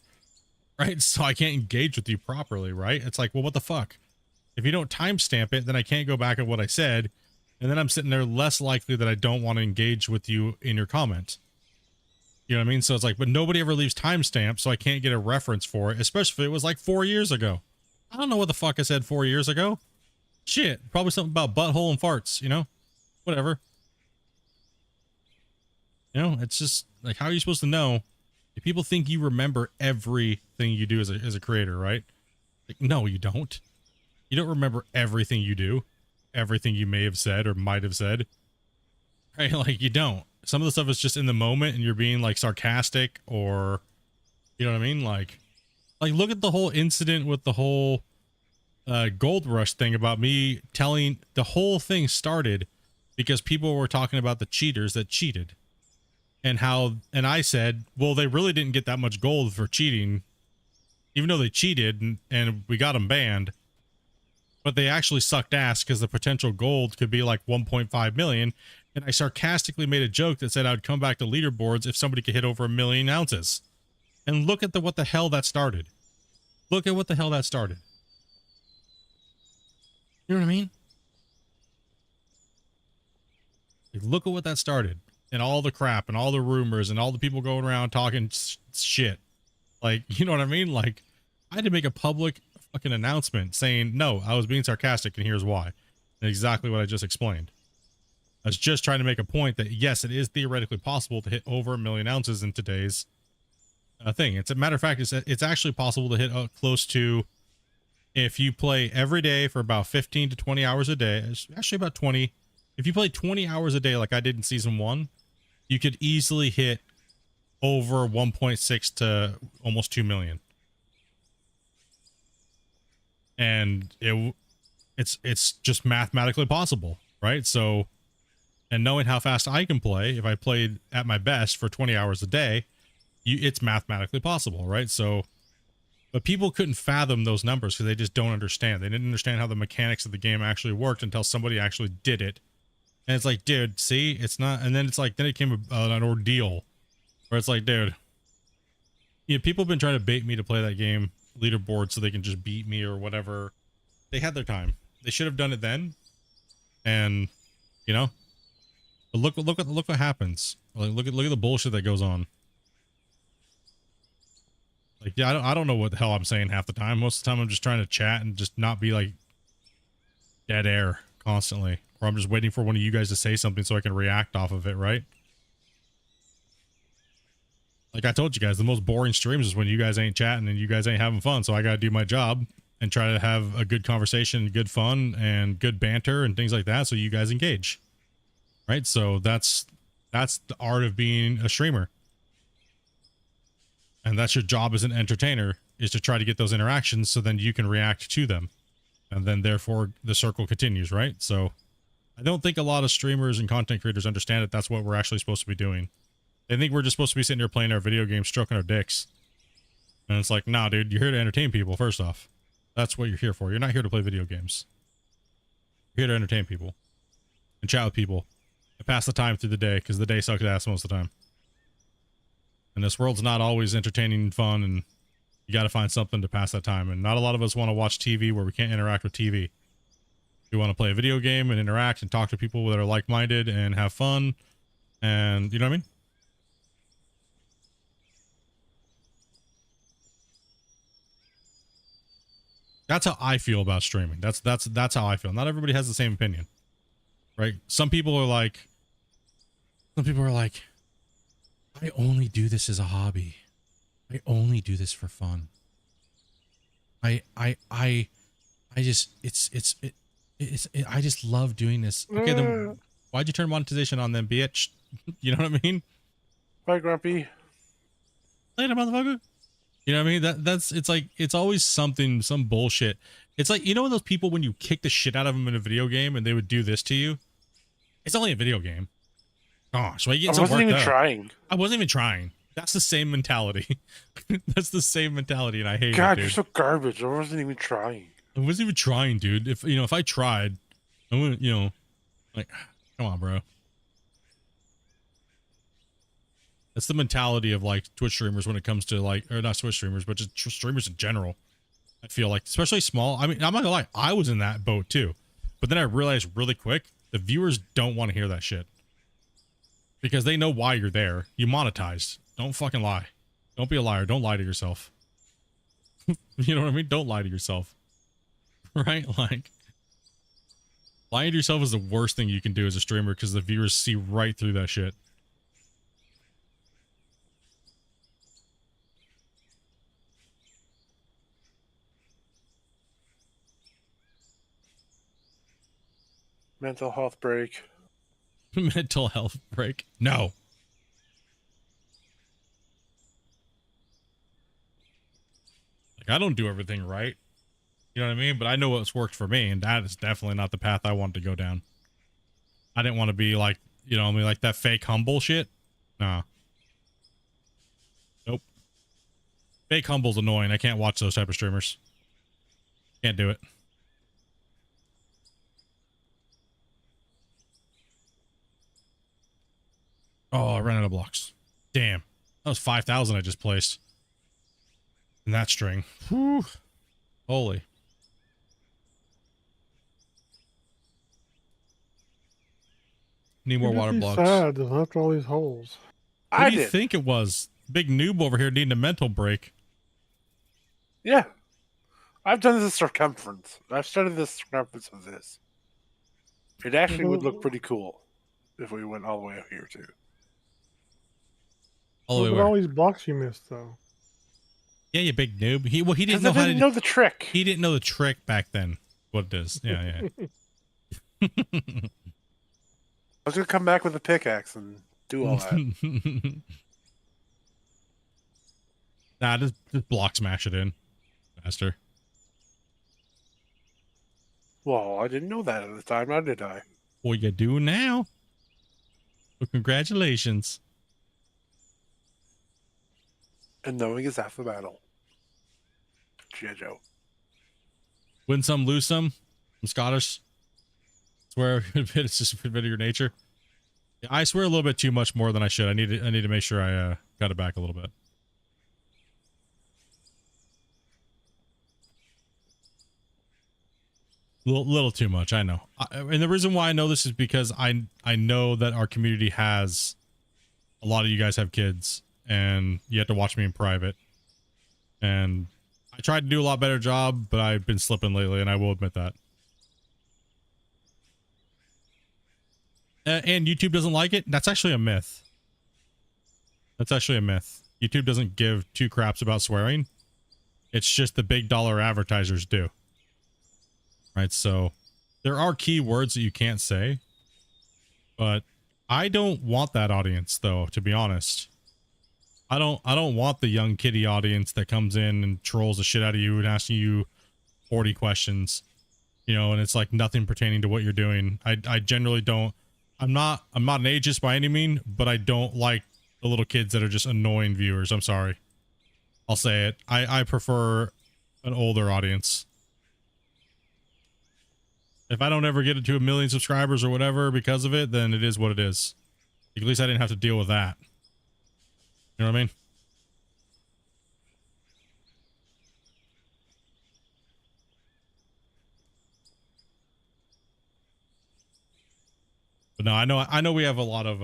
Right? So I can't engage with you properly, right? It's like, well, what the fuck? If you don't timestamp it, then I can't go back at what I said. And then I'm sitting there less likely that I don't want to engage with you in your comment. You know what I mean? So it's like, but nobody ever leaves timestamps, so I can't get a reference for it, especially if it was like 4 years ago. I don't know what the fuck I said 4 years ago. Shit, probably something about butthole and farts, you know? Whatever. You know, it's just like, how are you supposed to know if people think you remember everything you do as a creator, right? Like, no, you don't. You don't remember everything you do, everything you may have said or might have said, right? Like, you don't. Some of the stuff is just in the moment and you're being like sarcastic or, you know what I mean? Like look at the whole incident with the whole gold rush thing about me telling, the whole thing started because people were talking about the cheaters that cheated and I said, well, they really didn't get that much gold for cheating, even though they cheated and we got them banned, but they actually sucked ass because the potential gold could be like 1.5 million. And I sarcastically made a joke that said I'd come back to leaderboards if somebody could hit over 1 million ounces. And look at what the hell that started. Look at what the hell that started. You know what I mean? Like, look at what that started. And all the crap and all the rumors and all the people going around talking shit. Like, you know what I mean? Like, I had to make a public fucking announcement saying, no, I was being sarcastic and here's why. And exactly what I just explained. I was just trying to make a point that, yes, it is theoretically possible to hit over 1 million ounces in today's thing. It's a matter of fact, it's actually possible to hit close to if you play every day for about 15 to 20 hours a day, it's actually about 20. If you play 20 hours a day like I did in season 1, you could easily hit over 1.6 to almost 2 million. And it's just mathematically possible, right? So, and knowing how fast I can play, if I played at my best for 20 hours a day, it's mathematically possible, right? So, but people couldn't fathom those numbers because they just don't understand. They didn't understand how the mechanics of the game actually worked until somebody actually did it. And it's like, dude, see, it's not. And then it's like, then it came an ordeal where it's like, dude, people have been trying to bait me to play that game leaderboard so they can just beat me or whatever. They had their time. They should have done it then. And, you know, but look what happens. Like, look at the bullshit that goes on. Like, yeah, I don't know what the hell I'm saying half the time. Most of the time I'm just trying to chat and just not be like dead air constantly. Or I'm just waiting for one of you guys to say something so I can react off of it, right? Like I told you guys, the most boring streams is when you guys ain't chatting and you guys ain't having fun. So I got to do my job and try to have a good conversation, good fun, and good banter and things like that so you guys engage. Right? So that's the art of being a streamer. And that's your job as an entertainer, is to try to get those interactions so then you can react to them. And then therefore the circle continues, right? So I don't think a lot of streamers and content creators understand that that's what we're actually supposed to be doing. They think we're just supposed to be sitting here playing our video games, stroking our dicks. And it's like, nah, dude, you're here to entertain people, first off. That's what you're here for. You're not here to play video games. You're here to entertain people. And chat with people. And pass the time through the day, because the day sucks ass most of the time. And this world's not always entertaining and fun, and you got to find something to pass that time. And not a lot of us want to watch TV where we can't interact with TV. We want to play a video game and interact and talk to people that are like-minded and have fun. And, you know what I mean? That's how I feel about streaming. That's how I feel. Not everybody has the same opinion, right? Some people are like, I only do this as a hobby. I only do this for fun. I just love doing this. Okay, then why'd you turn monetization on then, bitch? You know what I mean? Bye, Grumpy. Later, motherfucker. You know what I mean? It's like, it's always something, some bullshit. It's like, you know, those people when you kick the shit out of them in a video game and they would do this to you? It's only a video game. Gosh, why you getting so worked up? I wasn't even trying. I wasn't even trying. That's the same mentality. That's the same mentality, and I hate it, God, dude. you're so garbage. I wasn't even trying. I wasn't even trying, dude. If I tried, I wouldn't, like, come on, bro. That's the mentality of like Twitch streamers when it comes to like, or not Twitch streamers, but just streamers in general. I feel like, especially small. I mean, I'm not gonna lie, I was in that boat too. But then I realized really quick, the viewers don't want to hear that shit. Because they know why you're there. You monetized. Don't fucking lie. Don't be a liar. Don't lie to yourself. You know what I mean? Don't lie to yourself. Right? Like, lying to yourself is the worst thing you can do as a streamer because the viewers see right through that shit. Mental health break. Mental health break? No. Like, I don't do everything right. You know what I mean? But I know what's worked for me, and that is definitely not the path I wanted to go down. I didn't want to be like, you know, I mean, like that fake humble shit. Nah. Nope. Fake humble's annoying. I can't watch those type of streamers. Can't do it. Oh, I ran out of blocks. Damn. That was 5,000 I just placed. In that string. Whew. Holy. Need more water blocks. Sad to left all these holes. What do you think it was? Big noob over here needing a mental break. Yeah. I've done the circumference. I've studied the circumference of this. It actually would look pretty cool if we went all the way out here too. All the way Look at where? all these blocks you missed, though. Yeah, you big noob. He didn't Because know I how didn't to. know the trick. He didn't know the trick back then. What it is? Yeah, yeah. I was gonna come back with a pickaxe and do all that. Nah, just block smash it in faster. Well, I didn't know that at the time, now did I? Well, you do now. Well, congratulations. And knowing is half the battle. G.I. Joe. Win some, lose some. I'm Scottish. Swear it's just a bit of your nature. Yeah, I swear a little bit too much more than I should. I need to make sure I got it back a little bit. Little too much, I know. And the reason why I know this is because I know that our community has a lot of you guys have kids and you have to watch me in private. And I tried to do a lot better job, but I've been slipping lately, and I will admit that. And YouTube doesn't like it. That's actually a myth. That's actually a myth. YouTube doesn't give two craps about swearing. It's just the big dollar advertisers do. Right, so there are key words that you can't say, but I don't want that audience, though, to be honest. I don't want the young kiddie audience that comes in and trolls the shit out of you and asking you 40 questions, you know, and it's like nothing pertaining to what you're doing. I generally don't. I'm not an ageist by any mean, but I don't like the little kids that are just annoying viewers. I'm sorry. I'll say it. I prefer an older audience. If I don't ever get it to 1 million subscribers or whatever because of it, then it is what it is. At least I didn't have to deal with that. You know what I mean? But no, I know we have a lot of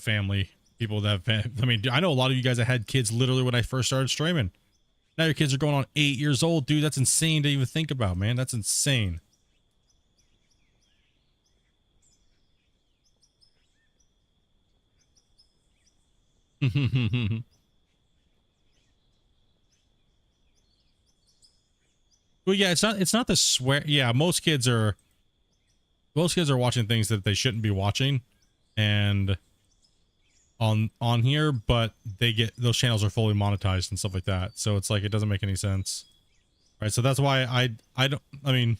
family people that have, I mean, I know a lot of you guys that had kids literally when I first started streaming. Now your kids are going on 8 years old, dude. That's insane to even think about, man. That's insane. Well, yeah, it's not the swear. Yeah, most kids are watching things that they shouldn't be watching, and on here, but they get those channels are fully monetized and stuff like that. So it's like it doesn't make any sense, right? So that's why I don't. I mean,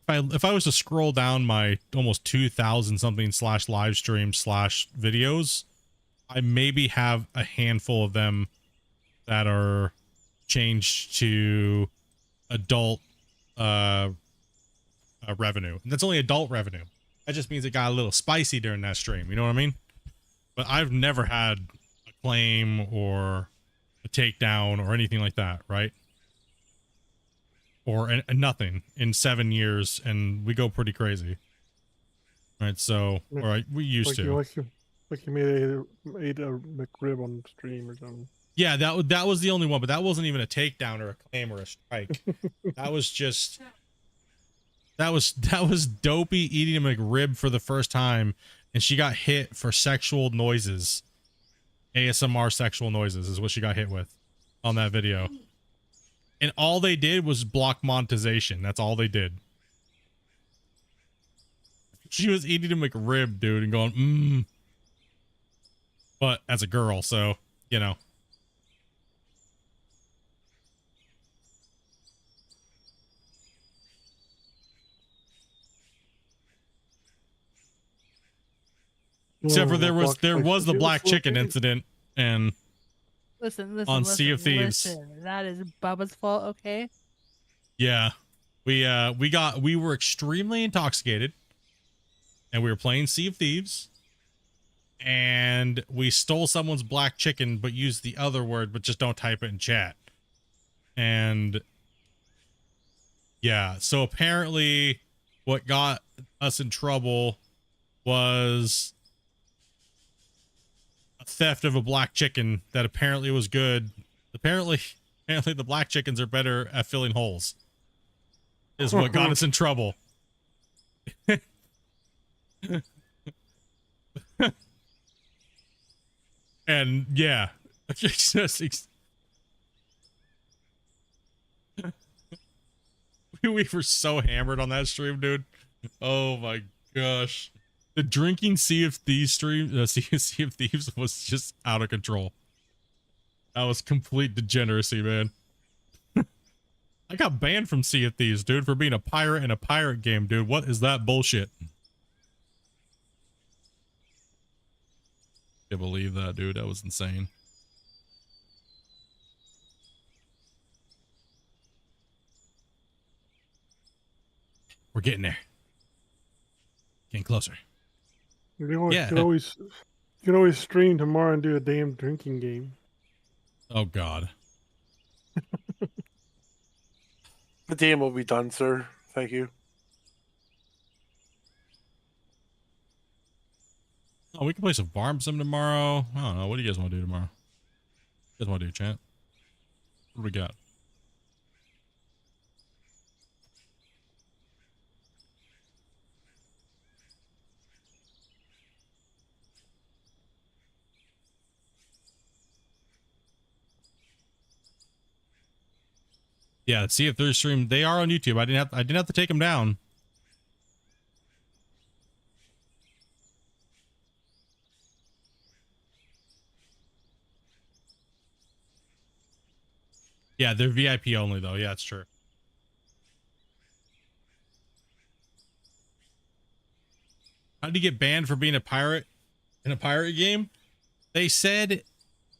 if I was to scroll down my almost 2,000 something / live stream / videos, I maybe have a handful of them that are changed to adult revenue, and that's only adult revenue. That just means it got a little spicy during that stream, you know what I mean? But I've never had a claim or a takedown or anything like that, right? Or nothing in 7 years, and we go pretty crazy, right? So, all right, we used to. Like you made a McRib on stream or something. Yeah, that was the only one, but that wasn't even a takedown or a claim or a strike. That was just that was Dopey eating a McRib for the first time, and she got hit for sexual noises. ASMR sexual noises is what she got hit with on that video. And all they did was block monetization. That's all they did. She was eating a McRib, dude, and going, But as a girl, so, you know. Except for there was the black chicken incident, and Listen. on Sea of Thieves. Listen, that is Bubba's fault, okay? Yeah, we were extremely intoxicated, and we were playing Sea of Thieves, and we stole someone's black chicken, but used the other word, but just don't type it in chat. And yeah, so apparently what got us in trouble was a theft of a black chicken that apparently was good. Apparently the black chickens are better at filling holes, is what got us in trouble. And yeah, We were so hammered on that stream, dude. Oh my gosh. The drinking Sea of Thieves stream, Sea of Thieves was just out of control. That was complete degeneracy, man. I got banned from Sea of Thieves, dude, for being a pirate in a pirate game, dude. What is that bullshit? Can't believe that, dude. That was insane. We're getting there. Getting closer. You can always stream tomorrow and do a damn drinking game. Oh God. The game will be done, sir. Thank you. Oh, we can play some farm sim tomorrow. I don't know. What do you guys want to do tomorrow? What do you guys want to do, chat? What do we got? Yeah, see if there's stream. They are on YouTube. I didn't have to take them down. Yeah, they're VIP only though. Yeah, it's true. How did you get banned for being a pirate in a pirate game? They said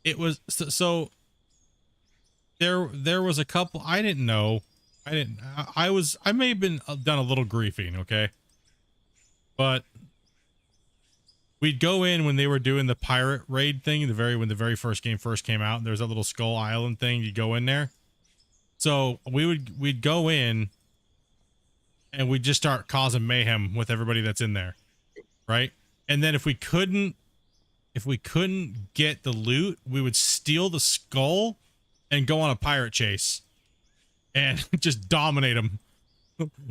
it was so there was a couple. I didn't know. I may have been done a little griefing, okay? But we'd go in when they were doing the pirate raid thing, when the very first game first came out, and there's that little Skull Island thing. You go in there. So we'd go in and we'd just start causing mayhem with everybody that's in there. Right? And then if we couldn't get the loot, we would steal the skull and go on a pirate chase and just dominate them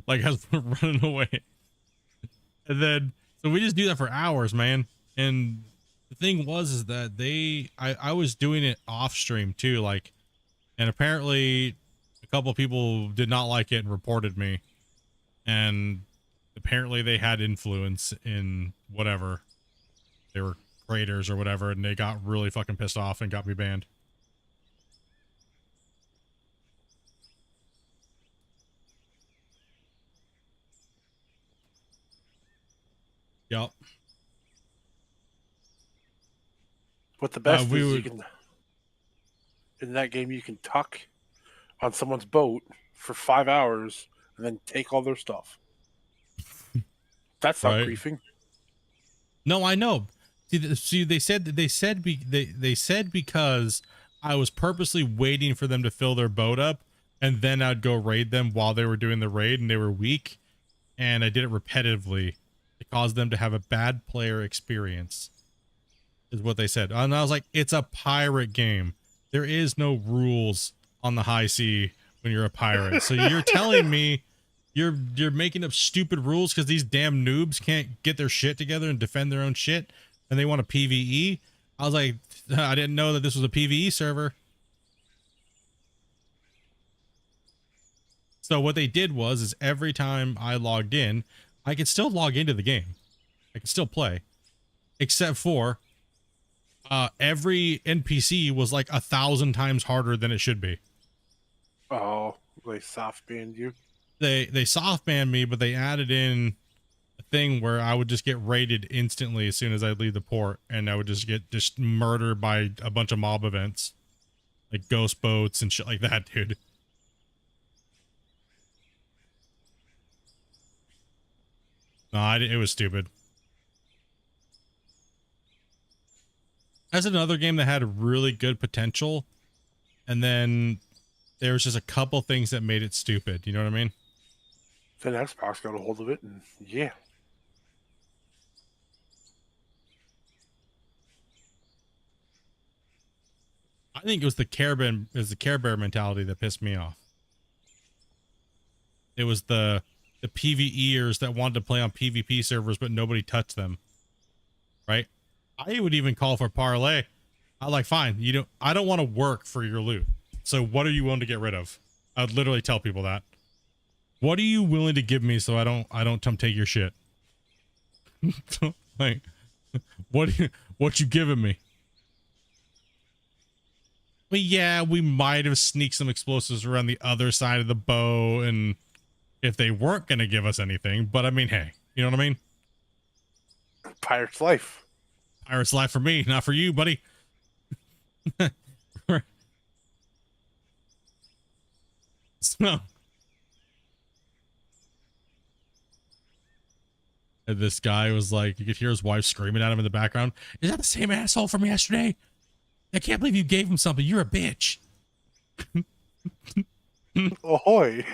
like as we're running away. And then so we just do that for hours, man. And the thing was that I was doing it off stream too, like, and apparently a couple of people did not like it and reported me, and apparently they had influence in whatever. They were creators or whatever, and they got really fucking pissed off and got me banned. Yup. But the best is you you can, in that game, you can tuck on someone's boat for 5 hours and then take all their stuff. That's not Right. griefing. No, I know. See, they said because I was purposely waiting for them to fill their boat up, and then I'd go raid them while they were doing the raid, and they were weak, and I did it repetitively. It caused them to have a bad player experience, is what they said. And I was like, it's a pirate game. There is no rules on the high sea when you're a pirate. So you're telling me you're making up stupid rules because these damn noobs can't get their shit together and defend their own shit, and they want a PvE? I was like, I didn't know that this was a PvE server. So what they did was every time I logged in, I could still log into the game. I could still play, except for every NPC was like 1,000 times harder than it should be. Oh, they soft banned you. They soft banned me, but they added in a thing where I would just get raided instantly as soon as I leave the port, and I would just get murdered by a bunch of mob events, like ghost boats and shit like that, dude. No, it was stupid. That's another game that had really good potential, and then there was just a couple things that made it stupid. You know what I mean? Then Xbox got a hold of it, and yeah. I think it was the Care Bear mentality that pissed me off. It was the PvEers that wanted to play on PvP servers, but nobody touched them. Right? I would even call for parlay. I like, fine. I don't want to work for your loot. So what are you willing to get rid of? I'd literally tell people that. What are you willing to give me so I don't come take your shit? Like, what you giving me? Well, yeah, we might have sneaked some explosives around the other side of the bow, and if they weren't going to give us anything, but I mean, hey, you know what I mean? Pirate's life. Pirate's life for me, not for you, buddy. So, and this guy was like, you could hear his wife screaming at him in the background. Is that the same asshole from yesterday? I can't believe you gave him something. You're a bitch. Ahoy.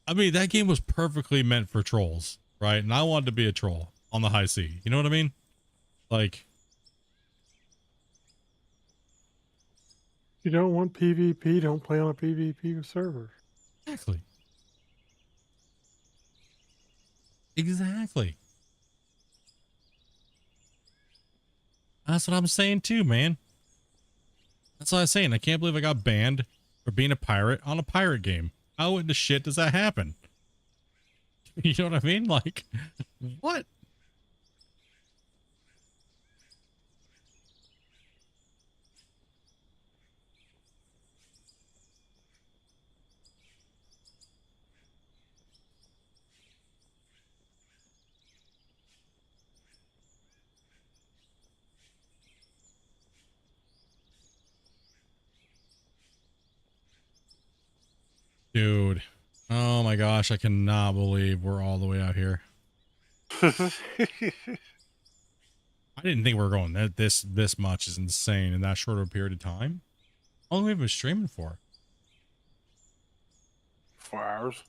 I mean, that game was perfectly meant for trolls, right? And I wanted to be a troll on the high sea. You know what I mean? Like, If you don't want PvP, don't play on a PvP server. exactly. Exactly. That's what I'm saying too, man. That's what I was saying. I can't believe I got banned for being a pirate on a pirate game. How in the shit does that happen? You know what I mean? Like, what? Dude. Oh my gosh, I cannot believe we're all the way out here. I didn't think we were going this much is insane in that short of a period of time. How long have we been streaming for? 4 hours.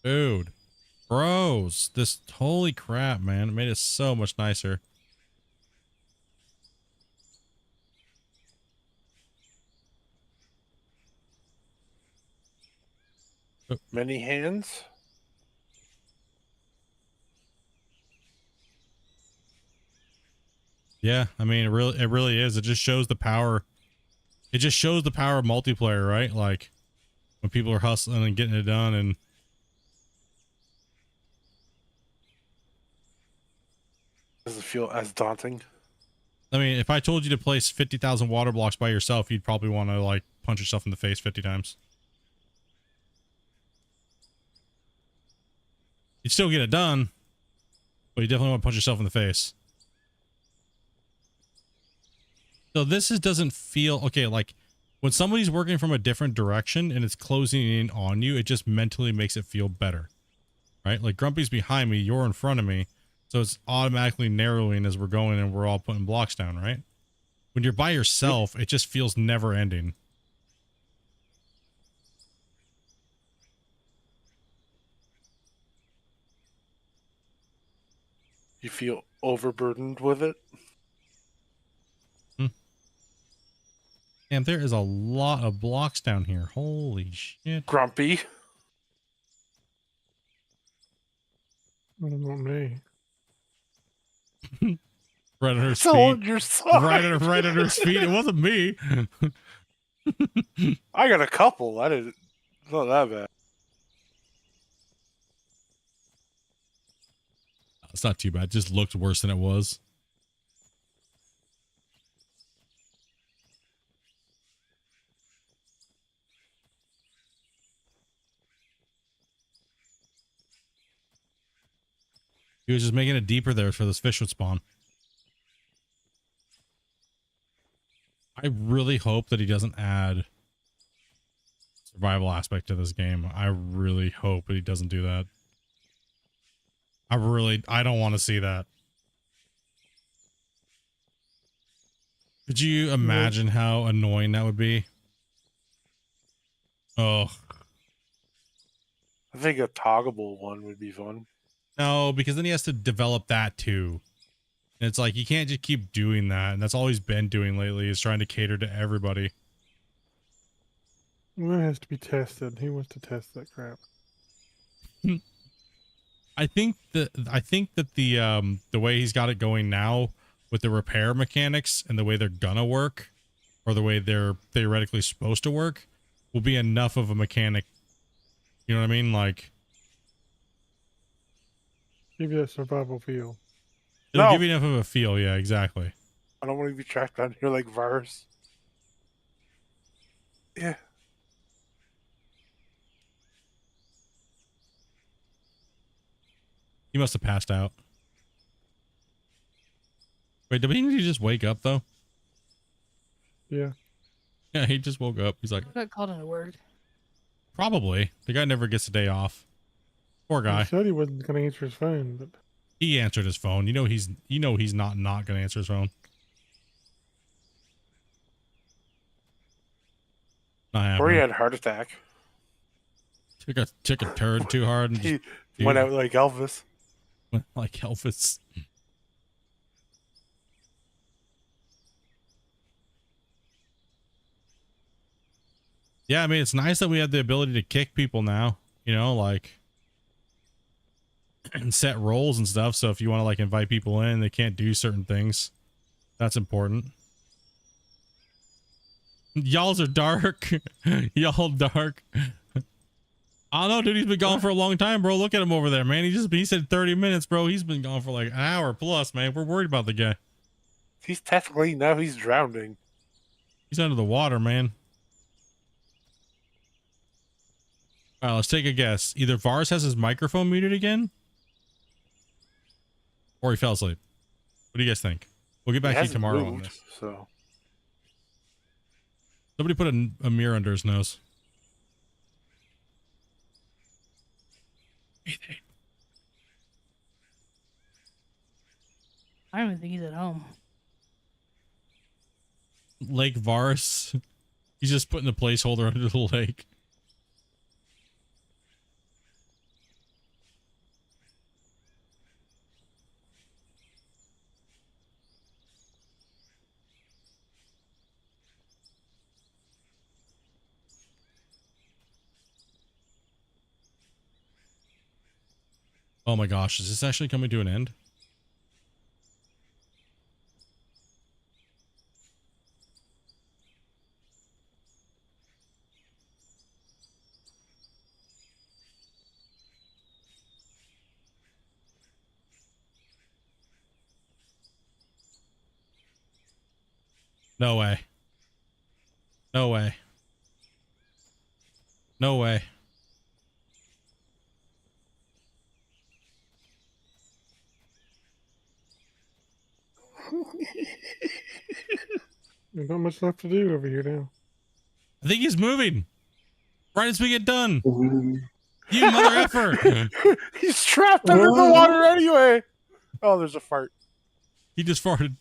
Dude. Bros. This, holy crap, man. It made it so much nicer. Many hands. Yeah, I mean, it really is. It just shows the power. It just shows the power of multiplayer, right? Like when people are hustling and getting it done. And Does it feel as daunting? I mean, if I told you to place 50,000 water blocks by yourself, you'd probably want to like punch yourself in the face 50 times. You'd still get it done, but you definitely want to punch yourself in the face. So this doesn't feel okay. Like when somebody's working from a different direction and it's closing in on you, it just mentally makes it feel better, right? Like Grumpy's behind me, you're in front of me, so it's automatically narrowing as we're going and we're all putting blocks down, right? When you're by yourself, it just feels never ending. You feel overburdened with it? And there is a lot of blocks down here. Holy shit. Grumpy. I don't know me. Right under his It's all on feet. your side. Right under his feet. It wasn't me. I got a couple. I didn't. It's not that bad. It's not too bad. It just looked worse than it was. He was just making it deeper there for this fish would spawn. I really hope that he doesn't add survival aspect to this game. I really hope that he doesn't do that. I don't want to see that. Could you imagine how annoying that would be? Oh. I think a toggleable one would be fun. No, because then he has to develop that too. And it's like, you can't just keep doing that. And that's all he's been doing lately is trying to cater to everybody. Well, that has to be tested. Who wants to test that crap? I think that the way he's got it going now with the repair mechanics and the way they're gonna work, or the way they're theoretically supposed to work, will be enough of a mechanic. You know what I mean? Like, Give you that survival feel. it'll No. give you enough of a feel. Yeah, exactly. I don't want to be tracked down here like virus. Yeah. He must have passed out. Wait, did he just wake up though? Yeah. Yeah, he just woke up. He's like, I got called in a word. probably. The guy never gets a day off. Poor He guy. said he wasn't going to answer his phone, but He answered his phone. You know he's not gonna answer his phone. Not Or he happening. had a heart attack. Took a turd too hard and just He went out like Elvis. went like Elvis. Yeah, I mean, it's nice that we have the ability to kick people now, you know, like, and set roles and stuff. So if you want to like invite people in, they can't do certain things. That's important. Y'all's are dark. Y'all dark. I don't know, dude. He's been gone for a long time, bro. Look at him over there, man. He said 30 minutes, bro. He's been gone for like an hour plus, man. We're worried about the guy. He's technically, now he's drowning. He's under the water, man. All right, let's take a guess. Either Vars has his microphone muted again, or he fell asleep. What do you guys think? We'll get back He to you hasn't tomorrow on moved, this. so Somebody put a mirror under his nose. I don't even think he's at home. Lake Vars. He's just putting a placeholder under the lake. Oh my gosh, is this actually coming to an end? No way. No way. No way. there's not much left to do over here now. I think he's moving. Right as we get done. You mother effer. he's trapped under the water anyway. Oh, there's a fart. He just farted.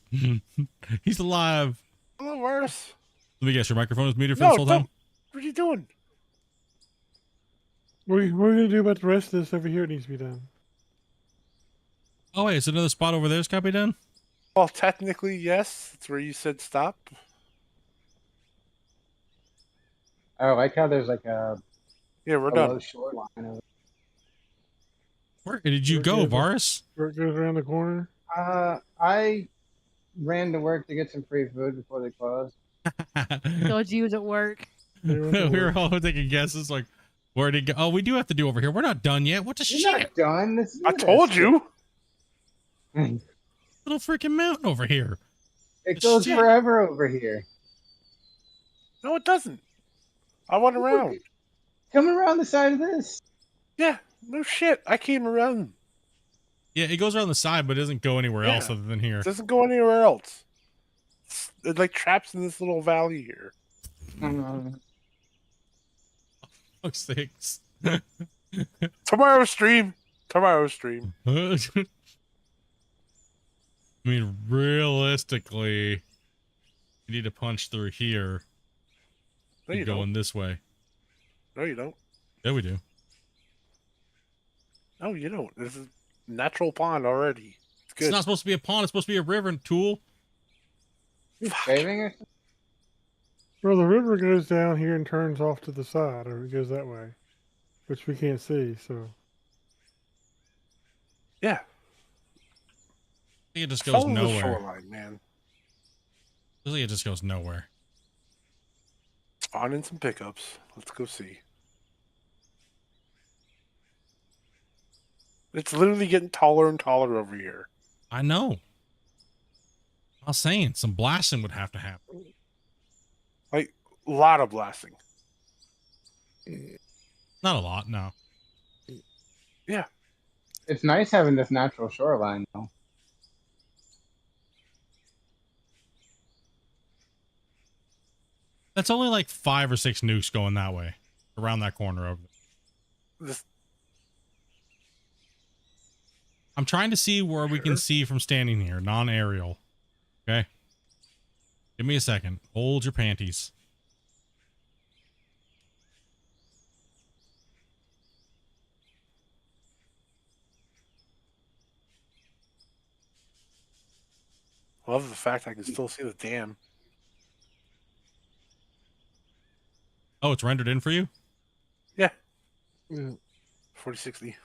He's alive. Oh, worse. Let me guess, your microphone is muted for No, this whole time? don't. What are you doing? What are we going to do about the rest of this over here? It needs to be done. Oh, wait, is another spot over there that's got to be done? Well, technically, yes. That's where you said stop. I like how there's like a Yeah, we're low done. shoreline of Where did you Where go, is it? Varus? Where it goes around the corner. I ran to work to get some free food before they closed. Told you he was at work. They went to We were work. all taking guesses like, where'd he go? Oh, we do have to do over here. We're not done yet. What the You're shit? not done. This I told you. Little freaking mountain over here. It goes Shit. forever over here. No, it doesn't. I went around. Come around the side of this. Yeah, no shit. I came around. Yeah, it goes around the side, but it doesn't go anywhere Yeah. else other than here. It doesn't go anywhere else. It like traps in this little valley here. Oh, sakes. Tomorrow's stream. Tomorrow's stream. I mean, realistically, you need to punch through here. No, you going don't. this way. No, you don't. Yeah, we do. No, you don't. This is natural pond already. It's good. It's not supposed to be a pond. It's supposed to be a river, tool. You shaving or something? Well, the river goes down here and turns off to the side, or it goes that way, which we can't see. So Yeah. I think it just goes Follow the nowhere. shoreline, man. I think it just goes nowhere. Spawn in some pickups. Let's go see. It's literally getting taller and taller over here. I know. I was saying some blasting would have to happen. Like, a lot of blasting. Not a lot, no. Yeah. It's nice having this natural shoreline, though. That's only like 5 or 6 nukes going that way, around that corner over there. This, I'm trying to see where we can see from standing here, non-aerial. Okay. Give me a second. Hold your panties. love the fact I can still see the dam. Oh, it's rendered in for you? Yeah. yeah. 4060.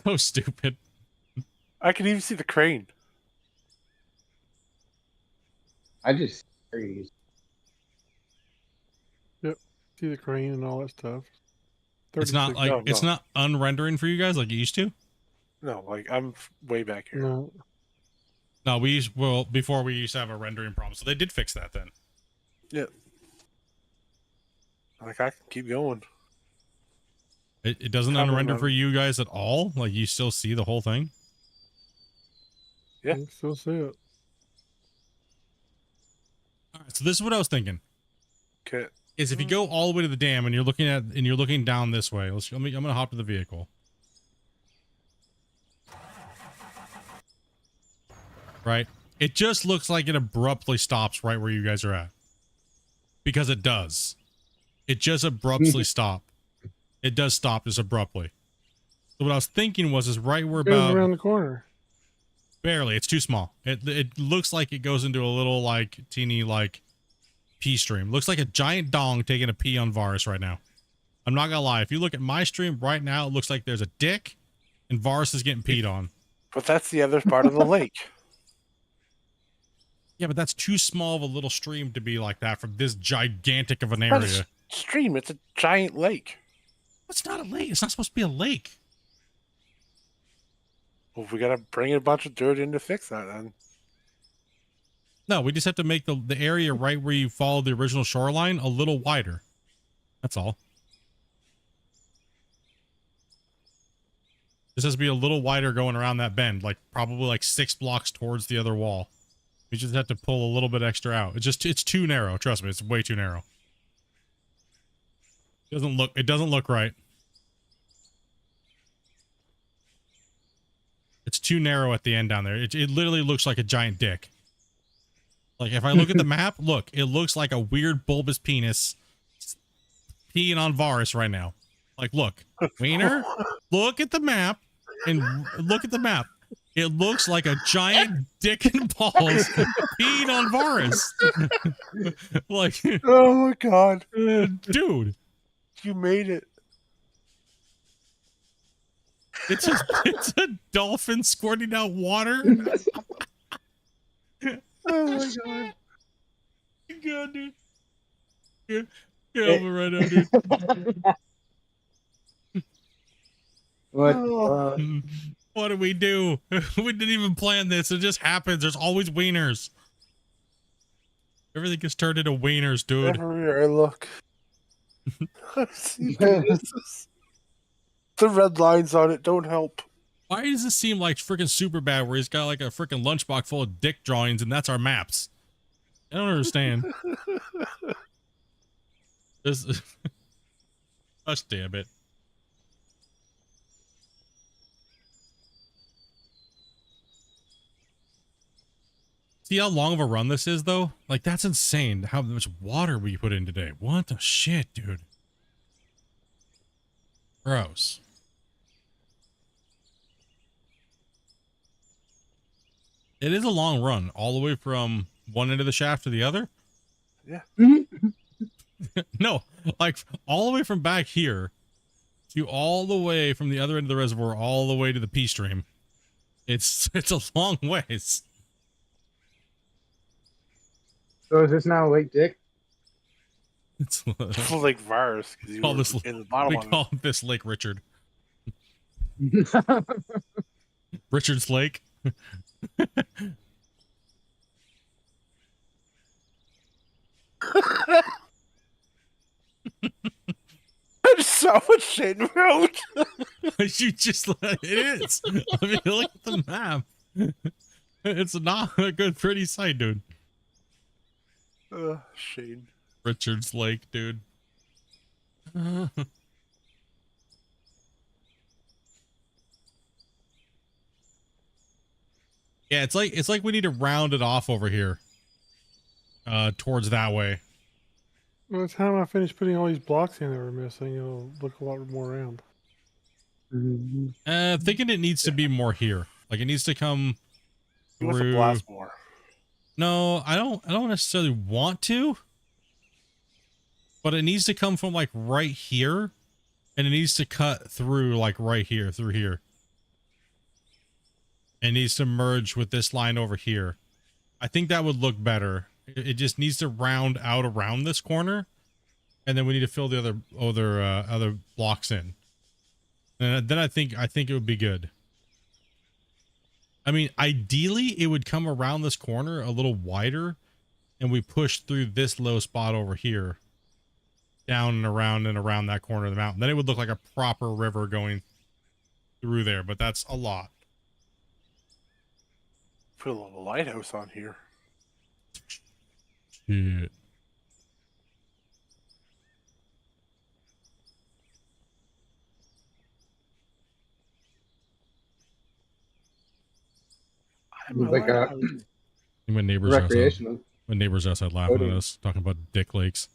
So stupid. I can even see the crane. I just freeze. See the crane and all that stuff. It's not 36 like No, it's no. not unrendering for you guys like it used to. No, like I'm way back here. No, No, before we used to have a rendering problem, so they did fix that then. Yeah. Like I can keep going. It doesn't Cover unrender them. for you guys at all. Like you still see the whole thing. I can still see it. All right, so this is what I was thinking. Okay. Is if you go all the way to the dam and you're looking down this way. I'm gonna hop to the vehicle. Right? It just looks like it abruptly stops right where you guys are at. Because it does. It just abruptly stop. It does stop just abruptly. So what I was thinking is right where It goes about around the corner. barely, it's too small. It looks like it goes into a little like teeny like pee stream. Looks like a giant dong taking a pee on Varus right now. I'm not gonna lie. If you look at my stream right now, it looks like there's a dick and Varus is getting peed on. But that's the other part of the lake. Yeah, but that's too small of a little stream to be like that from this gigantic of an It's not a area. stream. It's a giant lake. It's not a lake. It's not supposed to be a lake. Well, we gotta bring a bunch of dirt in to fix that then. No, we just have to make the area right where you follow the original shoreline a little wider. That's all. This has to be a little wider going around that bend, like probably like 6 blocks towards the other wall. We just have to pull a little bit extra out. It's too narrow. Trust me, it's way too narrow. It doesn't look right. It's too narrow at the end down there. It literally looks like a giant dick. Like if I look at the map, look, it looks like a weird bulbous penis peeing on Varus right now. Like, look, Wiener, look at the map and look at the map. It looks like a giant dick and balls peeing on Varus. Like, Oh my god. dude, You made it. it's a dolphin squirting out water. Oh my god. God, dude. Get over right now, dude. What? What do? We didn't even plan this. It just happens. There's always wieners. Everything gets turned into wieners, dude. Everywhere I look. I see penises. The red lines on it don't help. Why does this seem like freaking super bad where he's got like a freaking lunchbox full of dick drawings and that's our maps? I don't understand. This gosh damn it. See how long of a run this is though? Like that's insane how much water we put in today. What the shit, dude? Gross. It is a long run, all the way from one end of the shaft to the other. Yeah. No, like all the way from back here to all the way from the other end of the reservoir, all the way to the P stream. It's a long ways. So is this now Lake Dick? It's Like virus because you call were this, in the bottom we of it. call this Lake Richard. Richard's Lake. I'm so Shane Road. You just it is. I mean, look at the map. It's not a good, pretty sight, dude. Shane. Richard's Lake, dude. Yeah, it's like we need to round it off over here. Towards that way. By the time I finish putting all these blocks in that were missing, it'll look a lot more round. Thinking it needs to be more here. Like it needs to come You want to through. blast more. No, I don't necessarily want to. But it needs to come from like right here. And it needs to cut through like right here, through here. It needs to merge with this line over here. I think that would look better. It just needs to round out around this corner. And then we need to fill the other blocks in. And then I think it would be good. I mean, ideally it would come around this corner a little wider and we push through this low spot over here down and around that corner of the mountain. Then it would look like a proper river going through there, but that's a lot. Put a little lighthouse on here. Shit. Like a My neighbors recreational. outside laughing at us, talking about dick lakes.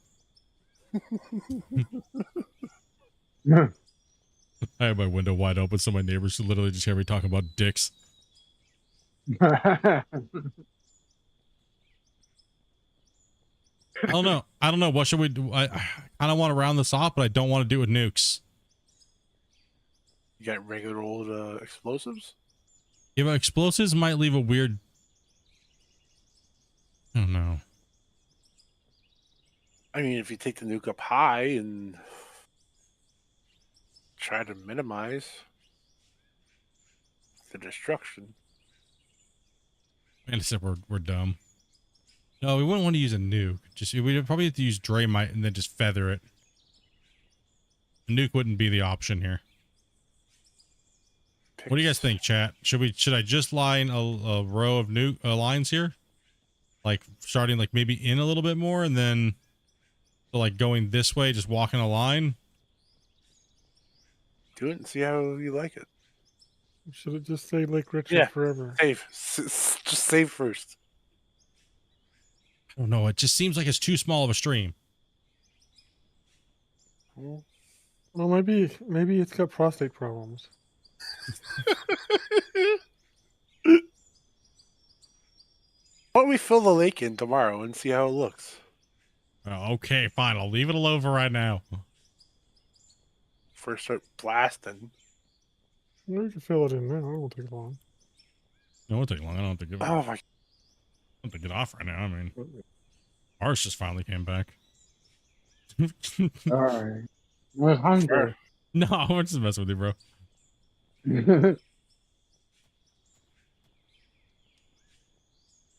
I have my window wide open, so my neighbors literally just hear me talking about dicks. I don't know. What should we do? I kind of want to round this off, but I don't want to do it with nukes. You got regular old explosives? Yeah, but explosives might leave a weird... I don't know. I mean, if you take the nuke up high and try to minimize the destruction. And I said we're dumb. No, we wouldn't want to use a nuke. We'd probably have to use Draymite and then just feather it. A nuke wouldn't be the option here. What do you guys think, chat? Should I just line a row of nuke lines here? Like starting like maybe in a little bit more and then so like going this way, just walking a line? Do it and see how you like it. Should it just say Lake Richard forever? Save. Just save first. I don't know. It just seems like it's too small of a stream. Well, maybe it's got prostate problems. Why don't we fill the lake in tomorrow and see how it looks? Oh, okay, fine. I'll leave it alone for right now. First start blasting. We can fill it in now. It won't take long. No, it won't take long. I don't have to give it. Oh my! I don't have to get off right now. I mean, ours just finally came back. Alright. We're hungry. No, we're just messing with you, bro.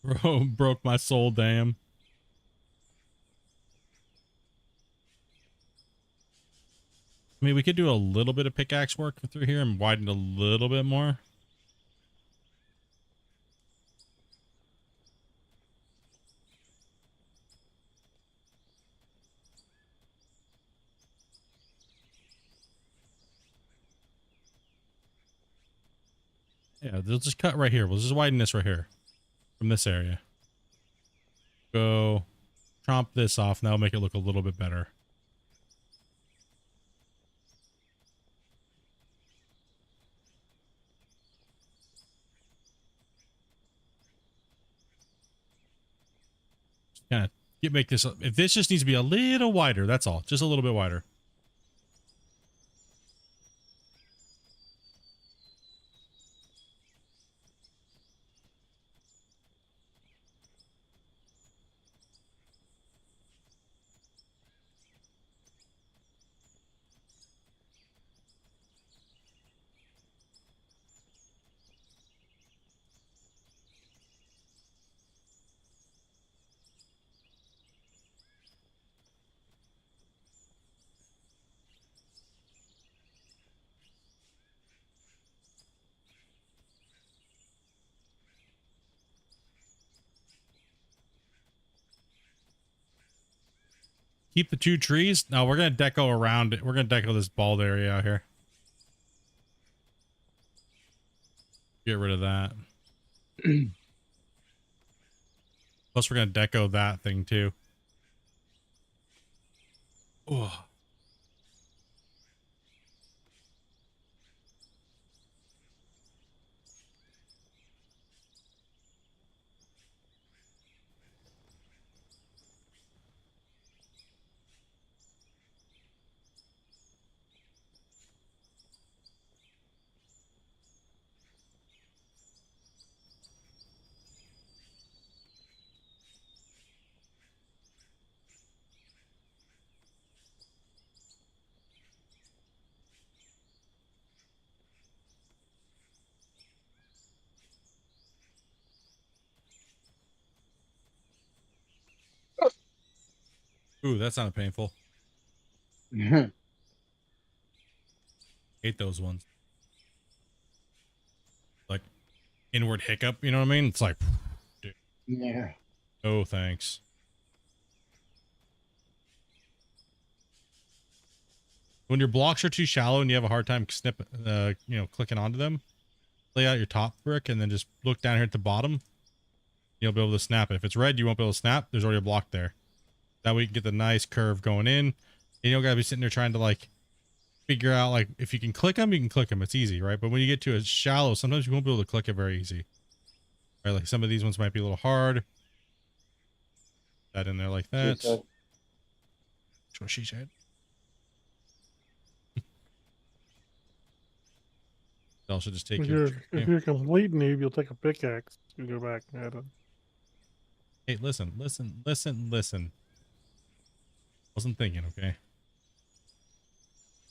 Bro, broke my soul, damn. I mean, we could do a little bit of pickaxe work through here and widen a little bit more. Yeah, they'll just cut right here. We'll just widen this right here from this area. Go chomp this off, and that'll make it look a little bit better. kind of make this, if this just needs to be a little wider, that's all. Just a little bit wider. Keep the 2 trees. No, we're going to deco around it. We're going to deco this bald area out here. Get rid of that. Plus, we're going to deco that thing too. Oh. Ooh, that sounded painful. Hate those ones. Like inward hiccup, you know what I mean? It's like, dude. Yeah. Oh, thanks. When your blocks are too shallow and you have a hard time clicking onto them, lay out your top brick and then just look down here at the bottom. You'll be able to snap it. If it's red, you won't be able to snap. There's already a block there. That way you can get the nice curve going in. And you don't gotta be sitting there trying to like figure out like if you can click them, you can click them. It's easy, right? But when you get to a shallow, sometimes you won't be able to click it very easy. Right? Like some of these ones might be a little hard. That in there like that. That's what she said. Also just take if you're a complete noob, you'll take a pickaxe and go back and add it. Hey, listen. Wasn't thinking, okay?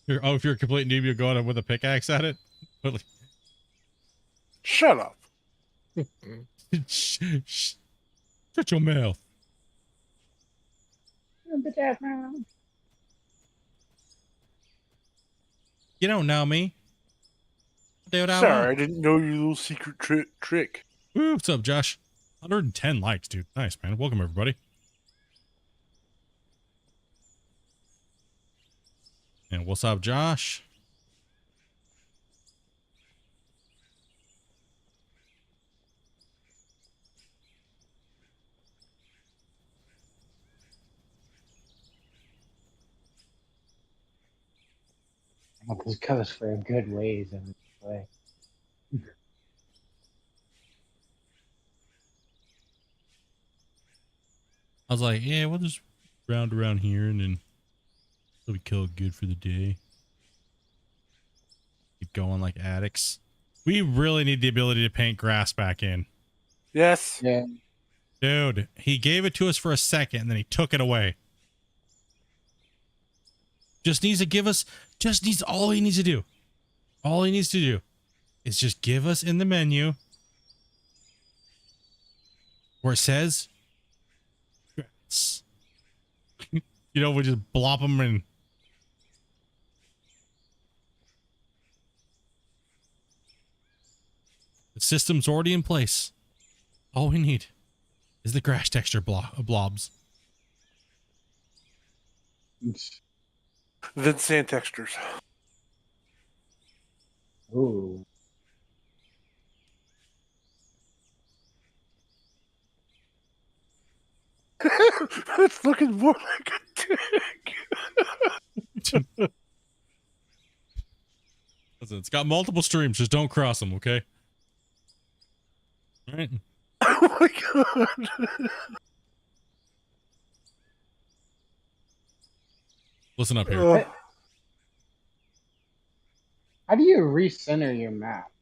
If you're a complete noob, you'll go on with a pickaxe at it? Shut up. Shut your mouth. You don't know me. Dude, Sorry, I didn't know your little secret trick. Ooh, what's up, Josh? 110 likes, dude. Nice, man. Welcome, everybody. And what's up, Josh? This goes for a good ways in this way. I was like, yeah, we'll just round around here and then we kill it good for the day. Keep going like addicts. We really need the ability to paint grass back in. Yes. Yeah. Dude, he gave it to us for a second and then he took it away. Just needs to give us, all he needs to do. All he needs to do is just give us in the menu where it says, you know, we just blop them in. The system's already in place. All we need is the grass texture blobs. Then sand textures. Ooh. It's looking more like a dick. Listen, it's got multiple streams. Just don't cross them, okay? All right. Oh my god. Listen up here. Ugh. How do you recenter your map?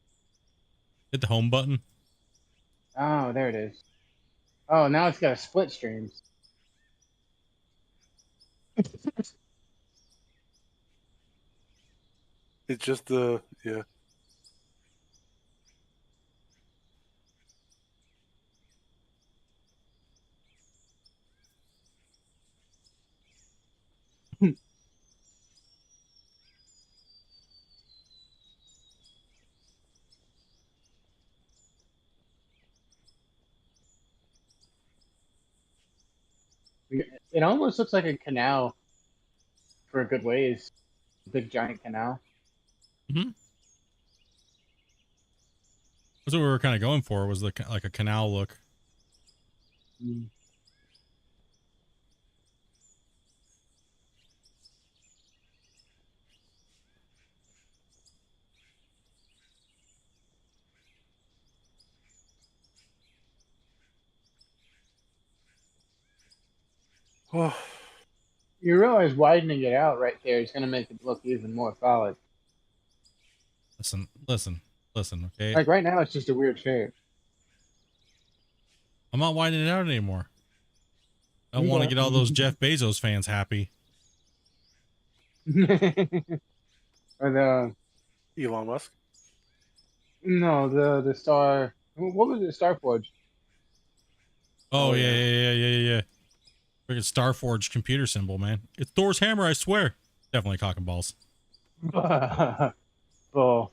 Hit the home button. Oh, there it is. Oh, now it's got a split streams. It's just the yeah. It almost looks like a canal for a good ways. Big giant canal. That's what we were kind of going for, was like a canal look. Oh, You realize widening it out right there is going to make it look even more solid. Listen, okay? Like right now, it's just a weird shape. I'm not widening it out anymore. I want to get all those Jeff Bezos fans happy. Or the Elon Musk. no, the star. What was it? Starforge. Oh, yeah. Freaking Starforge computer symbol, man. It's Thor's hammer, I swear. Definitely cock and balls. Oh.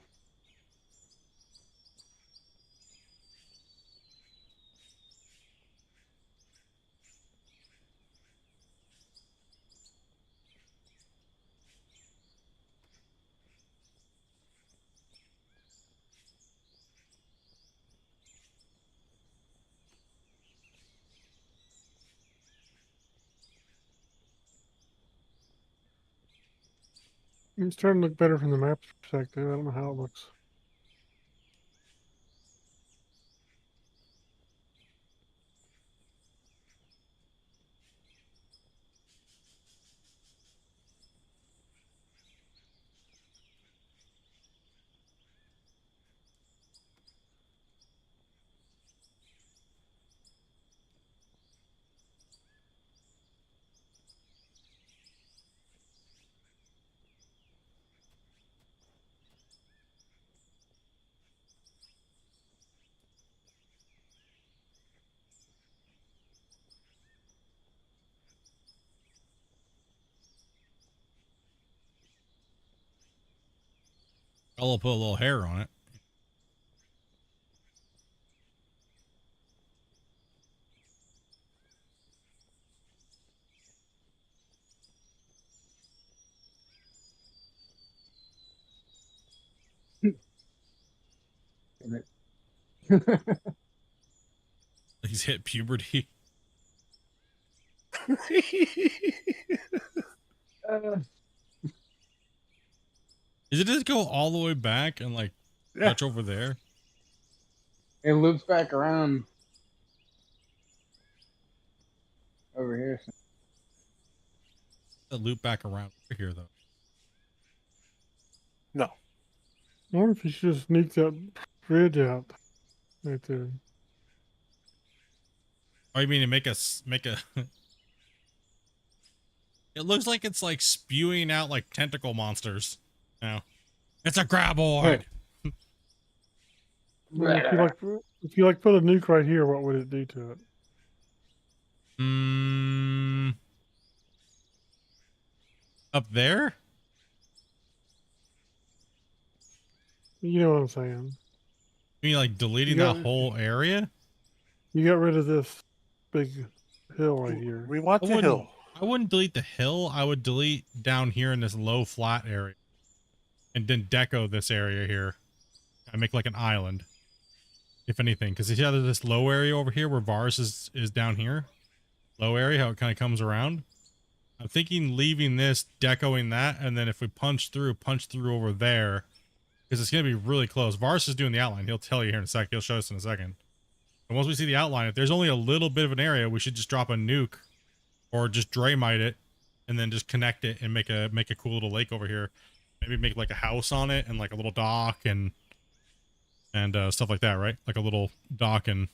It's starting to look better from the map's perspective. I don't know how it looks. I'll put a little hair on it. He's hit puberty. Is it just go all the way back and like touch over there? It loops back around over here. The loop back around over here though. No. I wonder if you should just nuke that bridge out right there. Oh, you mean to make a it looks like it's like spewing out like tentacle monsters. Now, it's a graboid. If you put a nuke right here, what would it do to it? Up there? You know what I'm saying. You mean like deleting that whole area? You got rid of this big hill right here. We want the hill. I wouldn't delete the hill. I would delete down here in this low flat area. And then deco this area here. I make like an island. If anything. Because you have this low area over here where Varus is down here. Low area, how it kind of comes around. I'm thinking leaving this, decoing that, and then if we punch through over there. Because it's going to be really close. Varus is doing the outline. He'll tell you here in a sec. He'll show us in a second. And once we see the outline, if there's only a little bit of an area, we should just drop a nuke. Or just Draymite it. and then just connect it and make a cool little lake over here. Maybe make like a house on it and like a little dock and stuff like that, right? Like a little dock and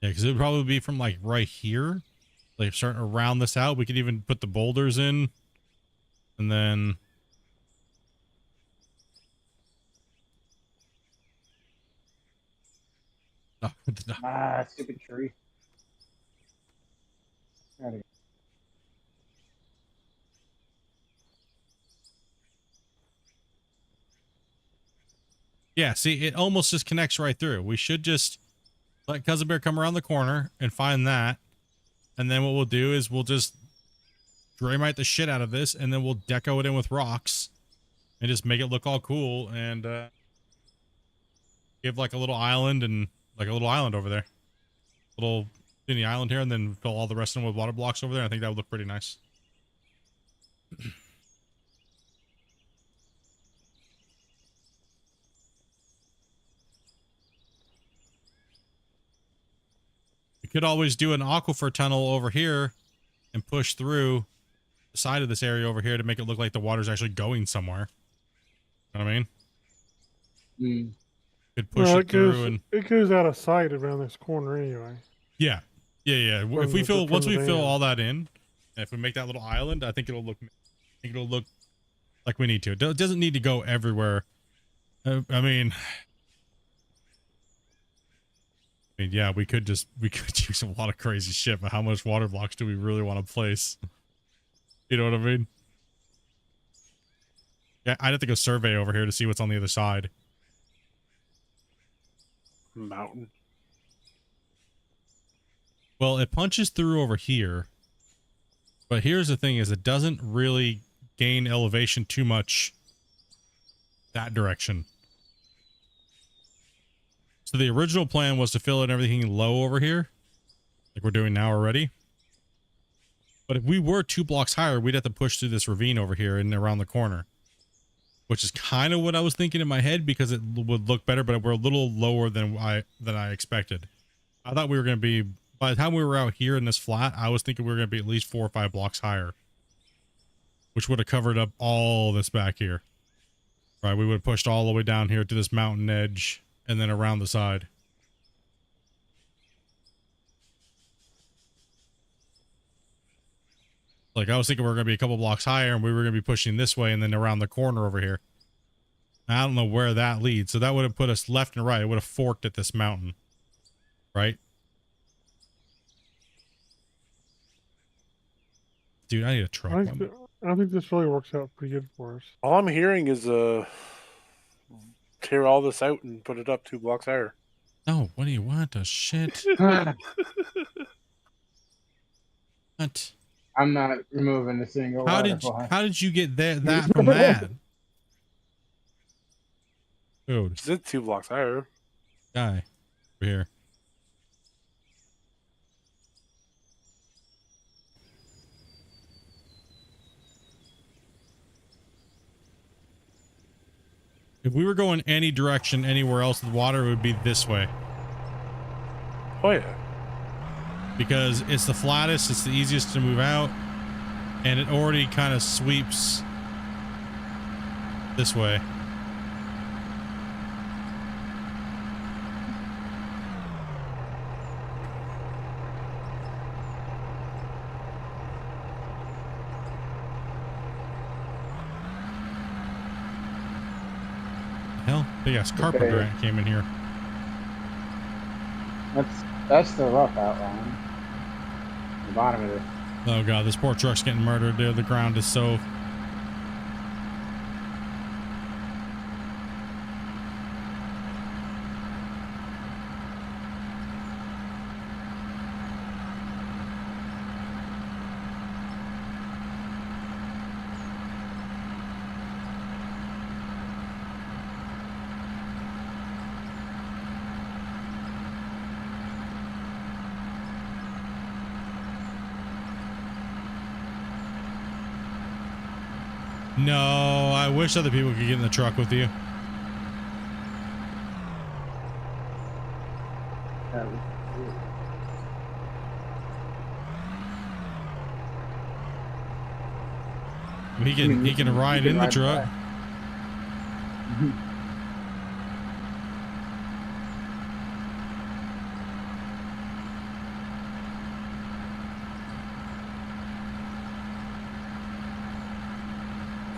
yeah, because it would probably be from like right here, like starting to round this out. We could even put the boulders in, and then oh, Ah, stupid tree. Outta here. yeah. See, it almost just connects right through. We should just let Cousin Bear come around the corner and find that, and then what we'll do is we'll just Draymite the shit out of this, and then we'll deco it in with rocks, and just make it look all cool, and give like a little island and like a little island over there, little mini island here, and then fill all the rest in with water blocks over there. I think that would look pretty nice. We could always do an aquifer tunnel over here and push through the side of this area over here to make it look like the water's actually going somewhere. You know what I mean? Could push it through and it goes out of sight around this corner anyway. yeah. If we fill once we fill all that in, and if we make that little island, I think it'll look like we need to. It doesn't need to go everywhere. I mean, yeah, we could use a lot of crazy shit, but how much water blocks do we really want to place? You know what I mean? Yeah, I'd have to go survey over here to see what's on the other side. Mountain. Well, it punches through over here, but here's the thing: is it doesn't really gain elevation too much that direction. So the original plan was to fill in everything low over here, like we're doing now already. But if we were 2 blocks higher, we'd have to push through this ravine over here and around the corner, which is kind of what I was thinking in my head because it would look better, but we're a little lower than I expected. I thought we were going to be, by the time we were out here in this flat, I was thinking we were going to be at least 4 or 5 blocks higher, which would have covered up all this back here. Right, we would have pushed all the way down here to this mountain edge and then around the side. Like I was thinking we were going to be a couple blocks higher and we were going to be pushing this way and then around the corner over here. I don't know where that leads. So that would have put us left and right. It would have forked at this mountain. Right? Dude, I need a truck. I think this really works out pretty good for us. All I'm hearing is tear all this out and put it up 2 blocks higher. No, what do you want? A shit? What? I'm not removing a single How did you get that from that? Dude, It's at 2 blocks higher. guy over here. If we were going any direction anywhere else, the water would be this way. Oh yeah. Because it's the flattest, it's the easiest to move out, and it already kind of sweeps this way. Hell, big ass carpenter ant came in here. That's the rough outline. The bottom of it. Oh god, this poor truck's getting murdered, dude. The ground is so... No, I wish other people could get in the truck with you. He can ride in the truck.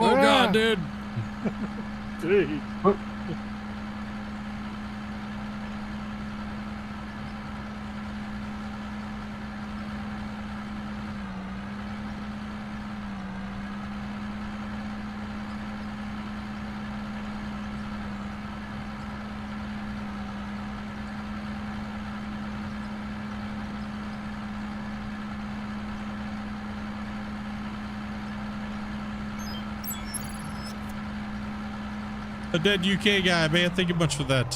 Oh God, dude. Gee. A dead UK guy, man. Thank you much for that.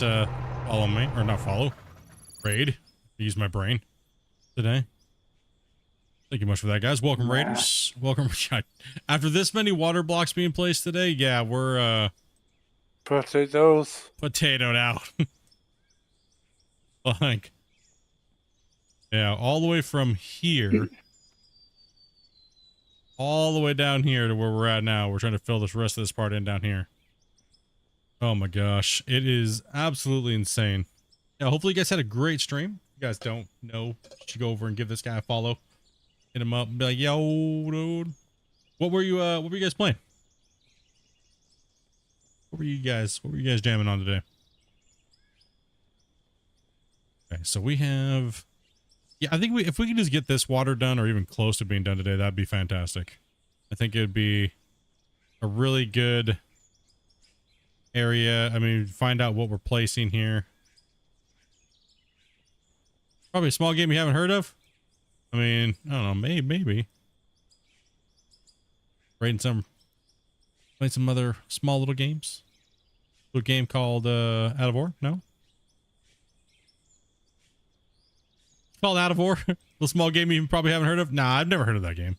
Follow me, or not follow. Raid. Use my brain today. Thank you much for that, guys. Welcome, Raiders. Welcome. After this many water blocks being placed today, yeah, we're potatoed out. Like, yeah, all the way from here, all the way down here to where we're at now. We're trying to fill this rest of this part in down here. Oh my gosh, it is absolutely insane. Yeah, hopefully you guys had a great stream. If you guys don't know, you should go over and give this guy a follow. Hit him up and be like, yo, dude. What were you guys playing? What were you guys jamming on today? Okay, so we have, yeah, I think if we can just get this water done or even close to being done today, that'd be fantastic. I think it'd be a really good area. I mean, find out what we're placing here. Probably a small game you haven't heard of. I mean, I don't know, maybe. Playing some other small little games. A little game called Out of War? No? It's called Out of War. Little small game you probably haven't heard of. Nah, I've never heard of that game.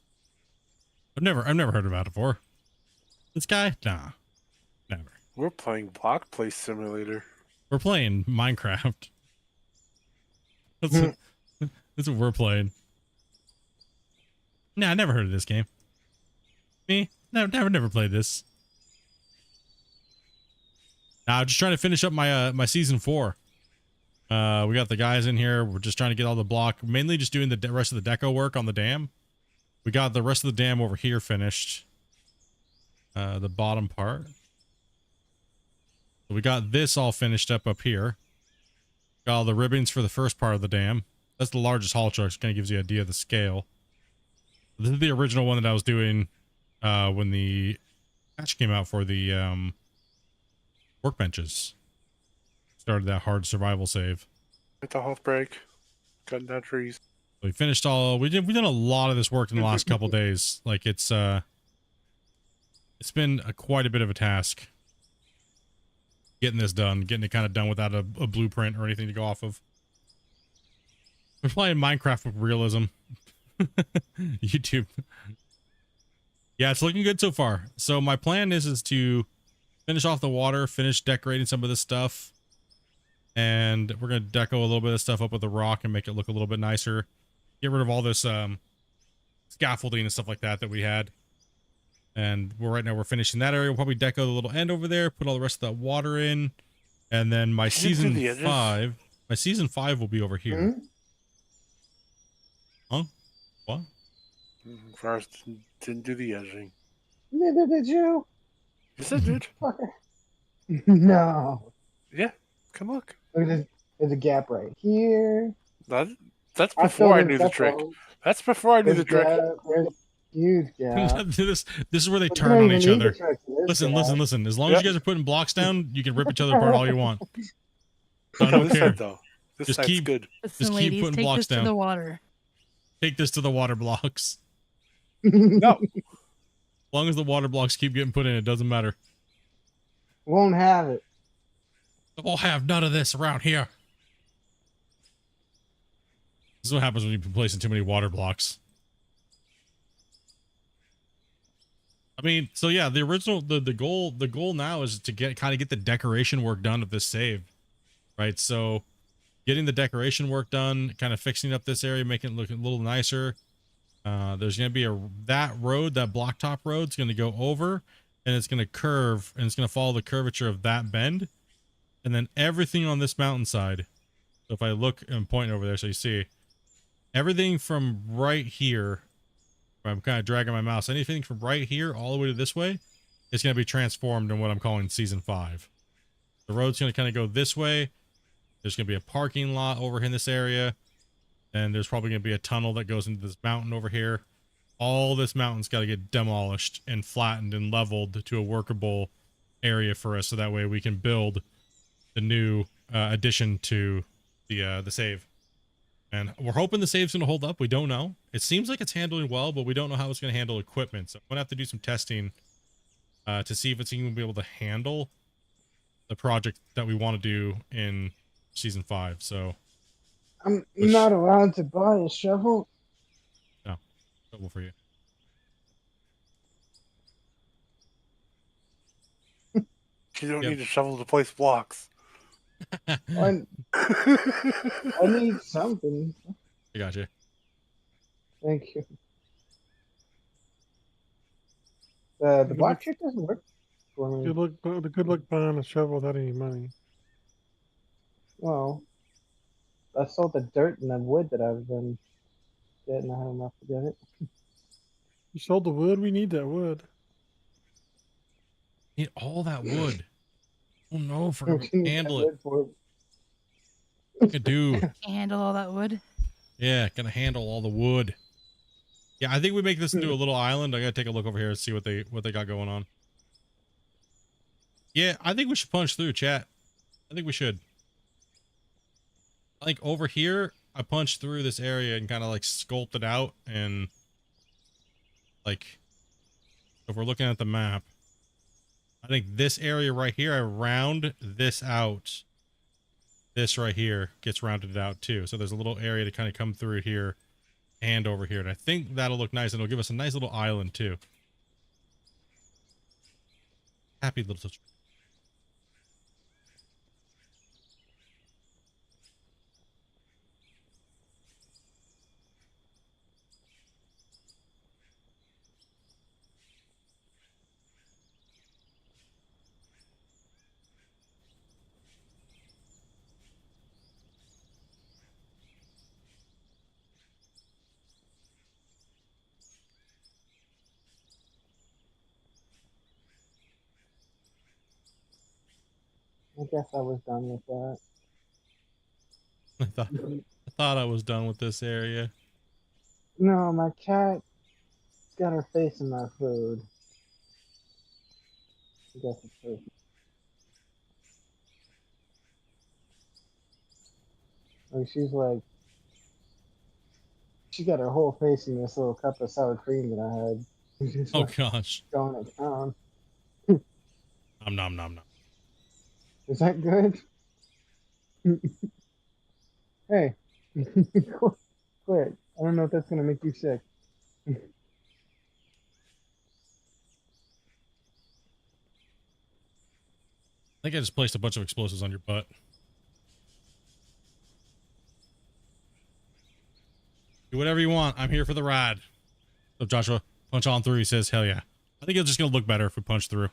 I've never heard of Out of War. This guy? Nah. Never. We're playing Block Play Simulator. We're playing Minecraft. That's what we're playing. Nah, I never heard of this game. Me? Never played this. Nah, I'm just trying to finish up my my season 4. We got the guys in here. We're just trying to get all the block, mainly just doing the rest of the deco work on the dam. We got the rest of the dam over here finished. The bottom part. So we got this all finished up here. Got all the ribbons for the first part of the dam. That's the largest haul truck. It kind of gives you an idea of the scale. This is the original one that I was doing when the patch came out for the workbenches. Started that hard survival save. Hit the health break. Cutting down trees. So we finished all. We've done a lot of this work in the last couple days. Like it's been quite a bit of a task getting this done, getting it kind of done without a blueprint or anything to go off of. We're playing Minecraft with realism. YouTube. Yeah, it's looking good so far. So my plan is to finish off the water, finish decorating some of this stuff, and we're gonna deco a little bit of stuff up with the rock and make it look a little bit nicer. Get rid of all this scaffolding and stuff like that we had. And right now we're finishing that area. We'll probably deco the little end over there, put all the rest of that water in, and then my season 5 will be over here. Mm-hmm. Huh? What? First, didn't do the edging. Neither did you. Yes, I did. No. Yeah, come look. Look at this. There's a gap right here. That's before I knew the trick. That's before I knew the trick. There's a huge gap. This is where they turn on each other. Listen. As long as you guys are putting blocks down, you can rip each other apart all you want. I don't This care. side, though. This Just side's keep- good. Listen, keep ladies, putting take blocks this down. to the water. Take this to the water blocks. No. As long as the water blocks keep getting put in, it doesn't matter. Won't have it. We'll have none of this around here. This is what happens when you place in too many water blocks. I mean, so yeah, the original, the goal now is to get the decoration work done of this save, right? So getting the decoration work done, kind of fixing up this area, making it look a little nicer. There's going to be that road, that blacktop road is going to go over, and it's going to curve, and it's going to follow the curvature of that bend. And then everything on this mountainside. So if I look and point over there, so you see everything from right here, I'm kind of dragging my mouse, anything from right here all the way to this way is going to be transformed in what I'm calling season 5. The road's going to kind of go this way. There's going to be a parking lot over in this area. And there's probably going to be a tunnel that goes into this mountain over here. All this mountain's got to get demolished and flattened and leveled to a workable area for us. So that way we can build the new addition to the save. And we're hoping the save's going to hold up. We don't know. It seems like it's handling well, but we don't know how it's going to handle equipment. So I'm going to have to do some testing to see if it's even going to be able to handle the project that we want to do in season 5. So I'm not allowed to buy a shovel. no, trouble for you. You don't Yep. need a shovel to place blocks. I need something. I got you. Thank you. The black trick doesn't work for me. Good luck buying a shovel without any money. Well, I sold the dirt and the wood that I've been getting. I had enough to get it. You sold the wood. We need that wood. Need all that wood. Oh no, for We need handle that it. wood for it. Could do. Handle all that wood. Yeah, gonna handle all the wood. Yeah, I think we make this into a little island. I gotta take a look over here and see what they got going on. Yeah, I think we should punch through, chat. I think we should. I think over here, I punched through this area and kind of like sculpted out, and like if we're looking at the map, I think this area right here, I round this out. This right here gets rounded out too. So there's a little area to kind of come through here and over here. And I think that'll look nice. And it'll give us a nice little island too. Happy little... I guess I was done with that. I thought I was done with this area. No, my cat got her face in my food. I guess it's her. Like she's like, she got her whole face in this little cup of sour cream that I had. She's Oh like gosh. going to town. Nom nom nom. Is that good? Hey, quit. I don't know if that's gonna make you sick. I think I just placed a bunch of explosives on your butt. Do whatever you want. I'm here for the ride. So Joshua, punch on through. He says, hell yeah. I think it's just going to look better if we punch through.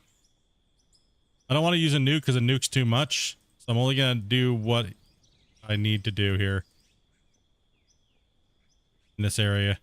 I don't want to use a nuke because a nuke's too much. So I'm only going to do what I need to do here. In this area.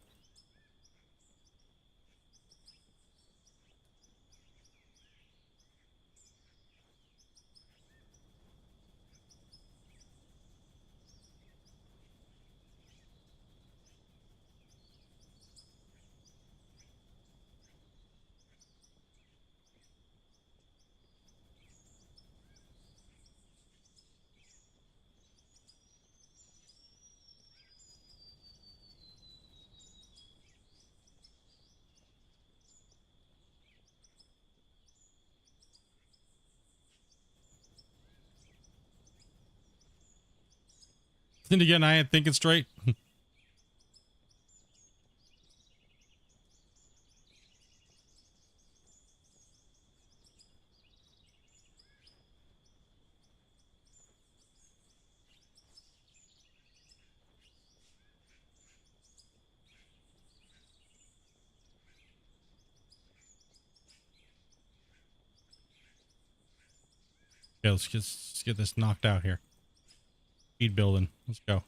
Then again, I ain't thinking straight. Okay, let's get this knocked out here. Speed building. Let's go.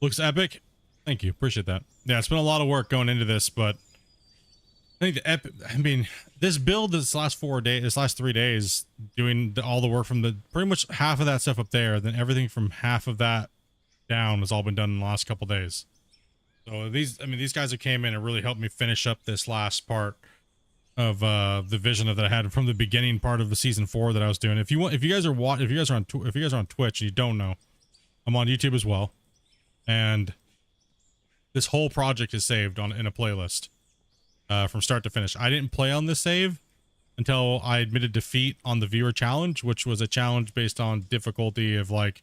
Looks epic. Thank you. Appreciate that. Yeah, it's been a lot of work going into this, but I think this build this last 3 days, doing all the work from the pretty much half of that stuff up there, then everything from half of that down has all been done in the last couple days. So these guys have came in and really helped me finish up this last part of the vision that I had from the beginning part of the season 4 that I was doing. If you guys are on Twitch and you don't know, I'm on YouTube as well. And this whole project is saved in a playlist from start to finish. I didn't play on this save until I admitted defeat on the viewer challenge, which was a challenge based on difficulty of like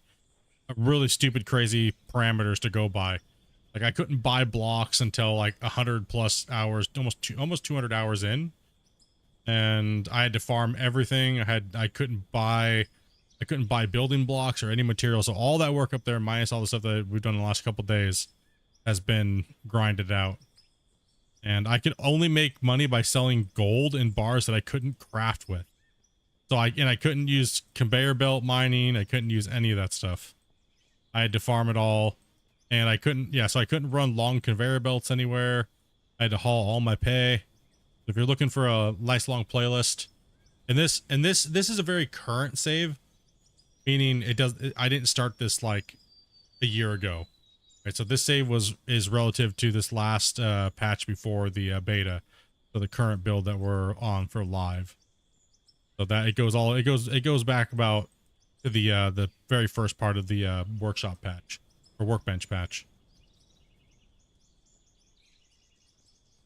really stupid, crazy parameters to go by. Like I couldn't buy blocks until like 100+ hours, almost 200 hours in, and I had to farm everything. I couldn't buy building blocks or any material. So all that work up there, minus all the stuff that we've done in the last couple days, has been grinded out. And I could only make money by selling gold in bars that I couldn't craft with. So I couldn't use conveyor belt mining. I couldn't use any of that stuff. I had to farm it all, and I couldn't run long conveyor belts anywhere. I had to haul all my pay. If you're looking for a nice long playlist, and this is a very current save. Meaning I didn't start this like a year ago. Right, so this save is relative to this last patch before the beta, so the current build that we're on for live. So that it goes back about to the very first part of the workshop patch or workbench patch.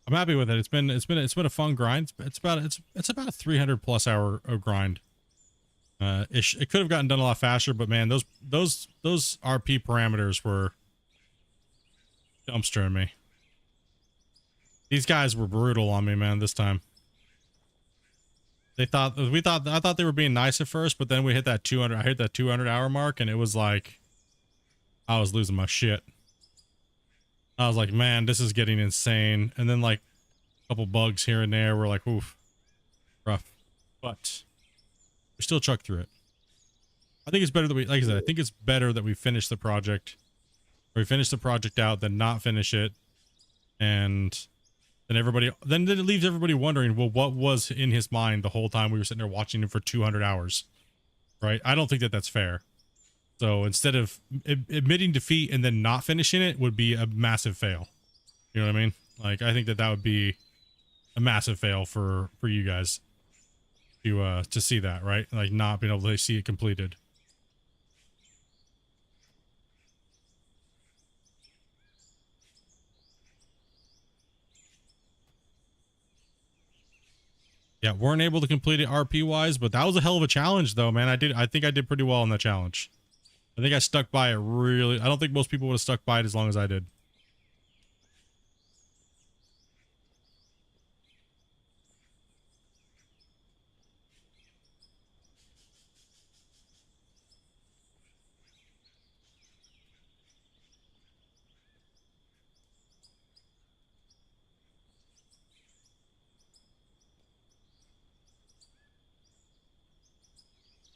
I'm happy with it. It's been a fun grind. It's about a 300+ hour grind. It could have gotten done a lot faster, but man, those RP parameters were dumpstering me. These guys were brutal on me, man, this time. I thought they were being nice at first, but then we hit that 200 hour mark, and it was like I was losing my shit. I was like, man, this is getting insane. And then like a couple bugs here and there were like, oof, rough. But we still chuck through it. I think it's better that like I said, I think it's better that we finish the project, or we finish the project out than not finish it. And then it leaves everybody wondering, well, what was in his mind the whole time we were sitting there watching him for 200 hours, right? I don't think that that's fair. So instead of admitting defeat and then not finishing it would be a massive fail. You know what I mean? Like, I think that would be a massive fail for you guys to see that, right? Like not being able to see it completed. Yeah, weren't able to complete it RP wise, but that was a hell of a challenge though, man. I think I did pretty well on that challenge. I think I stuck by it really. I don't think most people would have stuck by it as long as I did.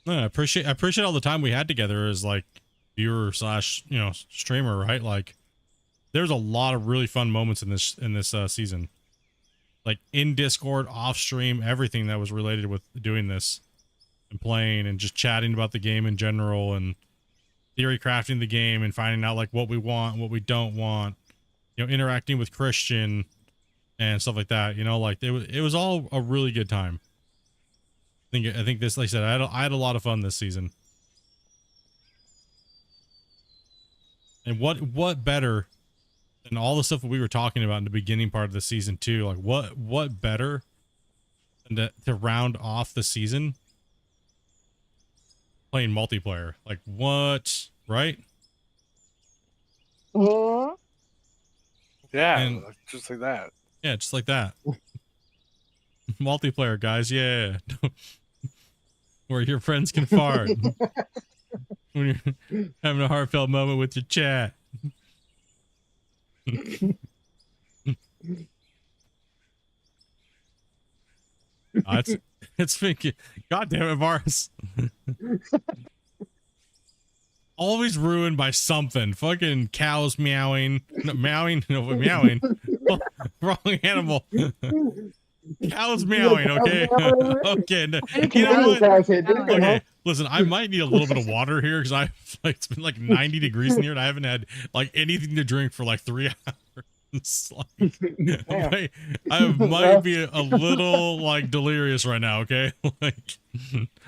No, I appreciate all the time we had together as like viewer slash, you know, streamer, right? Like there's a lot of really fun moments in this season. Like in Discord, off stream, everything that was related with doing this and playing and just chatting about the game in general and theory crafting the game and finding out like what we want, what we don't want, you know, interacting with Christian and stuff like that, you know, like it was all a really good time. I think this, like I said, I had a lot of fun this season. And what better than all the stuff that we were talking about in the beginning part of the season too? Like what better than to round off the season playing multiplayer. Like what? Right? Yeah, And- just like that. Yeah, just like that. Multiplayer, guys. Yeah. Where your friends can fart. When you're having a heartfelt moment with your chat. It's thinking, God damn it, Varus. Always ruined by something. Fucking cows meowing. No, meowing? No, meowing. Wrong animal. Cows meowing, okay? Okay. No, you know what? Okay, listen, I might need a little bit of water here because it's been like 90 degrees in here and I haven't had like anything to drink for like 3 hours. Like, I might be a little like delirious right now, okay? Like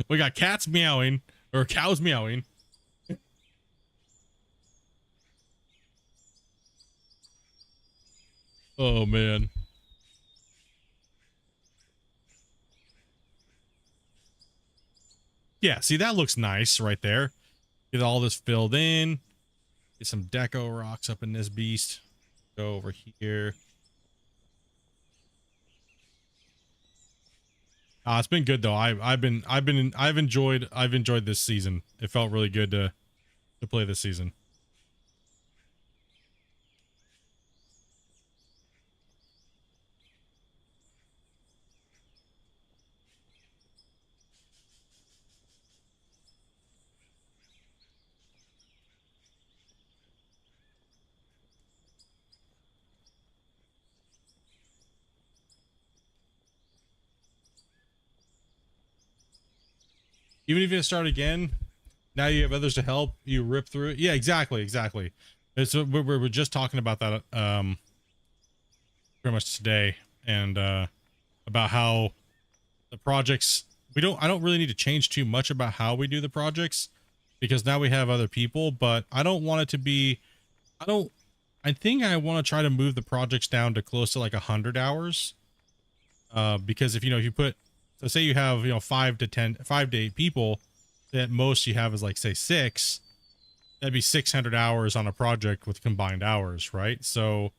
we got cats meowing or cows meowing. Oh man. Yeah, see, that looks nice right there. Get all this filled in. Get some deco rocks up in this beast. Go over here. It's been good though. I've enjoyed this season. It felt really good to play this season. Even if you start again, now you have others to help. You rip through it. Yeah, exactly. It's we're just talking about that pretty much today, and about how the projects I don't really need to change too much about how we do the projects because now we have other people. But I don't want it to be. I think I want to try to move the projects down to close to like 100 hours. Because if you put. So say you have, 5 to 8 people, at most you have is like say 6, that'd be 600 hours on a project with combined hours, right? So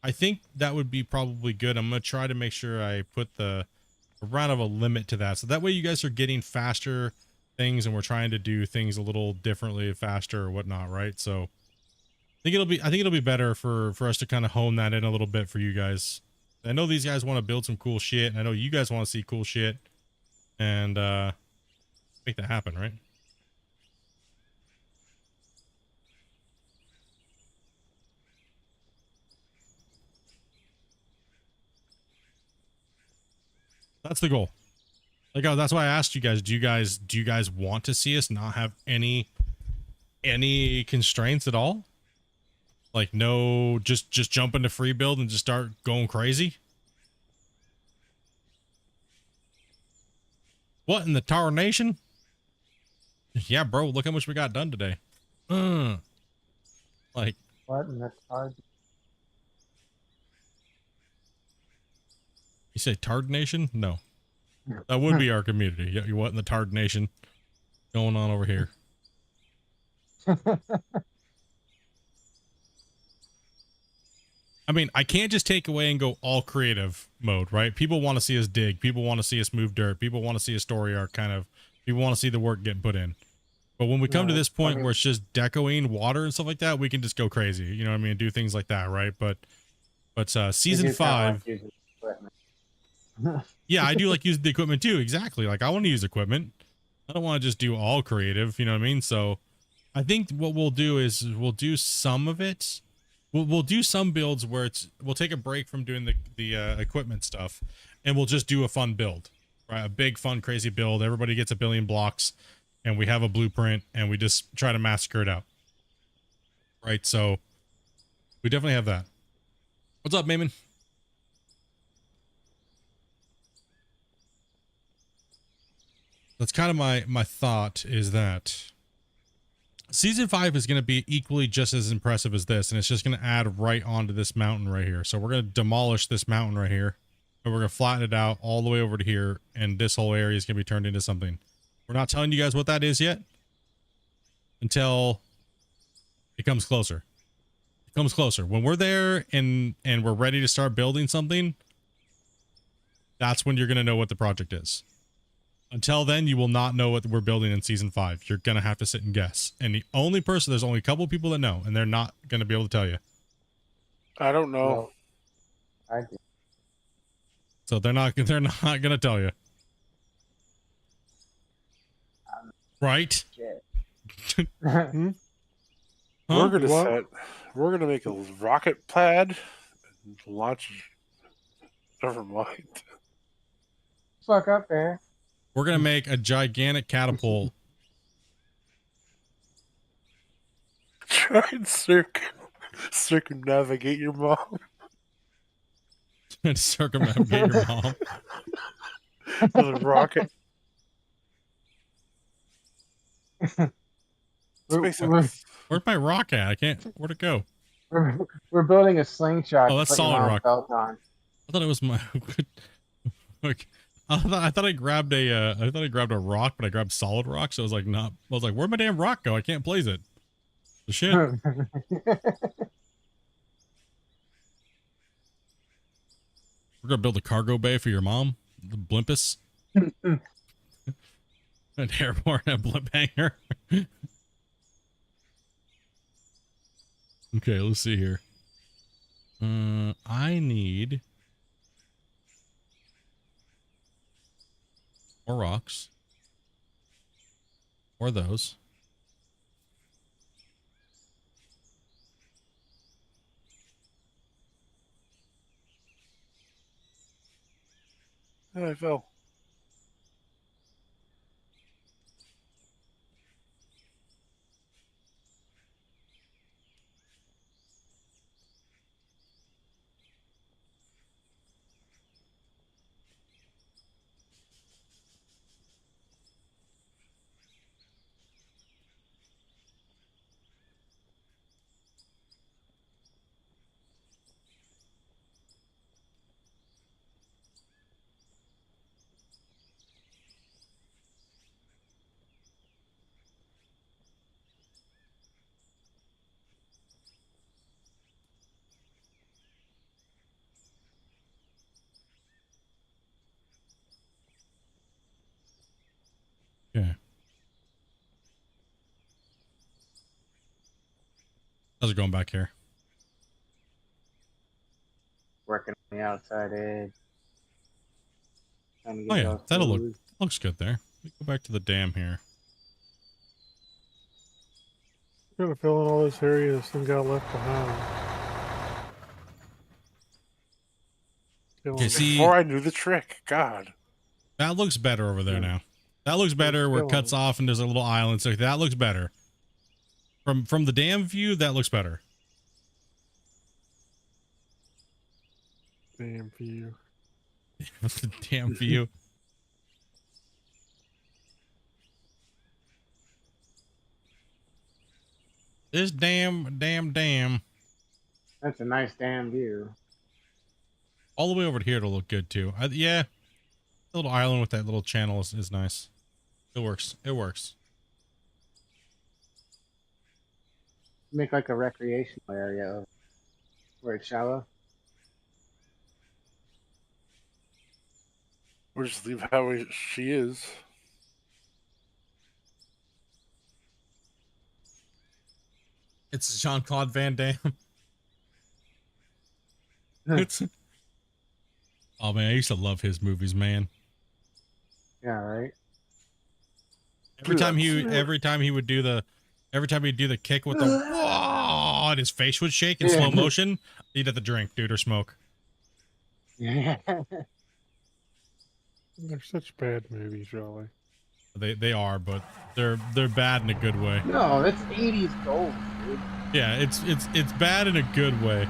I think that would be probably good. I'm going to try to make sure I put around of a limit to that. So that way you guys are getting faster things and we're trying to do things a little differently, faster or whatnot, right? So I think it'll be better for us to kind of hone that in a little bit for you guys. I know these guys want to build some cool shit, and I know you guys want to see cool shit. And make that happen, right? That's the goal. Like, that's why I asked you guys. Do you guys want to see us not have any constraints at all? Like, no, just jump into free build and just start going crazy. What in the Tar Nation? Yeah, bro, look how much we got done today. Like, What in the Tar? you say Tard Nation? No. That would be our community. You what in the Tard Nation going on over here? I mean, I can't just take away and go all creative mode, right? People want to see us dig. People want to see us move dirt. People want to see a story arc kind of. People want to see the work get put in. But when we come to this point where it's just decoing water and stuff like that, we can just go crazy. You know what I mean? Do things like that, right? But season 5. Yeah, I do like using the equipment too. Exactly. Like, I want to use equipment. I don't want to just do all creative. You know what I mean? So I think what we'll do is we'll do some of it. We'll do some builds where we'll take a break from doing the equipment stuff, and we'll just do a fun build, right? A big, fun, crazy build. Everybody gets 1 billion blocks, and we have a blueprint, and we just try to massacre it out, right? So we definitely have that. What's up, Mayman? That's kind of my thought is that season 5 is going to be equally just as impressive as this, and it's just going to add right onto this mountain right here. So we're going to demolish this mountain right here, and we're going to flatten it out all the way over to here, and this whole area is going to be turned into something. We're not telling you guys what that is yet, until it comes closer. It comes closer. When we're there and we're ready to start building something, that's when you're going to know what the project is. Until then, you will not know what we're building in season 5. You're going to have to sit and guess. And the only person, there's only a couple people that know, and they're not going to be able to tell you. I don't know. Well, I do. So they're not going to tell you. Right? Shit. Hmm? Huh? We're gonna make a rocket pad and launch. Never mind. Fuck up there. We're going to make a gigantic catapult. Try and circumnavigate your mom. And circumnavigate your mom. With a rocket. Where's my rock at? I can't. Where'd it go? We're building a slingshot. Oh, that's to put your solid mom's rock. belt on. I thought it was my. Like, I thought I grabbed a. I thought I grabbed a rock, but I grabbed solid rock. So I was like, not. I was like, where'd my damn rock go? I can't place it. The shit. We're gonna build a cargo bay for your mom, the Blimpus. An airport and a blimp hangar. Okay, let's see here. I need more rocks. Or those. I fell. Okay. How's it going back here? Working on the outside edge. Oh yeah, that'll looks good there. We go back to the dam here. Gotta fill in all this area this thing got left behind. Okay, see, Before I knew the trick, God. that looks better over there now. That looks better where it cuts off and there's a little island. So that looks better. From the dam view, that looks better. Damn view. The damn view. This damn. That's a nice damn view. All the way over here to look good too. Yeah. The little island with that little channel is nice. It works. It works. Make like a recreational area where it's shallow. We'll just leave how she is. It's Jean-Claude Van Damme. It's. Oh man, I used to love his movies, man. Yeah, right. Every time he would do the kick with the whoa, and his face would shake in slow motion, he'd have to drink, dude, or smoke. Yeah. They're such bad movies, really. They are, but they're bad in a good way. No, that's 80s gold, dude. Yeah, it's bad in a good way.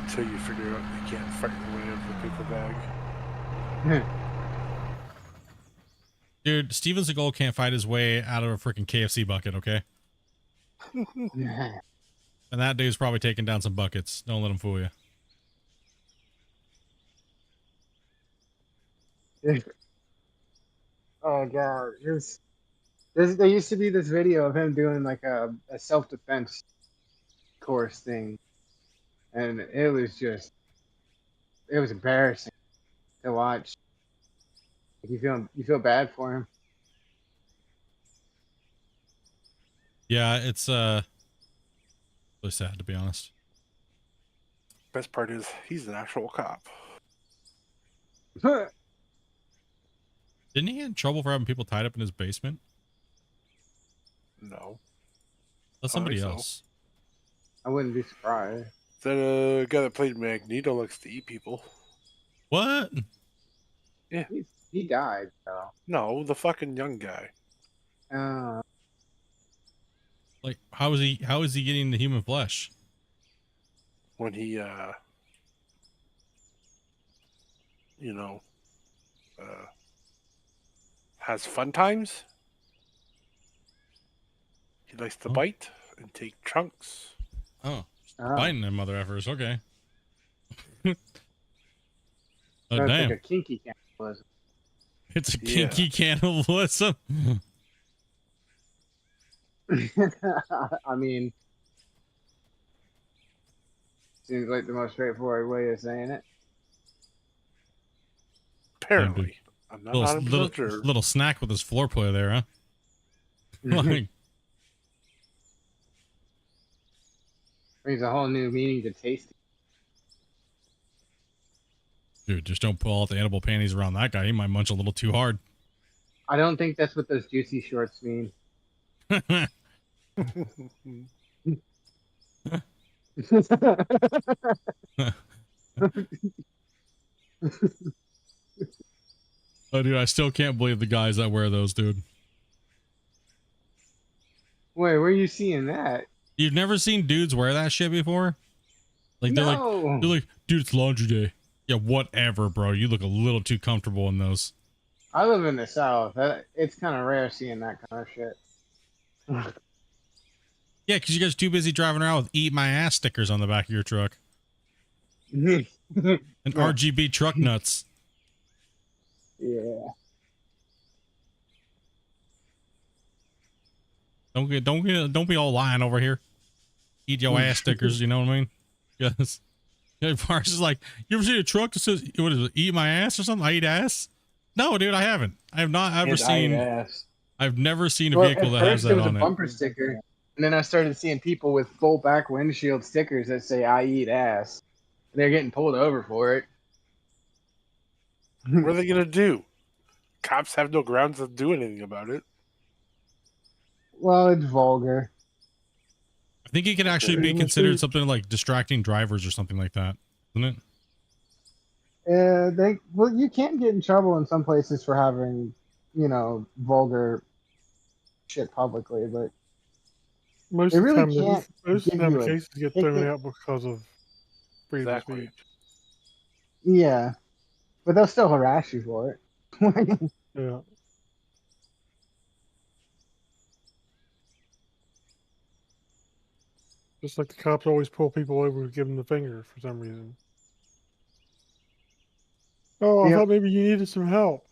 Until you figure out you can't fight your way out of the paper bag. Dude, Steven Seagal can't fight his way out of a freaking KFC bucket, okay? And that dude's probably taking down some buckets. Don't let him fool you. Oh god, there used to be this video of him doing like a self-defense course thing, and it was embarrassing to watch. You feel bad for him. Yeah, it's really sad, to be honest. Best part is he's an actual cop. Didn't he get in trouble for having people tied up in his basement? No. That's I don't somebody think so. else. I wouldn't be surprised. The guy that played Magneto likes to eat people. What? He died though. No, the fucking young guy. Like, how is he getting the human flesh? When he, has fun times. He likes to bite and take chunks. Oh, biting them mother effers. Okay. Oh, That's damn. like a kinky cannibalism. It's a kinky cannibalism. I mean, seems like the most straightforward way of saying it. Apparently. I'm not 100% sure. Little snack with his floor play there, huh? Like, brings a whole new meaning to tasty. dude, just don't pull all the edible panties around that guy. He might munch a little too hard. I don't think that's what those juicy shorts mean. Oh, dude, I still can't believe the guys that wear those, dude. Wait, where are you seeing that? You've never seen dudes wear that shit before? Like, they're like, dude, it's laundry day. Yeah, whatever, bro. You look a little too comfortable in those. I live in the South. It's kind of rare seeing that kind of shit. Yeah, because you guys are too busy driving around with "Eat My Ass" stickers on the back of your truck. And RGB truck nuts. Yeah. Don't be all lying over here. Eat your ass stickers, you know what I mean? Yes. Parks is like, you ever seen a truck that says, what is it, eat my ass or something? I eat ass? No, dude, I haven't. I have not ever seen. I've never seen a vehicle that has that on it. It was a bumper sticker, and then I started seeing people with full back windshield stickers that say "I eat ass." They're getting pulled over for it. What are they gonna do? Cops have no grounds to do anything about it. Well, it's vulgar. I think it could actually be considered something like distracting drivers or something like that, isn't it? Well, you can get in trouble in some places for having, vulgar shit publicly, but most they of the really time, can't. most of the time, give you cases get thrown out because of freedom of speech. Yeah, but they'll still harass you for it. Yeah. Just like the cops always pull people over and give them the finger for some reason. Oh, I thought maybe you needed some help.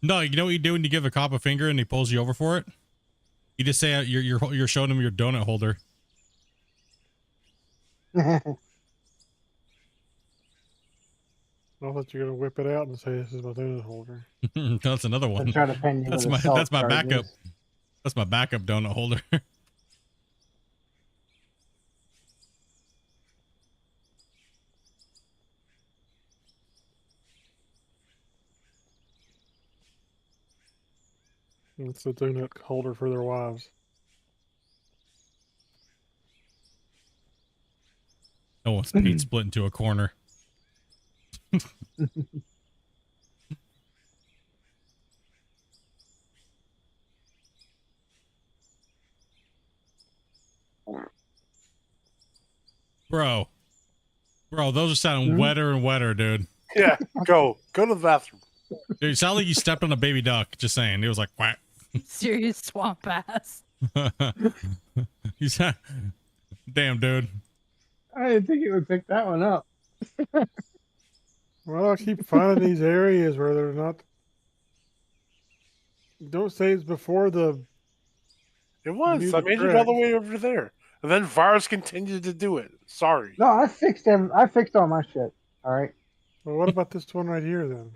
No, you know what you do when you give a cop a finger and he pulls you over for it? You just say you're showing him your donut holder. I thought you were gonna whip it out and say, "This is my donut holder." That's another one. Try to pen you That's with my assault backup. charges. That's my backup donut holder. It's a donut holder for their wives. No one's Pete split into a corner. Bro, those are sounding wetter and wetter, dude. Yeah, go to the bathroom. Dude, it sounded like you stepped on a baby duck. Just saying, it was like quack. Serious swamp ass. You said, damn, dude. I didn't think it would pick that one up. Well, I keep finding these areas where they're not. Don't say it's before the. It was. Knew I the made it all the tricks. way over there. And then Vars continued to do it. Sorry. No, I fixed them. I fixed all my shit. All right. Well, what about this one right here then?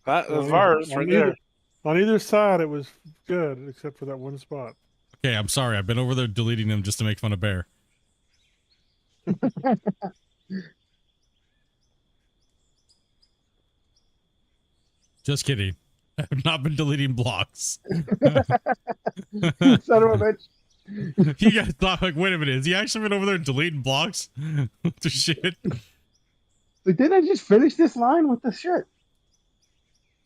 That So was Vars right there. On either side, it was good, except for that one spot. Okay, I'm sorry. I've been over there deleting them just to make fun of Bear. Just kidding. I have not been deleting blocks. Son of a bitch. You guys thought, like, wait a minute, has he actually been over there deleting blocks? What the shit? Like, didn't I just finish this line with the shit?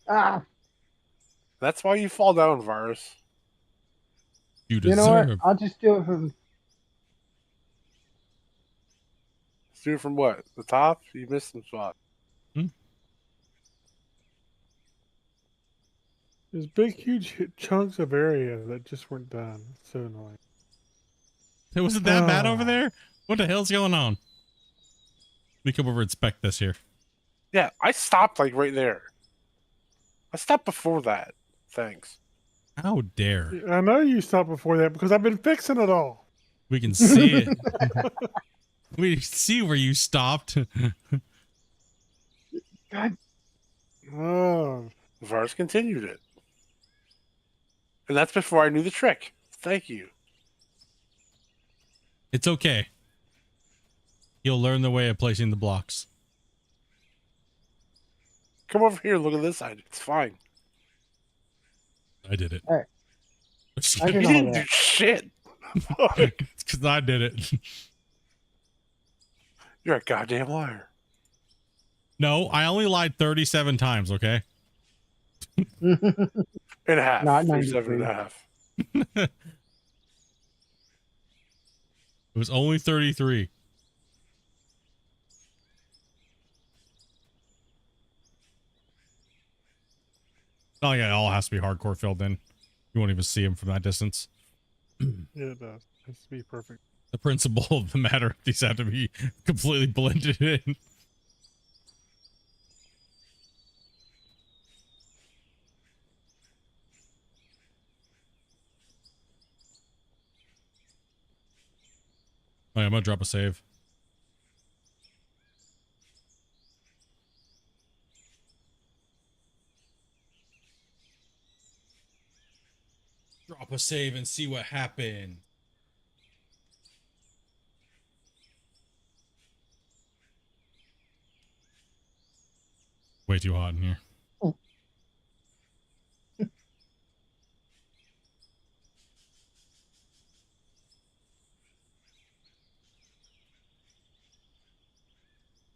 Ah, That's why you fall down, Vars. You you know what? deserve. I'll just do it from. Do it from what? The top? You missed some spot. There's big, huge chunks of area that just weren't done. It's so annoying. It wasn't that bad over there? What the hell's going on? Let me come over and inspect this here. Yeah, I stopped like right there. I stopped before that. Thanks. How dare. I know you stopped before that because I've been fixing it all. We can see it. We see where you stopped. God, Oh, Vars continued it. And that's before I knew the trick. Thank you. It's okay. You'll learn the way of placing the blocks. Come over here and look at this side. It's fine. I did it. Hey. I You did all didn't do that. shit. It's because I did it. You're a goddamn liar. No, I only lied 37 times, okay? And a half. Not 37 and 93. a half. It was only 33. Oh yeah, it all has to be hardcore filled in. You won't even see him from that distance. yeah, it does. It has to be perfect. The principle of the matter, these have to be completely blended in. Oh, yeah, I'm gonna drop a save. Drop a save and see what happened. Way too hot in here.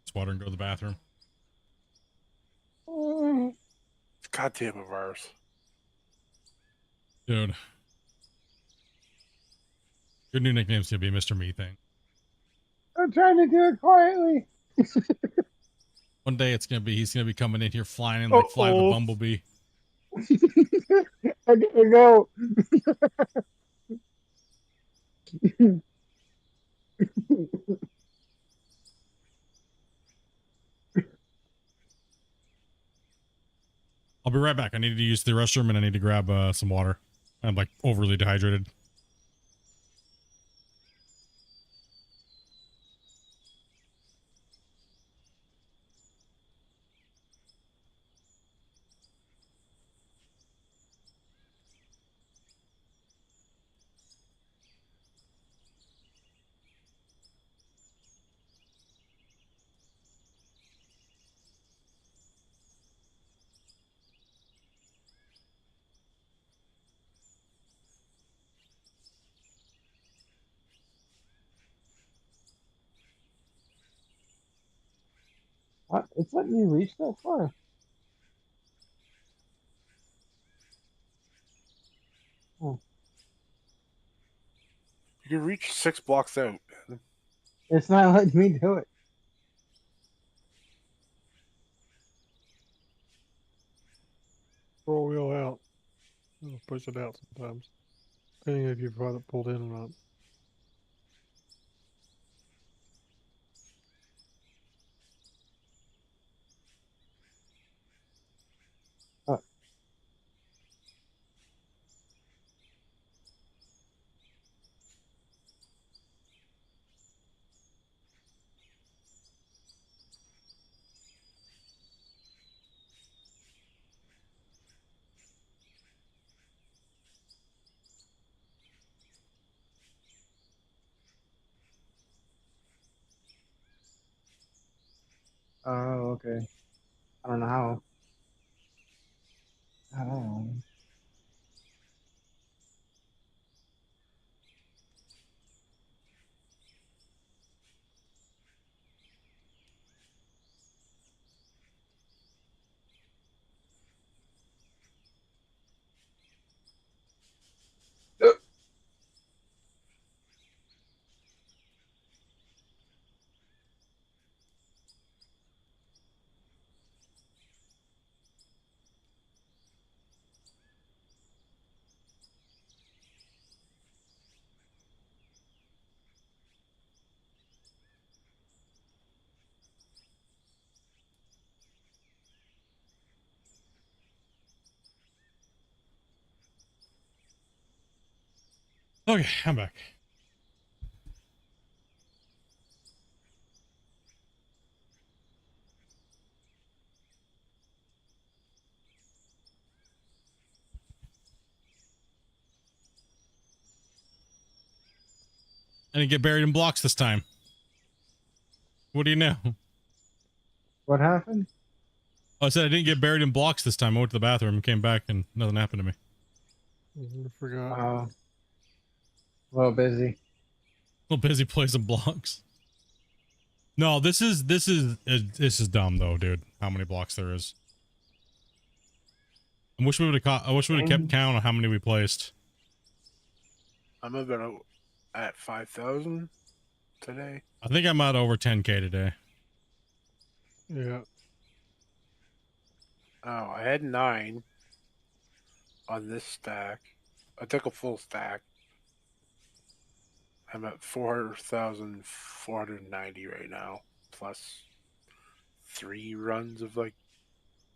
Just water and go to the bathroom. Goddamn it, Vars. Dude. Your new nickname's gonna be Mr. Me Thing. I'm trying to do it quietly. One day he's gonna be coming in here flying in like Fly the Bumblebee. I gotta go. I'll be right back. I need to use the restroom and I need to grab some water. I'm like overly dehydrated. What? It's letting me reach that far. You can reach 6 blocks out. It's not letting me do it. Roll wheel out. It'll push it out sometimes. Depending if you've got it pulled in or not. Oh, okay. I don't know how. Oh. Okay, I'm back. I didn't get buried in blocks this time. What do you know? What happened? Oh, I said I didn't get buried in blocks this time. I went to the bathroom and came back and nothing happened to me. I forgot. Oh. A little busy. A little busy placing blocks. No, this is dumb though, dude. How many blocks there is? I wish we would have kept count on how many we placed. I'm about at 5,000 today. I think I'm at over 10K today. Yeah. Oh, I had 9 on this stack. I took a full stack. I'm at 4,490 right now, plus 3 runs of like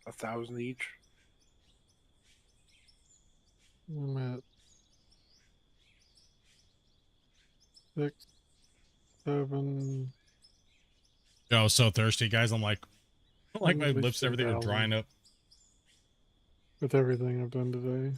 1,000 each. I'm at 6, 7. I was so thirsty, guys. I'm like my At least lips, everything are 10,000 drying up. with everything I've done today.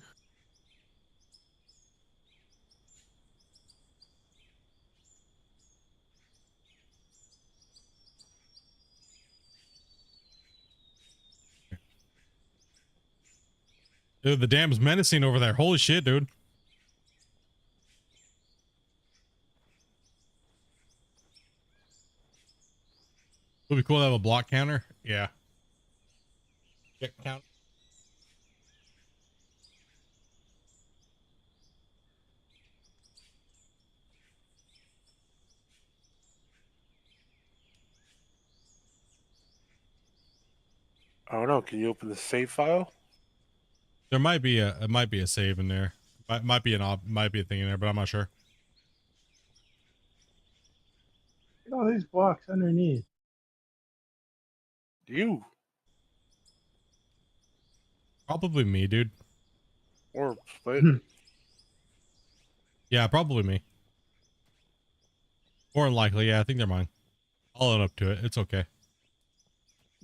Dude, the dam's menacing over there. Holy shit, dude. Would be cool to have a block counter. Yeah. Check count. Oh no, can you open the save file? There might be a save in there. Might be a thing in there, but I'm not sure. Look at all these blocks underneath. You Probably me, dude. or split? Yeah, probably me. More than likely, yeah, I think they're mine. I'll own up to it. It's okay.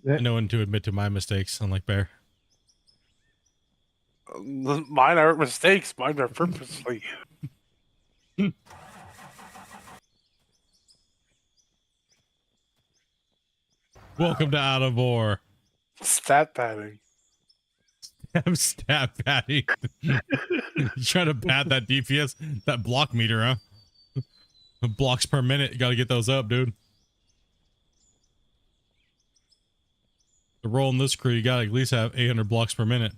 I know when to admit to my mistakes, unlike Bear. Mine aren't mistakes. Mine are purposely. Welcome to Out of War. Stat padding. I'm stat patting. You trying to pad that DPS, that block meter, huh? Blocks per minute. You got to get those up, dude. To roll in this crew, you got to at least have 800 blocks per minute.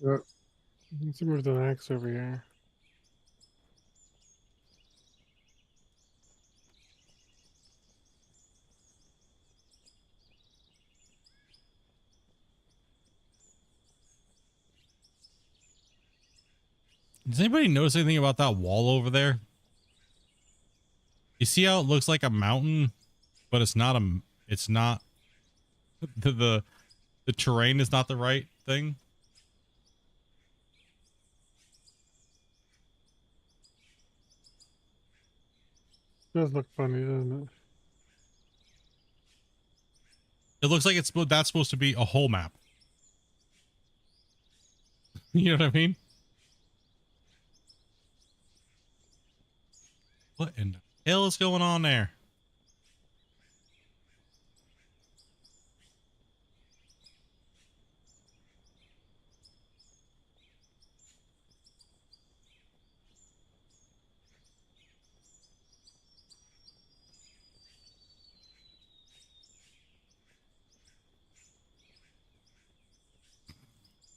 Let's move the axe over here. Does anybody notice anything about that wall over there? You see how it looks like a mountain, but it's not the terrain is not the right thing. Does look funny, doesn't it? It looks like that's supposed to be a whole map. You know what I mean? What in the hell is going on there?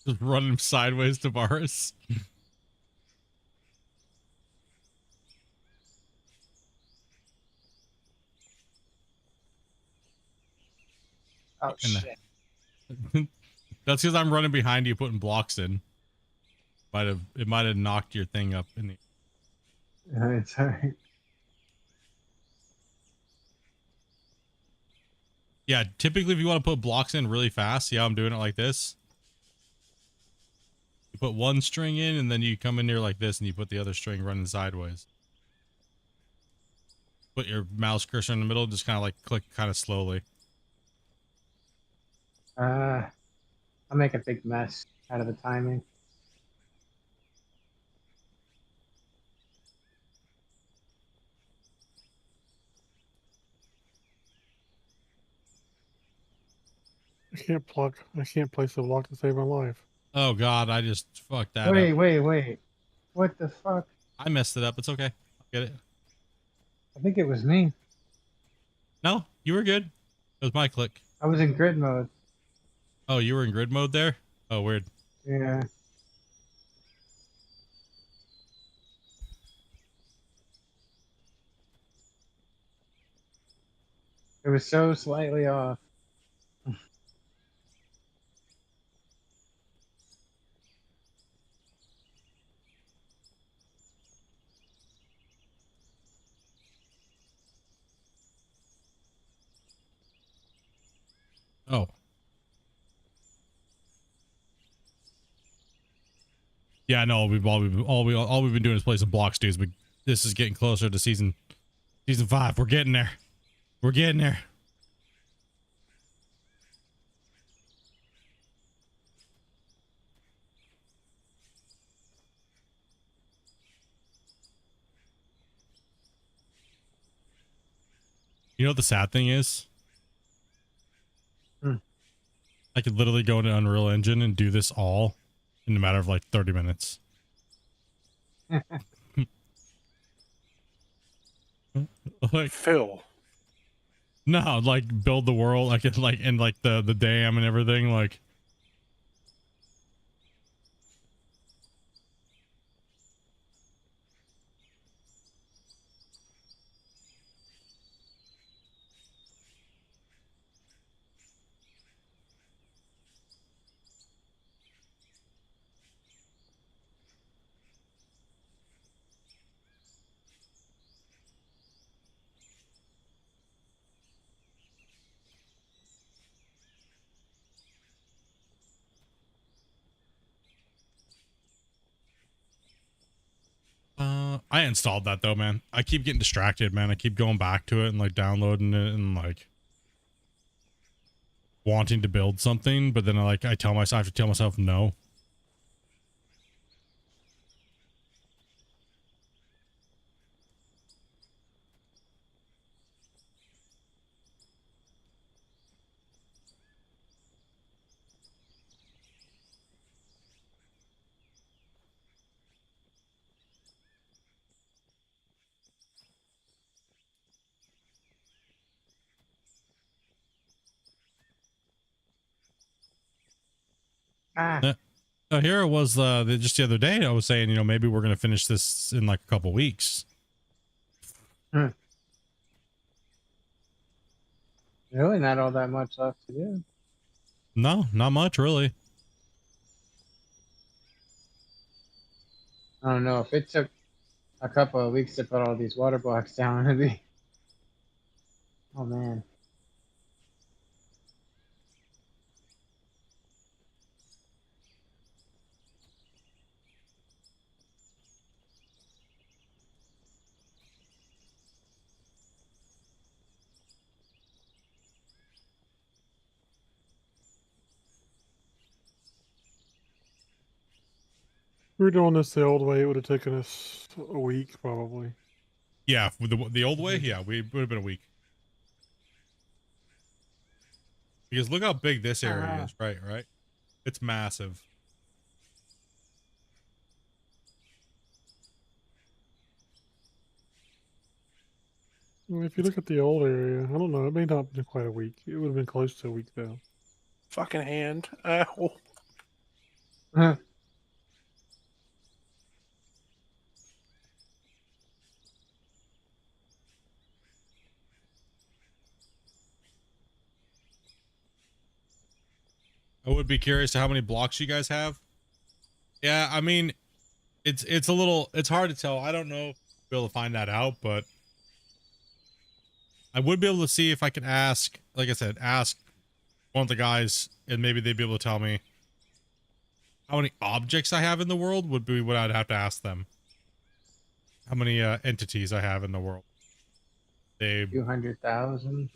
Just running sideways to Varus. Oh And shit! that's because I'm running behind you, putting blocks in. It might have knocked your thing up in the. It's alright. Yeah, typically if you want to put blocks in really fast, see how I'm doing it like this? You put one string in and then you come in here like this and you put the other string running sideways. Put your mouse cursor in the middle, just kind of like click kind of slowly. I'll make a big mess out of the timing. I can't place a block to save my life. Oh god, I just fucked that up. Wait. What the fuck? I messed it up. It's okay. I'll get it. I think it was me. No, you were good. It was my click. I was in grid mode. Oh, you were in grid mode there? Oh, weird. Yeah. It was so slightly off. Oh. Yeah, no, all we've been doing is play some blocks, dudes. But this is getting closer to season 5. We're getting there. We're getting there. You know what the sad thing is? I could literally go into Unreal Engine and do this all in a matter of like 30 minutes. Like Phil. no, like build the world, like it, like and like the dam and everything, like. I installed that though, man. I keep getting distracted, man. I keep going back to it and like downloading it and like wanting to build something, but then I have to tell myself no. Ah. Here it was just the other day. I was saying, you know, maybe we're gonna finish this in like a couple weeks. Really, not all that much left to do. No, not much really. I don't know if it took a couple of weeks to put all these water blocks down. It'd be... Oh man. If we were doing this the old way, it would have taken us a week probably. Yeah, with the old way, yeah, we would have been a week. Because look how big this area is, right? It's massive. Well, if you look at the old area, I don't know, it may not have been quite a week. It would have been close to a week though. Fucking hand. Ow. Huh. I would be curious to how many blocks you guys have. Yeah, I mean, it's hard to tell. I don't know if I'll be able to find that out, but I would be able to see if I could ask, like I said, ask one of the guys, and maybe they'd be able to tell me how many objects I have in the world would be what I'd have to ask them. How many entities I have in the world. They 200,000.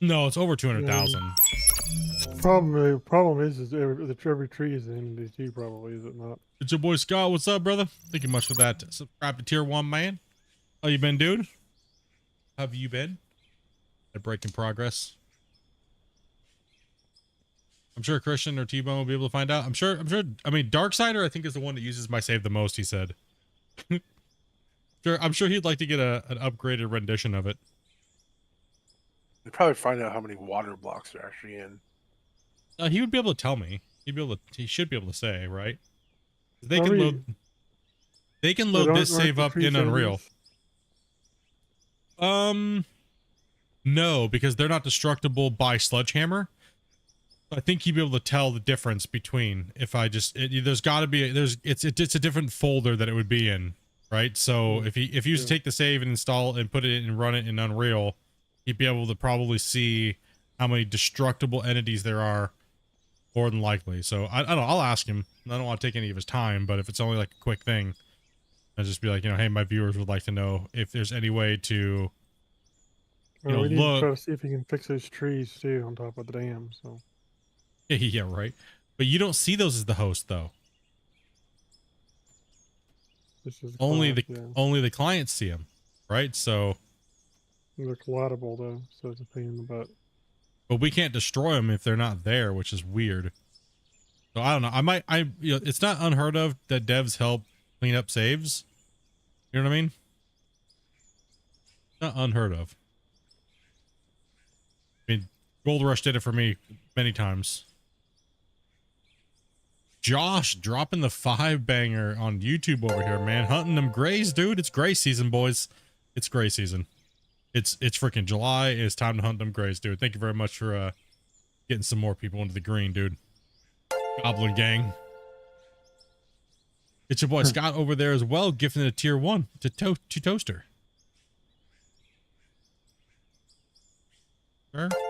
No, it's over 200,000. Problem is every tree is an entity too, probably, is it not? It's your boy Scott. What's up, brother? Thank you much for that. Subscribe to tier 1, man. How you been, dude? How have you been? A break in progress. I'm sure Christian or T-Bone will be able to find out. I'm sure. I mean, Darksider, I think, is the one that uses my save the most, he said. I'm sure he'd like to get an upgraded rendition of it. We'd probably find out how many water blocks are actually in. He would be able to tell me. He should be able to say, right? They Probably. can load this save up in Unreal. Enemies? No, because they're not destructible by Sledgehammer. I think you'd be able to tell the difference between if I just there's got to be it's a different folder that it would be in, right? So if you just take the save and install and put it and run it in Unreal, you'd be able to probably see how many destructible entities there are, more than likely. So I don't know. I'll ask him. I don't want to take any of his time, but if it's only like a quick thing, I'll just be like, hey, my viewers would like to know if there's any way to, We need to try to see if he can fix those trees too on top of the dam. So. Yeah, right. But you don't see those as the host, though. This is Only client, only the clients see them, right? So they're collidable though, so it's a pain in the butt. but we can't destroy them if they're not there, which is weird. So I don't know. It's not unheard of that devs help clean up saves. You know what I mean? Not unheard of. I mean, Gold Rush did it for me many times. Josh dropping the 5-banger on YouTube over here, man. Hunting them grays, dude. It's gray season, boys. It's gray season. It's freaking July. It's time to hunt them grays, dude. Thank you very much for getting some more people into the green, dude. Goblin gang. It's your boy Scott over there as well, gifting a tier 1 to Toaster.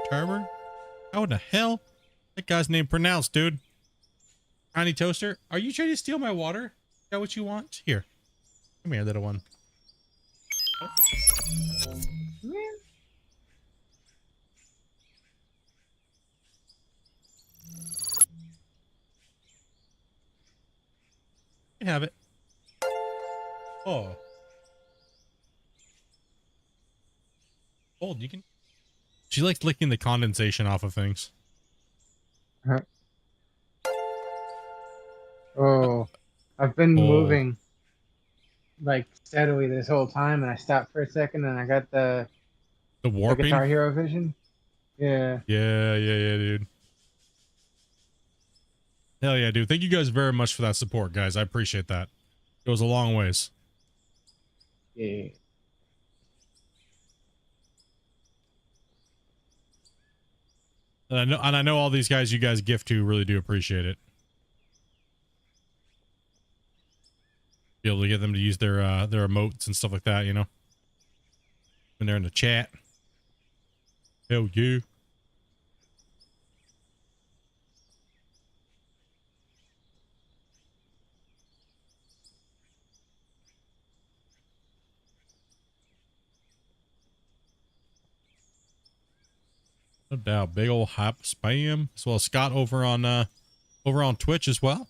Tarver? How in the hell? That guy's name pronounced, dude. Tiny Toaster, are you trying to steal my water? Is that what you want? Here. Come here, little one. You can have it. Oh. Gold, you can. She likes licking the condensation off of things. Oh, I've been moving like steadily this whole time, and I stopped for a second, and I got the warping Guitar Hero vision. Yeah. Yeah, dude. Hell yeah, dude. Thank you guys very much for that support, guys. I appreciate that. It goes a long ways. Yeah. And I know all these guys you guys gift to really do appreciate it. Be able to get them to use their emotes and stuff like that, you know, when they're in the chat. Hell yeah. No doubt. Big old hype spam, as well as Scott over on Twitch as well.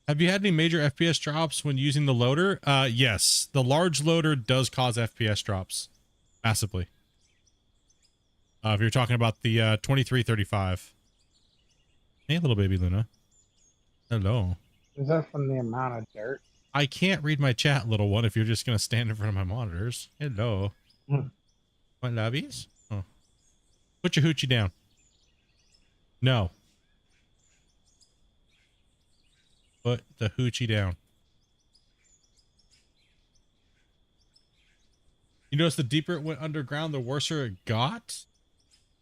Have you had any major FPS drops when using the loader? Yes, the large loader does cause FPS drops massively. If you're talking about the 2335. Hey, little baby Luna. Hello. Is that from the amount of dirt? I can't read my chat, little one, if you're just going to stand in front of my monitors. Hello. My lovies? Oh. Put your hoochie down. No. Put the hoochie down. You notice the deeper it went underground, the worser it got?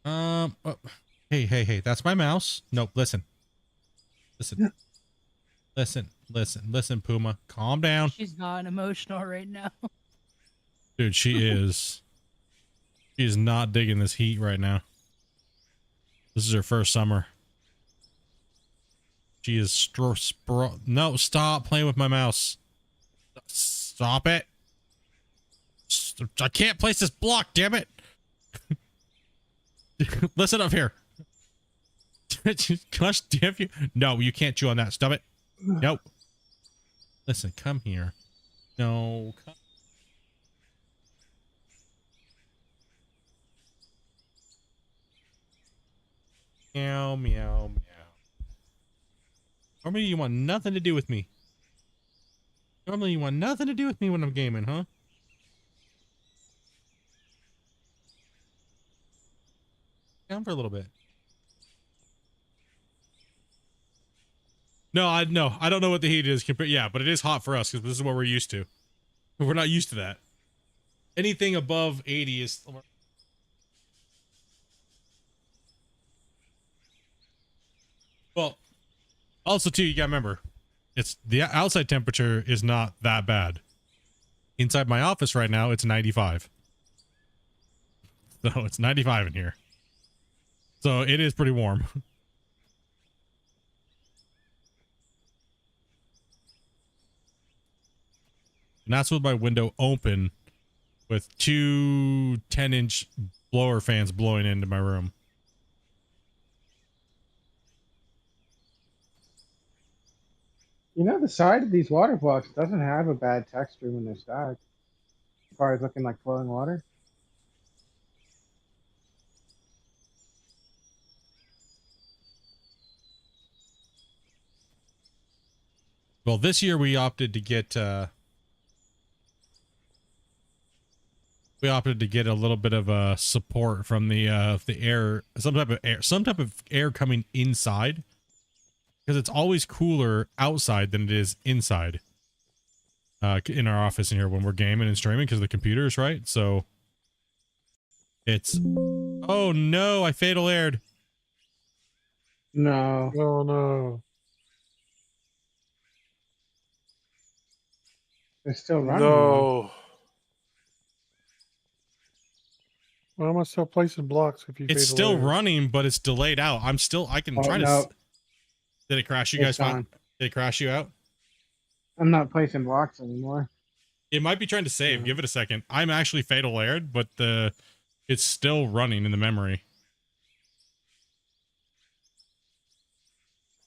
Oh, hey, that's my mouse. Nope, listen. Listen, Puma. Calm down. She's not emotional right now. Dude, she is. She is not digging this heat right now. This is her first summer. She is no, stop playing with my mouse. Stop it. I can't place this block, damn it. Listen up here. Gosh damn you. No, you can't chew on that. Stop it. Nope. Listen, come here. No. Come. Meow, meow, meow. Normally you want nothing to do with me. Normally you want nothing to do with me when I'm gaming, huh? Down for a little bit. No, I don't know what the heat is compared. Yeah, but it is hot for us because this is what we're used to. We're not used to that. Anything above 80 is. Well, also too, you gotta remember, it's the outside temperature is not that bad. Inside my office right now, it's 95. So it's 95 in here. So it is pretty warm. And that's with my window open with two 10-inch blower fans blowing into my room. You know, the side of these water blocks doesn't have a bad texture when they're stacked. As far as looking like flowing water. Well, this year we opted to get a little bit of support from the air, some type of air coming inside, because it's always cooler outside than it is inside in our office in here when we're gaming and streaming because the computers, right? So it's, oh no, I fatal aired. No. Oh no. They're still running. No. Why am I still placing blocks if you It's fatal still air? running, but it's delayed out. I can Oh, try to. no. Did it crash you It's guys? Fine. gone. Did it crash you out? I'm not placing blocks anymore. It might be trying to save. Yeah. Give it a second. I'm actually fatal aired, but it's still running in the memory.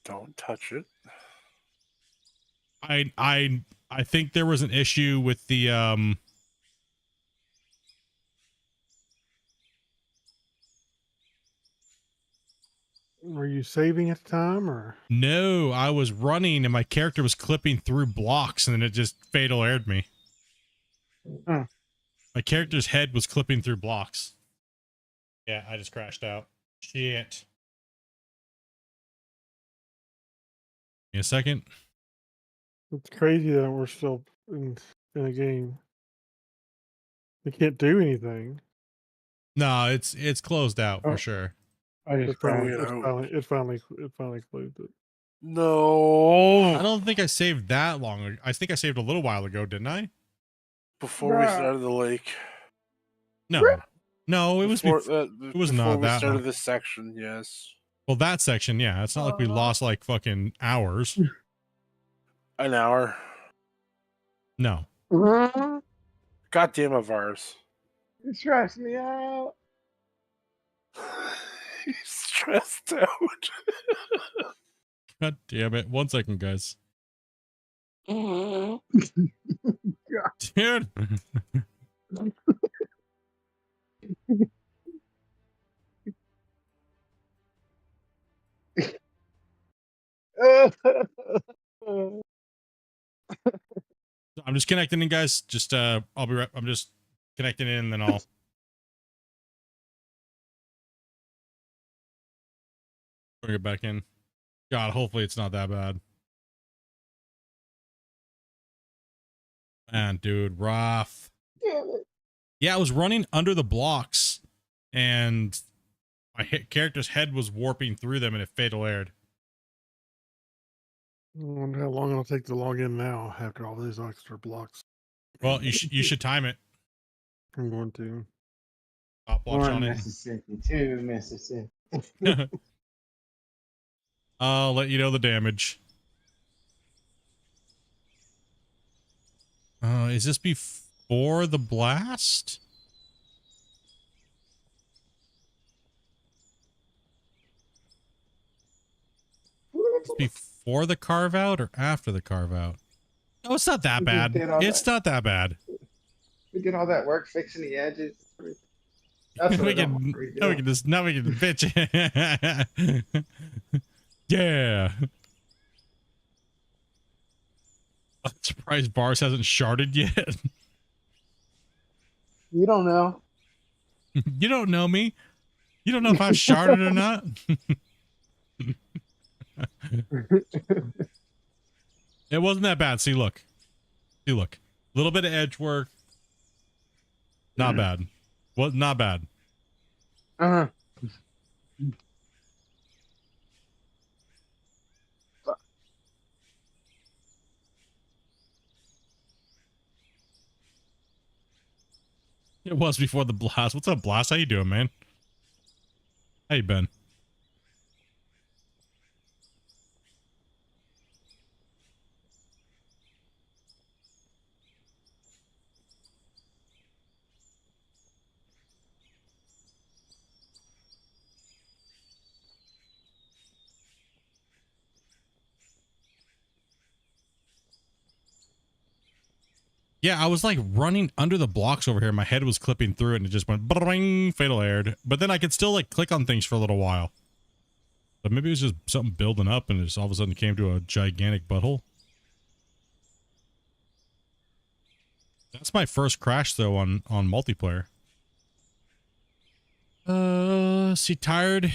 Don't touch it. I think there was an issue with the Were you saving at the time or? No, I was running and my character was clipping through blocks and then it just fatal aired me. Huh. My character's head was clipping through blocks. Yeah, I just crashed out. Shit. Give me a second. It's crazy that we're still in a game. We can't do anything. No, it's closed out for Oh. sure. I just It finally, crashed. it finally closed it. No. I don't think I saved that long ago. I think I saved a little while ago, didn't I? Before we Bruh. started the lake. No. No, it was Before, it was before not we that started long. this section, yes. Well, that section, yeah. It's not like we lost like fucking hours. An hour. No. Goddamn a virus. You stressed me out. He's stressed out. God damn it. 1 second, guys. Dude. I'm just connecting in, guys. Just I'll be right. I'm just connecting in and then I'll bring it back in. God, hopefully it's not that bad. Man, dude, rough. Damn it. Yeah, I was running under the blocks, and my character's head was warping through them, and it fatal aired. I wonder how long it'll take to log in now after all these extra blocks. Well, you should time it. I'm going to. Stopwatch on One it. Mississippi, two Mississippi. I'll let you know the damage. Is this before the blast? Before the carve out or after the carve out? Oh, it's not that We bad. did all It's that. not that bad. We did all that work fixing the edges. That's what we I don't can want to redo. now we can just bitch. Yeah. I'm surprised Bars hasn't sharded yet. You don't know. You don't know me. You don't know if I've sharded or not. It wasn't that bad. See, look. See, look. A little bit of edge work. Not bad. Well, not bad. Uh-huh. It was before the blast. What's up, Blast? How you doing, man? How you been? Yeah, I was like running under the blocks over here. My head was clipping through it and it just went bring, fatal aired. But then I could still like click on things for a little while. But maybe it was just something building up and it just all of a sudden came to a gigantic butthole. That's my first crash though on multiplayer. See, tired.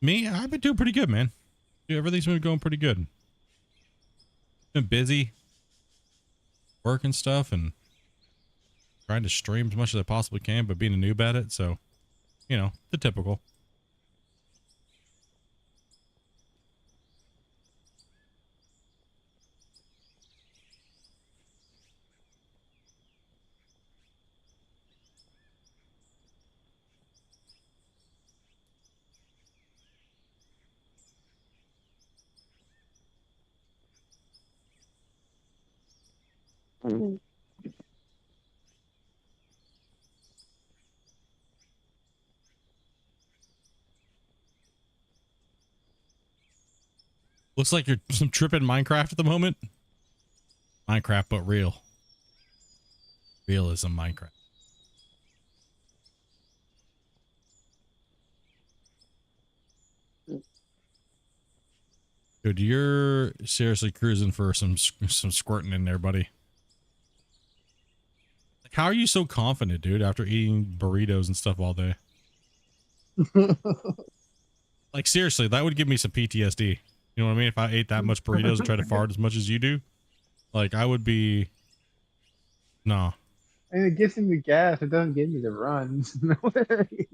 Me? I've been doing pretty good, man. Yeah, everything's been going pretty good. Been busy. Work and stuff and trying to stream as much as I possibly can, but being a noob at it, so you know, the typical. Looks like you're some tripping Minecraft at the moment. Minecraft, but real. Realism Minecraft. Dude, you're seriously cruising for some squirting in there, buddy. Like, how are you so confident, dude, after eating burritos and stuff all day? Like, seriously, that would give me some PTSD. You know what I mean? If I ate that much burritos and tried to fart as much as you do, like, I would be... Nah. And it gets me the gas. It doesn't give me the runs. No way.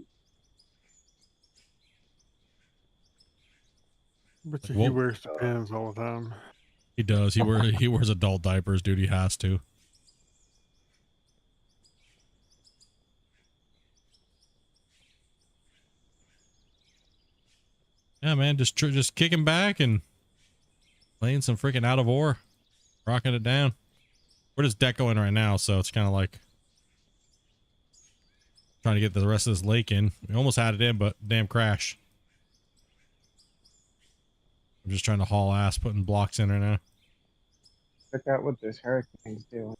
But Like, he well- wears the pants all the time. He does. He wears adult diapers, dude. He has to. Yeah, man, just kicking back and playing some freaking Out of Ore, rocking it down. We're just decoing right now, so it's kind of like trying to get the rest of this lake in. We almost had it in, but damn crash. I'm just trying to haul ass, putting blocks in right now. Check out what this hurricane's doing.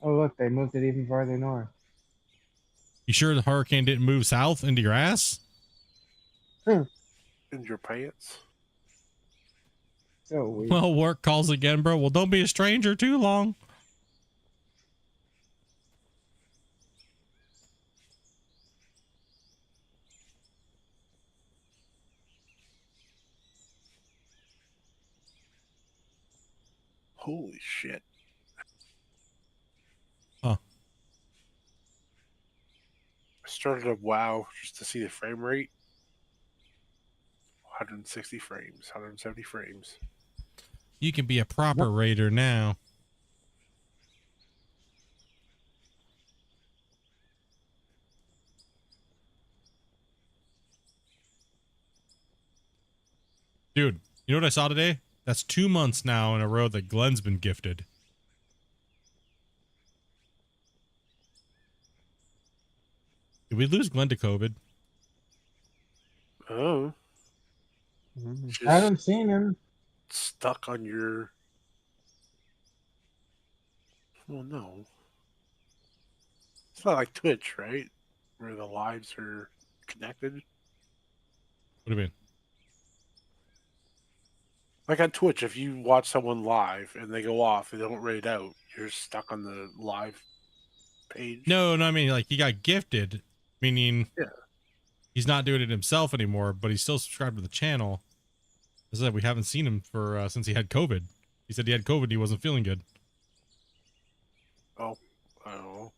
Oh, look, they moved it even farther north. You sure the hurricane didn't move south into your ass? In your pants. So weird. Well, work calls again, bro. Well, don't be a stranger too long. Holy shit. started up WoW just to see the frame rate. 160 frames, 170 frames. You can be a proper raider now. Dude, you know what I saw today? That's 2 months now in a row that Glenn's been gifted. Did we lose Glenn to COVID? Oh. Mm. Just I haven't seen him. stuck on your... Well, no. It's not like Twitch, right? Where the lives are connected. What do you mean? Like on Twitch, if you watch someone live and they go off and they don't raid out, you're stuck on the live page. No, I mean, like, he got gifted, meaning Yeah. he's not doing it himself anymore, but he's still subscribed to the channel. As I said, we haven't seen him for since he had COVID. He said he had COVID and he wasn't feeling good. Oh. Oh.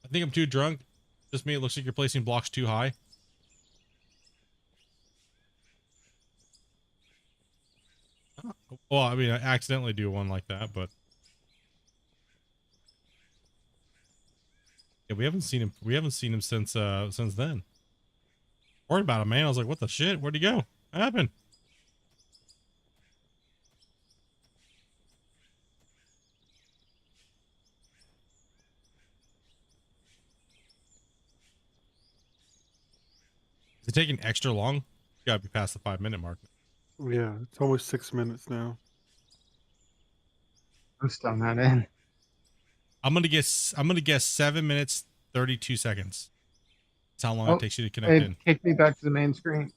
I think I'm too drunk. Just me, it looks like you're placing blocks too high. Well, I mean, I accidentally do one like that, but yeah, we haven't seen him. We haven't seen him since then. Worried about him, man. I was like, what the shit? Where'd he go? What happened? Is it taking extra long? You gotta be past the 5-minute mark. Yeah, it's almost 6 minutes now. I'm still not in. I'm gonna guess 7 minutes 32 seconds. That's how long Oh, it takes you to connect It in. kicked me back to the main screen.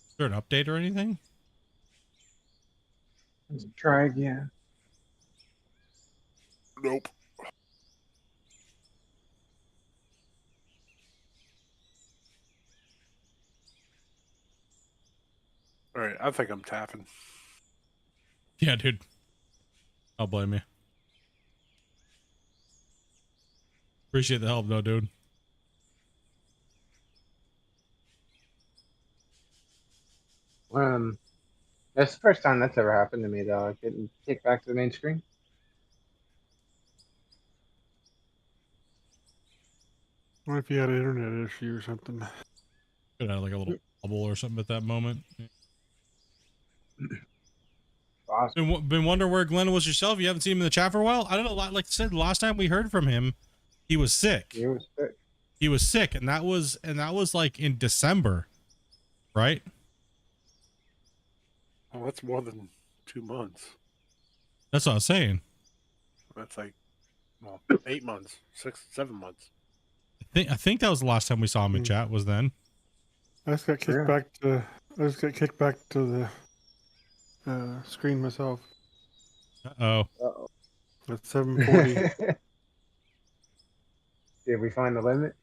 Is there an update or anything? Let's try again. Nope. All right, I think I'm tapping. Yeah, dude. I'll blame you. Appreciate the help though, dude. That's the first time that's ever happened to me, though. Getting kicked back to the main screen. What if you had an internet issue or something? Could have had like a little bubble or something at that moment. Awesome. Been wondering where Glenn was yourself. You haven't seen him in the chat for a while. I don't know. Like I said, last time we heard from him, he was sick. He was sick. He was sick, and that was like in December, right? Well, that's more than 2 months. That's what I was saying. That's like, well, 8 months, 6, 7 months. I think that was the last time we saw him in chat. Was then. I just got kicked back to. I just got kicked back to the screen myself. Oh. Uh-oh. At 7:40. Did we find the limit?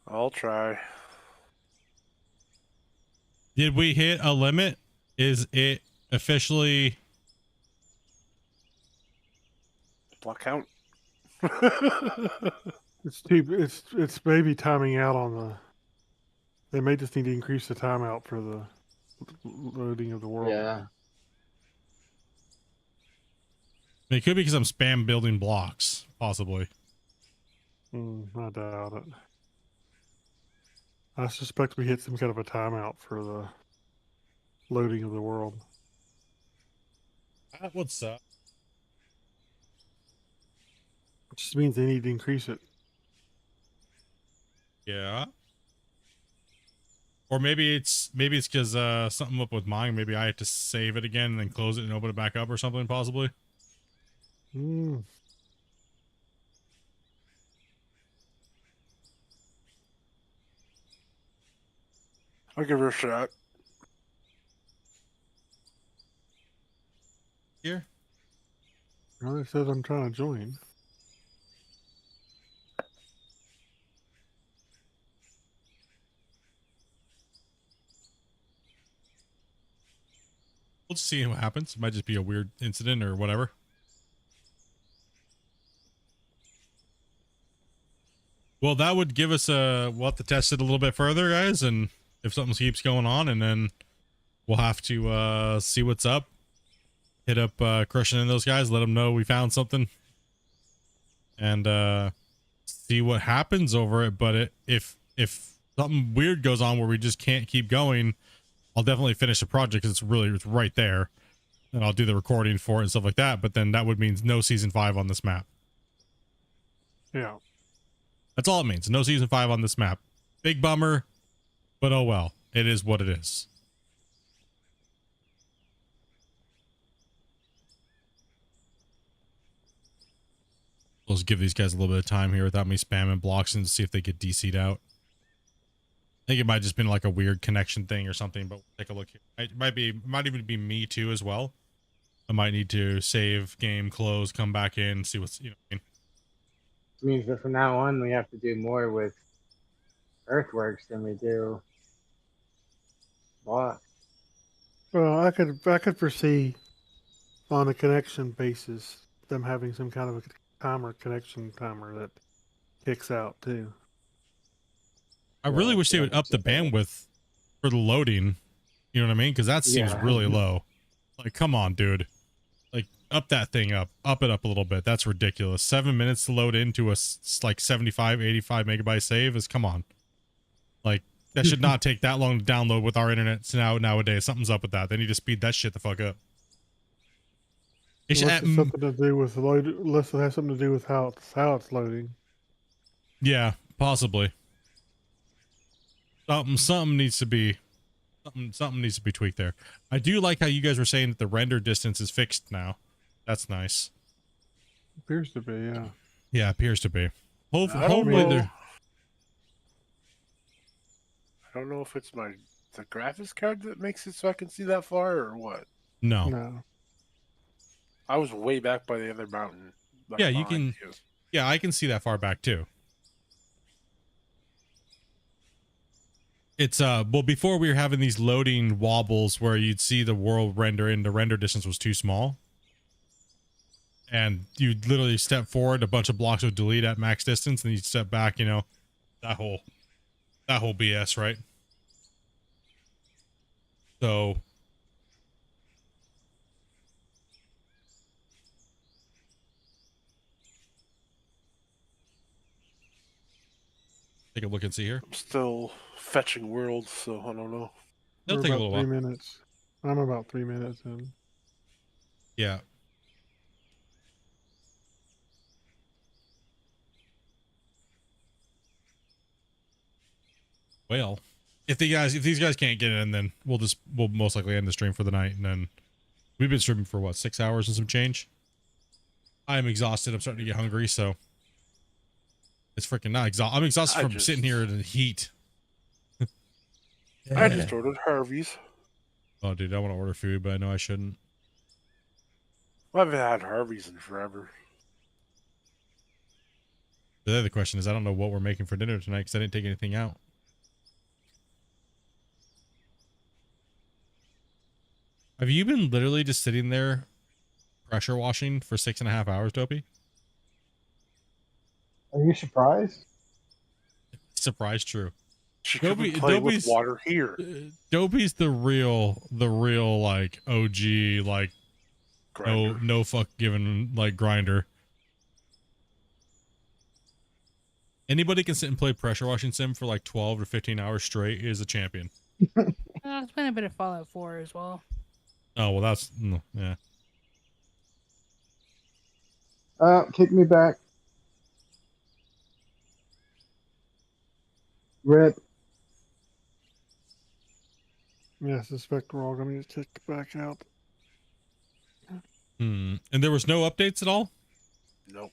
I'll try. Did we hit a limit? Is it officially Block count. It's maybe timing out on the. They may just need to increase the timeout for the loading of the world. Yeah. It could be because I'm spam building blocks, possibly. I doubt it. I suspect we hit some kind of a timeout for the loading of the world. That would suck. Which just means they need to increase it. Yeah. Or maybe it's because something up with mine. Maybe I have to save it again and then close it and open it back up or something, possibly. I'll give her a shot. Here. Well, it says I'm trying to join. We'll just see what happens. It might just be a weird incident or whatever. Well, that would give us we'll have to test it a little bit further, guys, and if something keeps going on, and then we'll have to see what's up. Hit up Crushing and those guys, let them know we found something, and see what happens over it. But if something weird goes on where we just can't keep going, I'll definitely finish the project because it's right there, and I'll do the recording for it and stuff like that. But then that would mean no season 5 on this map. Yeah. That's all it means. No season 5 on this map. Big bummer, but oh well. It is what it is. Let's give these guys a little bit of time here without me spamming blocks and see if they get DC'd out. I think it might just been like a weird connection thing or something, but we'll take a look here. It might even be me too as well. I might need to save game, close, come back in, see what's, you know what I mean? It means that from now on we have to do more with earthworks than we do blocks. Well, I could foresee on a connection basis them having some kind of a connection timer that kicks out too. I really wish they would up the bandwidth for the loading. You know what I mean? Because that seems really low. Like, come on, dude. Like, up that thing up it up a little bit. That's ridiculous. 7 minutes to load into a like 75, 85 megabyte save is, come on. Like, that should not take that long to download with our internet nowadays. Something's up with that. They need to speed that shit the fuck up. It should, Unless it's something to do with unless it has something to do with how it's loading. yeah, possibly. Something needs to be tweaked there. I do like how you guys were saying that the render distance is fixed now. That's nice. Appears to be, yeah. Yeah, appears to be. Hopefully they're... I don't know if it's the graphics card that makes it so I can see that far or what. No. I was way back by the other mountain. Like Yeah, you can. Yeah, I can see that far back too. It's well, before we were having these loading wobbles where you'd see the world render in, the render distance was too small. And you'd literally step forward, a bunch of blocks would delete at max distance, and you'd step back, you know, that whole BS, right? So take a look and see here. I'm still fetching worlds, so I don't know. It'll take a little while. 3 minutes. I'm about 3 minutes in. Yeah. Well, if these guys can't get in, then we'll most likely end the stream for the night, and then we've been streaming for what, 6 hours and some change. I am exhausted. I'm starting to get hungry, so it's freaking not exhausted. I'm exhausted from sitting here in the heat. I just ordered Harvey's. Oh, dude, I want to order food, but I know I shouldn't. I haven't had Harvey's in forever. The other question is, I don't know what we're making for dinner tonight because I didn't take anything out. Have you been literally just sitting there pressure washing for 6.5 hours, Dopey? Are you surprised? Surprise, true. She could be playing with water here. Dopey's the real like OG, like Grinder. no fuck given like grinder. Anybody can sit and play pressure washing sim for like 12 to 15 hours straight is a champion. It's been a bit of Fallout 4 as well. Oh well, that's yeah. Kick me back. Rip. Yeah, I suspect we're all going to get kicked back out. And there was no updates at all? Nope.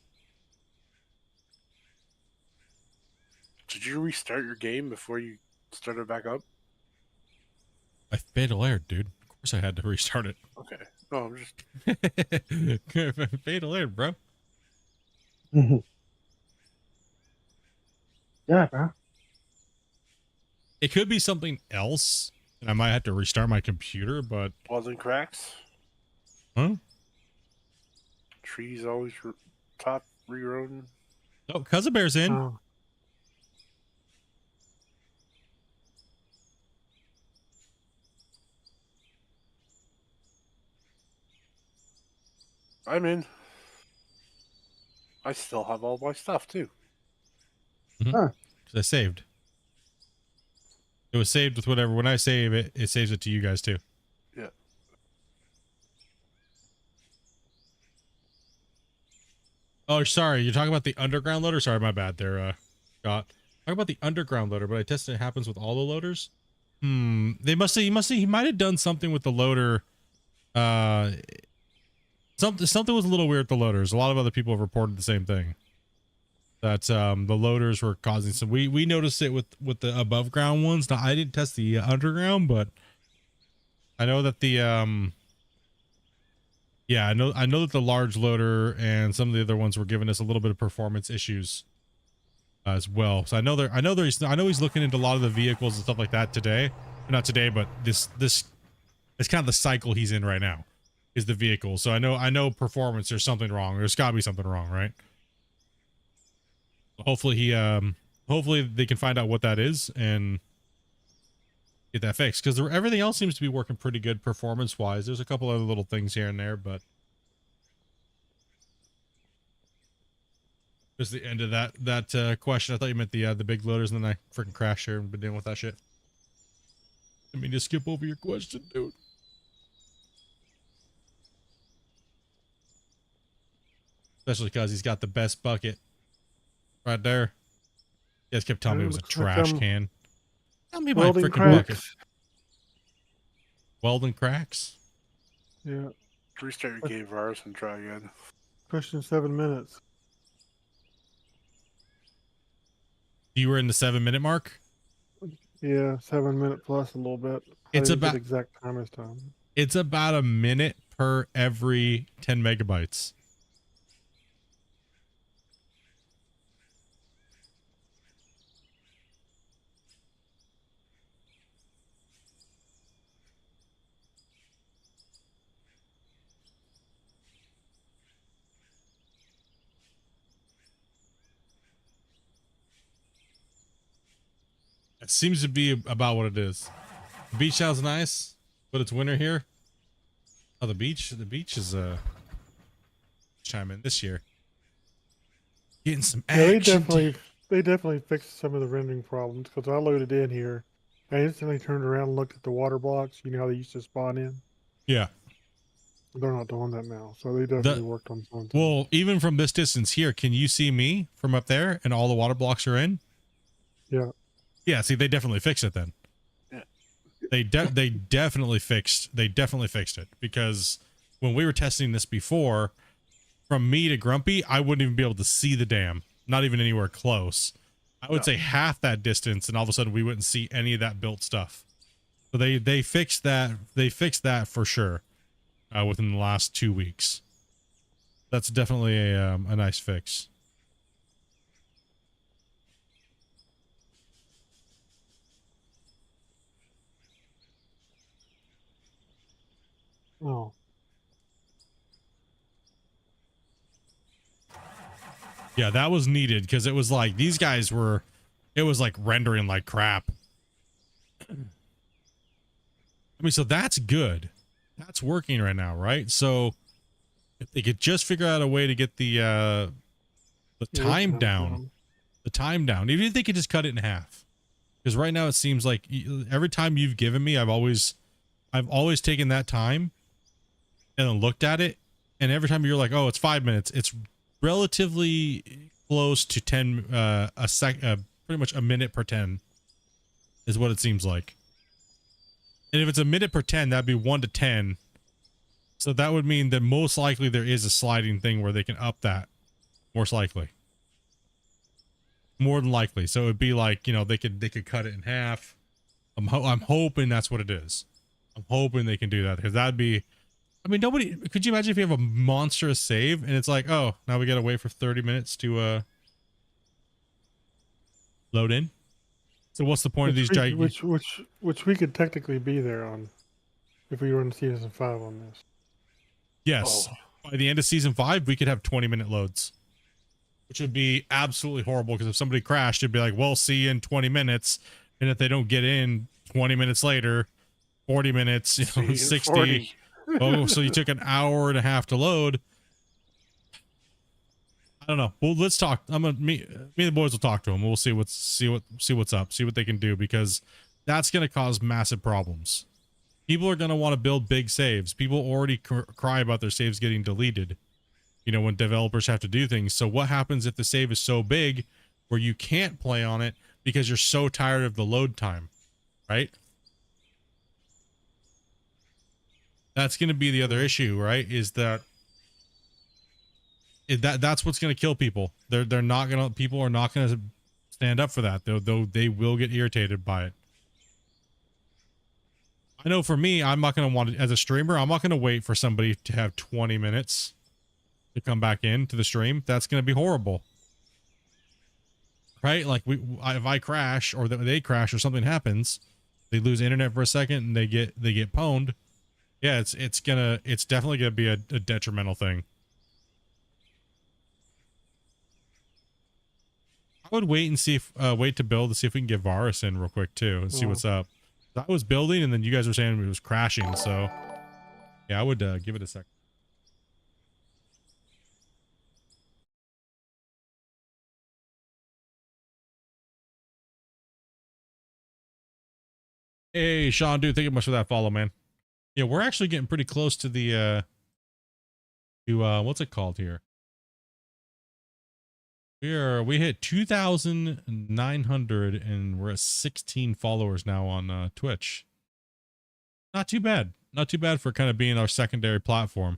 Did you restart your game before you started back up? I fatal aired, dude. Of course I had to restart it. Okay. No, I'm just... Fatal aired, bro. Yeah, bro. It could be something else And I might have to restart my computer, but Welding cracks. huh? Trees always top regrowing. Oh, Cousin Bear's in. Oh, I'm in. I still have all my stuff too. Because I saved. It was saved with whatever. When I save it, it saves it to you guys too. Yeah. Oh, sorry. You're talking about the underground loader? Sorry, my bad there, Scott. Talk about the underground loader, but I tested it happens with all the loaders. They must say he might have done something with the loader. Something was a little weird with the loaders. A lot of other people have reported the same thing. That the loaders were causing some. We noticed it with the above ground ones. Now I didn't test the underground, but I know that the yeah, I know that the large loader and some of the other ones were giving us a little bit of performance issues as well. So I know he's looking into a lot of the vehicles and stuff like that today. Not today, but this it's kind of the cycle he's in right now is the vehicle. So I know performance, there's something wrong. There's gotta be something wrong, right? Hopefully hopefully they can find out what that is and get that fixed, because everything else seems to be working pretty good performance wise. There's a couple other little things here and there, but just the end of that question. I thought you meant the big loaders, and then I freaking crashed here and been dealing with that shit. I mean, just skip over your question, dude. Especially because he's got the best bucket right there. You guys kept telling me it was a looks like, trash can. Tell me my welding freaking bucket. cracks. Welding cracks. Yeah. Restart your game virus and try again. Question 7 minutes. You were in the 7-minute mark. Yeah, 7 minute plus a little bit. It's I didn't get about- exact time this time. It's about a minute per every 10 megabytes. It seems to be about what it is. The beach sounds nice, but it's winter here. Oh, the beach is chime in this year. Getting some Yeah, action. they definitely fixed some of the rendering problems, because I loaded in here. I instantly turned around and looked at the water blocks. You know how they used to spawn in? Yeah. They're not doing that now. So they definitely worked on something. Well, even from this distance here, can you see me from up there and all the water blocks are in? Yeah. Yeah, see, they definitely fixed it then. Yeah. They definitely fixed it, because when we were testing this before, from me to Grumpy, I wouldn't even be able to see the dam, not even anywhere close. I would say half that distance, and all of a sudden we wouldn't see any of that built stuff. So they fixed that. They fixed that for sure within the last 2 weeks. That's definitely a nice fix. Oh. Yeah, that was needed, because it was like these guys were, it was like rendering like crap. I mean, so that's good. That's working right now, right? So if they could just figure out a way to get the time down, even if they could just cut it in half. Because right now it seems like every time you've given me, I've always taken that time and then looked at it, and every time you're like, oh, it's 5 minutes, it's relatively close to 10 pretty much a minute per 10 is what it seems like. And if it's a minute per 10, that'd be 1 to 10. So that would mean that most likely there is a sliding thing where they can up that, most likely, more than likely. So it'd be like, you know, they could cut it in half. I'm hoping that's what it is. I'm hoping they can do that, because that'd be, I mean, could you imagine if you have a monstrous save and it's like, oh, now we gotta wait for 30 minutes to load in? So what's the point of these gigantic? Which we could technically be there on, if we run season 5 on this. Yes. By the end of season 5, we could have 20-minute loads, which would be absolutely horrible. Because if somebody crashed, it'd be like, "Well, see you in 20 minutes," and if they don't get in 20 minutes later, 40 minutes, 60. 40. Oh, so you took an hour and a half to load. I don't know. Well, let's talk. Me and the boys will talk to them. We'll see what's up. See what they can do, because that's going to cause massive problems. People are going to want to build big saves. People already cry about their saves getting deleted, when developers have to do things. So what happens if the save is so big where you can't play on it because you're so tired of the load time, right? That's going to be the other issue, right? Is that that's what's going to kill people. People are not going to stand up for that. Though they will get irritated by it. I know for me, I'm not going to want to, as a streamer, I'm not going to wait for somebody to have 20 minutes to come back into the stream. That's going to be horrible. Right? Like if I crash or they crash or something happens, they lose internet for a second and they get pwned. Yeah, it's definitely going to be a detrimental thing. I would wait and see if wait to build to see if we can get Varus in real quick too and see what's up. I was building and then you guys were saying it was crashing, so yeah, I would give it a sec. Hey Sean, dude, thank you much for that follow, man. Yeah, we're actually getting pretty close to the what's it called here? We hit 2,900 and we're at 16 followers now on Twitch. Not too bad. Not too bad for kind of being our secondary platform.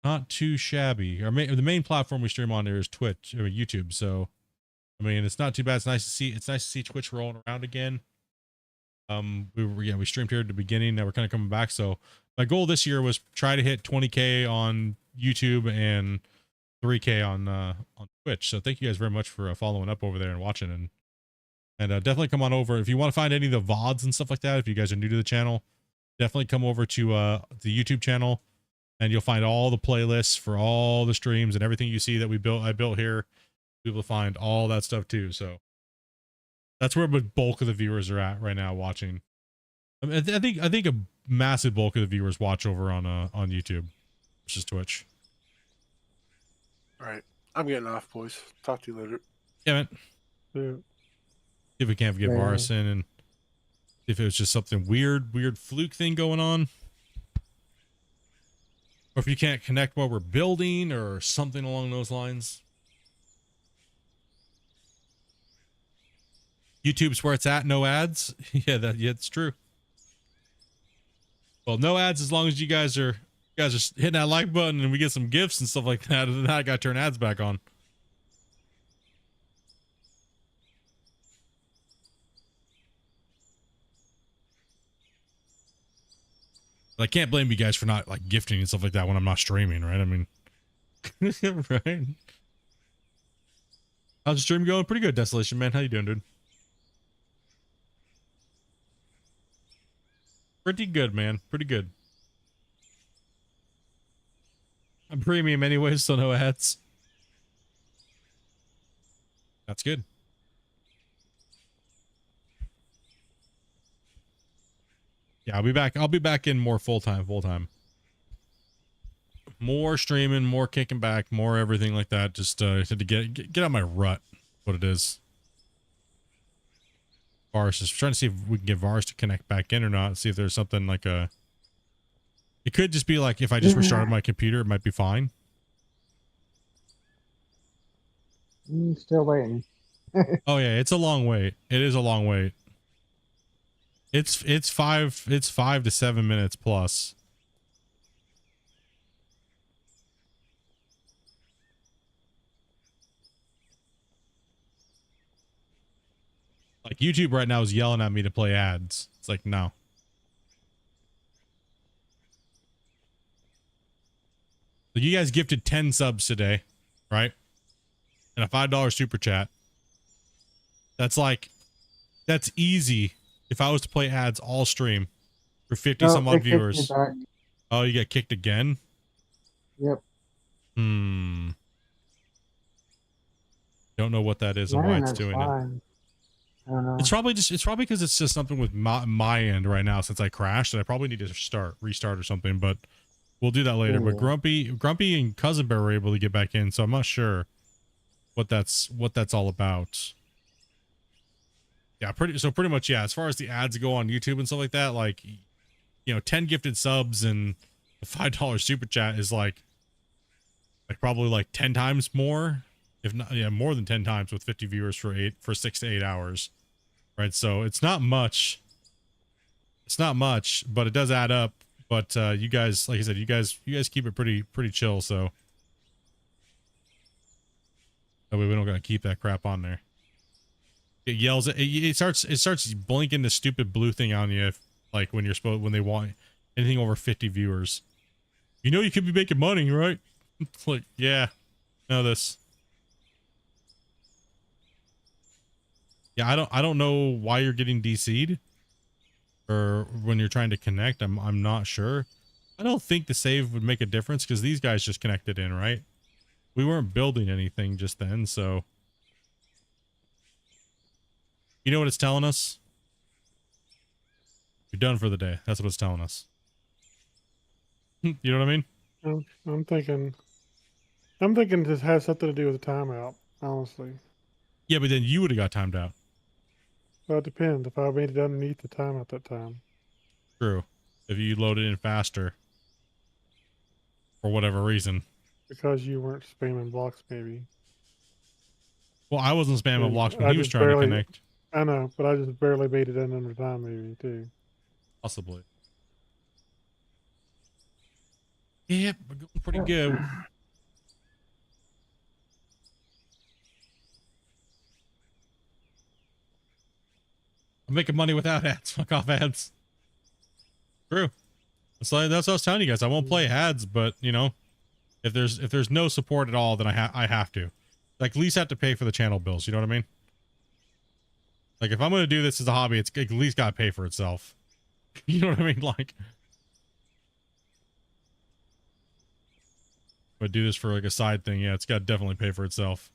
Not too shabby. The main platform we stream on there is Twitch or YouTube. So, I mean, it's not too bad. It's nice to see Twitch rolling around again. We streamed here at the beginning. Now we're kind of coming back. So my goal this year was try to hit 20K on YouTube and 3K on Twitch. So thank you guys very much for following up over there and watching, and definitely come on over if you want to find any of the VODs and stuff like that. If you guys are new to the channel, definitely come over to the YouTube channel and you'll find all the playlists for all the streams and everything you see that I built here. You'll find all that stuff too. So that's where the bulk of the viewers are at right now watching. I mean, I think a massive bulk of the viewers watch over on YouTube versus Twitch. All right, I'm getting off, boys. Talk to you later. Yeah, man. Yeah. See if we can't get Varus in, and if it was just something weird fluke thing going on, or if you can't connect while we're building or something along those lines. YouTube's where it's at. No ads. Yeah, it's true. Well, no ads as long as you guys are hitting that like button and we get some gifts and stuff like that. And then I got to turn ads back on. But I can't blame you guys for not like gifting and stuff like that when I'm not streaming, right? I mean, right? How's the stream going? Pretty good, Desolation Man. How you doing, dude? Pretty good, man. Pretty good. I'm premium anyways, so no ads. That's good. Yeah, I'll be back. I'll be back in more full time. More streaming, more kicking back, more everything like that. Just to get out my rut. What it is. Varus, just trying to see if we can get Varus to connect back in or not. See if there's something like a. It could just be like if I just restarted my computer, it might be fine. Still waiting. Oh yeah, it's a long wait. It is a long wait. It's 5 to 7 minutes plus. Like YouTube right now is yelling at me to play ads. It's like, no. So you guys gifted 10 subs today, right? And a $5 super chat. That's like, that's easy. If I was to play ads all stream for 50 No, some they odd kicked me viewers. back. Oh, you get kicked again? Yep. Don't know what that is and My why it's internet's doing it. fine. I don't know. It's probably because it's just something with my end right now since I crashed that I probably need to restart or something, but we'll do that later. But Yeah. Grumpy and Cousin Bear were able to get back in, so I'm not sure what that's all about. Yeah, pretty much, yeah, as far as the ads go on YouTube and stuff like that, like, you know, 10 gifted subs and a $5 super chat is like probably like 10 times more, if not, yeah, more than 10 times with 50 viewers for 6 to 8 hours. Right, so it's not much. It's not much, but it does add up. But you guys, like I said, you guys keep it pretty chill. So that way we don't gotta keep that crap on there. It yells. It starts blinking the stupid blue thing on you, like when they want anything over 50 viewers. You know you could be making money, right? It's like, yeah, know this. Yeah, I don't know why you're getting DC'd or when you're trying to connect. I'm not sure. I don't think the save would make a difference because these guys just connected in, right? We weren't building anything just then, so you know what it's telling us? You're done for the day. That's what it's telling us. You know what I mean? I'm thinking this has something to do with the timeout, honestly. Yeah, but then you would have got timed out. Well, it depends. If I made it underneath the time at that time. True. If you loaded in faster. For whatever reason. Because you weren't spamming blocks, maybe. Well, I wasn't spamming blocks when I he was just trying to barely- connect. I know, but I just barely made it in under time, maybe, too. Possibly. Yep, we're going pretty good. I'm making money without ads. Fuck off ads. True. That's what I was telling you guys. I won't play ads, but you know, if there's no support at all, then I have to. Like, at least have to pay for the channel bills. You know what I mean? Like, if I'm gonna do this as a hobby, it's at least gotta pay for itself. You know what I mean? Like, if I do this for like a side thing, yeah, it's gotta definitely pay for itself.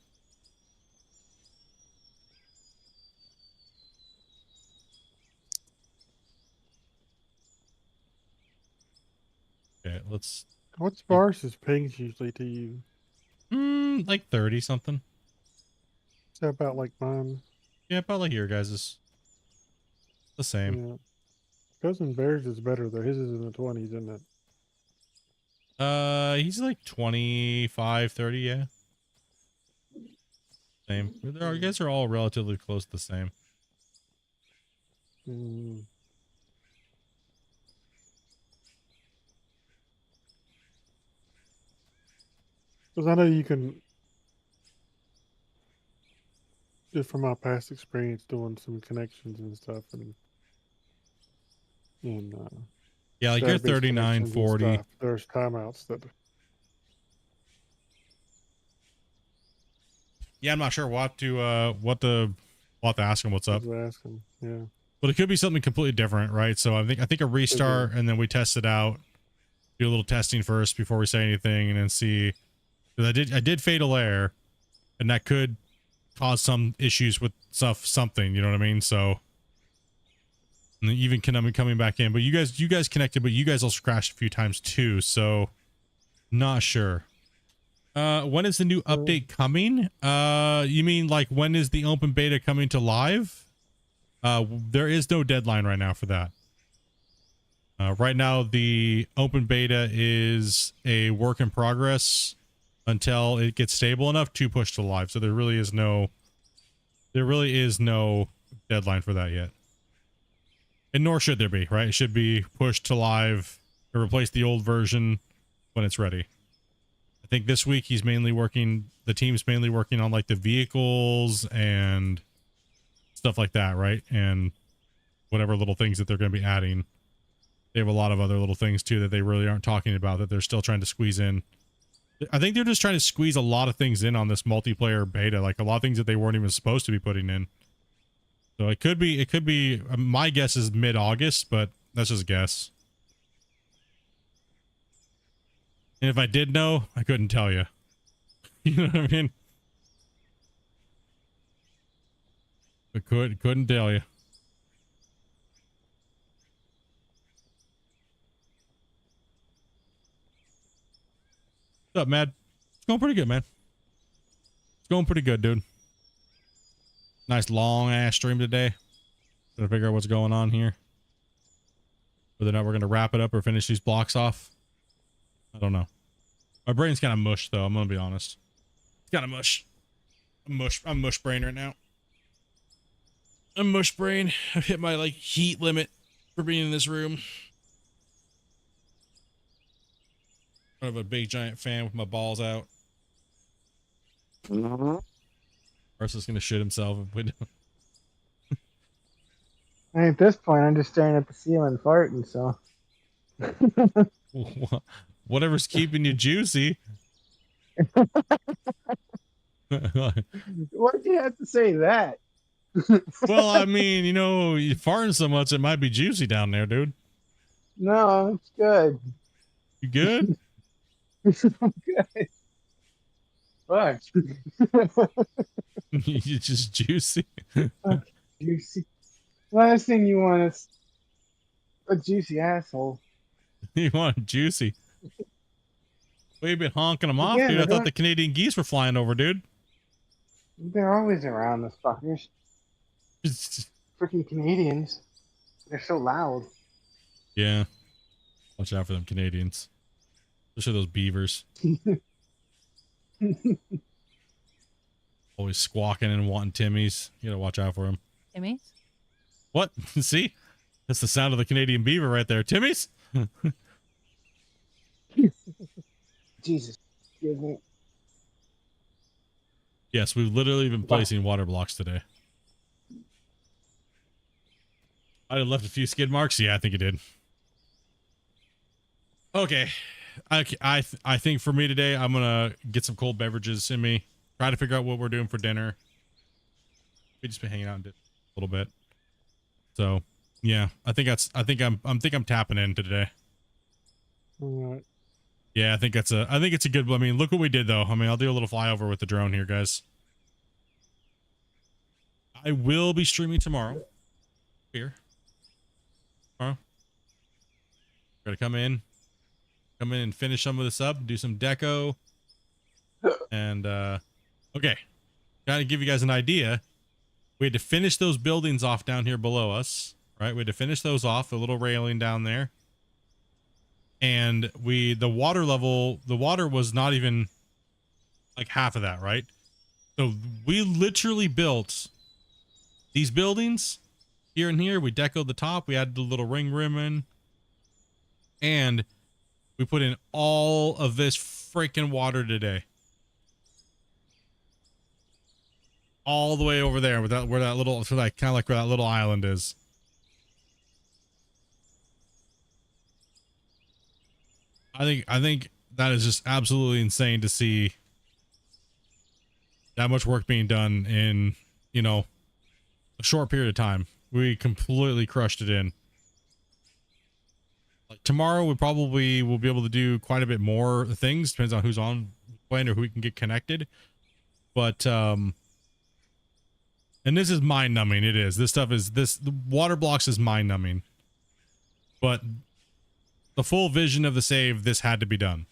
Okay, let's. What sparse pings usually to you? Like 30 something. Is that about like mine? Yeah, about like your guys is the same. Yeah. Cousin Bear's is better though. His is in the 20s, isn't it? He's like 25, 30, yeah. Same. You guys are all relatively close to the same. Mm. Because I know you can, just from my past experience doing some connections and stuff, and Yeah, like you're database 39, connections and 40. stuff, there's timeouts that. Yeah, I'm not sure what to ask him what's up. Asking, yeah. But it could be something completely different, right? So I think a restart and then we test it out. Do a little testing first before we say anything and then see. Because I did fatal error, and that could cause some issues with something, you know what I mean? So and then even coming back in. But you guys connected, but you guys also crashed a few times too, so not sure. When is the new update coming? You mean like when is the open beta coming to live? There is no deadline right now for that. Right now the open beta is a work in progress until it gets stable enough to push to live. So there really is no deadline for that yet. And nor should there be, right? It should be pushed to live to replace the old version when it's ready. I think this week the team's mainly working on like the vehicles and stuff like that, right? And whatever little things that they're going to be adding. They have a lot of other little things too that they really aren't talking about that they're still trying to squeeze in. I think they're just trying to squeeze a lot of things in on this multiplayer beta, like a lot of things that they weren't even supposed to be putting in. So it could be, my guess is mid-August, but that's just a guess. And if I did know, I couldn't tell you. You know what I mean? I couldn't tell you. What's up, Mad? It's going pretty good, man. It's going pretty good, dude. Nice long ass stream today. Trying to figure out what's going on here. Whether or not we're gonna wrap it up or finish these blocks off. I don't know. My brain's kind of mush though, I'm gonna be honest. It's kind of mush. I'm mush brain right now. I'm mush brain. I've hit my like heat limit for being in this room. I have a big giant fan with my balls out. Russell's gonna shit himself if we don't. And at this point, I'm just staring at the ceiling farting, so. Whatever's keeping you juicy. Why'd you have to say that? Well, I mean, you know, you farting so much, it might be juicy down there, dude. No, it's good. You good? I'm good. Fuck. You just juicy. Juicy. Last thing you want is a juicy asshole. You want juicy. We've been honking them off, Yeah, dude. I they're thought the Canadian geese were flying over, dude. They're always around, those fuckers. Freaking Canadians. They're so loud. Yeah. Watch out for them Canadians. Especially those beavers. Always squawking and wanting Timmy's. You gotta watch out for them. Timmy's? What? See? That's the sound of the Canadian beaver right there. Timmy's? Jesus. Excuse me. Yes, we've literally been placing water blocks today. I left a few skid marks. Yeah, I think it did. Okay. I think for me today, I'm gonna get some cold beverages in me. Try to figure out what we're doing for dinner. We just been hanging out a little bit. So yeah, I think I'm tapping into today. All right. Yeah, I think it's a good, I mean, look what we did though. I mean, I'll do a little flyover with the drone here, guys. I will be streaming tomorrow. Here. Tomorrow. Gotta come in and finish some of this up, do some deco. And okay. Gotta give you guys an idea. We had to finish those buildings off down here below us, right? We had to finish those off, the little railing down there. And the water was not even like half of that, right? So we literally built these buildings here and here. We decoed the top, we added the little ring rim in, and we put in all of this freaking water today. All the way over there with that, where that little, so like kind of like where that little island is. I think that is just absolutely insane to see that much work being done in, you know, a short period of time. We completely crushed it in. Like tomorrow we probably will be able to do quite a bit more things, depends on who's on playing or who we can get connected. But and this is mind numbing. It is. This stuff is the water blocks is mind numbing. But the full vision of the save, this had to be done,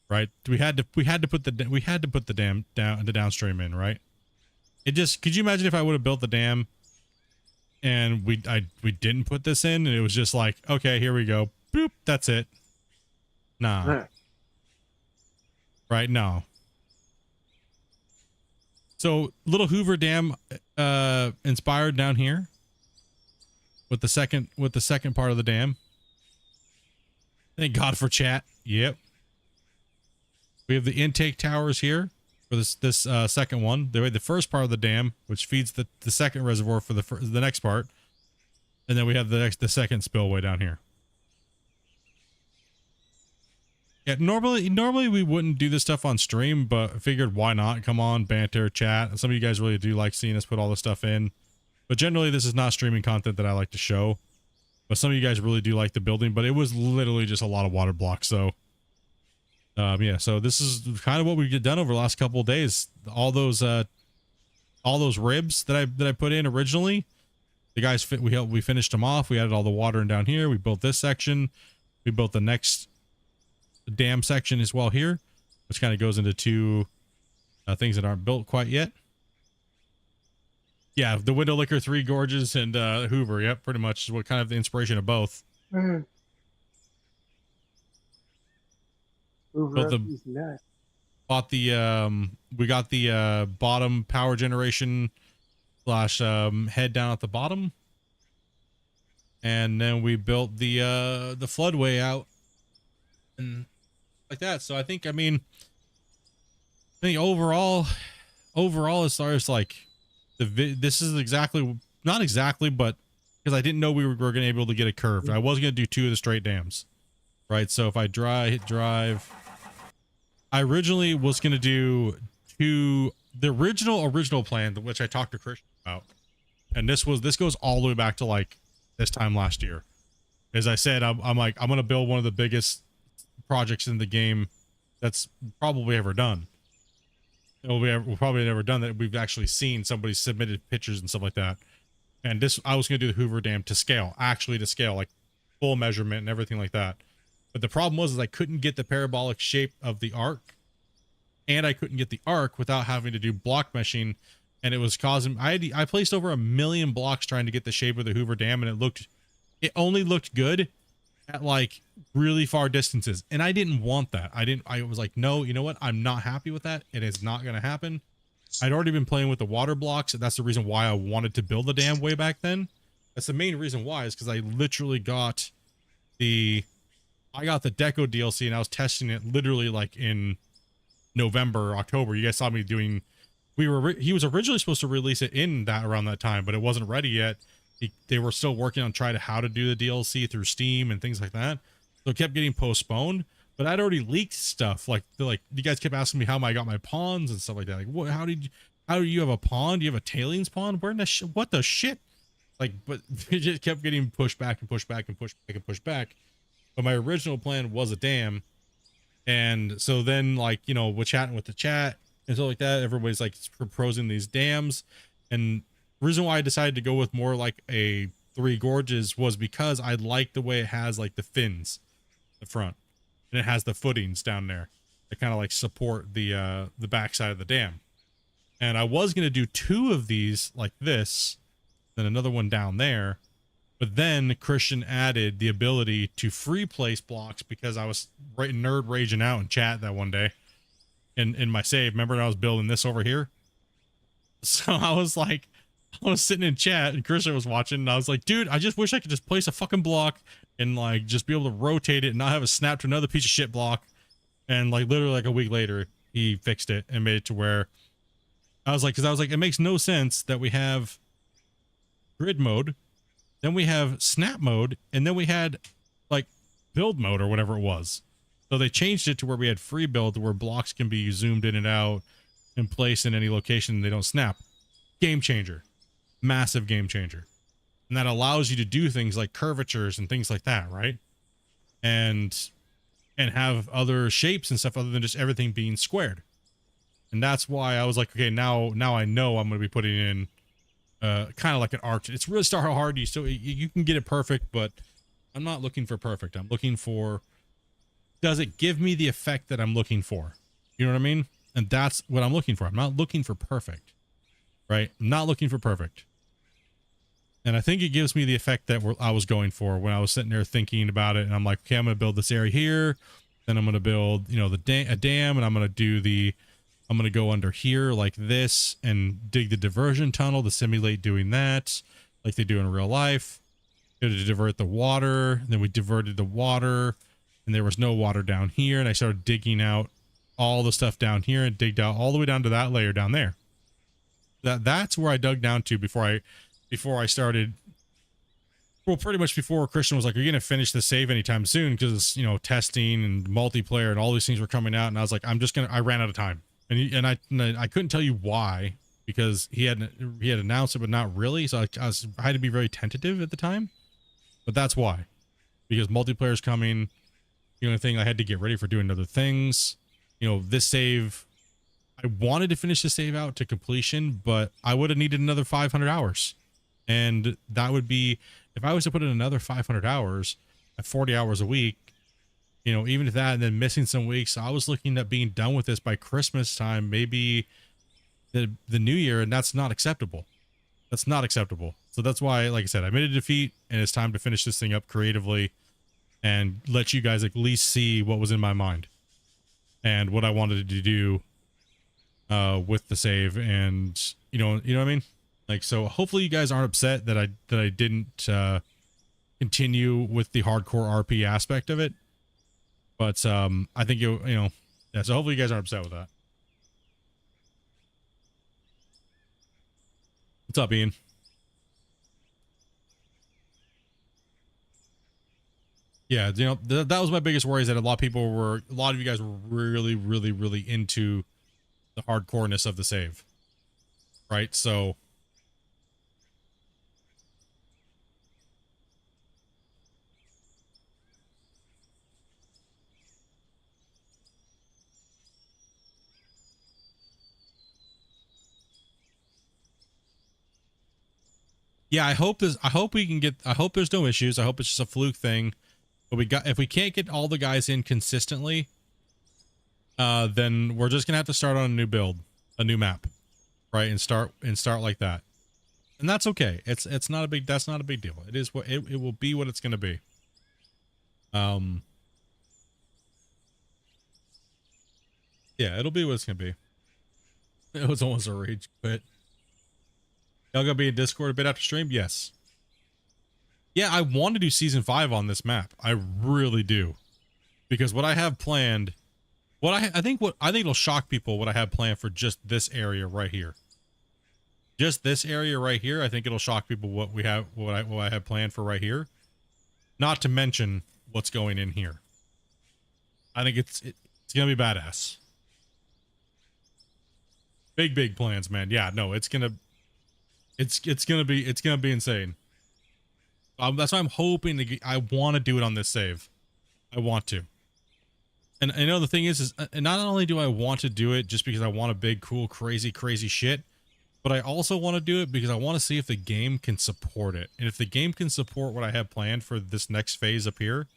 right? We had to put the dam down, the downstream in, right? It just, could you imagine if I would have built the dam and we didn't put this in and it was just like, okay, here we go, boop, that's it. Nah. Right? No. So little Hoover Dam inspired down here with the second part of the dam. Thank God for chat. Yep. We have the intake towers here for this second one. They had the first part of the dam, which feeds the second reservoir for the next part, and then we have the second spillway down here. Yeah, normally we wouldn't do this stuff on stream, but I figured why not? Come on, banter, chat. Some of you guys really do like seeing us put all this stuff in. But generally, this is not streaming content that I like to show. But some of you guys really do like the building, but it was literally just a lot of water blocks. So, yeah. So this is kind of what we get done over the last couple of days. All those ribs that I put in originally, the guys we finished them off. We added all the water in down here. We built this section. We built the next dam section as well here, which kind of goes into two things that aren't built quite yet. Yeah, the Window Liquor, Three Gorges, and Hoover. Yep, pretty much is what kind of the inspiration of both. Hoover But is nuts. Bought the we got the bottom power generation / head down at the bottom, and then we built the floodway out and like that. So I think overall as far as like this is not exactly, but because I didn't know we were going to be able to get it curved. I was going to do 2 of the straight dams, right? So if I hit drive, I originally was going to do 2, the original plan, which I talked to Christian about. And this goes all the way back to like this time last year. As I said, I'm going to build one of the biggest projects in the game that's probably ever done. We've probably never done that. We've actually seen somebody submitted pictures and stuff like that. And I was going to do the Hoover Dam to scale, like full measurement and everything like that. But the problem was I couldn't get the parabolic shape of the arc, and I couldn't get the arc without having to do block meshing. And it was causing, I placed over 1 million blocks trying to get the shape of the Hoover Dam, and it only looked good at like really far distances. And I didn't want that. I was like, no, you know what? I'm not happy with that. It is not going to happen. I'd already been playing with the water blocks. And that's the reason why I wanted to build the dam way back then. That's the main reason why, is because I literally got the Deco DLC, and I was testing it literally like in November, October. You guys saw me doing, he was originally supposed to release it in around that time, but it wasn't ready yet. They were still working on how to do the DLC through Steam and things like that. So it kept getting postponed, but I'd already leaked stuff. Like you guys kept asking me how I got my ponds and stuff like that. Like, how do you have a pond? Do you have a tailings pond? What the shit? Like, but it just kept getting pushed back and pushed back and pushed back and pushed back. But my original plan was a dam. And so then, like, we're chatting with the chat and stuff like that. Everybody's like proposing these dams. And the reason why I decided to go with more like a Three Gorges was because I like the way it has like the fins, the front, and it has the footings down there that kind of like support the backside of the dam. And I was going to do 2 of these like this, then another one down there. But then Christian added the ability to free place blocks, because I was nerd raging out in chat that one day in my save. Remember when I was building this over here? So I was sitting in chat and Christian was watching, and I was like, dude, I just wish I could just place a fucking block and like just be able to rotate it and not have it snap to another piece of shit block. And like literally like a week later, he fixed it and made it to where I was like, it makes no sense that we have grid mode, then we have snap mode, and then we had like build mode or whatever it was. So they changed it to where we had free build, where blocks can be zoomed in and out and placed in any location and they don't snap. Game changer. Massive game changer. And that allows you to do things like curvatures and things like that, right? And have other shapes and stuff other than just everything being squared. And that's why I was like, okay, now I know I'm going to be putting in kind of like an arc. It's really hard. You can get it perfect, but I'm not looking for perfect. I'm looking for, does it give me the effect that I'm looking for? You know what I mean? And that's what I'm looking for. I'm not looking for perfect, right? I'm not looking for perfect. And I think it gives me the effect that I was going for when I was sitting there thinking about it. And I'm like, okay, I'm going to build this area here. Then I'm going to build, a dam, and I'm going to go under here like this and dig the diversion tunnel to simulate doing that like they do in real life. To divert the water. Then we diverted the water, and there was no water down here. And I started digging out all the stuff down here and digged out all the way down to that layer down there. That's where I dug down to before I started. Well, pretty much before Christian was like, are you going to finish the save anytime soon? Because, testing and multiplayer and all these things were coming out. And I was like, I ran out of time. And I couldn't tell you why, because he had announced it, but not really. So I had to be very tentative at the time, but that's why, because multiplayer is coming. The only thing I had to get ready for doing other things, you know, this save, I wanted to finish the save out to completion, but I would have needed another 500 hours. And that would be, if I was to put in another 500 hours at 40 hours a week, you know, even if that, and then missing some weeks, I was looking at being done with this by Christmas time, maybe the new year, and that's not acceptable. That's not acceptable. So that's why, like I said, I made a defeat, and it's time to finish this thing up creatively and let you guys at least see what was in my mind and what I wanted to do with the save. And you know what I mean? Like, so hopefully you guys aren't upset that I didn't continue with the hardcore RP aspect of it. But I think you know, yeah, so hopefully you guys aren't upset with that. What's up, Ian? Yeah, you know, that was my biggest worry, is that a lot of you guys were really, really, really into the hardcoreness of the save. Right? So yeah, I hope there's no issues. I hope it's just a fluke thing. But if we can't get all the guys in consistently, then we're just gonna have to start on a new build, a new map, right? And start like that. And that's okay. That's not a big deal. It is what it will be, what it's gonna be. Yeah, it'll be what it's gonna be. It was almost a rage quit. Y'all gonna be in Discord a bit after stream? Yes. Yeah, I want to do season 5 on this map. I really do. Because what I have planned, I think it'll shock people what I have planned for just this area right here. Just this area right here, I think it'll shock people what I have planned for right here. Not to mention what's going in here. I think it's gonna be badass. Big plans, man. Yeah, no, it's gonna be insane. That's why I'm hoping I want to do it on this save. I want to. And I know the thing is not only do I want to do it just because I want a big, cool, crazy shit, but I also want to do it because I want to see if the game can support it. And if the game can support what I have planned for this next phase up here,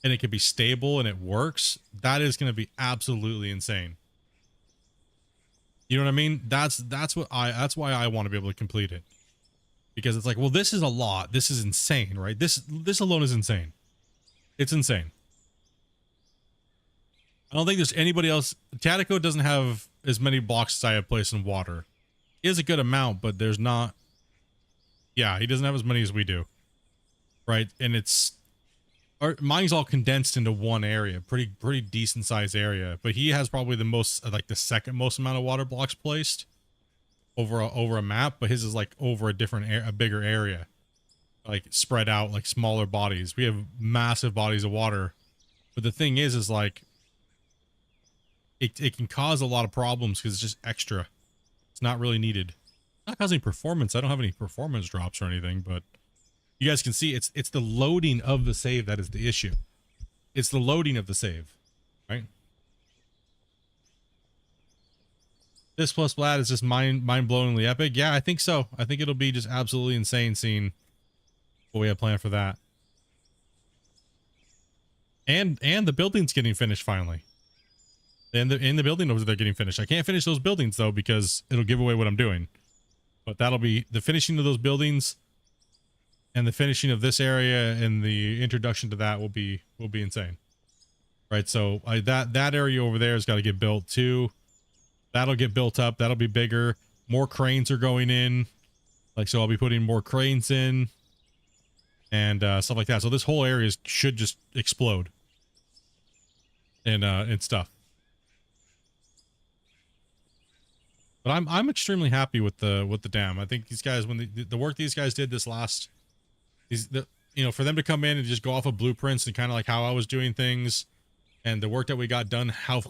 and it can be stable and it works, that is going to be absolutely insane. You know what I mean? That's why I want to be able to complete it. Because it's like, well, this is a lot. This is insane, right? This alone is insane. It's insane. I don't think there's anybody else. Tatico doesn't have as many blocks as I have placed in water. He has a good amount, but there's not. Yeah, he doesn't have as many as we do. Right? And mine's all condensed into one area. Pretty decent sized area. But he has probably the most, like the second most amount of water blocks placed over a map, but his is like over a bigger area, like spread out, like smaller bodies. We have massive bodies of water, but the thing is like it can cause a lot of problems because it's just extra. It's not really needed. It's not causing performance. I don't have any performance drops or anything, but you guys can see it's the loading of the save that is the issue. It's the loading of the save, right? This plus Vlad is just mind-blowingly epic. Yeah, I think so. I think it'll be just absolutely insane seeing what we have planned for that. And the building's getting finished finally. And the building over there getting finished. I can't finish those buildings though because it'll give away what I'm doing. But that'll be the finishing of those buildings and the finishing of this area and the introduction to that will be insane. Right? So that area over there has got to get built too. That'll get built up. That'll be bigger. More cranes are going in. Like, so I'll be putting more cranes in and stuff like that. So this whole area should just explode and stuff. But I'm extremely happy with the dam. I think these guys, when the work these guys did this last, you know, for them to come in and just go off of blueprints and kind of like how I was doing things and the work that we got done, how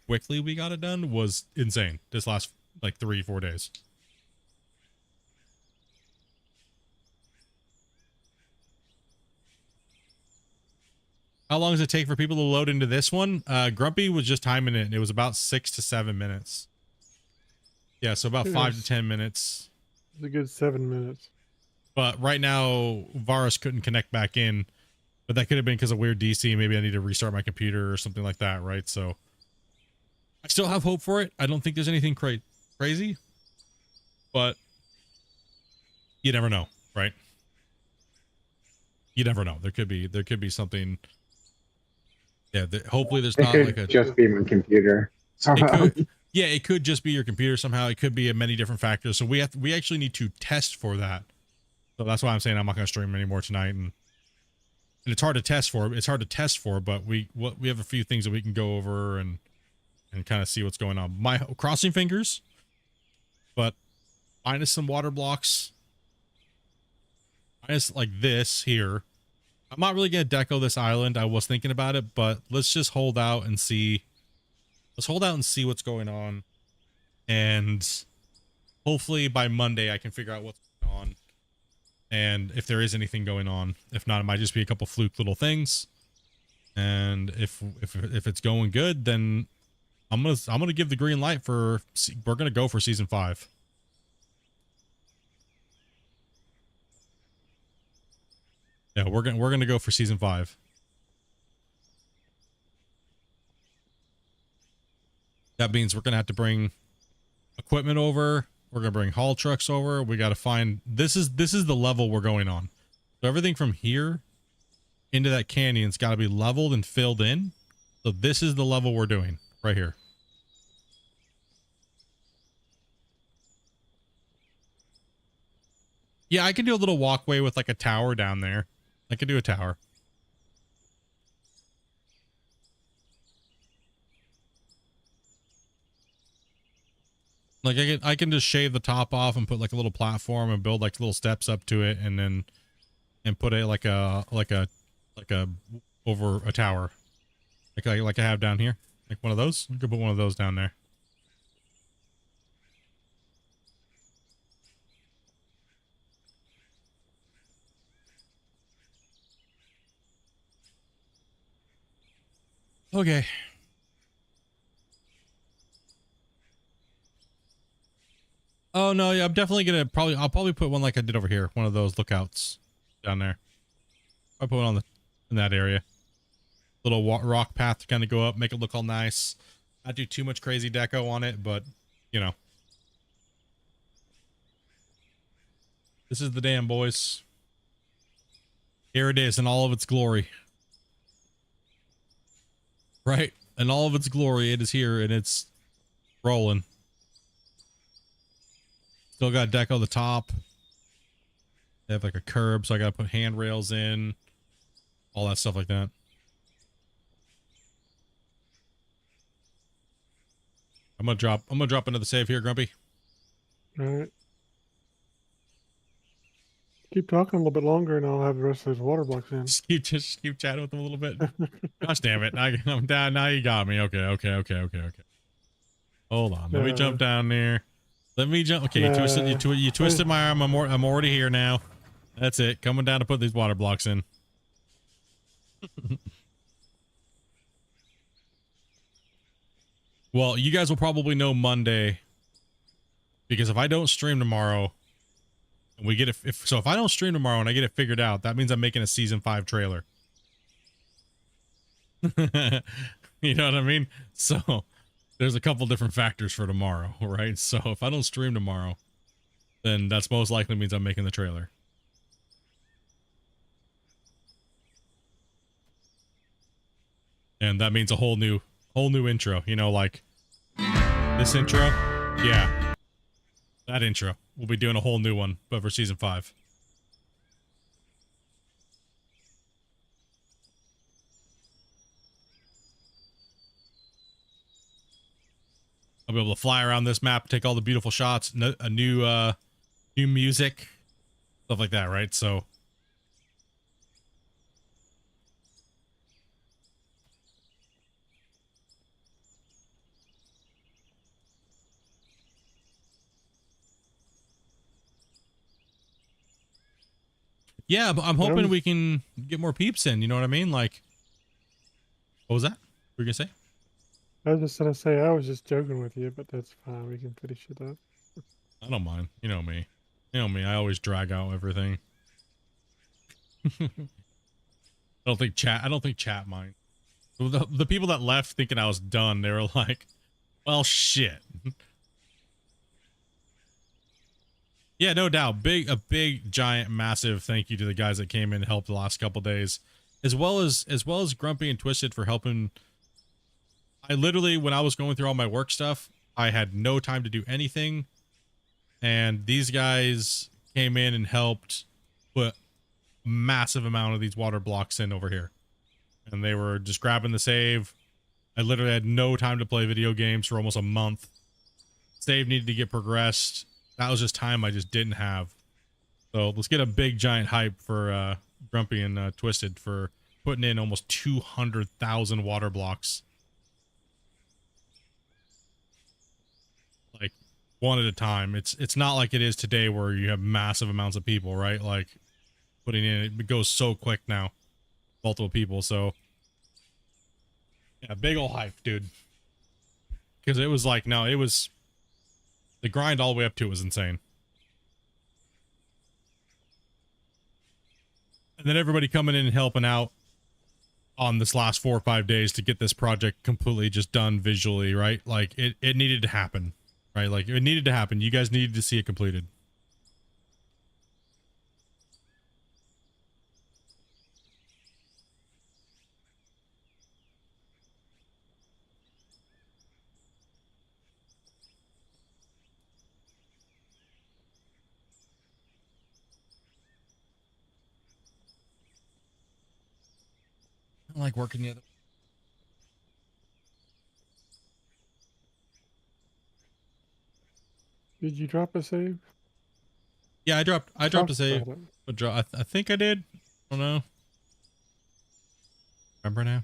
quickly we got it done was insane this last like 3-4 days. How long does it take for people to load into this one? Grumpy was just timing it, and it was about 6 to 7 minutes. Yeah, so about 5 to 10 minutes. It's a good 7 minutes. But right now, Varus couldn't connect back in, but that could have been because of weird DC. Maybe I need to restart my computer or something like that, right? So I still have hope for it. I don't think there's anything crazy, but you never know, right? You never know. There could be something. Yeah, hopefully there's It not could like a just be my computer. it could just be your computer somehow. It could be many different factors. So we actually need to test for that. So that's why I'm saying I'm not going to stream anymore tonight. And it's hard to test for. It's hard to test for, but we have a few things that we can go over and kind of see what's going on. My crossing fingers, but minus some water blocks. Minus like this here. I'm not really going to deco this island. I was thinking about it, but let's just hold out and see. Let's hold out and see what's going on. And hopefully by Monday I can figure out what's going on. And if there is anything going on. If not, it might just be a couple fluke little things. And if it's going good, then I'm gonna give the green light for, we're gonna go for season 5. Yeah, we're gonna go for season 5. That means we're gonna have to bring equipment over. We're gonna bring haul trucks over. We gotta find, this is the level we're going on. So everything from here into that canyon's gotta be leveled and filled in. So this is the level we're doing right here. Yeah, I can do a little walkway with like a tower down there. I could do a tower. Like I can just shave the top off and put like a little platform and build like little steps up to it, and put it like a over a tower, like I have down here, like one of those. I could put one of those down there. Okay. Oh no, yeah, I'm definitely gonna I'll probably put one like I did over here, one of those lookouts down there. I'll put one in that area. Little rock path to kind of go up, make it look all nice. Not do too much crazy deco on it, but you know. This is the dam, boys. Here it is in all of its glory. Right? In all of its glory, it is here and it's rolling. Still got deco the top. They have like a curb, so I gotta put handrails in. All that stuff like that. I'm gonna drop another save here, Grumpy. All right. Keep talking a little bit longer, and I'll have the rest of those water blocks in. Just keep chatting with them a little bit. Gosh damn it! I'm down. Now you got me. Okay. Hold on. Let me jump down there. Let me jump. Okay, you twisted my arm. I'm already here now. That's it. Coming down to put these water blocks in. Well, you guys will probably know Monday, because if I don't stream tomorrow, and we get it, if I don't stream tomorrow and I get it figured out, that means I'm making a season 5 trailer. You know what I mean? So there's a couple different factors for tomorrow, right? So if I don't stream tomorrow, then that's most likely means I'm making the trailer. And that means a whole new intro, you know, like this intro. Yeah. That intro. We'll be doing a whole new one, but for season 5. I'll be able to fly around this map, take all the beautiful shots, a new music, stuff like that, right? So Yeah, but I'm hoping we can get more peeps in. You know what I mean? Like, what was that? What were you gonna say? I was just gonna say I was just joking with you, but that's fine. We can finish it up. I don't mind. You know me. You know me. I always drag out everything. I don't think chat mind. The people that left thinking I was done, they were like, well, shit. Yeah, no doubt. A big, giant, massive thank you to the guys that came in and helped the last couple days, as well as Grumpy and Twisted for helping. I literally, when I was going through all my work stuff, I had no time to do anything, and these guys came in and helped put a massive amount of these water blocks in over here, and they were just grabbing the save. I literally had no time to play video games for almost a month. Save needed to get progressed. That was just time I just didn't have. So let's get a big giant hype for Grumpy and Twisted for putting in almost 200,000 water blocks. Like one at a time. It's not like it is today where you have massive amounts of people, right? Like putting in, it goes so quick now. Multiple people, so yeah, big ol' hype, dude. Because it was like, no, it was the grind all the way up to it was insane. And then everybody coming in and helping out on this last 4 or 5 days to get this project completely just done visually, right? Like it needed to happen, right? Like it needed to happen. You guys needed to see it completed. I don't like working the other. Did you drop a save? Yeah, I dropped a save. About it. But I think I did. I don't know. Remember now?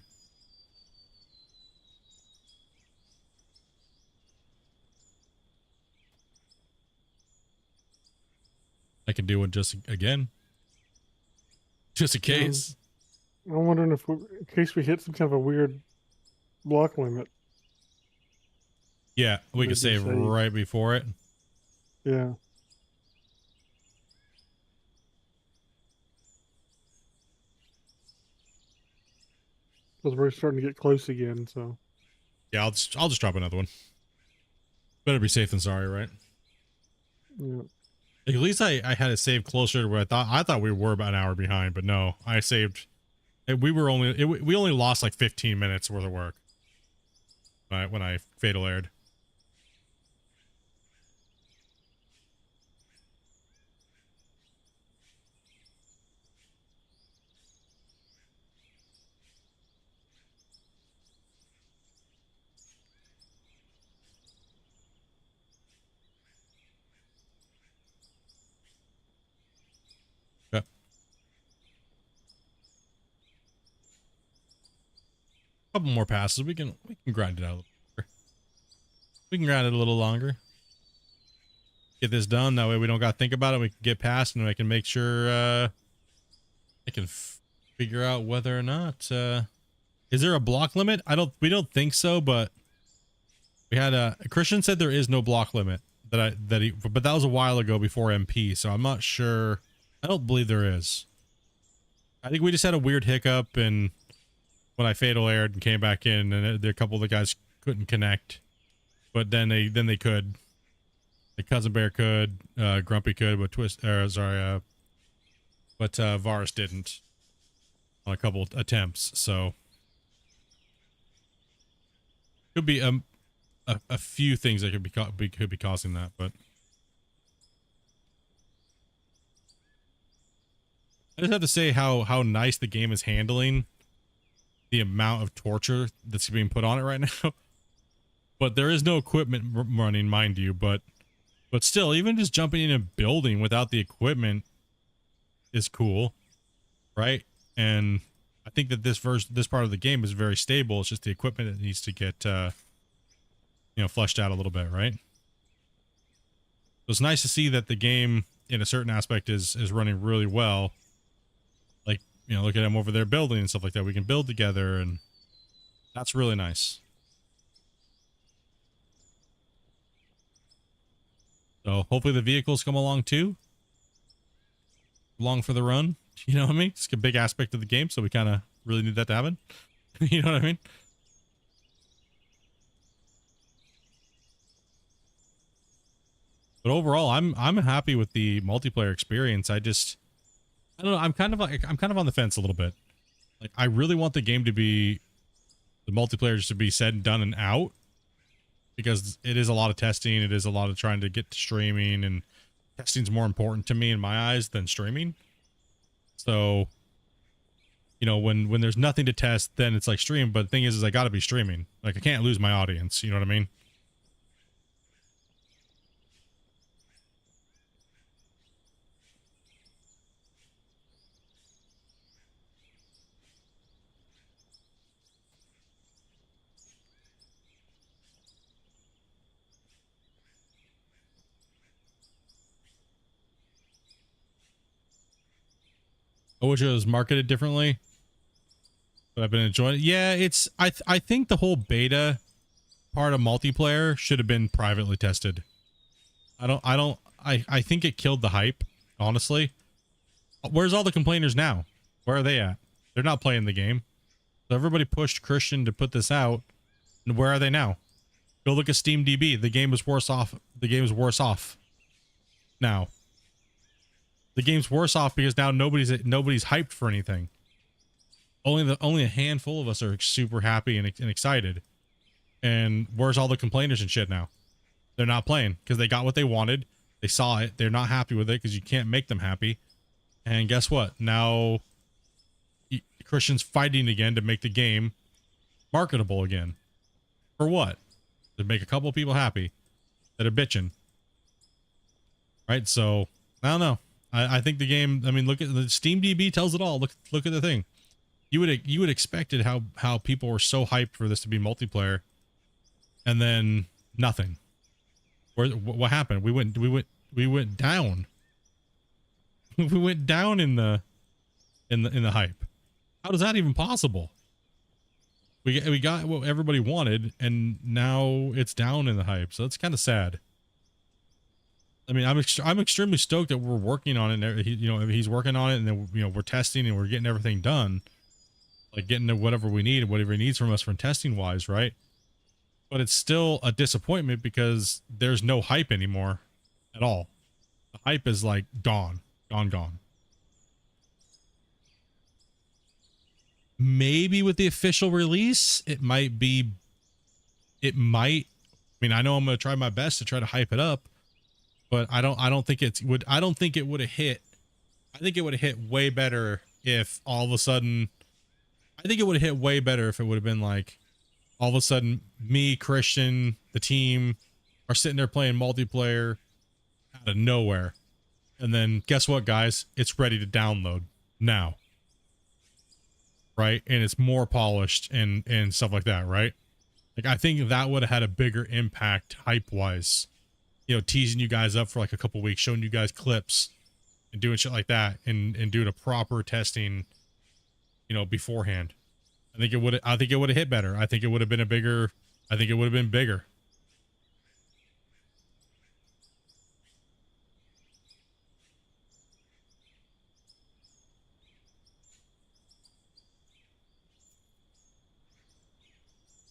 I can do it just again. Just in case. I'm wondering if, in case we hit some kind of a weird block limit. Yeah, we could save right before it. Yeah. Because we're starting to get close again, so. Yeah, I'll just drop another one. Better be safe than sorry, right? Yeah. At least I had it saved closer to where I thought we were about an hour behind, but no, I saved. We only lost like 15 minutes worth of work. When I fatal aired. Couple more passes. We can grind it out a little longer. We can grind it a little longer. Get this done. That way we don't got to think about it. We can get past and I can make sure I can figure out whether or not is there a block limit? We don't think so, but we had Christian said there is no block limit but that was a while ago before MP, so I'm not sure. I don't believe there is. I think we just had a weird hiccup and when I fatal aired and came back in, and a couple of the guys couldn't connect, but then they could. The Cousin Bear could, Grumpy could, but Varus didn't on a couple attempts. So could be a few things that could be causing that, but I just have to say how nice the game is handling the amount of torture that's being put on it right now. But there is no equipment running, mind you, but still, even just jumping in a building without the equipment is cool, right? And I think that this part of the game is very stable. It's just the equipment that needs to get fleshed out a little bit, right? So it's nice to see that the game in a certain aspect is running really well, you know, look at them over there building and stuff like that. We can build together, and that's really nice. So hopefully the vehicles come along too. Along for the run. You know what I mean? It's a big aspect of the game, so we kind of really need that to happen. You know what I mean? But overall, I'm happy with the multiplayer experience. I don't know, I'm kind of on the fence a little bit. Like, I really want the game to be, the multiplayer just to be said and done and out, because it is a lot of testing. It is a lot of trying to get to streaming, and testing's more important to me in my eyes than streaming. So, you know, when there's nothing to test, then it's like stream. But the thing is I got to be streaming. Like, I can't lose my audience. You know what I mean? I wish it was marketed differently, but I've been enjoying it. Yeah, it's I think the whole beta part of multiplayer should have been privately tested. I think it killed the hype, honestly. Where's all the complainers now? Where are they at? They're not playing the game. So everybody pushed Christian to put this out, and where are they now? Go look at SteamDB. The game is worse off. The game is worse off now. The game's worse off because now nobody's hyped for anything. Only a handful of us are super happy and excited. And where's all the complainers and shit now? They're not playing because they got what they wanted. They saw it. They're not happy with it because you can't make them happy. And guess what? Now Christian's fighting again to make the game marketable again. For what? To make a couple of people happy that are bitching. Right? So, I don't know. I think the game, I mean, look at the SteamDB tells it all. Look at the thing. You would expected how people were so hyped for this to be multiplayer, and then nothing. What happened? We went down. We went down in the hype. How is that even possible? We got what everybody wanted, and now it's down in the hype. So that's kind of sad. I mean, I'm extremely stoked that we're working on it. And he's working on it, and then, you know, we're testing and we're getting everything done, like getting to whatever we need, whatever he needs from us from testing wise, right? But it's still a disappointment because there's no hype anymore at all. The hype is like gone. Maybe with the official release, it might. I mean, I know I'm going to try my best to try to hype it up, but I don't think it would have hit. I think it would have hit way better if all of a sudden, I think it would have hit way better if it would have been like, all of a sudden me, Christian, the team are sitting there playing multiplayer out of nowhere. And then guess what, guys? It's ready to download now. Right? And it's more polished and stuff like that, right? Like, I think that would have had a bigger impact hype wise. You know, teasing you guys up for like a couple weeks, showing you guys clips and doing shit like that, and doing a proper testing, you know, beforehand. I think it would have hit better. I think it would have been bigger.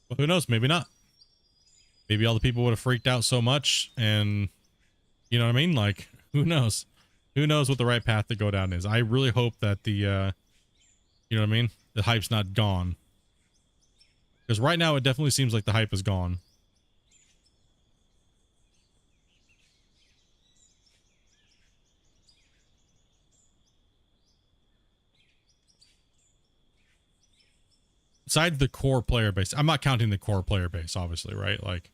But who knows? Maybe not. Maybe all the people would have freaked out so much, and you know what I mean? Like, who knows? Who knows what the right path to go down is? I really hope that the, you know what I mean? The hype's not gone. Because right now it definitely seems like the hype is gone. Besides the core player base, I'm not counting the core player base, obviously, right? Like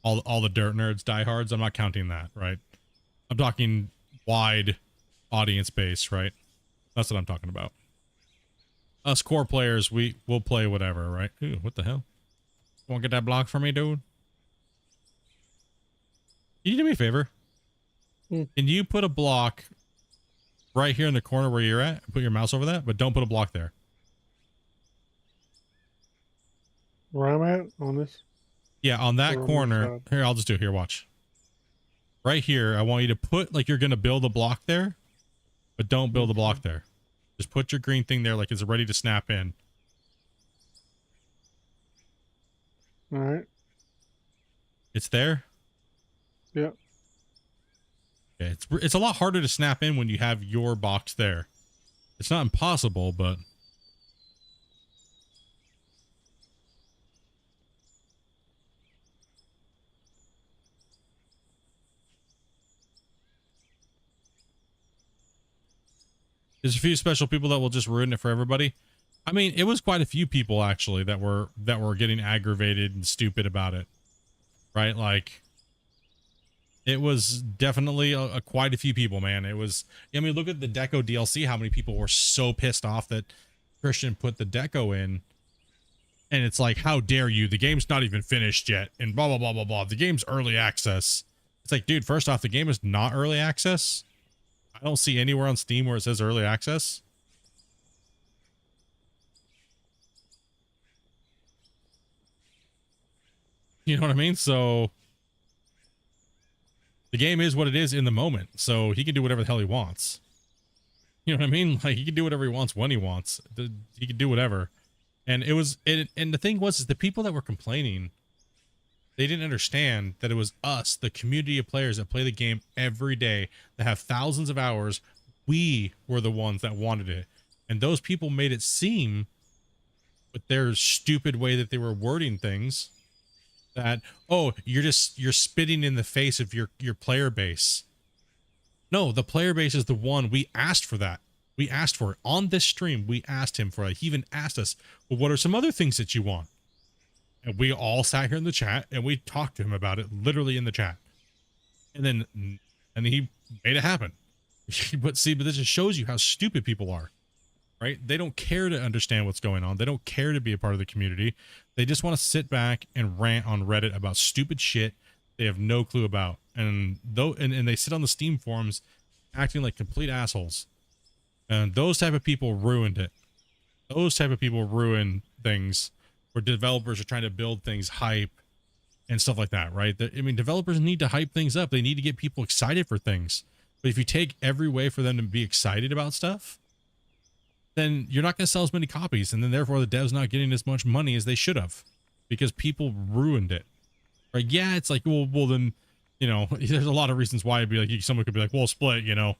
all the dirt nerds, diehards, I'm not counting that, right? I'm talking wide audience base, right? That's what I'm talking about. Us core players, we'll play whatever, right? Ooh, what the hell? Want to get that block for me, dude? Can you do me a favor? Can you put a block right here in the corner where you're at. Put your mouse over that, but don't put a block there. Where I'm at on this. Yeah, on that Or on this corner. side. Here, I'll just do it. Here, watch. Right here, I want you to put like you're going to build a block there, but don't build a block there. Just put your green thing there like it's ready to snap in. All right. It's there? Yep. Okay, it's a lot harder to snap in when you have your box there. It's not impossible, but... There's a few special people that will just ruin it for everybody. I mean, it was quite a few people actually that were getting aggravated and stupid about it. Right? Like, it was definitely quite a few people, man. It was, I mean, look at the Deco DLC, how many people were so pissed off that Christian put the Deco in. And it's like, how dare you? The game's not even finished yet. And blah, blah, blah, blah, blah. The game's early access. It's like, dude, first off, the game is not early access. I don't see anywhere on Steam where it says early access. You know what I mean? So the game is what it is in the moment. So he can do whatever the hell he wants. You know what I mean? Like, he can do whatever he wants when he wants. He can do whatever. And it was, and the thing was, is the people that were complaining, they didn't understand that it was us, the community of players that play the game every day, that have thousands of hours. We were the ones that wanted it. And those people made it seem, with their stupid way that they were wording things, that, oh, you're spitting in the face of your player base. No, the player base is the one. We asked for that. We asked for it on this stream. We asked him for it. He even asked us, well, what are some other things that you want? And we all sat here in the chat and we talked to him about it, literally in the chat. And he made it happen. But see, but this just shows you how stupid people are, right? They don't care to understand what's going on. They don't care to be a part of the community. They just want to sit back and rant on Reddit about stupid shit they have no clue about. And they sit on the Steam forums acting like complete assholes. And those type of people ruined it. Those type of people ruin things where developers are trying to build things, hype and stuff like that, right? I mean, developers need to hype things up. They need to get people excited for things. But if you take every way for them to be excited about stuff, then you're not going to sell as many copies. And then therefore the dev's not getting as much money as they should have because people ruined it. Right? Yeah, it's like, well, then, you know, there's a lot of reasons why it'd be like, someone could be like, well, Split, you know,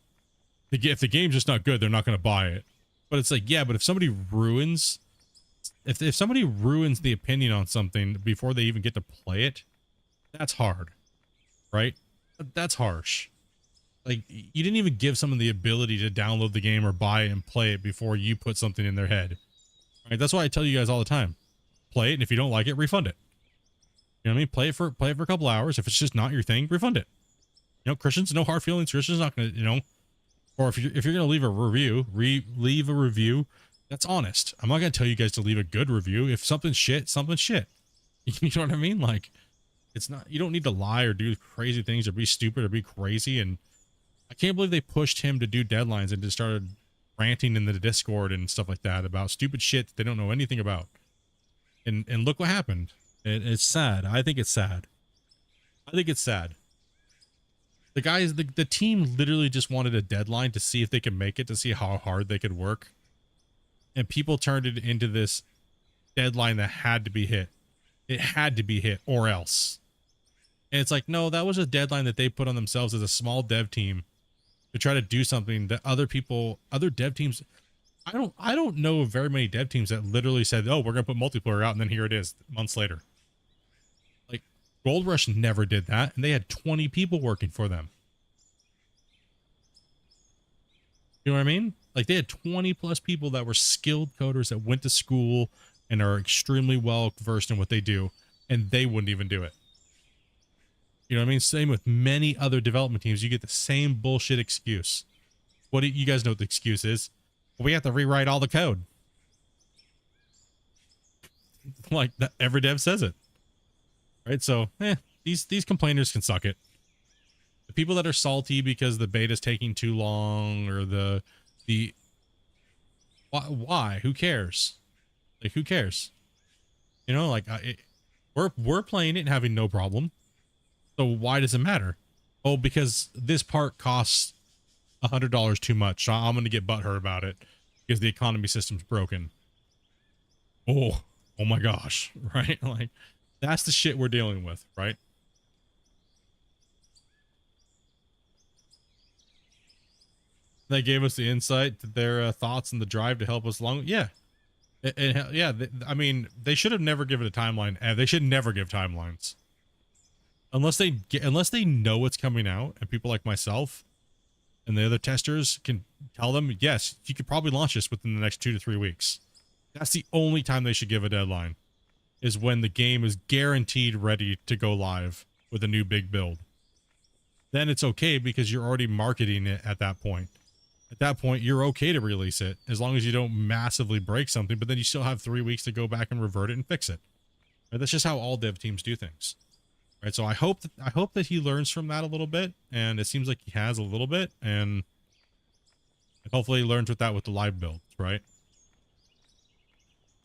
if the game's just not good, they're not going to buy it. But it's like, yeah, but if somebody ruins, if somebody ruins the opinion on something before they even get to play it, that's hard, right? That's harsh. Like, you didn't even give someone the ability to download the game or buy it and play it before you put something in their head. Right? That's why I tell you guys all the time, play it, and if you don't like it, refund it. You know what I mean? Play it for a couple hours. If it's just not your thing, refund it. You know, Christians, no hard feelings. Christians not gonna, you know, or if you're gonna leave a review, leave a review that's honest. I'm not gonna tell you guys to leave a good review. If something's shit, something's shit. You know what I mean? Like, it's not, you don't need to lie or do crazy things or be stupid or be crazy. And I can't believe they pushed him to do deadlines and just started ranting in the Discord and stuff like that about stupid shit that they don't know anything about. And look what happened. It's sad. I think it's sad. I think it's sad. The guys, the team literally just wanted a deadline to see if they could make it, to see how hard they could work. And people turned it into this deadline that had to be hit. It had to be hit or else. And it's like, no, that was a deadline that they put on themselves as a small dev team to try to do something that other dev teams, I don't know very many dev teams that literally said, oh, we're going to put multiplayer out, and then here it is months later. Like, Gold Rush never did that, and they had 20 people working for them. You know what I mean? Like, they had 20 plus people that were skilled coders that went to school and are extremely well versed in what they do, and they wouldn't even do it. You know what I mean? Same with many other development teams. You get the same bullshit excuse. What do you guys know what the excuse is? Well, we have to rewrite all the code. Like, every dev says it. Right? So, these complainers can suck it. The people that are salty because the beta's taking too long, or the why? Who cares? Like, who cares? You know, like we're playing it and having no problem. So why does it matter? Oh, because this part costs $100 too much. So I'm going to get butthurt about it because the economy system's broken. Oh my gosh, right? Like, that's the shit we're dealing with, right? They gave us the insight to their thoughts and the drive to help us along. Yeah. I mean, they should have never given a timeline. They should never give timelines. Unless they know what's coming out, and people like myself and the other testers can tell them, yes, you could probably launch this within the next 2 to 3 weeks. That's the only time they should give a deadline, is when the game is guaranteed ready to go live with a new big build. Then it's okay because you're already marketing it at that point. At that point, you're okay to release it as long as you don't massively break something, but then you still have 3 weeks to go back and revert it and fix it. Right? That's just how all dev teams do things. Right? So I hope that he learns from that a little bit, and it seems like he has a little bit, and hopefully he learns with that with the live builds, right?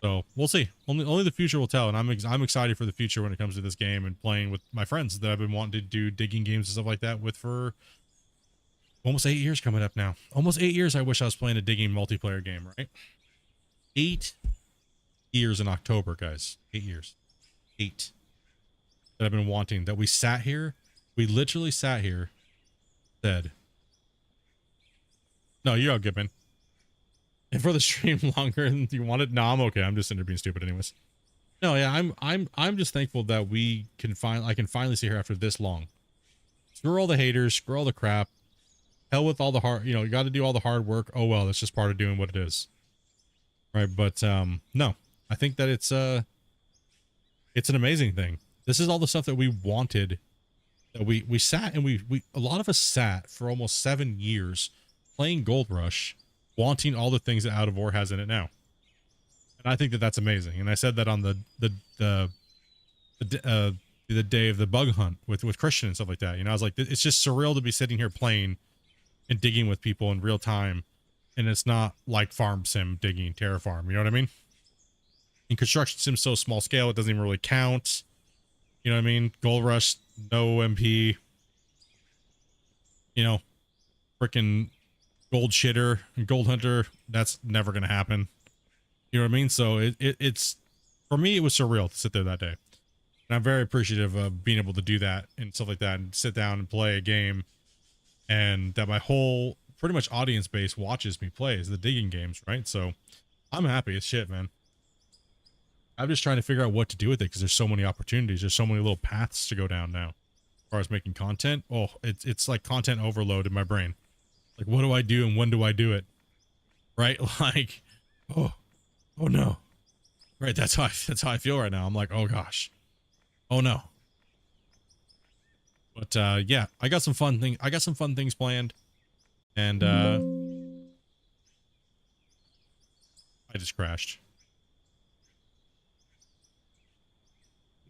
So we'll see. Only the future will tell, and I'm excited for the future when it comes to this game and playing with my friends that I've been wanting to do digging games and stuff like that with for almost 8 years coming up now. Almost 8 years I wish I was playing a digging multiplayer game, right? 8 years in October, guys. 8 years. 8. That I've been wanting. That we sat here. We literally sat here. Said, no, you're all good, man. And for the stream longer than you wanted? No, I'm okay. I'm just in there being stupid anyways. No, yeah, I'm just thankful that I can finally sit here after this long. Screw all the haters, screw all the crap. Hell with all the hard, you got to do all the hard work. Oh well, that's just part of doing what it is. Right, but no. I think that it's an amazing thing. This is all the stuff that we wanted. That we sat and we a lot of us sat for almost 7 years playing Gold Rush, wanting all the things that Out of War has in it now. And I think that that's amazing. And I said that on the day of the bug hunt with Christian and stuff like that. I was like, it's just surreal to be sitting here playing and digging with people in real time, and it's not like farm sim digging terraform. You know what I mean? In construction sim, so small scale, it doesn't even really count. You know what I mean? Gold Rush, no MP. Freaking Gold Shitter and Gold Hunter, that's never gonna happen. You know what I mean? So it's for me, it was surreal to sit there that day, and I'm very appreciative of being able to do that and stuff like that, and sit down and play a game, and that my whole pretty much audience base watches me play is the digging games, right? So I'm happy as shit, man. I'm just trying to figure out what to do with it because there's so many opportunities. There's so many little paths to go down now. As far as making content, oh, it's like content overload in my brain. Like, what do I do and when do I do it? Right? Like, oh no. Right? That's how I feel right now. I'm like, oh gosh, oh no. But yeah, I got some fun things planned, and I just crashed.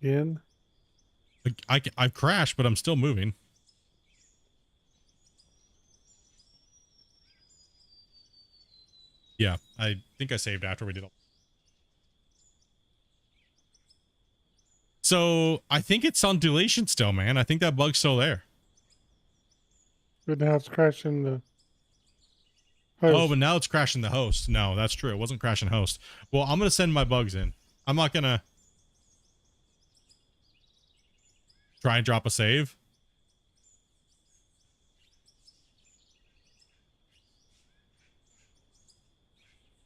Again? I've crashed, but I'm still moving. Yeah, I think I saved after we did all. So I think it's on deletion still, man. I think that bug's still there. But now it's crashing the Oh, host. but now it's crashing the host. No, that's true. It wasn't crashing host. Well, I'm going to send my bugs in. I'm not going to try and drop a save.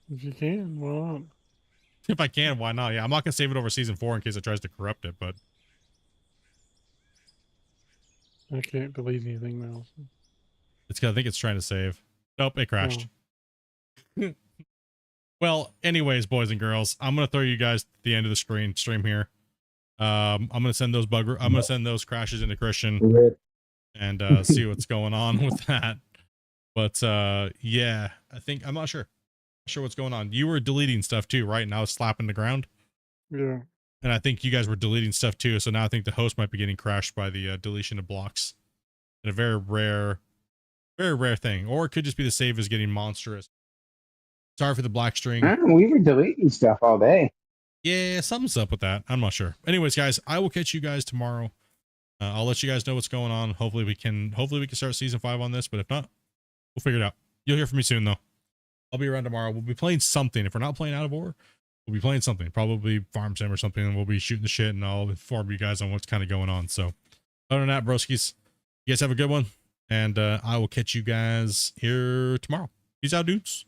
If you can, why not? If I can, why not? Yeah, I'm not going to save it over season 4 in case it tries to corrupt it, but I can't delete anything now. So. I think it's trying to save. Nope, it crashed. Oh. Well, anyways, boys and girls, I'm going to throw you guys to the end of the stream here. I'm going to send those crashes into Christian and see what's going on with that. But yeah, I'm not sure. What's going on. You were deleting stuff too, right? And I was slapping the ground. Yeah. And I think you guys were deleting stuff too. So now I think the host might be getting crashed by the deletion of blocks. a very rare thing. Or it could just be the save is getting monstrous. Sorry for the black string. We were deleting stuff all day. Yeah, something's up with that. I'm not sure. Anyways, guys, I will catch you guys tomorrow. I'll let you guys know what's going on. Hopefully we can start season 5 on this, but if not, we'll figure it out. You'll hear from me soon though. I'll be around tomorrow. We'll be playing something. If we're not playing Out of War, we'll be playing something, probably Farm Sim or something, and we'll be shooting the shit, and I'll inform you guys on what's kind of going on. So other than that, broskies, you guys have a good one, and I will catch you guys here tomorrow. Peace out, dudes.